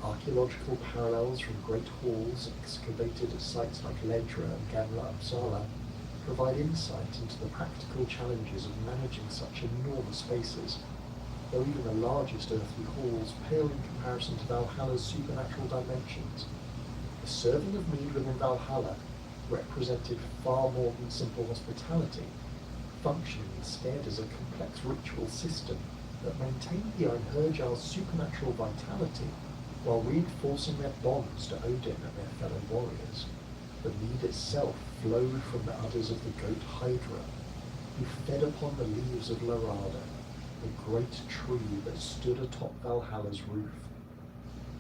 Archaeological parallels from great halls excavated at sites like Ledra and Gamla Uppsala provide insight into the practical challenges of managing such enormous spaces, though even the largest earthly halls pale in comparison to Valhalla's supernatural dimensions. The serving of mead within Valhalla represented far more than simple hospitality, functioning instead as a complex ritual system that maintained the Einherjar's supernatural vitality while reinforcing their bonds to Odin and their fellow warriors. The mead itself flowed from the udders of the goat Hydra, who fed upon the leaves of Larada, the great tree that stood atop Valhalla's roof.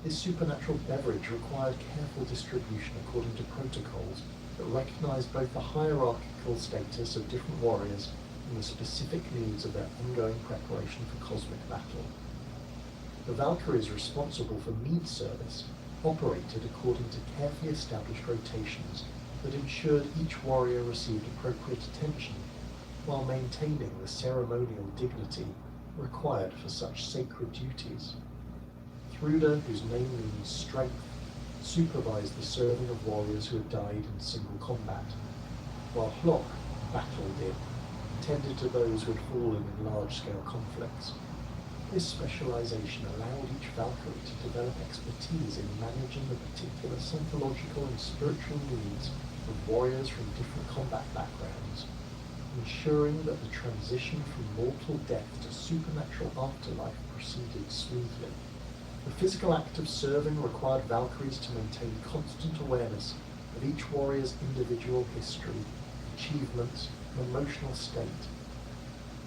This supernatural beverage required careful distribution according to protocols that recognized both the hierarchical status of different warriors and the specific needs of their ongoing preparation for cosmic battle. The Valkyries responsible for mead service operated according to carefully established rotations that ensured each warrior received appropriate attention while maintaining the ceremonial dignity required for such sacred duties. Thruda, whose name means strength, supervised the serving of warriors who had died in single combat, while Hlok, battle din, tended to those who had fallen in large-scale conflicts. This specialization allowed each Valkyrie to develop expertise in managing the particular psychological and spiritual needs of warriors from different combat backgrounds, ensuring that the transition from mortal death to supernatural afterlife proceeded smoothly. The physical act of serving required Valkyries to maintain constant awareness of each warrior's individual history, achievements, and emotional state.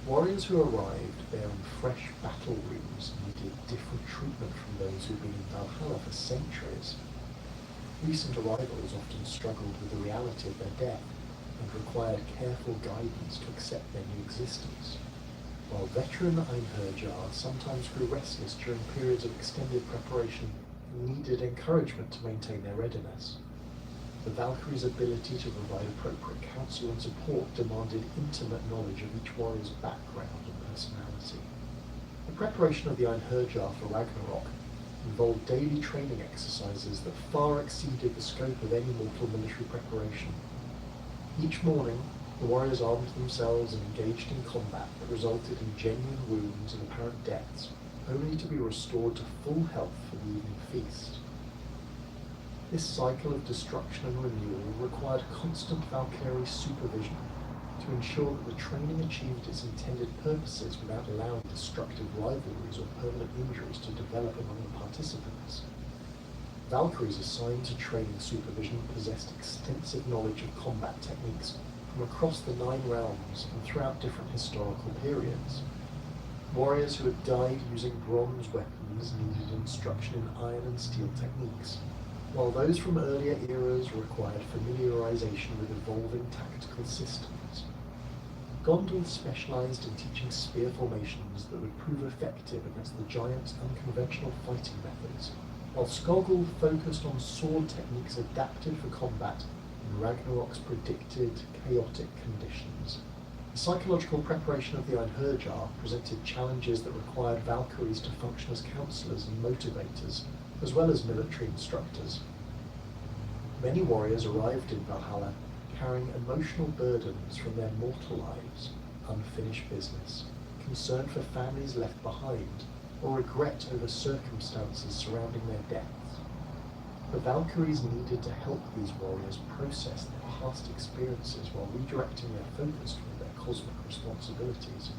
Warriors who arrived bearing fresh battle wounds needed different treatment from those who'd been in Valhalla for centuries. Recent arrivals often struggled with the reality of their death and required careful guidance to accept their new existence, while veteran Einherjar sometimes grew restless during periods of extended preparation and needed encouragement to maintain their readiness. The Valkyrie's ability to provide appropriate counsel and support demanded intimate knowledge of each warrior's background and personality. The preparation of the Einherjar for Ragnarok involved daily training exercises that far exceeded the scope of any mortal military preparation. Each morning, the warriors armed themselves and engaged in combat that resulted in genuine wounds and apparent deaths, only to be restored to full health for the evening feast. This cycle of destruction and renewal required constant Valkyrie supervision to ensure that the training achieved its intended purposes without allowing destructive rivalries or permanent injuries to develop among the participants. Valkyries assigned to training supervision possessed extensive knowledge of combat techniques from across the 9 realms and throughout different historical periods. Warriors who had died using bronze weapons needed instruction in iron and steel techniques, while those from earlier eras required familiarization with evolving tactical systems. Gondal specialized in teaching spear formations that would prove effective against the giants' unconventional fighting methods, while Skogul focused on sword techniques adapted for combat in Ragnarok's predicted chaotic conditions. The psychological preparation of the Einherjar presented challenges that required Valkyries to function as counselors and motivators, as well as military instructors. Many warriors arrived in Valhalla carrying emotional burdens from their mortal lives, unfinished business, concern for families left behind, or regret over circumstances surrounding their deaths. The Valkyries needed to help these warriors process their past experiences while redirecting their focus toward their cosmic responsibilities.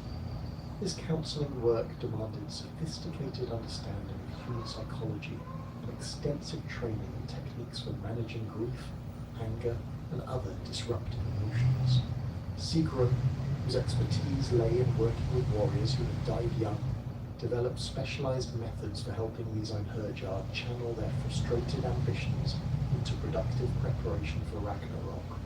This counseling work demanded sophisticated understanding of human psychology and extensive training in techniques for managing grief, anger, and other disruptive emotions. Sigrun, whose expertise lay in working with warriors who had died young, developed specialized methods for helping these Einherjar channel their frustrated ambitions into productive preparation for Ragnarok.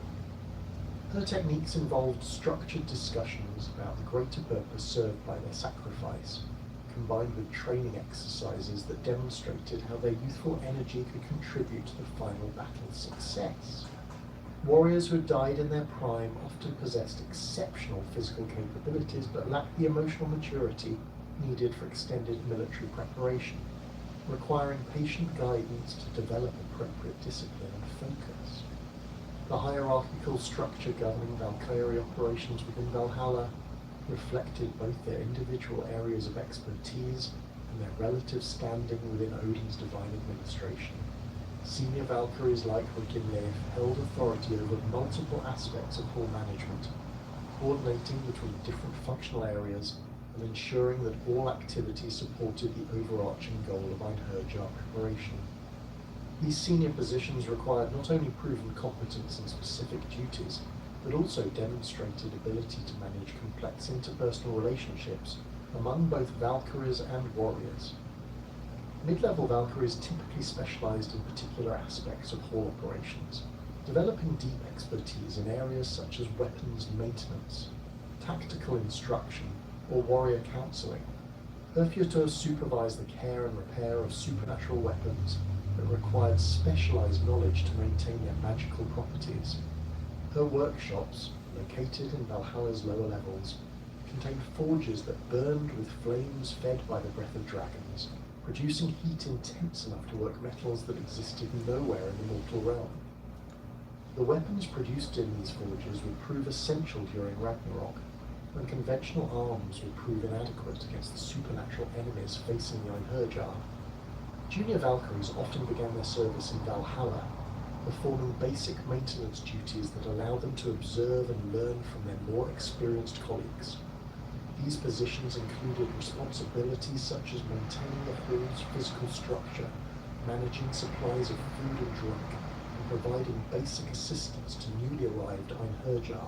Her techniques involved structured discussions about the greater purpose served by their sacrifice, combined with training exercises that demonstrated how their youthful energy could contribute to the final battle's success. Warriors who had died in their prime often possessed exceptional physical capabilities but lacked the emotional maturity needed for extended military preparation, requiring patient guidance to develop appropriate discipline and focus. The hierarchical structure governing Valkyrie operations within Valhalla reflected both their individual areas of expertise and their relative standing within Odin's divine administration. Senior Valkyries like Rukimlev held authority over multiple aspects of hall management, coordinating between different functional areas and ensuring that all activities supported the overarching goal of Einherjar preparation. These senior positions required not only proven competence in specific duties, but also demonstrated ability to manage complex interpersonal relationships among both Valkyries and warriors. Mid-level Valkyries typically specialized in particular aspects of hall operations, developing deep expertise in areas such as weapons maintenance, tactical instruction, or warrior counseling. Her Fjötur supervised the care and repair of supernatural weapons that required specialized knowledge to maintain their magical properties. Her workshops, located in Valhalla's lower levels, contained forges that burned with flames fed by the breath of dragons, producing heat intense enough to work metals that existed nowhere in the mortal realm. The weapons produced in these forges would prove essential during Ragnarok, when conventional arms would prove inadequate against the supernatural enemies facing the Einherjar. Junior Valkyries often began their service in Valhalla, performing basic maintenance duties that allowed them to observe and learn from their more experienced colleagues. These positions included responsibilities such as maintaining the hall's physical structure, managing supplies of food and drink, and providing basic assistance to newly arrived Einherjar.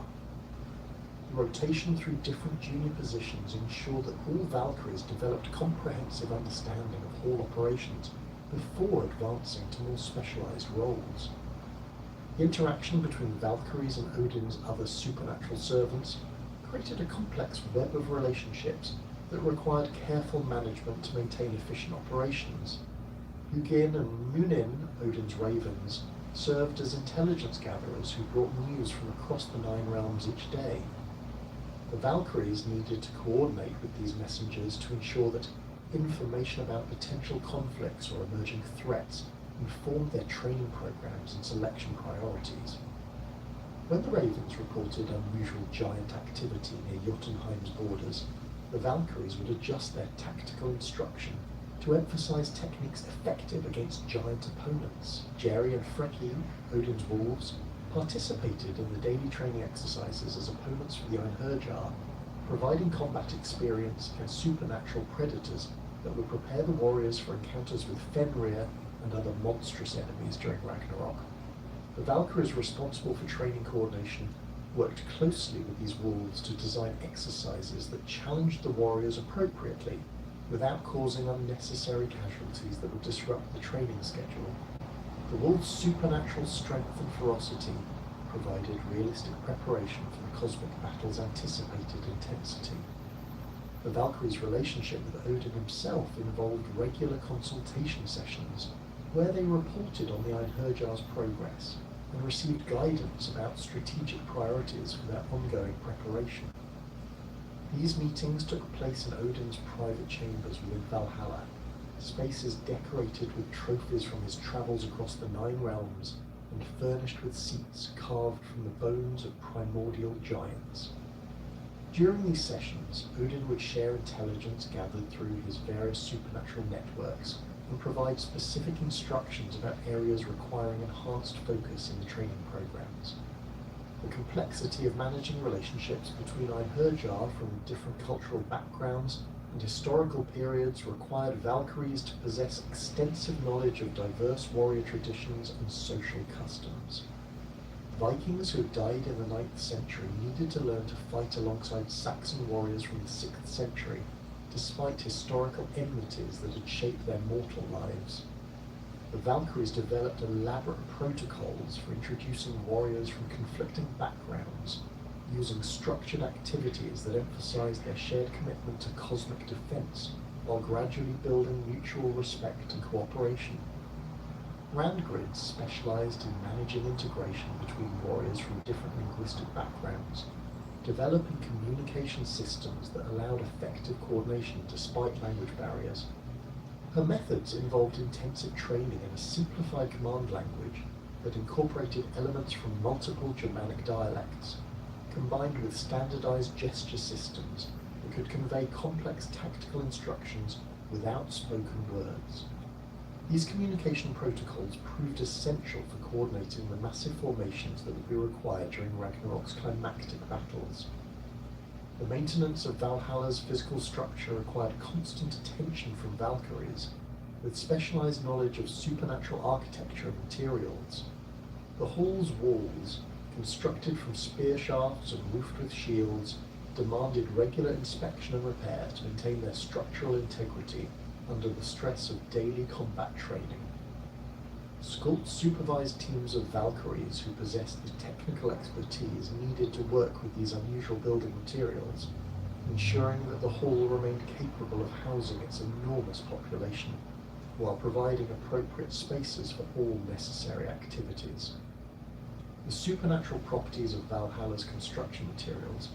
The rotation through different junior positions ensured that all Valkyries developed comprehensive understanding of hall operations before advancing to more specialized roles. The interaction between Valkyries and Odin's other supernatural servants created a complex web of relationships that required careful management to maintain efficient operations. Hugin and Munin, Odin's ravens, served as intelligence gatherers who brought news from across the Nine Realms each day. The Valkyries needed to coordinate with these messengers to ensure that information about potential conflicts or emerging threats informed their training programs and selection priorities. When the Ravens reported unusual giant activity near Jotunheim's borders, the Valkyries would adjust their tactical instruction to emphasize techniques effective against giant opponents. Jerry and Freki, Odin's wolves, participated in the daily training exercises as opponents for the Einherjar, providing combat experience against supernatural predators that would prepare the warriors for encounters with Fenrir and other monstrous enemies during Ragnarok. The Valkyries responsible for training coordination worked closely with these wolves to design exercises that challenged the warriors appropriately without causing unnecessary casualties that would disrupt the training schedule. The wolves' supernatural strength and ferocity provided realistic preparation for the cosmic battle's anticipated intensity. The Valkyries' relationship with Odin himself involved regular consultation sessions where they reported on the Einherjar's progress and received guidance about strategic priorities for their ongoing preparation. These meetings took place in Odin's private chambers within Valhalla, spaces decorated with trophies from his travels across the Nine Realms and furnished with seats carved from the bones of primordial giants. During these sessions, Odin would share intelligence gathered through his various supernatural networks and provide specific instructions about areas requiring enhanced focus in the training programs. The complexity of managing relationships between Einherjar from different cultural backgrounds and historical periods required Valkyries to possess extensive knowledge of diverse warrior traditions and social customs. Vikings who had died in the 9th century needed to learn to fight alongside Saxon warriors from the 6th century, despite historical enmities that had shaped their mortal lives. The Valkyries developed elaborate protocols for introducing warriors from conflicting backgrounds, using structured activities that emphasized their shared commitment to cosmic defense while gradually building mutual respect and cooperation. Rand grids specialized in managing integration between warriors from different linguistic backgrounds, developing communication systems that allowed effective coordination despite language barriers. Her methods involved intensive training in a simplified command language that incorporated elements from multiple Germanic dialects, combined with standardized gesture systems that could convey complex tactical instructions without spoken words. These communication protocols proved essential for coordinating the massive formations that would be required during Ragnarok's climactic battles. The maintenance of Valhalla's physical structure required constant attention from Valkyries, with specialized knowledge of supernatural architecture and materials. The hall's walls, constructed from spear shafts and roofed with shields, demanded regular inspection and repair to maintain their structural integrity under the stress of daily combat training. Skulk supervised teams of Valkyries who possessed the technical expertise needed to work with these unusual building materials, ensuring that the hall remained capable of housing its enormous population, while providing appropriate spaces for all necessary activities. The supernatural properties of Valhalla's construction materials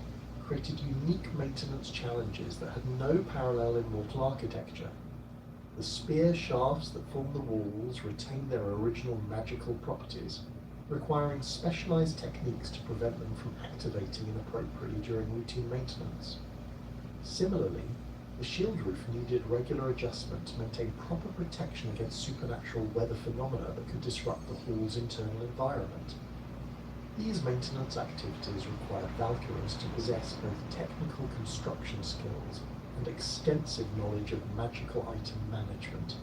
created unique maintenance challenges that had no parallel in mortal architecture. The spear shafts that form the walls retain their original magical properties, requiring specialized techniques to prevent them from activating inappropriately during routine maintenance. Similarly, the shield roof needed regular adjustment to maintain proper protection against supernatural weather phenomena that could disrupt the hall's internal environment. These maintenance activities required Valkyries to possess both technical construction skills and extensive knowledge of magical item management.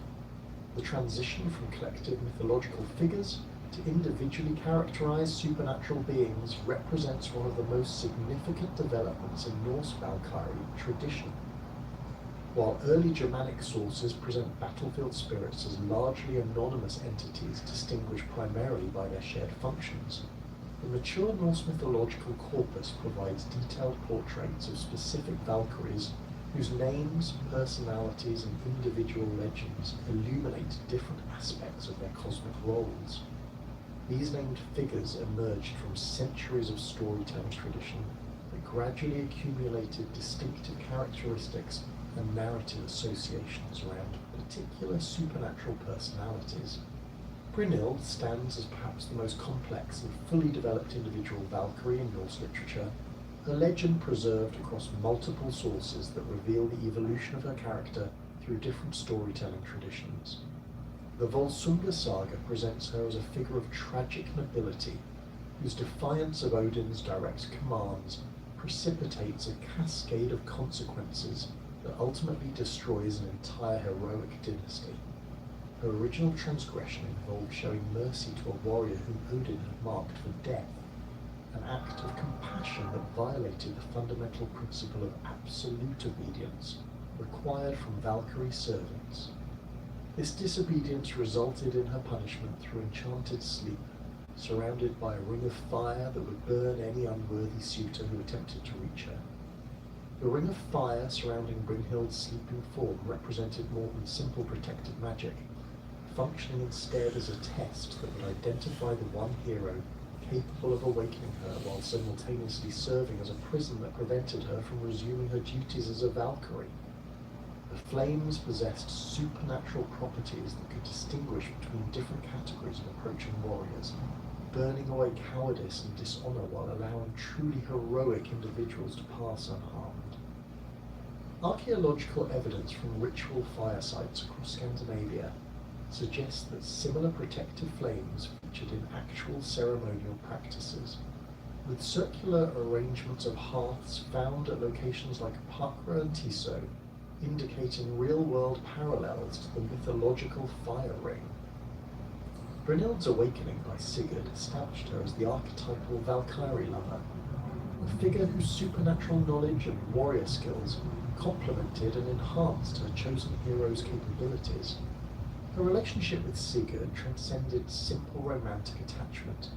The transition from collective mythological figures to individually characterized supernatural beings represents one of the most significant developments in Norse Valkyrie tradition. While early Germanic sources present battlefield spirits as largely anonymous entities distinguished primarily by their shared functions, the mature Norse mythological corpus provides detailed portraits of specific Valkyries whose names, personalities, and individual legends illuminate different aspects of their cosmic roles. These named figures emerged from centuries of storytelling tradition that gradually accumulated distinctive characteristics and narrative associations around particular supernatural personalities. Brynhild stands as perhaps the most complex and fully developed individual Valkyrie in Norse literature, a legend preserved across multiple sources that reveal the evolution of her character through different storytelling traditions. The Volsunga saga presents her as a figure of tragic nobility, whose defiance of Odin's direct commands precipitates a cascade of consequences that ultimately destroys an entire heroic dynasty. Her original transgression involved showing mercy to a warrior whom Odin had marked for death, an act of compassion that violated the fundamental principle of absolute obedience required from Valkyrie servants. This disobedience resulted in her punishment through enchanted sleep, surrounded by a ring of fire that would burn any unworthy suitor who attempted to reach her. The ring of fire surrounding Brynhild's sleeping form represented more than simple protective magic, functioning instead as a test that would identify the one hero capable of awakening her while simultaneously serving as a prison that prevented her from resuming her duties as a Valkyrie. The flames possessed supernatural properties that could distinguish between different categories of approaching warriors, burning away cowardice and dishonor while allowing truly heroic individuals to pass unharmed. Archaeological evidence from ritual fire sites across Scandinavia suggests that similar protective flames featured in actual ceremonial practices, with circular arrangements of hearths found at locations like Pakra and Tiso, indicating real-world parallels to the mythological fire ring. Brynhild's awakening by Sigurd established her as the archetypal Valkyrie lover, a figure whose supernatural knowledge and warrior skills complemented and enhanced her chosen hero's capabilities. Her relationship with Sigurd transcended simple romantic attachment,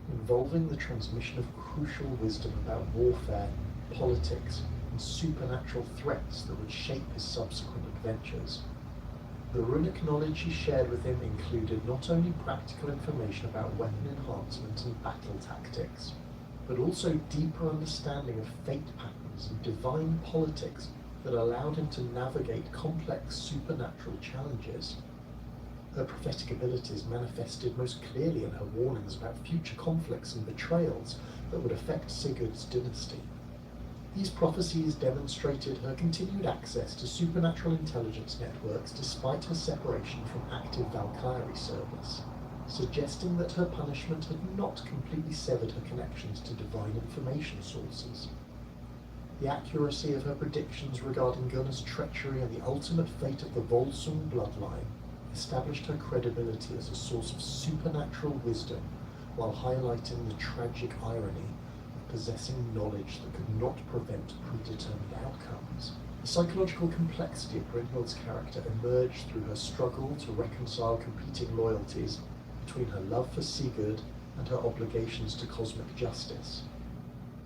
involving the transmission of crucial wisdom about warfare, politics, and and supernatural threats that would shape his subsequent adventures. The runic knowledge he shared with him included not only practical information about weapon enhancement and battle tactics, but also deeper understanding of fate patterns and divine politics that allowed him to navigate complex supernatural challenges. Her prophetic abilities manifested most clearly in her warnings about future conflicts and betrayals that would affect Sigurd's dynasty. These prophecies demonstrated her continued access to supernatural intelligence networks despite her separation from active Valkyrie service, suggesting that her punishment had not completely severed her connections to divine information sources. The accuracy of her predictions regarding Gunnar's treachery and the ultimate fate of the Volsung bloodline established her credibility as a source of supernatural wisdom, while highlighting the tragic irony of possessing knowledge that could not prevent predetermined outcomes. The psychological complexity of Brynhild's character emerged through her struggle to reconcile competing loyalties between her love for Sigurd and her obligations to cosmic justice.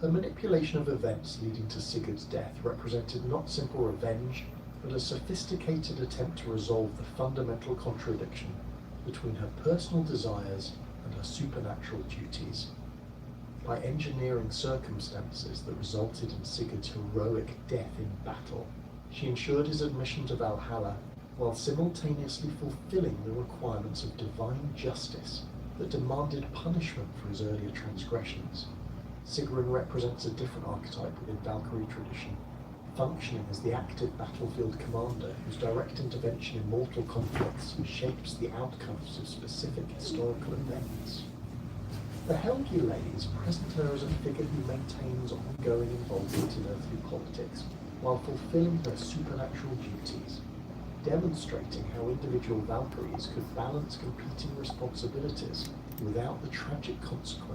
Her manipulation of events leading to Sigurd's death represented not simple revenge, but a sophisticated attempt to resolve the fundamental contradiction between her personal desires and her supernatural duties. By engineering circumstances that resulted in Sigurd's heroic death in battle, she ensured his admission to Valhalla while simultaneously fulfilling the requirements of divine justice that demanded punishment for his earlier transgressions. Sigrun represents a different archetype within Valkyrie tradition, functioning as the active battlefield commander whose direct intervention in mortal conflicts shapes the outcomes of specific historical events. The Helgulays present her as a figure who maintains ongoing involvement in earthly politics while fulfilling her supernatural duties, demonstrating how individual Valkyries could balance competing responsibilities without the tragic consequences